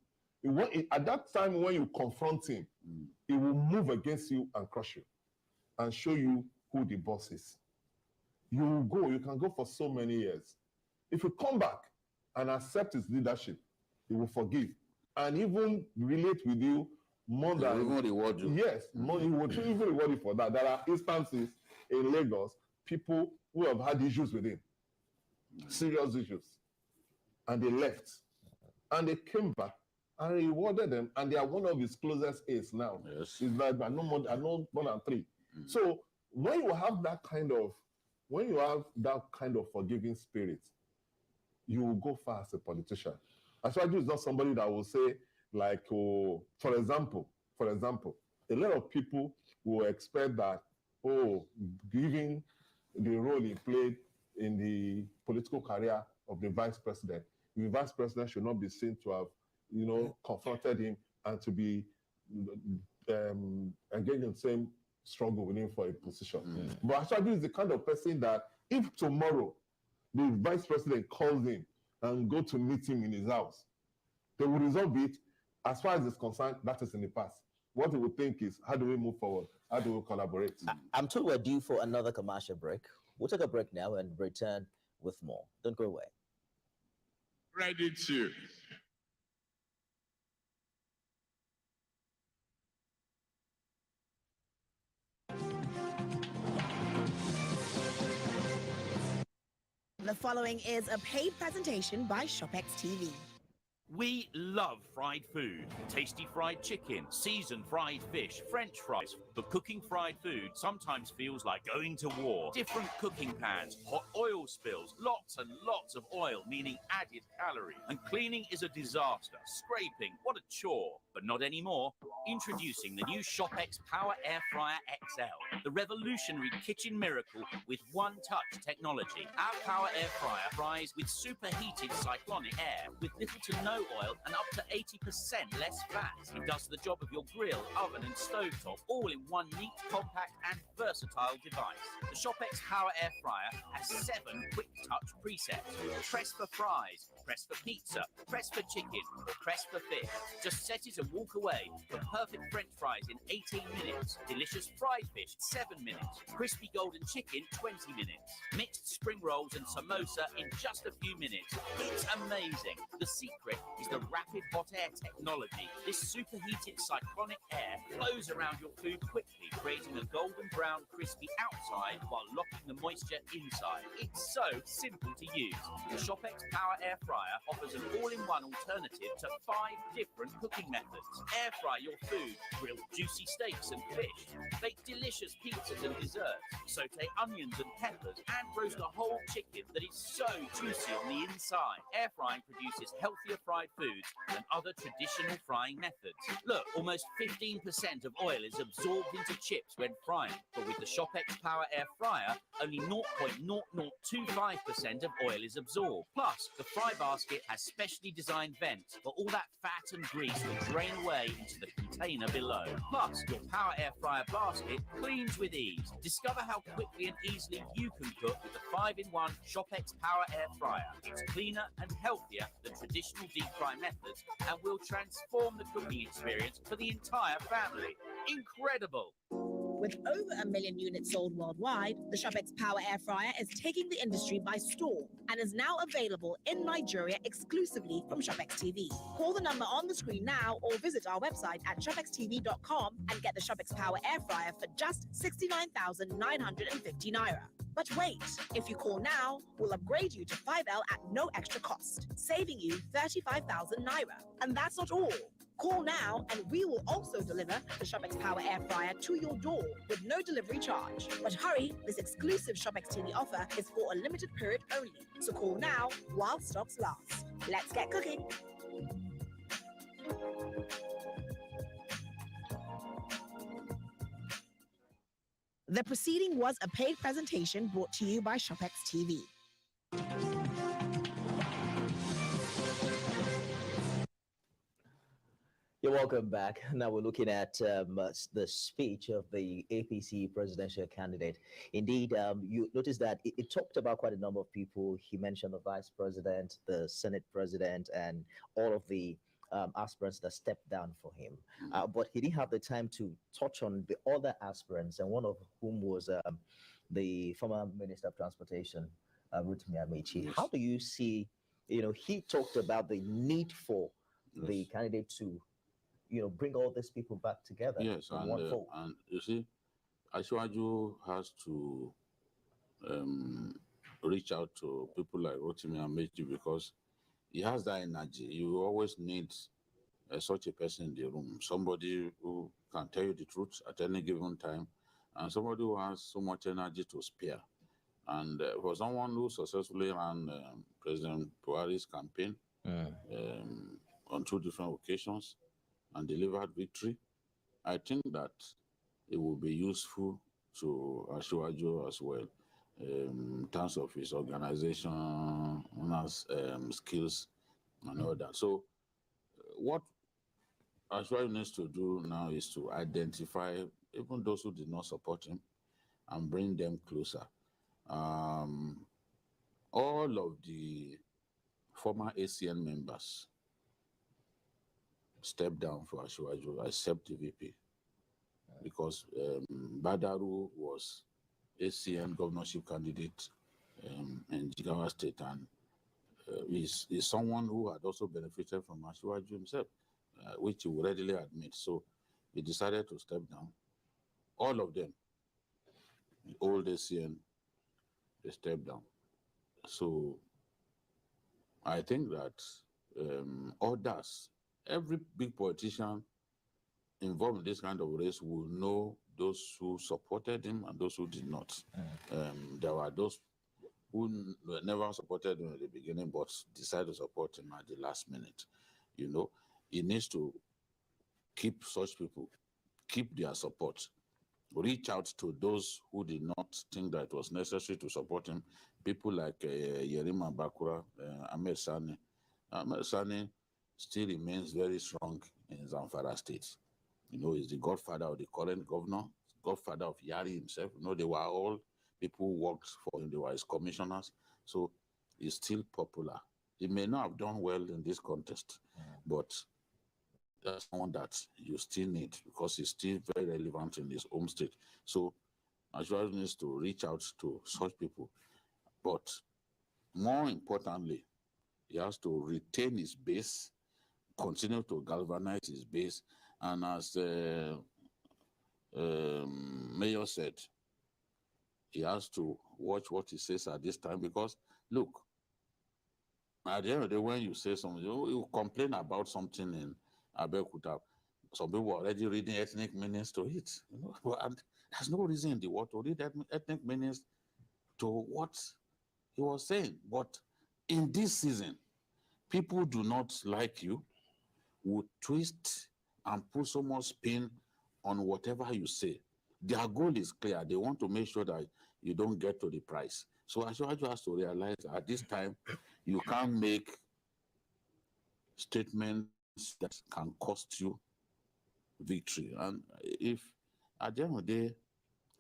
at that time when you confront him, he will move against you and crush you and show you who the boss is. You can go for so many years. If you come back and accept his leadership, he will forgive and even relate with you more than... He will reward you. Yes, he will even reward you for that. There are instances in Lagos, people who have had issues with him, serious issues, and they left. And they came back and rewarded them, and they are one of his closest aides now. Yes. It's like, I know more than 3. So when you have that kind of forgiving spirit, you will go far as a politician. Ashwaju is not somebody that will say, like, oh, for example, a lot of people will expect that, given the role he played in the political career of the vice president, the vice president should not be seen to have, confronted him and to be engaged in the same struggle with him for a position. But Ashwaju is the kind of person that if tomorrow the vice president calls him and go to meet him in his house, they will resolve it. As far as it's concerned, that is in the past. What he would think is, how do we move forward? How do we collaborate? I'm told we're due for another commercial break. We'll take a break now and return with more. Don't go away. Ready to. The following is a paid presentation by ShopX TV. We love fried food, tasty fried chicken, seasoned fried fish, French fries. But cooking fried food sometimes feels like going to war. Different cooking pans, hot oil spills, lots and lots of oil, meaning added calories. And cleaning is a disaster. Scraping, what a chore. But not anymore. Introducing the new ShopX Power Air Fryer XL, the revolutionary kitchen miracle with one-touch technology. Our Power Air Fryer fries with superheated cyclonic air with little to no oil and up to 80% less fat. It does the job of your grill, oven and stovetop all in one neat, compact and versatile device. The ShopX Power Air Fryer has 7 quick-touch presets. Press for fries, press for pizza, press for chicken, or press for fish. Just set it and walk away for perfect French fries in 18 minutes. Delicious fried fish, 7 minutes. Crispy golden chicken, 20 minutes. Mixed spring rolls and samosa in just a few minutes. It's amazing. The secret is the rapid hot air technology. This superheated cyclonic air flows around your food quickly, creating a golden brown crispy outside while locking the moisture inside. It's so simple to use. The ShopX Power Air Fryer offers an all-in-one alternative to 5 different cooking methods. Air fry your food, grill juicy steaks and fish, bake delicious pizzas and desserts, saute onions and peppers, and roast a whole chicken that is so juicy on the inside. Air frying produces healthier fried foods than other traditional frying methods. Look, almost 15% of oil is absorbed into chips when frying, but with the ShopX Power Air Fryer, only 0.0025% of oil is absorbed. Plus, the fry basket has specially designed vents for all that fat and grease to drain away into the container below. Plus, your Power Air Fryer basket cleans with ease. Discover how quickly and easily you can cook with the 5-in-1 ShopX Power Air Fryer. It's cleaner and healthier than traditional deep fry methods and will transform the cooking experience for the entire family. Incredible! With over 1 million units sold worldwide, the ShopX Power Air Fryer is taking the industry by storm and is now available in Nigeria exclusively from ShopX TV. Call the number on the screen now or visit our website at shopxtv.com and get the ShopX Power Air Fryer for just 69,950 naira. But wait, if you call now, we'll upgrade you to 5L at no extra cost, saving you 35,000 naira. And that's not all. Call now and we will also deliver the ShopX Power Air Fryer to your door with no delivery charge. But hurry, this exclusive ShopX TV offer is for a limited period only. So call now while stocks last. Let's get cooking. The proceeding was a paid presentation brought to you by ShopX TV. You're welcome back. Now we're looking at the speech of the APC presidential candidate. Indeed, you notice that it talked about quite a number of people. He mentioned the vice president, the Senate president, and all of the aspirants that stepped down for him. But he didn't have the time to touch on the other aspirants, and one of whom was the former Minister of Transportation, Rotimi Amechi. Yes. How do you see, he talked about the need for the candidate to bring all these people back together Yes, in one fold. and you see, Ashwaju has to reach out to people like Rotimi Amechi because he has that energy. You always need such a person in the room, somebody who can tell you the truth at any given time, and somebody who has so much energy to spare. And for someone who successfully ran President Buhari's campaign on 2 different occasions and delivered victory, I think that it will be useful to Ashwaju as well in terms of his organization, skills, and all that. So what Ashwaju needs to do now is to identify even those who did not support him and bring them closer. All of the former ACN members stepped down for Ashwaju, except the VP, because Badaru was ACN governorship candidate in Jigawa State, and is someone who had also benefited from Ashwaju himself, which he would readily admit. So he decided to step down. All of them, the old ACN, they stepped down. So I think that others, every big politician involved in this kind of race will know those who supported him and those who did not. There were those who never supported him at the beginning but decided to support him at the last minute. He needs to keep such people, keep their support, reach out to those who did not think that it was necessary to support him, people like Yerima Bakura, Ahmed Sani. Ahmed Sani still remains very strong in Zamfara State. He's the godfather of the current governor, godfather of Yari himself. They were all people who worked for him. They were his commissioners. So he's still popular. He may not have done well in this contest, but that's someone that you still need because he's still very relevant in his home state. So Ashwaju needs to reach out to such people. But more importantly, he has to retain his base, continue to galvanize his base, and as Mayor said, he has to watch what he says at this time because, look, at the end of the day, when you say something, you complain about something in Abeokuta. Some people are already reading ethnic meanings to it. And there's no reason in the world to read ethnic meanings to what he was saying. But in this season, people do not like you, would twist and put so much spin on whatever you say. Their goal is clear. They want to make sure that you don't get to the price. So Ashwaju has to realize at this time, you can't make statements that can cost you victory. And if at the end of the day,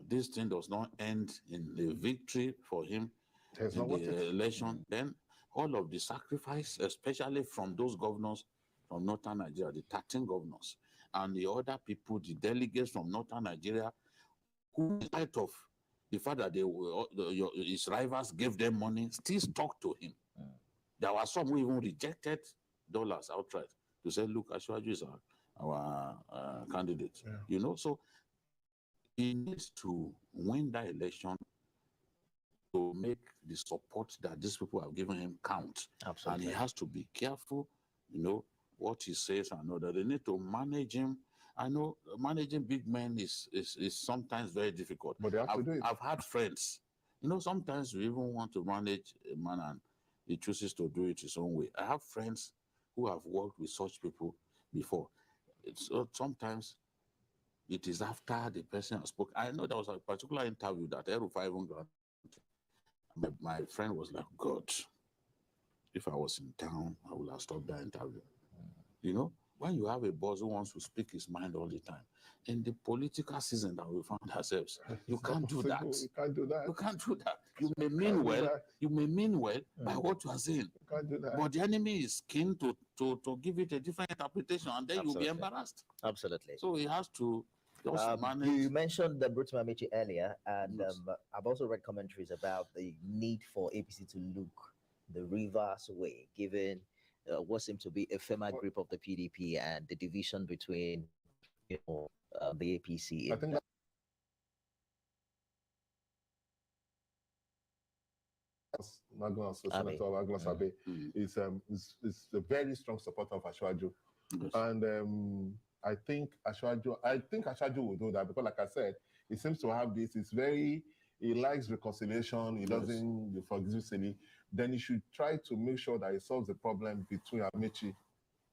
this thing does not end in a victory for him in the election, then all of the sacrifice, especially from those governors from northern Nigeria, the 13 governors, and the other people, the delegates from northern Nigeria, who, in spite of the fact that his rivals gave them money, still stuck to him. There were some who even rejected dollars outright to say, look, Ashwaju is our candidate. So he needs to win that election to make the support that these people have given him count. Absolutely. And he has to be careful, what he says and all that. They need to manage him. I know managing big men is sometimes very difficult. But they have to do it. I've had friends. Sometimes you even want to manage a man and he chooses to do it his own way. I have friends who have worked with such people before. Sometimes it is after the person has spoken. I know there was a particular interview that Erufai even granted. My friend was like, God, if I was in town, I would have stopped that interview. You know, when you have a boss who wants to speak his mind all the time, in the political season that we found ourselves, you can't do that. You can't do that. You can't do that. You may mean well. You may mean well by what you are saying. You can't do that. But the enemy is keen to give it a different interpretation, and then you'll be embarrassed. Absolutely. So he has to just manage. You mentioned the Bruce Mamichi earlier, and I've also read commentaries about the need for APC to look the reverse way, given what seemed to be a firmer grip of the PDP and the division between, the APC. I think that Senator Agnes Abe is a very strong supporter of Ashwaju. Yes. And I think Ashwaju will do that because, like I said, he seems to have this. He likes reconciliation. He doesn't forgive easily. Then he should try to make sure that he solves the problem between Amici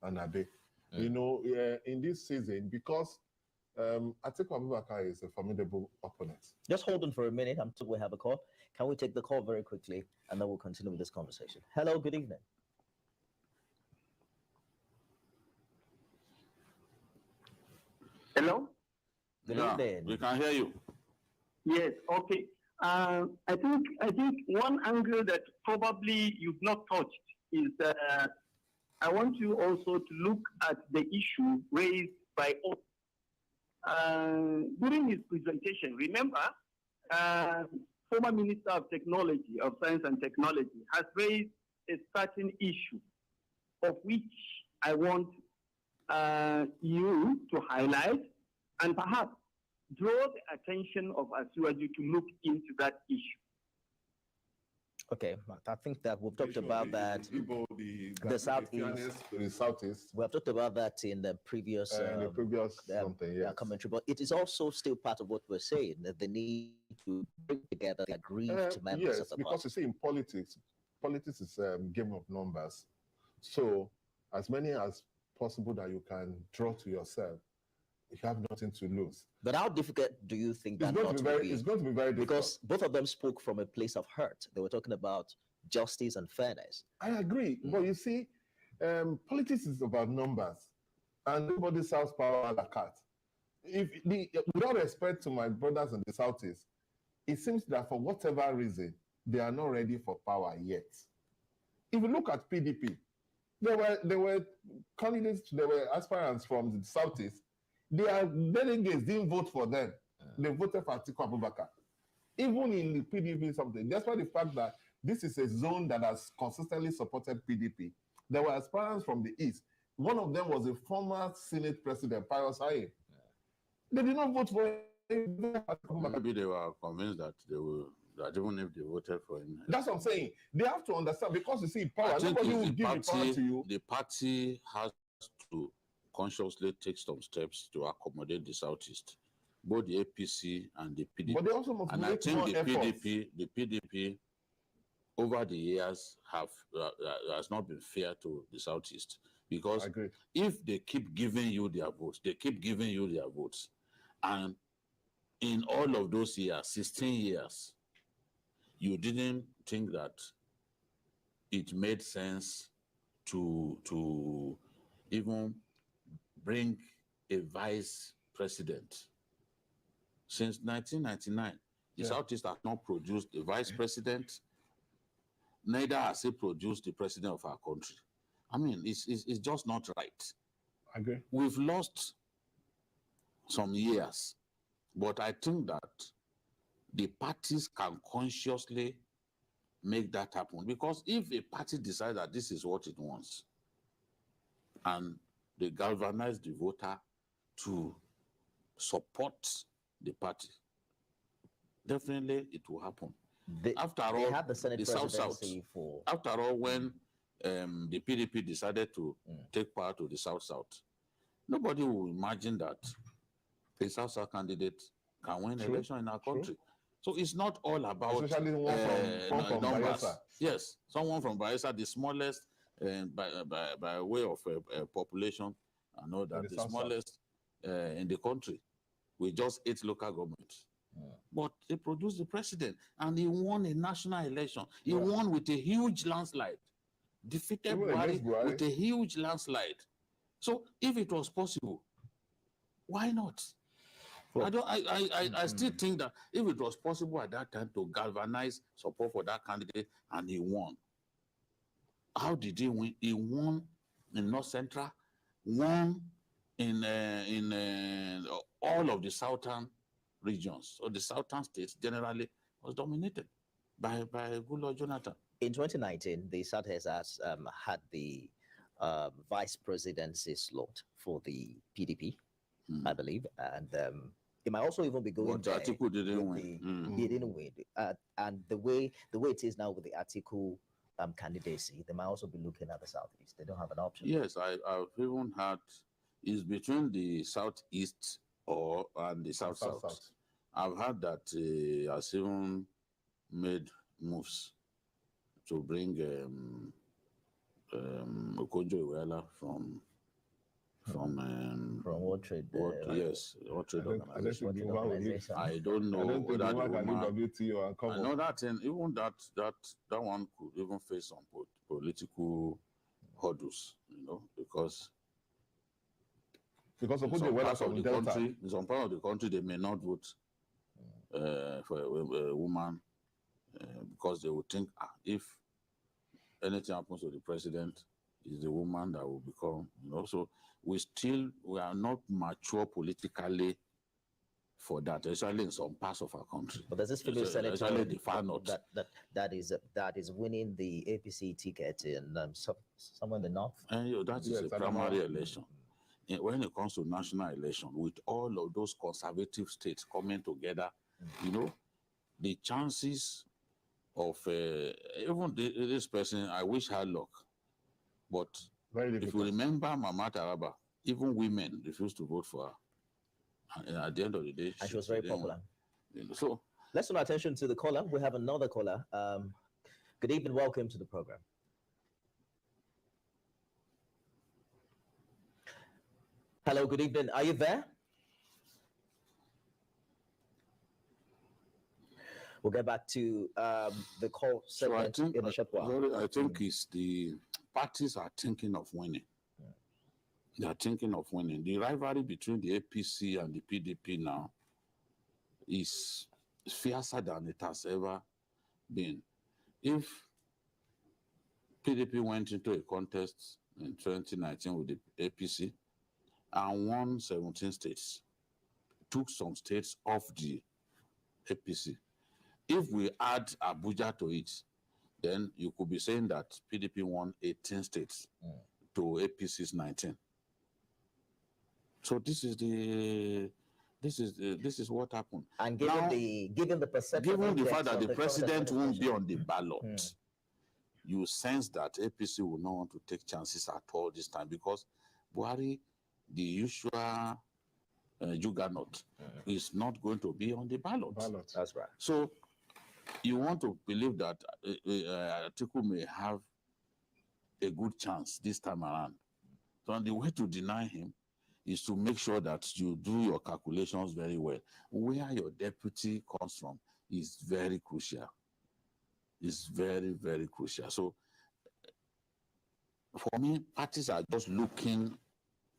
and Abe. You know, in this season, because Atiku Abubakar is a formidable opponent. Just hold on for a minute. I'm told we have a call. Can we take the call very quickly, and then we'll continue with this conversation? Hello, good evening. Hello? Good evening. We can hear you. Yes, okay. I think one angle that probably you've not touched is I want you also to look at the issue raised by during his presentation. Remember, former Minister of Technology, of Science and Technology, has raised a certain issue of which I want you to highlight and perhaps draw the attention of Asiwaju to look into that issue. Okay, I think that we've talked about that. The Southeast. We have talked about that in the previous, commentary, but it is also still part of what we're saying, that the need to bring together the aggrieved members of the because you see, in politics is a game of numbers. So as many as possible that you can draw to yourself, you have nothing to lose. But how difficult do you think that it's going to be very difficult. Because both of them spoke from a place of hurt. They were talking about justice and fairness. I agree. But you see, politics is about numbers. And nobody sells power a la cat. With all respect to my brothers in the Southeast, it seems that for whatever reason, they are not ready for power yet. If you look at PDP, there were candidates, there were aspirants from the Southeast. Their delegates didn't vote for them. They voted for Atiku Abubakar. Even in the PDP something, despite the fact that this is a zone that has consistently supported PDP, there were aspirants from the East. One of them was a former Senate President, Pius Aye. They did not vote for him. Maybe they were convinced that that even if they voted for him. That's what I'm saying. They have to understand, because you see, power, nobody will give the power to you. The party has to consciously take some steps to accommodate the Southeast, both the APC and the PDP. But they also must and make I think more the PDP over the years has not been fair to the Southeast, because if they keep giving you their votes, and in all of those years, 16 years, you didn't think that it made sense to even bring a vice president. Since 1999, the Southeast has not produced a vice president, neither has it produced the president of our country. I mean, it's just not right. I agree. We've lost some years, but I think that the parties can consciously make that happen. Because if a party decides that this is what it wants, and they galvanize the voter to support the party, definitely it will happen. After all, had the Senate South-South. presidency for... After all, when the PDP decided to take power to the South-South, nobody will imagine that a South-South candidate can win an election in our country. So it's not all about especially one from numbers. Bayelsa. Yes, someone from Bayelsa, the smallest by way of population, I know that the smallest in the country. with just 8 local governments. But they produced the president, and he won a national election. He won with a huge landslide, defeated Buhari with a huge landslide. So if it was possible, why not? I still think that if it was possible at that time to galvanize support for that candidate and he won, how did he win? He won in North Central, won in all of the southern regions. So the southern states generally was dominated by Goodluck Jonathan. In 2019, the Southeast has had the vice presidency slot for the PDP, I believe, and it might also even be going there. Atiku didn't win. He didn't win, and the way it is now with the Atiku candidacy, they might also be looking at the Southeast. They don't have an option. Yes, I've even had is between the Southeast and the South. I've heard that has even made moves to bring Okonjo-Iweala from World Trade. World Trade Organization. I don't know whether the woman. I know that thing. Even that one could even face some political hurdles, because in some parts of the country, in some part of the country, they may not vote for a woman because they would think if anything happens to the president, it's the woman that will become. So we are not mature politically for that, especially in some parts of our country. But there's this fellow senator especially the far north that is winning the APC ticket in somewhere in the north. And that is a primary election. When it comes to national election, with all of those conservative states coming together, the chances of even this person, I wish her luck. But if you remember Mama Taraba, even women refused to vote for her. And at the end of the day, and she was very popular. So let's turn our attention to the caller. We have another caller. Good evening. Welcome to the program. Hello, good evening. Are you there? We'll get back to the call segment in a short while. I think it's the parties are thinking of winning. They are thinking of winning. The rivalry between the APC and the PDP now is fiercer than it has ever been. If PDP went into a contest in 2019 with the APC and won 17 states, took some states off the APC. If we add Abuja to it, then you could be saying that PDP won 18 states to APC's 19. So this is what happened. And given the perception, given the fact that the president won't be on the ballot, you sense that APC will not want to take chances at all this time, because Buhari, the usual juggernaut, is not going to be on the ballot. That's right. So you want to believe that Atiku may have a good chance this time around. So the way to deny him is to make sure that you do your calculations very well. Where your deputy comes from is very crucial. It's very, very crucial. So for me, parties are just looking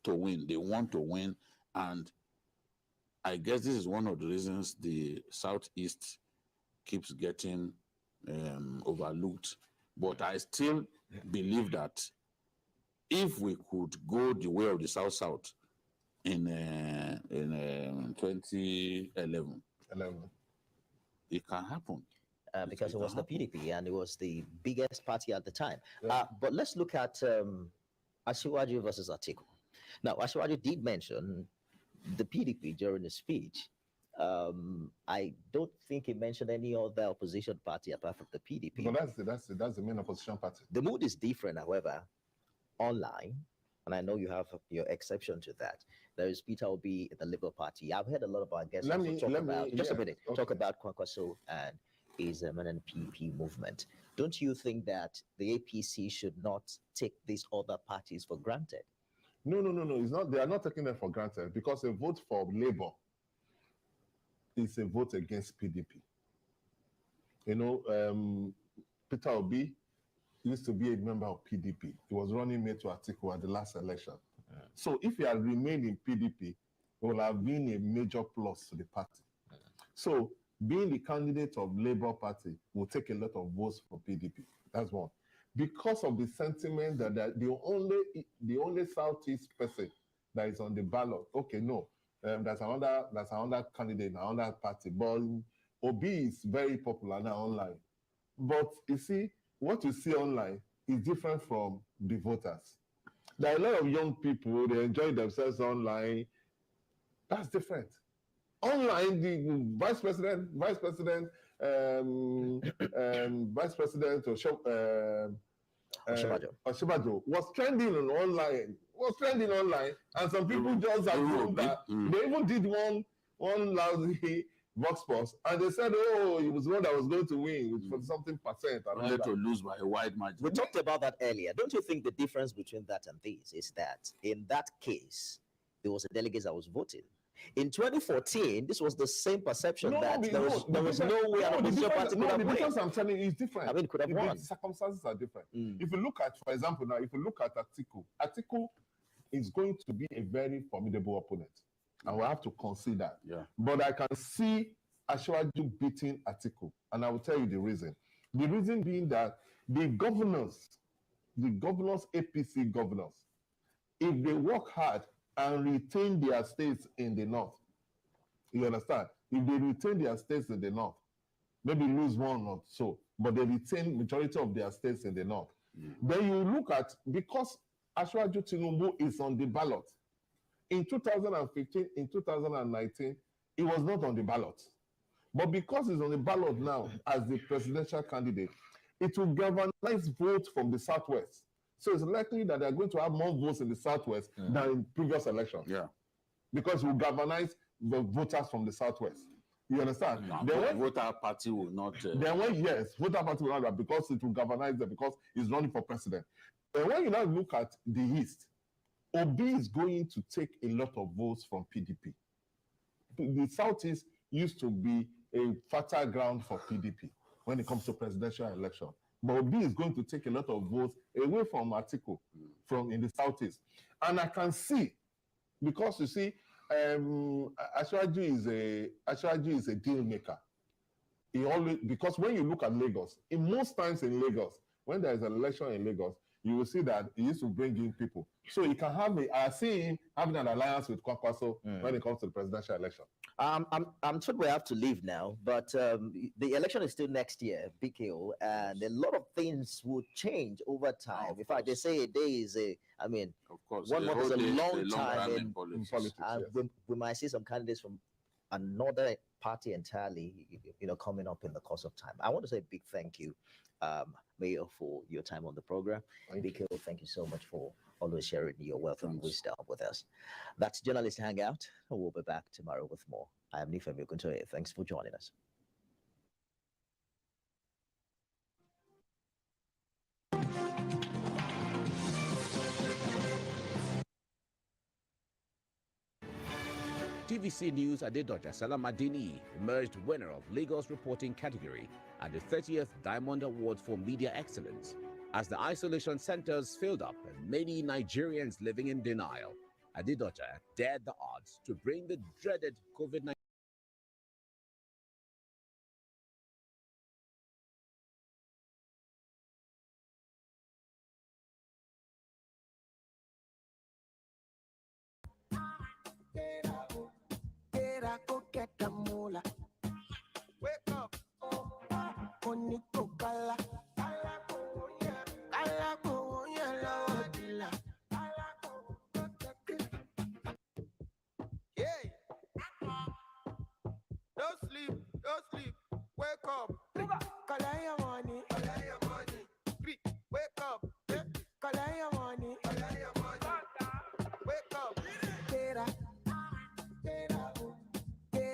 to win. They want to win. And I guess this is one of the reasons the Southeast keeps getting overlooked. But I still believe that if we could go the way of the South-South in 2011, it can happen. Because it was the PDP and it was the biggest party at the time. But let's look at Asiwaju versus Atiku. Now, Asiwaju did mention the PDP during his speech. I don't think he mentioned any other opposition party apart from the PDP. No, that's the main opposition party. The mood is different, however, online, and I know you have your exception to that. There is Peter Obi in the Labour Party. I've heard a lot of our guests talk about Kwankwaso and his MNPP movement. Don't you think that the APC should not take these other parties for granted? No. It's not. They are not taking them for granted, because a vote for Labour is a vote against PDP. You know, Peter Obi used to be a member of PDP. He was running mate to Atiku at the last election. So if he had remained in PDP, it would have been a major plus to the party. So being the candidate of Labour Party will take a lot of votes for PDP. That's one. Because of the sentiment that the only Southeast person that is on the ballot. Okay, no, there's another candidate, another party. But Obi is very popular now online. But you see, what you see online is different from the voters. There are a lot of young people, they enjoy themselves online. That's different. Online, the vice president, Oshibajo was trending online. And some people just assumed that they even did one lousy vox post, and they said, "Oh, it was one that was going to win with something percent." Only to lose by a wide margin. We talked about that earlier. Don't you think the difference between that and this is that in that case, there was a delegate that was voting. In 2014, this was the same perception that there was no way an opposition party could have won. The difference I'm telling you is different. I mean, could have won. The circumstances are different. If you look at, for example, now, if you look at Atiku is going to be a very formidable opponent. And we have to consider. Yeah. But I can see Ashwaju beating Atiku. And I will tell you the reason. The reason being that the governors, APC governors, if they work hard and retain their states in the north, you understand? If they retain their states in the north, maybe lose one or so, but they retain majority of their states in the north. Then you look at, because Ashwaju Tinubu is on the ballot, in 2015, in 2019, he was not on the ballot. But because he's on the ballot now as the presidential candidate, it will galvanize votes from the Southwest. So it's likely that they're going to have more votes in the Southwest than in previous elections. Yeah. Because it will galvanize the voters from the Southwest. You understand? Voter party will not. Voter party will not, because it will galvanize them, because he's running for president. And when you now look at the East, Obi is going to take a lot of votes from PDP. The Southeast used to be a fertile ground for PDP when it comes to presidential election. But Obi is going to take a lot of votes away from Atiku from in the Southeast. And I can see, because you see, Ashwaju is a deal maker. He always, because when you look at Lagos, in most times in Lagos, when there is an election in Lagos, you will see that he used to bring in people. So he can have I see him having an alliance with Kwakwaso when it comes to the presidential election. I'm told we have to leave now, but the election is still next year, BKO, and a lot of things will change over time. In fact, they say a day is of course, 1 month is a long time in politics. we might see some candidates from another party entirely, coming up in the course of time. I want to say a big thank you, Mayor, for your time on the program. BKO, thank you so much for always sharing your wealth and wisdom with us. That's Journalist Hangout. We'll be back tomorrow with more. I am Nifemi Oguntoye. Thanks for joining us. TVC News Adedoja Salamadini emerged winner of Lagos Reporting category at the 30th Diamond Awards for Media Excellence. As the isolation centers filled up and many Nigerians living in denial, Adedoja dared the odds to bring the dreaded COVID-19. Wake up, don't sleep, wake up, collect your money, wake up, collect your money, wake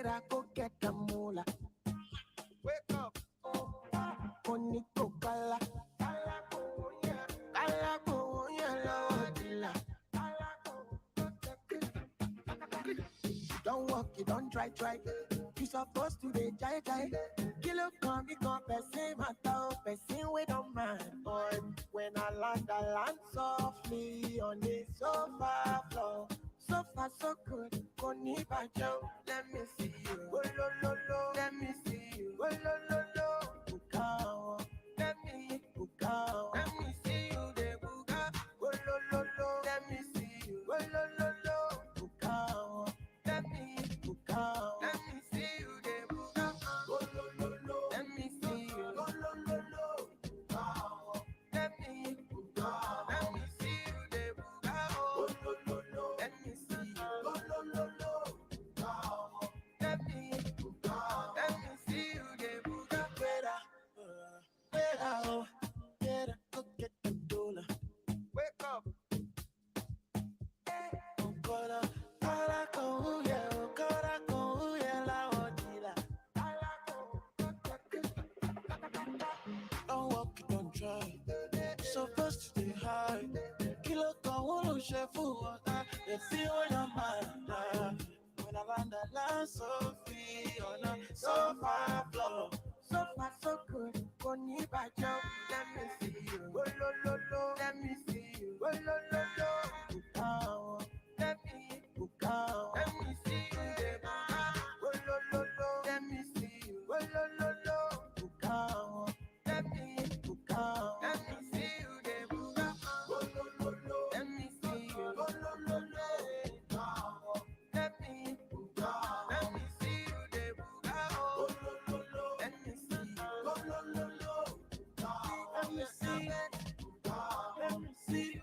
up, go get the moolah, wake up, don't walk, you don't try, you supposed to be jai jai. Kilo come, become person matter, person we don't mind. But when I land softly on the sofa floor. So far so good, Koni Bajo. Let me see you, oh lo lo lo. Let me see you, oh lo lo lo. Bukao, let me bukao. Let me see you, de buka, oh lo lo lo. Let me see you, oh lo lo lo. Bukao, let me bukao. Let me see you, de buka, oh lo lo lo. Let me see you, oh lo lo lo. Bukao, let me bukao. Let me see you, de buka, oh lo lo lo. Let me see you, oh lo lo lo. Bukao, let me bukao. Let me see you, de buka. Oh, better go get the dollar. Wake up. Don't walk, don't try. Supposed to stay high. Kilo can won't share food water. They feel your mind. When I land so free on a sofa floor. So far, so good. Koni Bajo. Let me see you. Oh, lo, lo, lo. Let me see you. Oh, lo, lo, lo. Bukao. Let me bukao. Let me see you. De buka. Oh, lo, lo, lo. Let me see you. Oh, lo, lo, lo. Bukao. Let me bukao. Let me see you. De buka. Oh, lo, lo, lo. Let me see you. Oh, lo, lo, lo. Bukao. Let me bukao. Let me see you. De buka. Oh, lo, lo, lo. Let me see you. Oh, lo, lo, lo. Let me see you. Let me see you.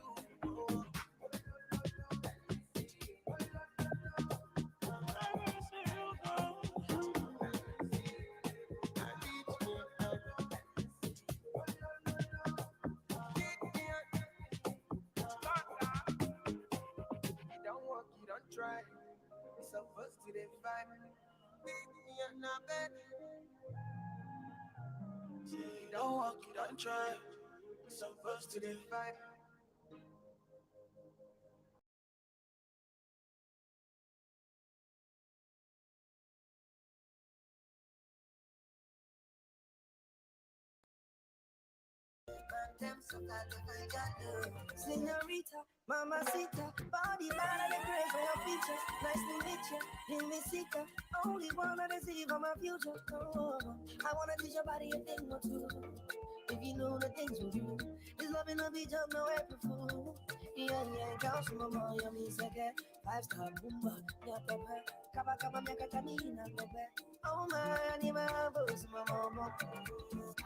You don't walk, you don't try. You're supposed to define. You're not bad. You don't walk, you don't try. You're supposed to define. Senorita, mamacita, body bad and the grace of your features. Nice to meet you, Limisita. Only wanna deceive on my future. Oh, I wanna teach your body a thing or two. If you know the things you do, this loving a beach of no April fool. Yeah, girls from mama, you mean second. 5-star boomba, yeah, pepper. Kaba kaba meka kanina, pepper. Oh my, I need my voice, my mama.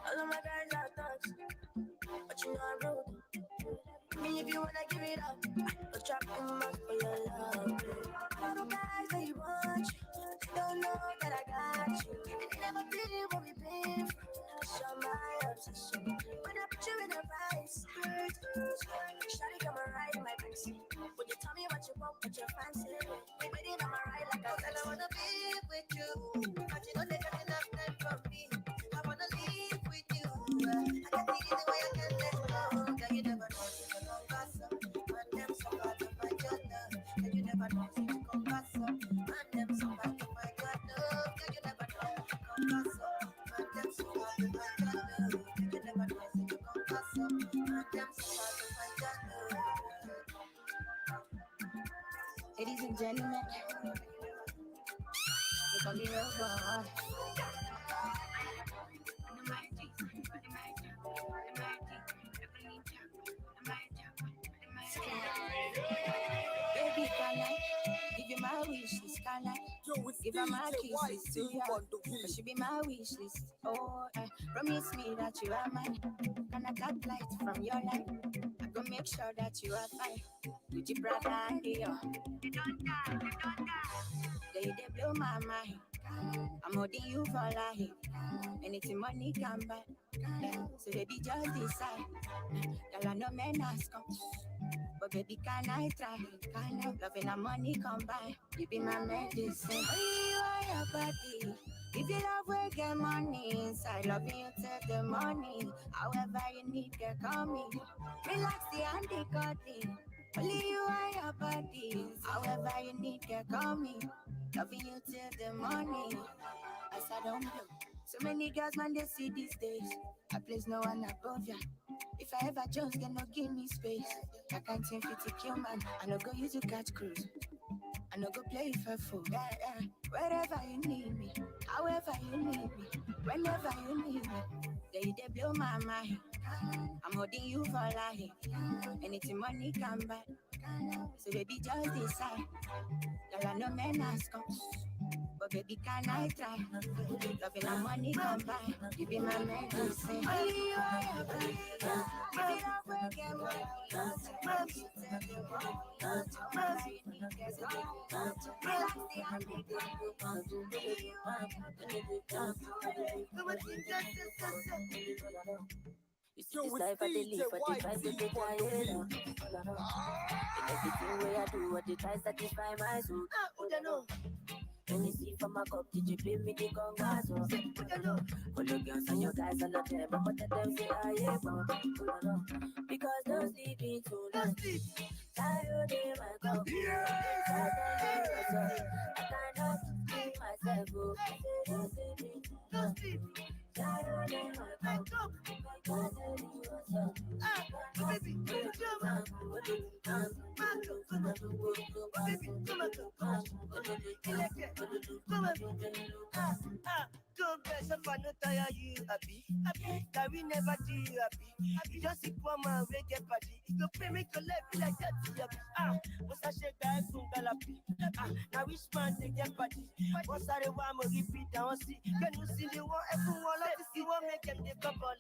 All of my guys are thugs, but you not rude. Me if you wanna give it up, I'll drop them off for your love. All the guys that you want, don't know that I got you. And they never been what we've been through. Show my obsession. When I put you in a vice, shawty come and ride my backseat. When you tell me what you want, what you fancy, they waiting on my ride like I said. I wanna be with you, but you know they got enough time for me. I wanna live with you. I got the easy way I can let go. Girl, you never know if you come pass up. Man, them so bad to my God love. Girl, you never know if you come pass up. Man, them so bad to my God love. Girl, you never know if you come pass up. Man, them so bad to my God love. Girl, you never know if you come pass up. Man, them so bad to my God love. Ladies and gentlemen, it's gonna be real fun. Baby, can I give you my wish list? Can I give her my kisses to you? Cause she be my wish list. Oh, promise me that you are mine. Can I cut light from your life? I go make sure that you are fine. With your brother and the They don't die, they don't die. They blow my mind. I'm holding you for life. Anything money can buy. So baby, just decide. Girl, I know men ask come. But baby, can I try? Can I loving and money combine? You be my medicine. Only you are your body. If you love, we get money inside. Loving you till the morning. However you need, girl, call me. Relax the handy cutting. Only you are your body. However you need, girl, call me. Loving you till the morning. as I don't blow. So many girls, man, they see these days. I place no one above ya. If I ever just get no give me space. I can't seem to kill man. I no go use you catch cruise. I no go play for fool. Yeah, yeah. Wherever you need me, however you need me, whenever you need me, they blow my mind. I'm holding you for life. Anything money come back. So baby, just decide. Girl, I know men ask us, but baby, can I try? Loving and money come by. You be my medicine. Only you are baby. If you don't forget You see this life I live for the vibe they get tired of. In everything way I do, what they try satisfy my soul. When you see from my cup, did you play me the congas? For the girls and your guys, I love them, but them say I am because don't sleep in too long. Tired in my cup. I cannot keep myself. Don't sleep. Tired in my cup. Baby, don't best if I not tire you happy. That we never do you happy. You just see one man we get party. You go pay me to life like that. Once I shake that from Galapi. Now which man they get party? Once I want to repeat, I want see. Can you see the one everyone like to see what make them the couple?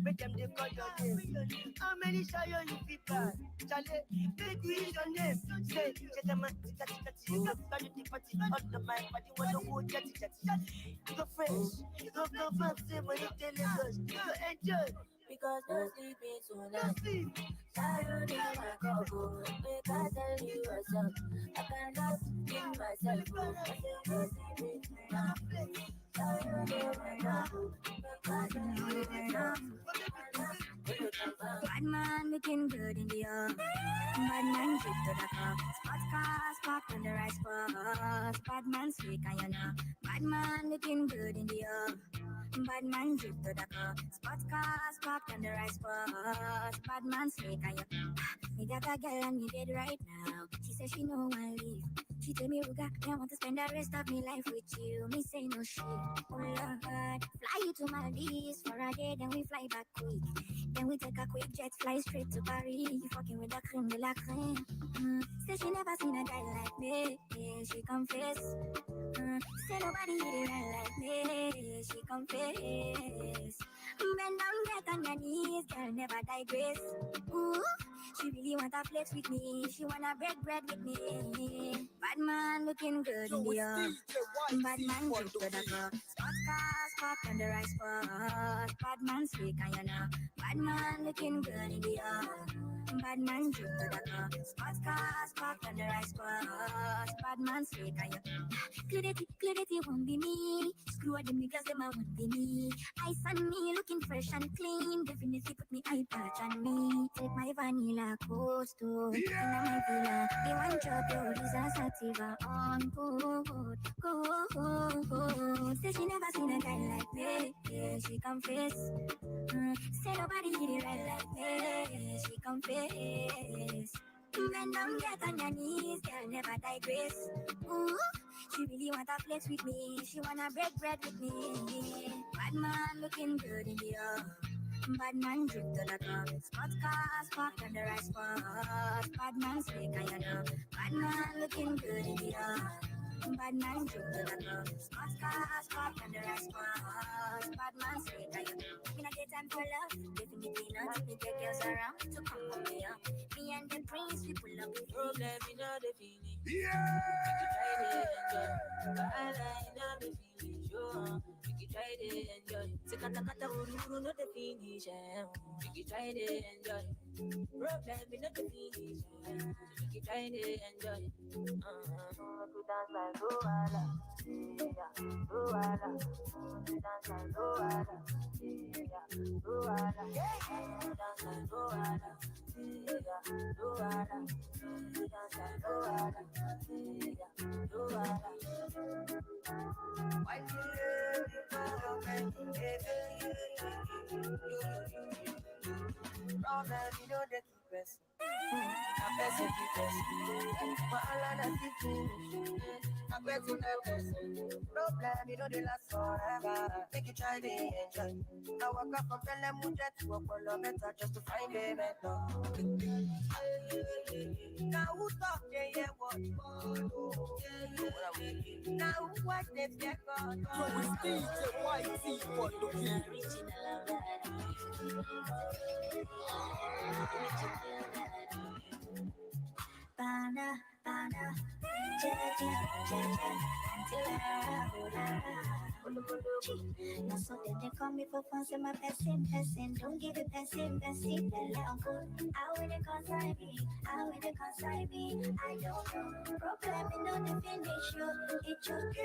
Make them they call your name. How many show you feel bad? Charlie, make me your name. Say, get them at the party. All the my body want to go chatty. You go fresh, you go fancy when you tell us. You go enjoy. Because no sleeping tonight. Tired in my cup, make I tell you what's up. I cannot keep myself. Bad man looking good in the air. Bad man drip to the car. Sports cars parked on the right spot. Bad man slick and you know. Bad man looking good in the air. Bad man drip to the car. Sports cars parked on the right spot. Bad man slick and you know. Me got a girl and me dead right now. She said she know I leave. She tell me, Ruga, I want to spend the rest of my life with you. Me say no shit. Oh Lord, fly you to Maldives for a day, then we fly back quick. Then we take a quick jet, fly straight to Paris. You fucking with the creme de la creme. Say she never seen a guy like me. Yeah, she confess. Say nobody hit it right like me. She confess. Bend down, get on your knees, girl, never digress. Ooh, she really wanna flex with me. She wanna break bread with me. Bad man looking good in the air. Bad man drip to the car. Sports cars parked on the right spot. Bad man slick and you know. Bad man looking good in the air. Bad man drip to the car. Sports cars parked on the right spot. Bad man slick and you know. Clarity won't be me. Screw all them niggas, them I won't be me. Ice on me, looking fresh and clean. Definitely put me eye patch on me. Take my vanilla coaster in my villa. They want your is a sativa on good. Say she never seen a guy like me. Yeah, she confess. Say nobody hit it right like me. She confess. Bend down, get on your knees, girl, never digress. Ooh, she really wanna flex with me. She wanna break bread with me. Bad man looking good in the air. Bad man drip to the car. Sports cars parked on the right spot. Bad man slick and you know. Bad man looking good in the air. Bad man drip to the car. Sports cars parked on the right spot. Bad man slick and you know. Me not get time for love. Definitely not. Me get girls around to come with me up. Me and the prince, we pull up. Problem in all the feeling. Yeah. We can try to enjoy. Sekata kata uru no the finish. We can try to enjoy. Problem in the finish. We can try to enjoy. We dance like Luala. Luala. We dance like Luala. Luala. We dance like Luala. Luala. We dance like Luala. Luala. problem, you know they keep us. I person keep us. But all I see finish. I person keep us. Problem, you know they last forever. Make you try to enjoy. I walk up from Telemuja to Apollo Meta just to find a mentor. Now who talk, yeah, what? Now what they get on? So it's DJ YT for the Bana, bana, now so they call me for fun, say my person, don't give it person, the uncle. I will consign me, I don't know, problem in no the finish, it should be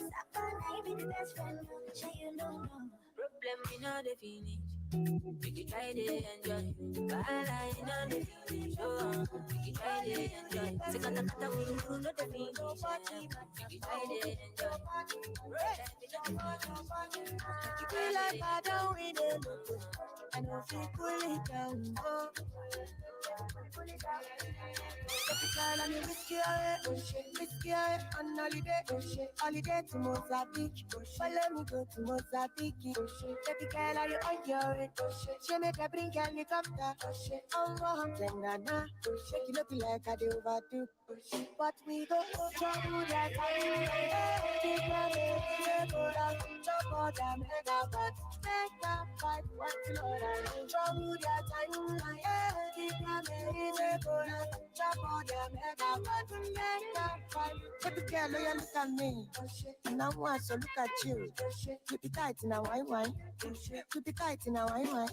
Sapana, I be the best friend, say you know, problem in no the finish. We can try to enjoy. Bahala in on the finish. Oh, we can try to enjoy. Sekata kata uru no the finish. We can try to enjoy. You feel like I don't win it. I know if you pull it down. Oh. Every time I'm risky, on holiday to Mozambique. Follow me go to Mozambique. Baby girl, are you on your way? She make a bring helicopter. I'm going nana. Shake it up like I do overdo. But we go trouble that time. Keep my baby, go down. Jump on the megawatt. Make up fight, what you know that. Trouble that time. Keep my baby, go down. Jump on the megawatt. Make up fight. Baby girl, oh, you look at me. And I want to look at you. Keep it tight in a wine. Keep it tight in a wine.